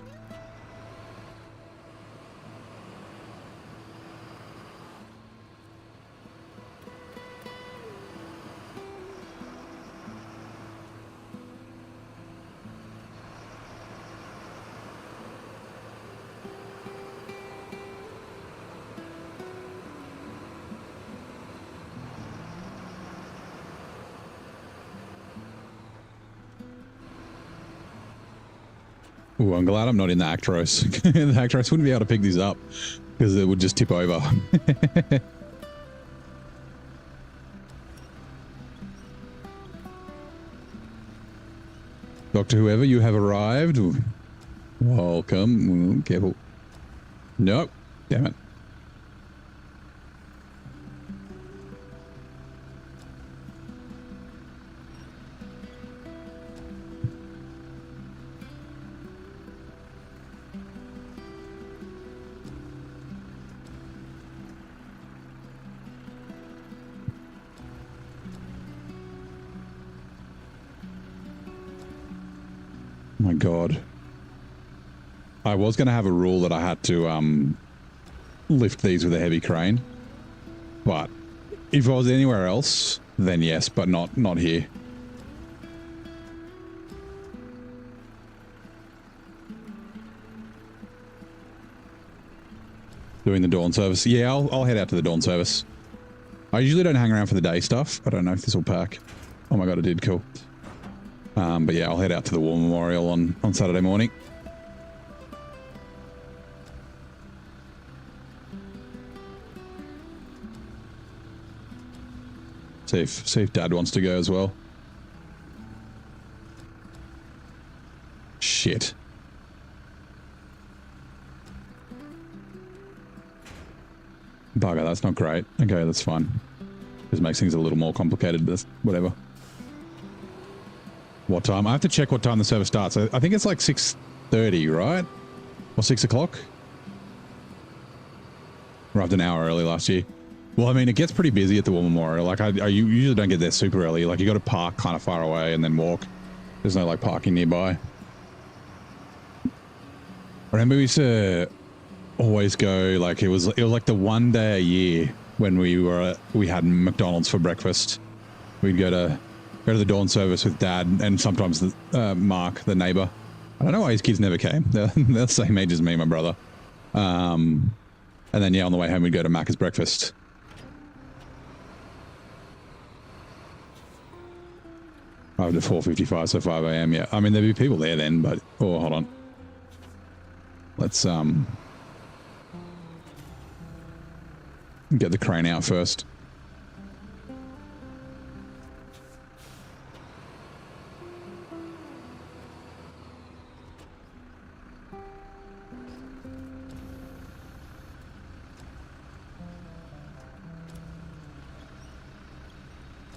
Ooh, I'm glad I'm not in the Actros. The Actros wouldn't be able to pick these up because it would just tip over. Dr. Whoever, you have arrived. Welcome. Careful. Nope. Damn it. My God. I was going to have a rule that I had to lift these with a heavy crane, but if I was anywhere else, then yes, but not here. Doing the dawn service. Yeah, I'll head out to the dawn service. I usually don't hang around for the day stuff. I don't know if this will pack. Oh my god, it did. Cool. But yeah, I'll head out to the War Memorial on Saturday morning. See if Dad wants to go as well. Shit. Bugger, that's not great. Okay, that's fine. Just makes things a little more complicated, but whatever. What time? I have to check what time the service starts. I think it's like 6:30, right? Or 6 o'clock? Arrived an hour early last year. Well, I mean, it gets pretty busy at the War Memorial. Like, I usually don't get there super early. Like, you got to park kind of far away and then walk. There's no, like, parking nearby. I remember we used to always go, like, it was like the one day a year when we had McDonald's for breakfast. We'd go to the dawn service with Dad and sometimes Mark, the neighbor. I don't know why his kids never came. They're the same age as me, my brother. And then, yeah, on the way home, we'd go to Macca's breakfast. Over to 4:55, so 5 a.m. Yeah, I mean, there'd be people there then, but... Oh, hold on. Let's, get the crane out first.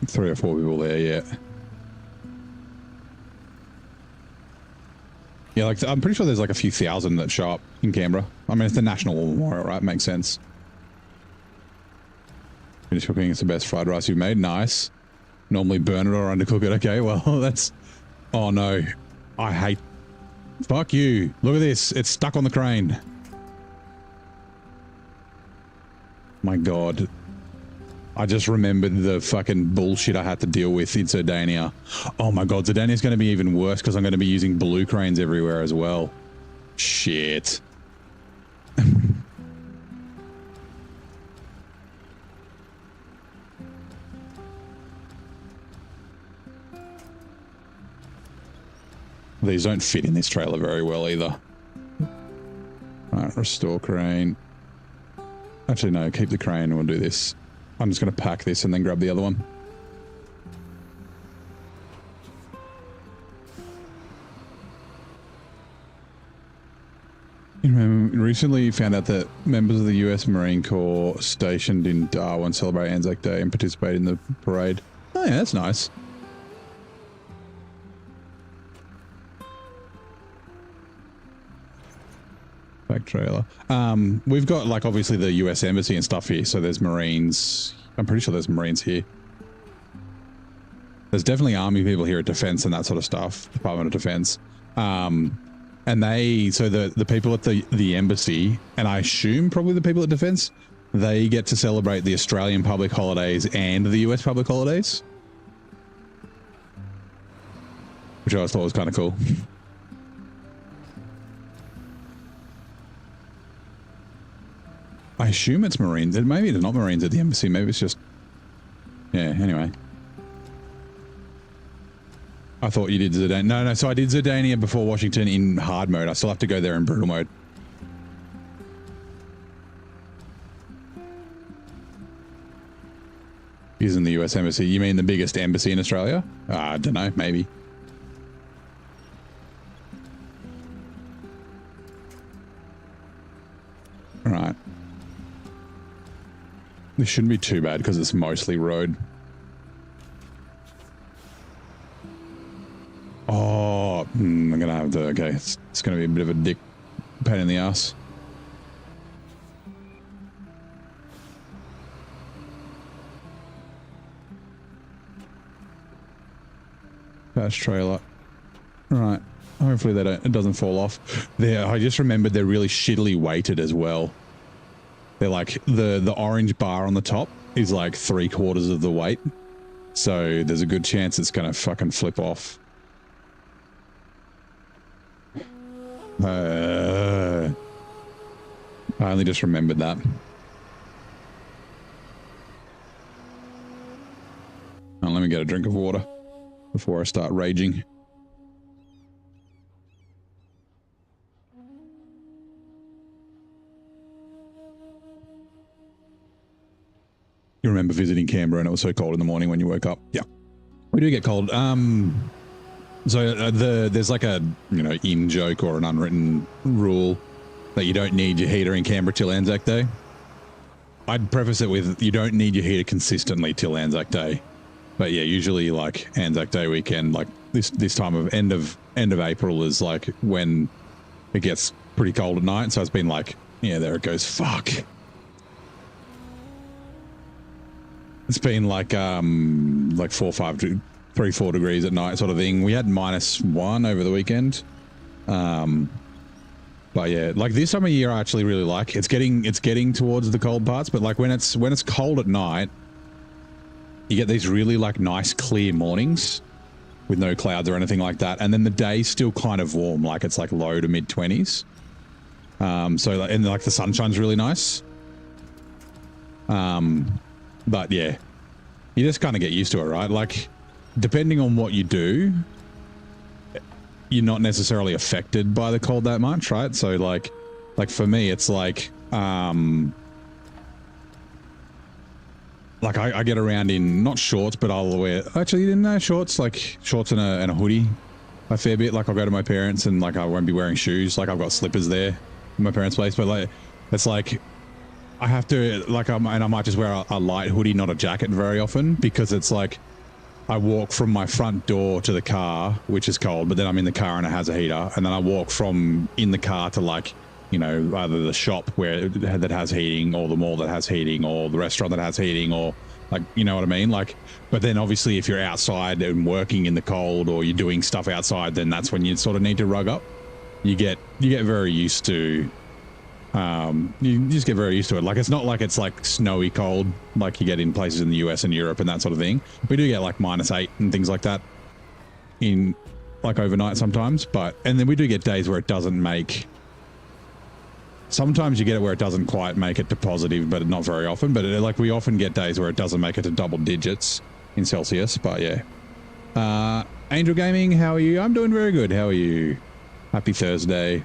Three or four people there, yeah. Yeah, like, I'm pretty sure there's like a few thousand that show up in Canberra. I mean, it's the National War Memorial, right? Makes sense. Finish cooking. It's the best fried rice you've made. Nice. Normally burn it or undercook it. Okay, well, that's... Oh, no. I hate... Fuck you. Look at this. It's stuck on the crane. My God. I just remembered the fucking bullshit I had to deal with in Zerdania. Oh my God, Zerdania's going to be even worse because I'm going to be using blue cranes everywhere as well. Shit. These don't fit in this trailer very well either. Alright, restore crane. Actually, no, keep the crane and we'll do this. I'm just going to pack this and then grab the other one. Recently found out that members of the US Marine Corps stationed in Darwin celebrate Anzac Day and participate in the parade. Oh yeah, that's nice. Back trailer. We've got, like, obviously the US Embassy and stuff here, so there's Marines. I'm pretty sure there's Marines here. There's definitely Army people here at Defense and that sort of stuff. Department of Defense. And so the people at the Embassy, and I assume probably the people at Defense, they get to celebrate the Australian public holidays and the US public holidays. Which I always thought was kind of cool. I assume it's Marines. Maybe it's not Marines at the Embassy. Maybe it's just... Yeah, anyway. I thought you did Zerdania. No, so I did Zerdania before Washington in hard mode. I still have to go there in brutal mode. Using the US Embassy. You mean the biggest embassy in Australia? I don't know, maybe. Alright. This shouldn't be too bad because it's mostly road. Oh, I'm going to have to... Okay, it's going to be a bit of a dick pain in the ass. Dash trailer. Right. Hopefully it doesn't fall off. I just remembered they're really shittily weighted as well. They're like, the orange bar on the top is like 3/4 of the weight. So there's a good chance it's going to fucking flip off. I only just remembered that. Oh, let me get a drink of water before I start raging. You remember visiting Canberra and it was so cold in the morning when you woke up? Yeah, we do get cold. So there's like a, you know, in joke or an unwritten rule that you don't need your heater in Canberra till Anzac Day. I'd preface it with you don't need your heater consistently till Anzac Day. But yeah, usually like Anzac Day weekend, like this time of end of April is like when it gets pretty cold at night. So it's been like, yeah, there it goes. Fuck. It's been like 3-4 degrees at night sort of thing. We had -1 over the weekend. But yeah, like this time of year I actually really like. It's getting towards the cold parts, but like when it's cold at night, you get these really like nice clear mornings with no clouds or anything like that. And then the day's still kind of warm, like it's like low to mid 20s. So and like the sunshine's really nice. But yeah, you just kind of get used to it, right? Like depending on what you do, you're not necessarily affected by the cold that much, right? So like for me, it's like I get around in not shorts, but I'll wear shorts, like shorts and a hoodie a fair bit. Like I'll go to my parents and like I won't be wearing shoes. Like I've got slippers there in my parents' place, but like it's like I have to like and I might just wear a light hoodie, not a jacket very often, because it's like I walk from my front door to the car, which is cold, but then I'm in the car and it has a heater, and then I walk from in the car to like, you know, either the shop that has heating, or the mall that has heating, or the restaurant that has heating, or like, you know what I mean? Like, but then obviously if you're outside and working in the cold or you're doing stuff outside, then that's when you sort of need to rug up. You get very used to, you just get very used to it. Like, it's not like it's like snowy cold like you get in places in the US and Europe and that sort of thing. We do get like -8 and things like that in like overnight sometimes, and then we do get days where it doesn't make, sometimes you get it where it doesn't quite make it to positive, but not very often. But like we often get days where it doesn't make it to double digits in Celsius. But yeah. Angel Gaming, how are you? I'm doing very good. How are you? Happy Thursday.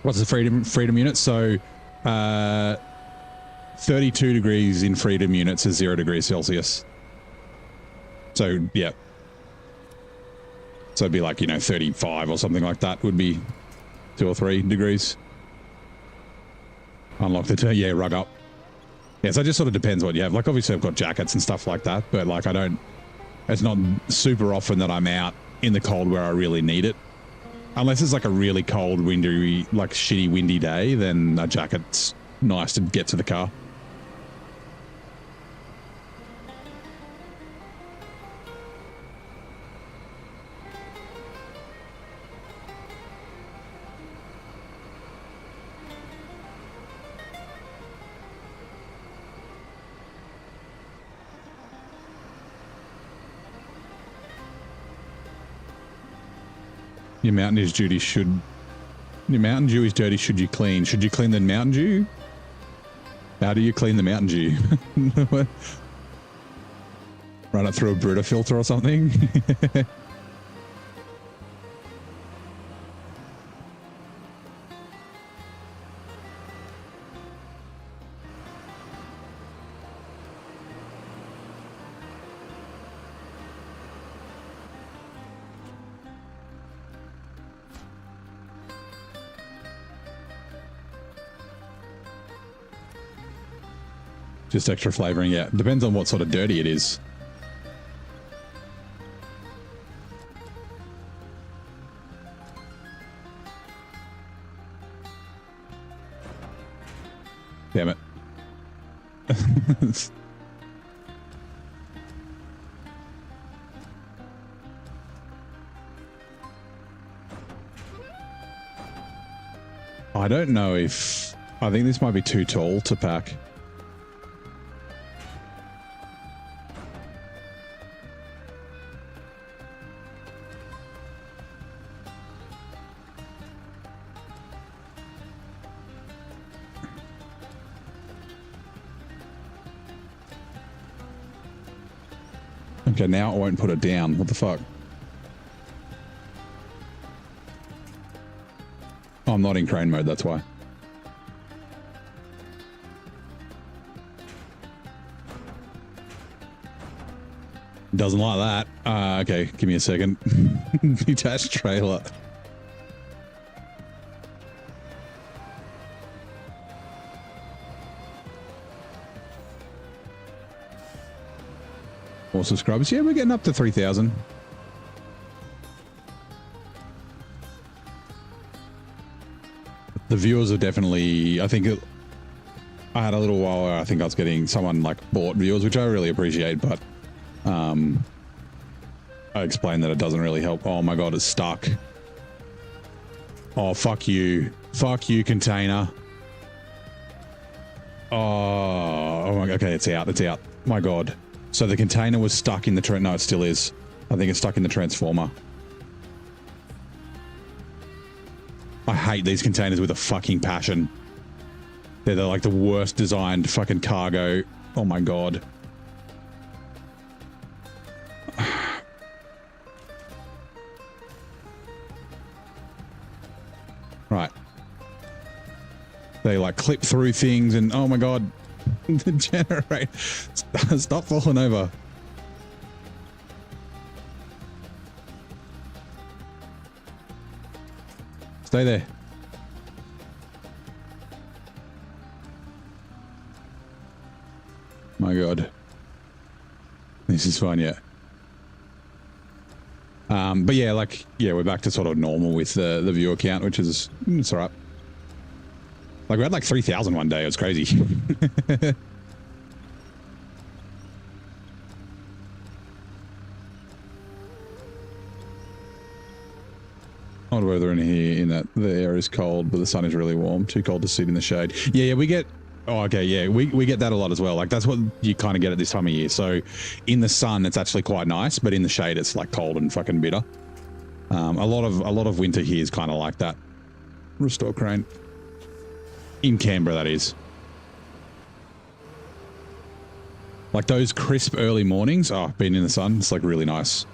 What's the freedom unit? So 32 degrees in freedom units is 0 degrees Celsius. So yeah. So it'd be like, you know, 35 or something like that would be 2 or 3 degrees. Unlock the yeah, rug up. Yeah, so it just sort of depends what you have. Like obviously I've got jackets and stuff like that, but like it's not super often that I'm out in the cold where I really need it. Unless it's like a really cold, windy, like shitty windy day, then a jacket's nice to get to the car. Your Mountain Dew is dirty, should you clean? Should you clean the Mountain Dew? How do you clean the Mountain Dew? Run it through a Brita filter or something? Just extra flavoring, yeah. Depends on what sort of dirty it is. Damn it. I don't know if... I think this might be too tall to pack. Okay, now it won't put it down. What the fuck? Oh, I'm not in crane mode, that's why. Doesn't like that. Okay, give me a second. Detached trailer. More subscribers. Yeah, we're getting up to 3,000. The viewers are definitely, I think I had a little while where I think I was getting someone like bought viewers, which I really appreciate, but I explained that it doesn't really help. Oh my God, it's stuck. Oh, fuck you. Fuck you, container. Oh my, okay, it's out. It's out. My God. So the container was stuck in the no, it still is. I think it's stuck in the transformer. I hate these containers with a fucking passion. They're like the worst designed fucking cargo. Oh my God. Right. They like clip through things and oh my God. The generator. Stop falling over. Stay there. My God. This is fine, yeah. But yeah, like, yeah, we're back to sort of normal with the viewer count, which is, it's all right. Like, we had like 3,000 one day. It was crazy. Odd weather in here in that the air is cold, but the sun is really warm. Too cold to sit in the shade. Yeah, we get... Oh, okay, yeah, we get that a lot as well. Like, that's what you kind of get at this time of year. So, in the sun, it's actually quite nice, but in the shade, it's like cold and fucking bitter. A lot of winter here is kind of like that. Restore crane. In Canberra, that is. Like those crisp early mornings. Oh, being in the sun, it's like really nice.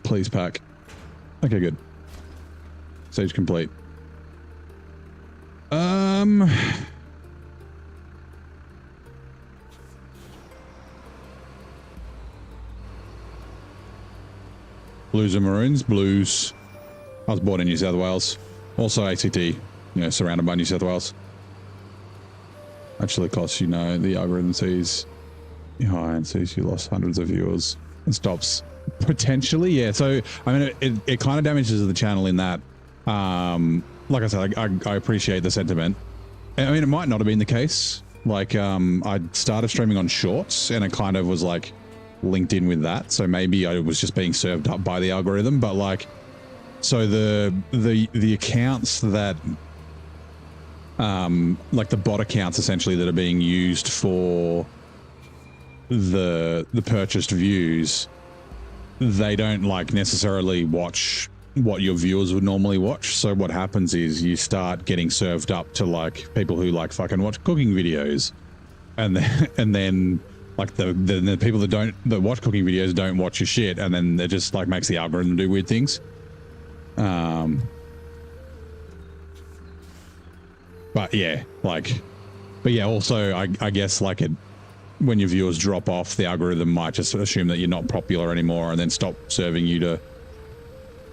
Please pack. Okay, good. Stage complete. Blues and Maroons. Blues. I was born in New South Wales. Also ACT, you know, surrounded by New South Wales. Actually costs, you know, the algorithm sees you high and sees you lost hundreds of viewers and stops. Potentially, yeah. So, I mean, it kind of damages the channel in that, like I said, I appreciate the sentiment. I mean, it might not have been the case. Like, I started streaming on Shorts and it kind of was like linked in with that. So maybe I was just being served up by the algorithm, but like, so the accounts that, like the bot accounts essentially that are being used for the purchased views, they don't like necessarily watch what your viewers would normally watch. So what happens is you start getting served up to like people who like fucking watch cooking videos, and then like the people that watch cooking videos don't watch your shit, and then it just like makes the algorithm do weird things. But yeah, like, but yeah, also I guess like when your viewers drop off, the algorithm might just assume that you're not popular anymore and then stop serving you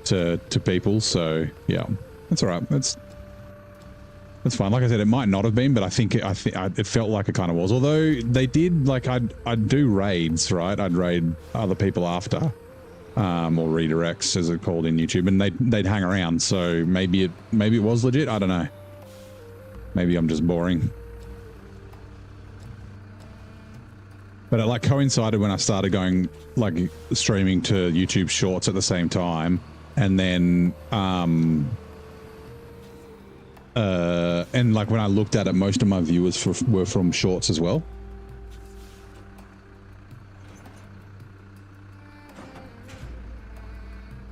to people. So yeah, that's all right. That's fine. Like I said, it might not have been, but I think it felt like it kind of was. Although they did, like, I'd do raids, right? I'd raid other people after, or redirects as it's called in YouTube, and they'd hang around. So maybe it was legit. I don't know. Maybe I'm just boring. But it like coincided when I started going like streaming to YouTube Shorts at the same time, and then and like when I looked at it, most of my viewers were from Shorts as well.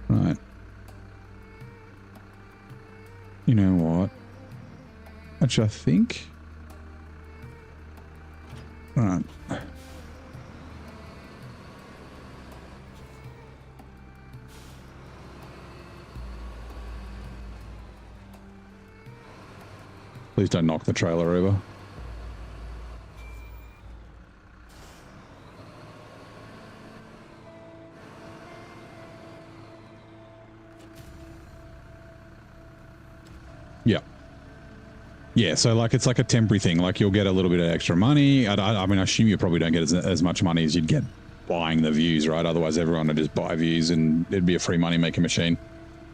Right. You know what? Actually, I think Right. Please don't knock the trailer over. Yeah. Yeah, so like it's like a temporary thing. Like you'll get a little bit of extra money. I mean, I assume you probably don't get as much money as you'd get buying the views, right? Otherwise, everyone would just buy views and it'd be a free money making machine.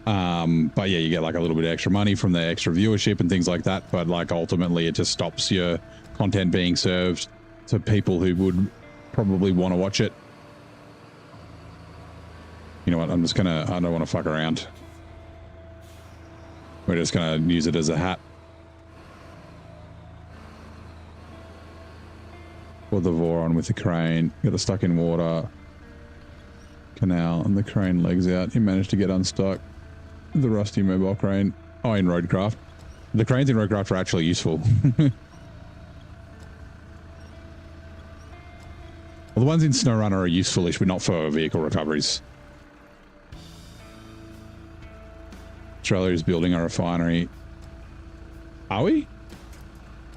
But yeah, you get like a little bit of extra money from the extra viewership and things like that. But like ultimately, it just stops your content being served to people who would probably want to watch it. You know what? I don't want to fuck around. We're just gonna use it as a hat. Put the Voron with the crane, get it stuck in water, canal, and the crane legs out. You managed to get unstuck. The rusty mobile crane. Oh, in Roadcraft. The cranes in Roadcraft are actually useful. Well, the ones in SnowRunner are useful-ish, but not for vehicle recoveries. Australia is building a refinery. Are we?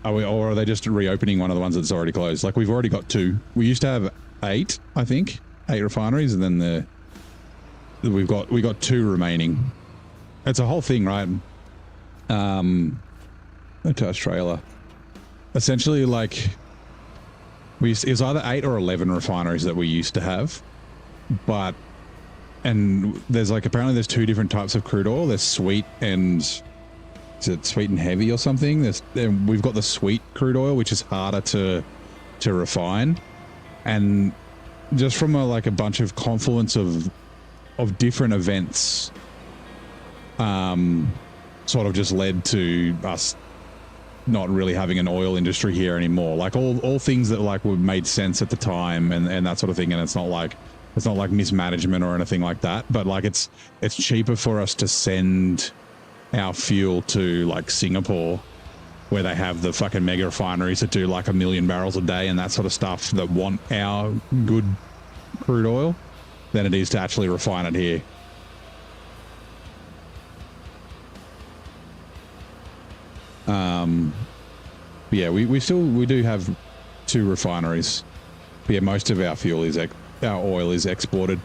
Or are they just reopening one of the ones that's already closed? Like we've already got 2. We used to have 8, I think, 8 refineries, and then we got 2 remaining. It's a whole thing, right? Attached trailer. Essentially, like it was either 8 or 11 refineries that we used to have, and there's like apparently there's 2 different types of crude oil. There's sweet and is it sweet and heavy or something? We've got the sweet crude oil, which is harder to refine, and just from a bunch of confluence of different events, sort of just led to us not really having an oil industry here anymore. Like all things that like were made sense at the time and that sort of thing. And it's not like mismanagement or anything like that, but like it's cheaper for us to send our fuel to like Singapore, where they have the fucking mega refineries that do like 1 million barrels a day and that sort of stuff that want our good crude oil, than it is to actually refine it here. Yeah, we do have 2 refineries. But yeah, most of our fuel is our oil is exported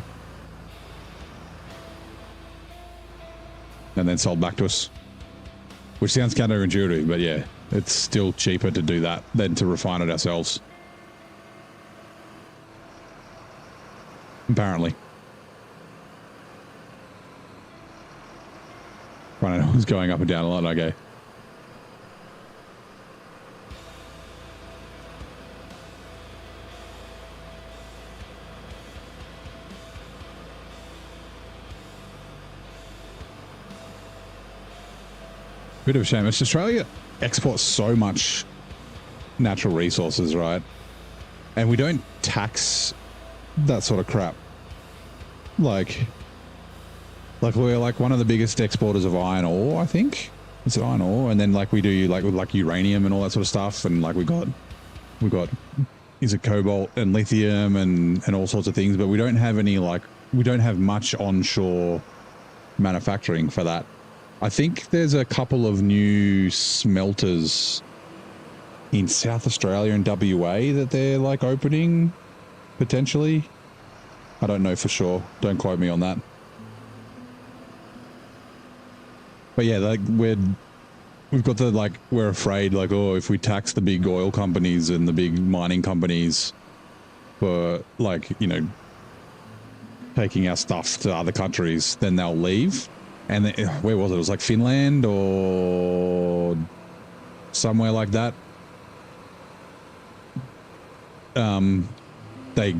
and then sold back to us, which sounds counterintuitive, but yeah, it's still cheaper to do that than to refine it ourselves. Apparently. Right, it was going up and down a lot. Okay. Bit of a shame. It's Australia exports so much natural resources, right? And we don't tax that sort of crap. Like we're like one of the biggest exporters of iron ore, I think. Is it iron ore? And then like we do like uranium and all that sort of stuff. And like we got is it cobalt and lithium and all sorts of things, but we don't have we don't have much onshore manufacturing for that. I think there's a couple of new smelters in South Australia and WA that they're like opening potentially. I don't know for sure. Don't quote me on that. But yeah, like we've got we're afraid like, oh, if we tax the big oil companies and the big mining companies for like, you know, taking our stuff to other countries, then they'll leave. And where was it? It was like Finland or somewhere like that. They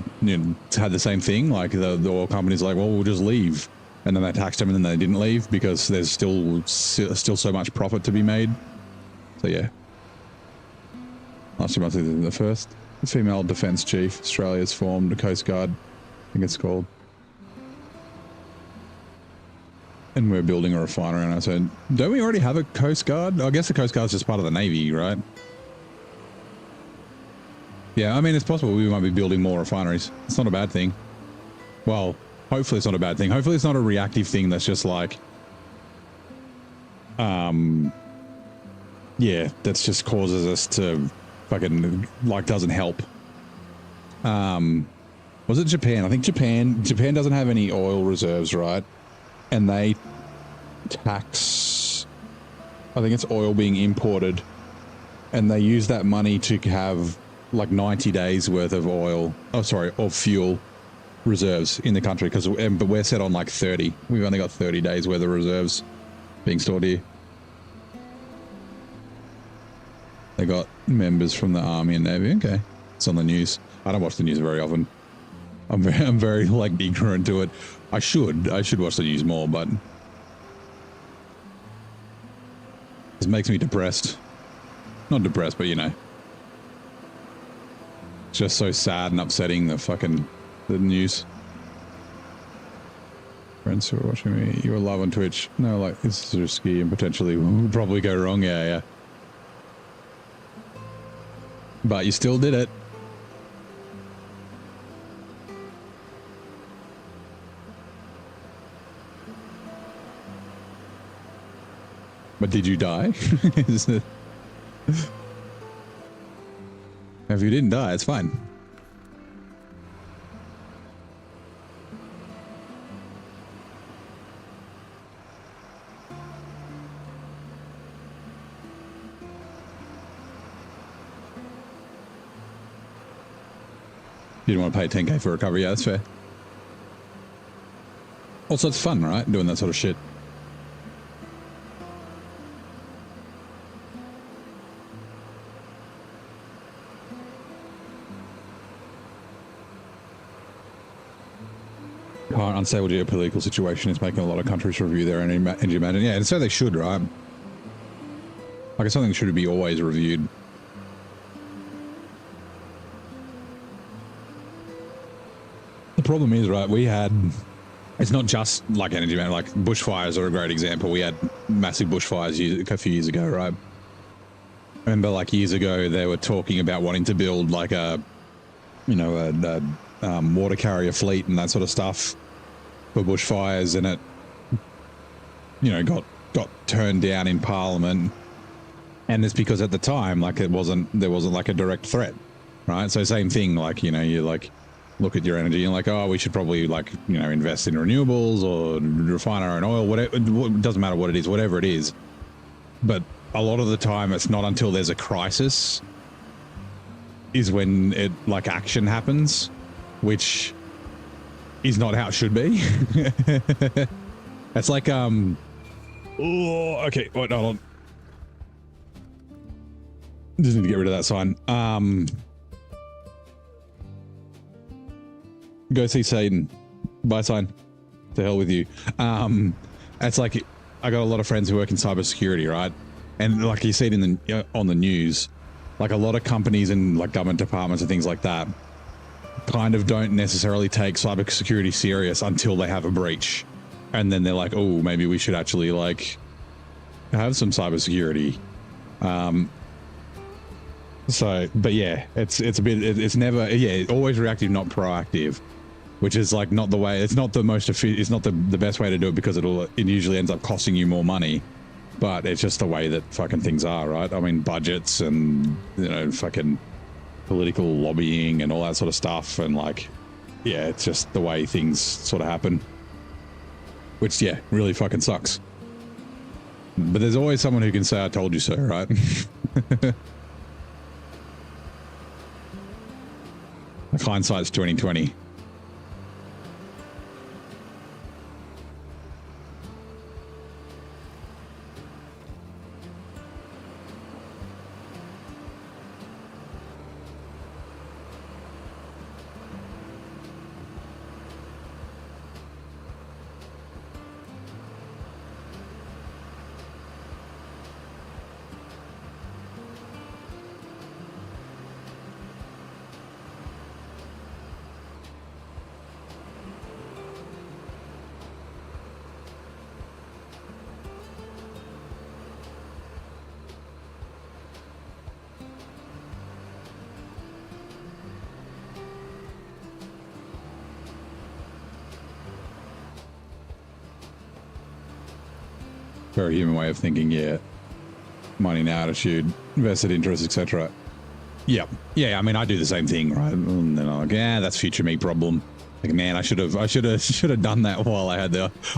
had the same thing. Like the oil companies, like, well, we'll just leave, and then they taxed them, and then they didn't leave because there's still so much profit to be made. So yeah, last 2 months the first female defence chief Australia's formed a Coast Guard, I think it's called. And we're building a refinery. And I said, don't we already have a Coast Guard? I guess the Coast Guard's just part of the Navy, right? Yeah, I mean, it's possible we might be building more refineries. It's not a bad thing. Well, hopefully it's not a bad thing. Hopefully it's not a reactive thing that's just like, yeah, that's just causes us to fucking, like, doesn't help. Was it Japan? I think Japan doesn't have any oil reserves, right? And they tax, I think it's oil being imported, and they use that money to have like 90 days worth of oil, of fuel reserves in the country, but we're set on like 30. We've only got 30 days worth of reserves being stored here. They got members from the Army and Navy. Okay, it's on the news. I don't watch the news very often. I'm very like ignorant to it. I should watch the news more, but this makes me depressed. Not depressed, but you know, it's just so sad and upsetting, the news. Friends who are watching me, you were live on Twitch. No, like, this is risky and potentially will probably go wrong. Yeah. But you still did it. But did you die? Is it... If you didn't die, it's fine. You didn't want to pay 10k for recovery. Yeah, that's fair. Also, it's fun, right? Doing that sort of shit. Current unstable geopolitical situation is making a lot of countries review their energy management. Yeah, and so they should, right? Like, it's something that should be always reviewed. The problem is, right, it's not just like energy management, like bushfires are a great example. We had massive bushfires a few years ago, right? I remember like years ago, they were talking about wanting to build like a water carrier fleet and that sort of stuff for bushfires, and it, got turned down in Parliament. And it's because at the time, like, there wasn't like a direct threat, right? So same thing, like, you like look at your energy and like, oh, we should probably like, invest in renewables or refine our own oil, whatever. It doesn't matter what it is, whatever it is. But a lot of the time, it's not until there's a crisis is when it, like, action happens, which is not how it should be. It's like, oh, okay, wait, hold on. Just need to get rid of that sign. Go see Satan. Bye, sign. To hell with you. It's like, I got a lot of friends who work in cybersecurity, right? And like you see it in on the news, like a lot of companies and like government departments and things like that kind of don't necessarily take cybersecurity serious until they have a breach. And then they're like, oh, maybe we should actually like have some cybersecurity. So, but yeah, it's a bit, it's never, yeah, always reactive, not proactive, which is like not the way, it's not the most efficient, it's not the best way to do it, because it usually ends up costing you more money, but it's just the way that fucking things are, right? I mean, budgets and, fucking political lobbying and all that sort of stuff. And like, yeah, it's just the way things sort of happen, which, yeah, really fucking sucks. But there's always someone who can say, I told you so, right? Hindsight's 2020. Very human way of thinking, yeah. Money now, attitude, vested interest, etc. Yep. Yeah, I mean, I do the same thing, right? And then I'm like, yeah, that's future me problem. Like, man, I should have done that while I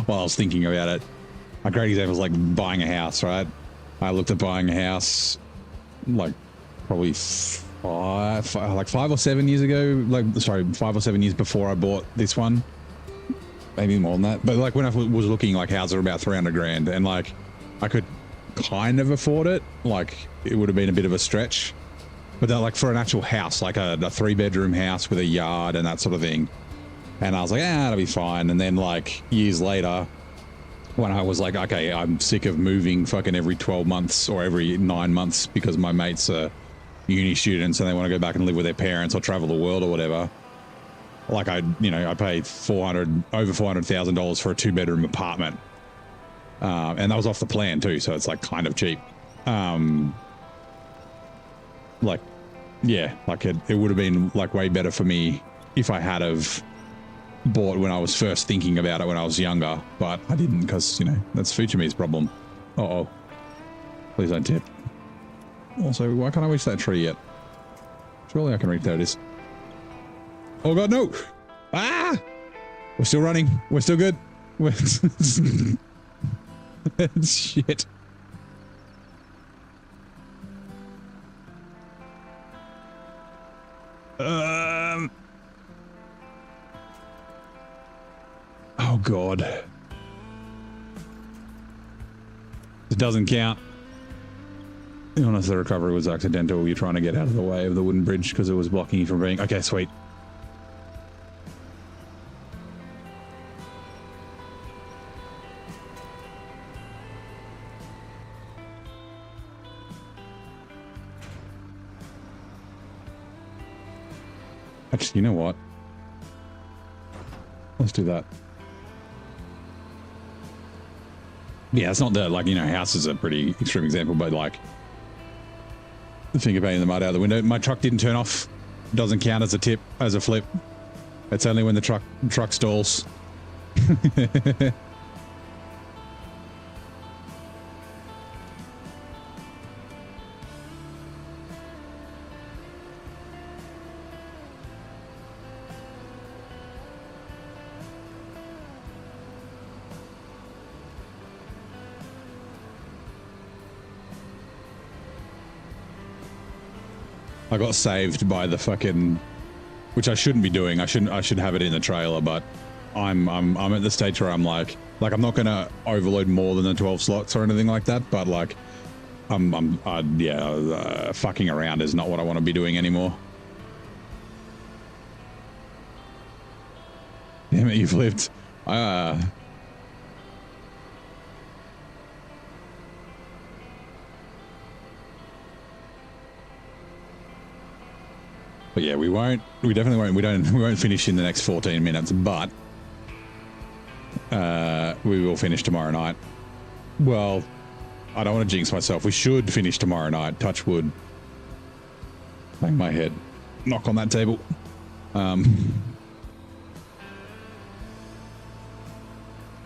was thinking about it. A great example is like buying a house, right? I looked at buying a house like probably 5 or 7 years ago. 5 or 7 years before I bought this one. Maybe more than that. But like when I was looking, like houses are about 300 grand, and like I could kind of afford it. Like it would have been a bit of a stretch. But then like for an actual house, like a 3-bedroom house with a yard and that sort of thing. And I was like, that'll be fine. And then like years later, when I was like, okay, I'm sick of moving fucking every 12 months or every 9 months because my mates are uni students and they want to go back and live with their parents or travel the world or whatever. Like I paid over $400,000 for a 2-bedroom apartment. And that was off the plan too. So it's like kind of cheap. Like, yeah, like it would have been like way better for me if I had have bought when I was first thinking about it when I was younger, but I didn't because, that's future me's problem. Uh-oh. Please don't tip. Also, why can't I reach that tree yet? Surely I can reach. There it is. Oh god, no! Ah! We're still running. We're still good. Shit. Oh god. It doesn't count. Unless the recovery was accidental, you're trying to get out of the way of the wooden bridge because it was blocking you from being... Okay, sweet. Actually, you know what? Let's do that. Yeah, it's not that, like, house is a pretty extreme example, but like the finger painting the mud out of the window. My truck didn't turn off. Doesn't count as a tip, as a flip. It's only when the truck stalls. I got saved by the fucking, which I shouldn't be doing. I should have it in the trailer, but I'm at the stage where I'm like I'm not gonna overload more than the 12 slots or anything like that. But like, fucking around is not what I want to be doing anymore. Damn it, you flipped. But yeah, we definitely won't, we won't finish in the next 14 minutes, but we will finish tomorrow night. Well, I don't want to jinx myself. We should finish tomorrow night. Touch wood. Bang my head. Knock on that table. I'm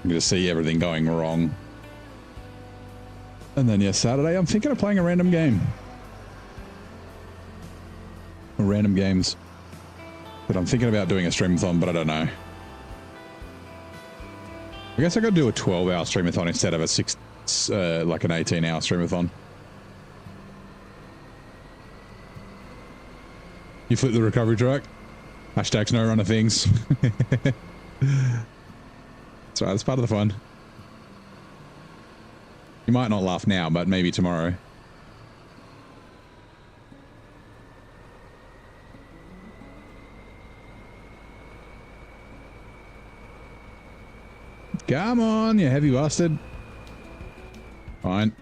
going to see everything going wrong. And then, yeah, Saturday, I'm thinking of playing a random game. Random games. But I'm thinking about doing a streamathon, but I don't know. I guess I got to do a 12-hour streamathon instead of like an 18-hour streamathon. You flip the recovery truck? Hashtags no run of things. That's right, that's part of the fun. You might not laugh now, but maybe tomorrow. Come on, you heavy bastard. Fine.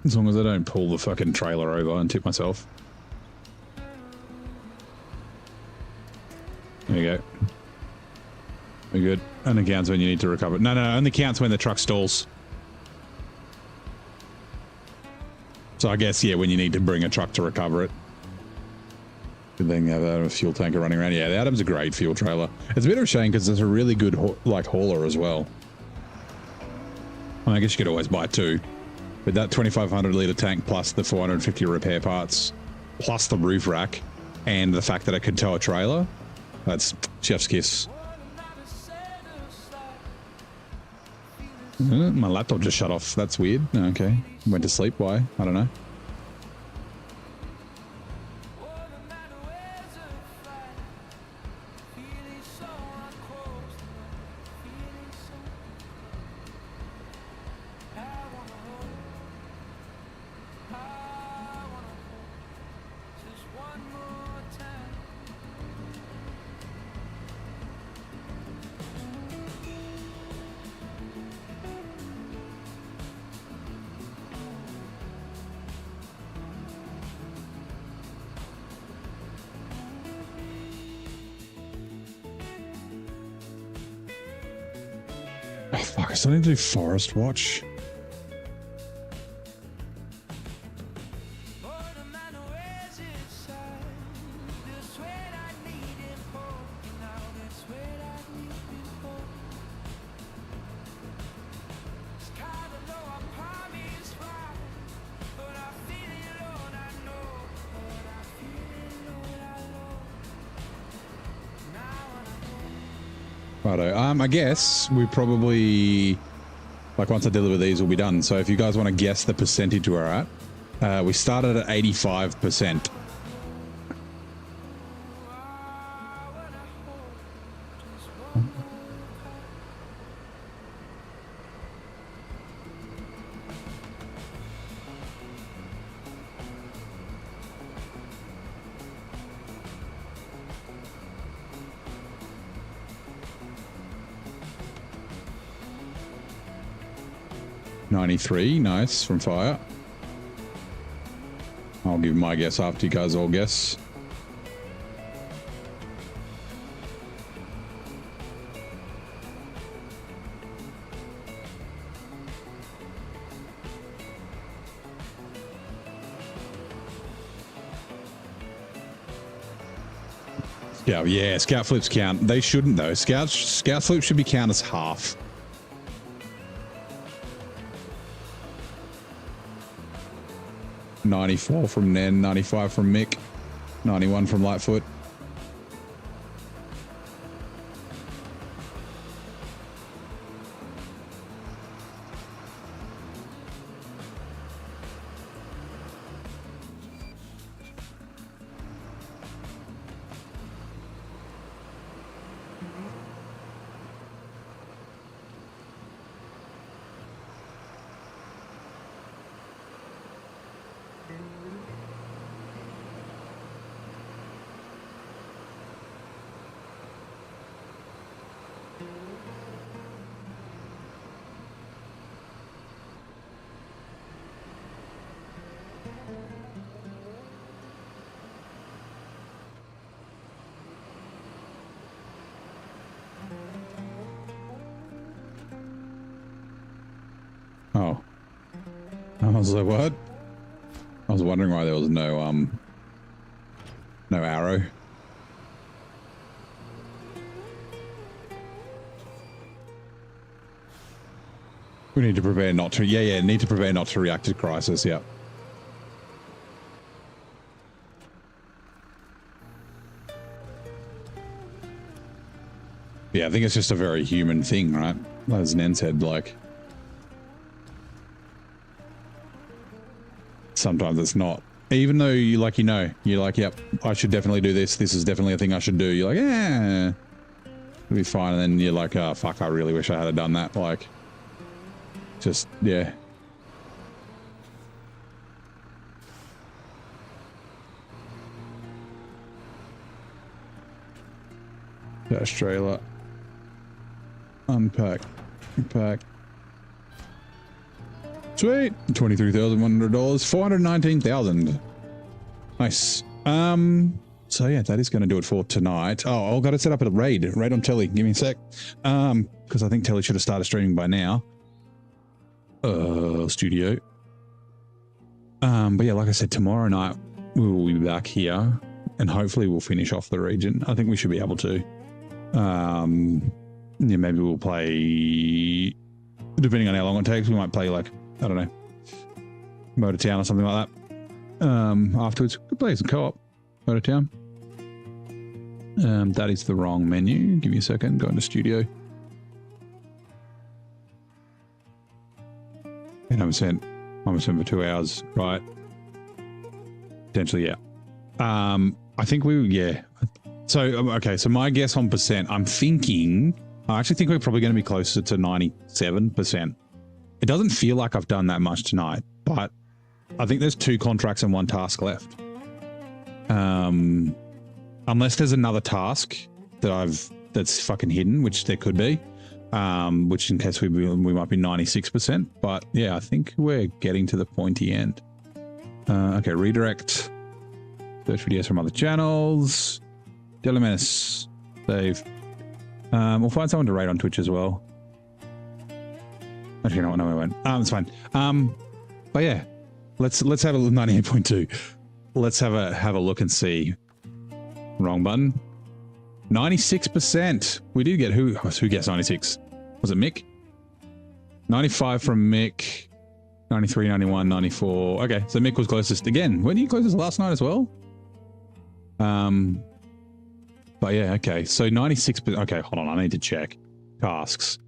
As long as I don't pull the fucking trailer over and tip myself. There you go. We're good. Only counts when you need to recover. No, only counts when the truck stalls. So I guess, yeah, when you need to bring a truck to recover it. Good thing they have a fuel tanker running around. Yeah, the Adam's a great fuel trailer. It's a bit of a shame because it's a really good hauler as well. I guess you could always buy two. But that 2,500 litre tank plus the 450 repair parts, plus the roof rack, and the fact that it could tow a trailer, that's chef's kiss. My laptop just shut off. That's weird. Okay. Went to sleep. Why? I don't know. Oh, fuck, I still need to do Forest Watch. Righto. I guess we probably, like, once I deliver these, we'll be done. So if you guys want to guess the percentage we're at, we started at 85%. $93, nice, from Fire. I'll give my guess after you guys all guess. Yeah, scout flips count. They shouldn't though. Scout flips should be counted as half. $94 from Nen, $95 from Mick, $91 from Lightfoot. Oh. I was like, what? I was wondering why there was no arrow. We need to prepare not to, need to prepare not to react to crisis, yeah. Yeah, I think it's just a very human thing, right? As Nen said, like, sometimes it's not. Even though you're like, yep, I should definitely do this. This is definitely a thing I should do. You're like, yeah, it'll be fine. And then you're like, oh, fuck, I really wish I had done that. Like, just, yeah. Dash trailer. Unpack. Unpack. Sweet. $23,100. 419,000. Nice. So yeah, that is going to do it for tonight. Oh, I've got to set up a raid on Telly. Give me a sec. Because I think Telly should have started streaming by now. Studio. But yeah, like I said, tomorrow night we will be back here and hopefully we'll finish off the region. I think we should be able to. Yeah, maybe we'll play Depending on how long it takes, we might play like, I don't know, Motor Town or something like that. Afterwards, could play some co-op. Motor Town. That is the wrong menu. Give me a second. Go into studio. And I'm sent for 2 hours, right? Potentially, yeah. I think yeah. So, okay. So my guess on percent, I actually think we're probably going to be closer to 97%. It doesn't feel like I've done that much tonight, but I think there's 2 contracts and 1 task left. Unless there's another task that's fucking hidden, which there could be, which in case we might be 96%. But yeah, I think we're getting to the pointy end. Okay, redirect. Search videos from other channels. Daily Menace. Save. We'll find someone to rate on Twitch as well. Actually, no, we won't. It's fine. But yeah, let's have a 98.2. Let's have a look and see. Wrong button. 96%. We did get who guessed 96? Was it Mick? 95 from Mick. 93, 91, 94. Okay, so Mick was closest again. Weren't you closest last night as well? But yeah, okay. So 96%. Okay, hold on. I need to check. Tasks.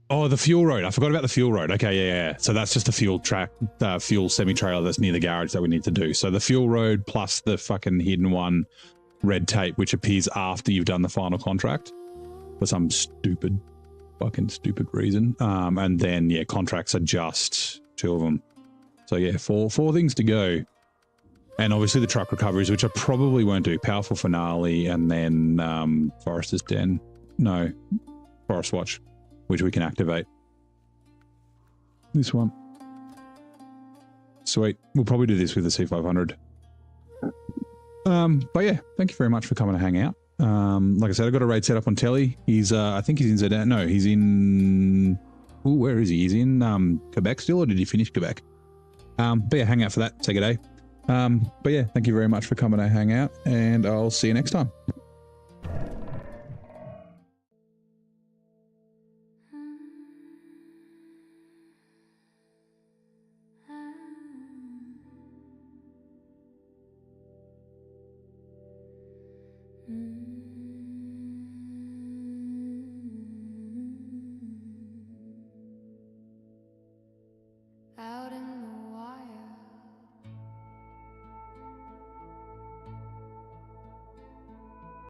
Oh, the fuel road. I forgot about the fuel road. Okay, yeah. So that's just a fuel semi-trailer that's near the garage that we need to do. So the fuel road plus the fucking hidden one, red tape, which appears after you've done the final contract for some fucking stupid reason. And then, yeah, contracts are just 2 of them. So yeah, four things to go. And obviously the truck recoveries, which I probably won't do. Powerful Finale and then Forester's Den. No, Forest Watch, which we can activate. This one. Sweet. We'll probably do this with the C500. But yeah, thank you very much for coming to hang out. Like I said, I've got a raid set up on telly. He's, I think he's in Zidane. No, he's in... Ooh, where is he? He's in Quebec still, or did he finish Quebec? But yeah, hang out for that. Say good day. But yeah, thank you very much for coming to hang out, and I'll see you next time. Mm-hmm.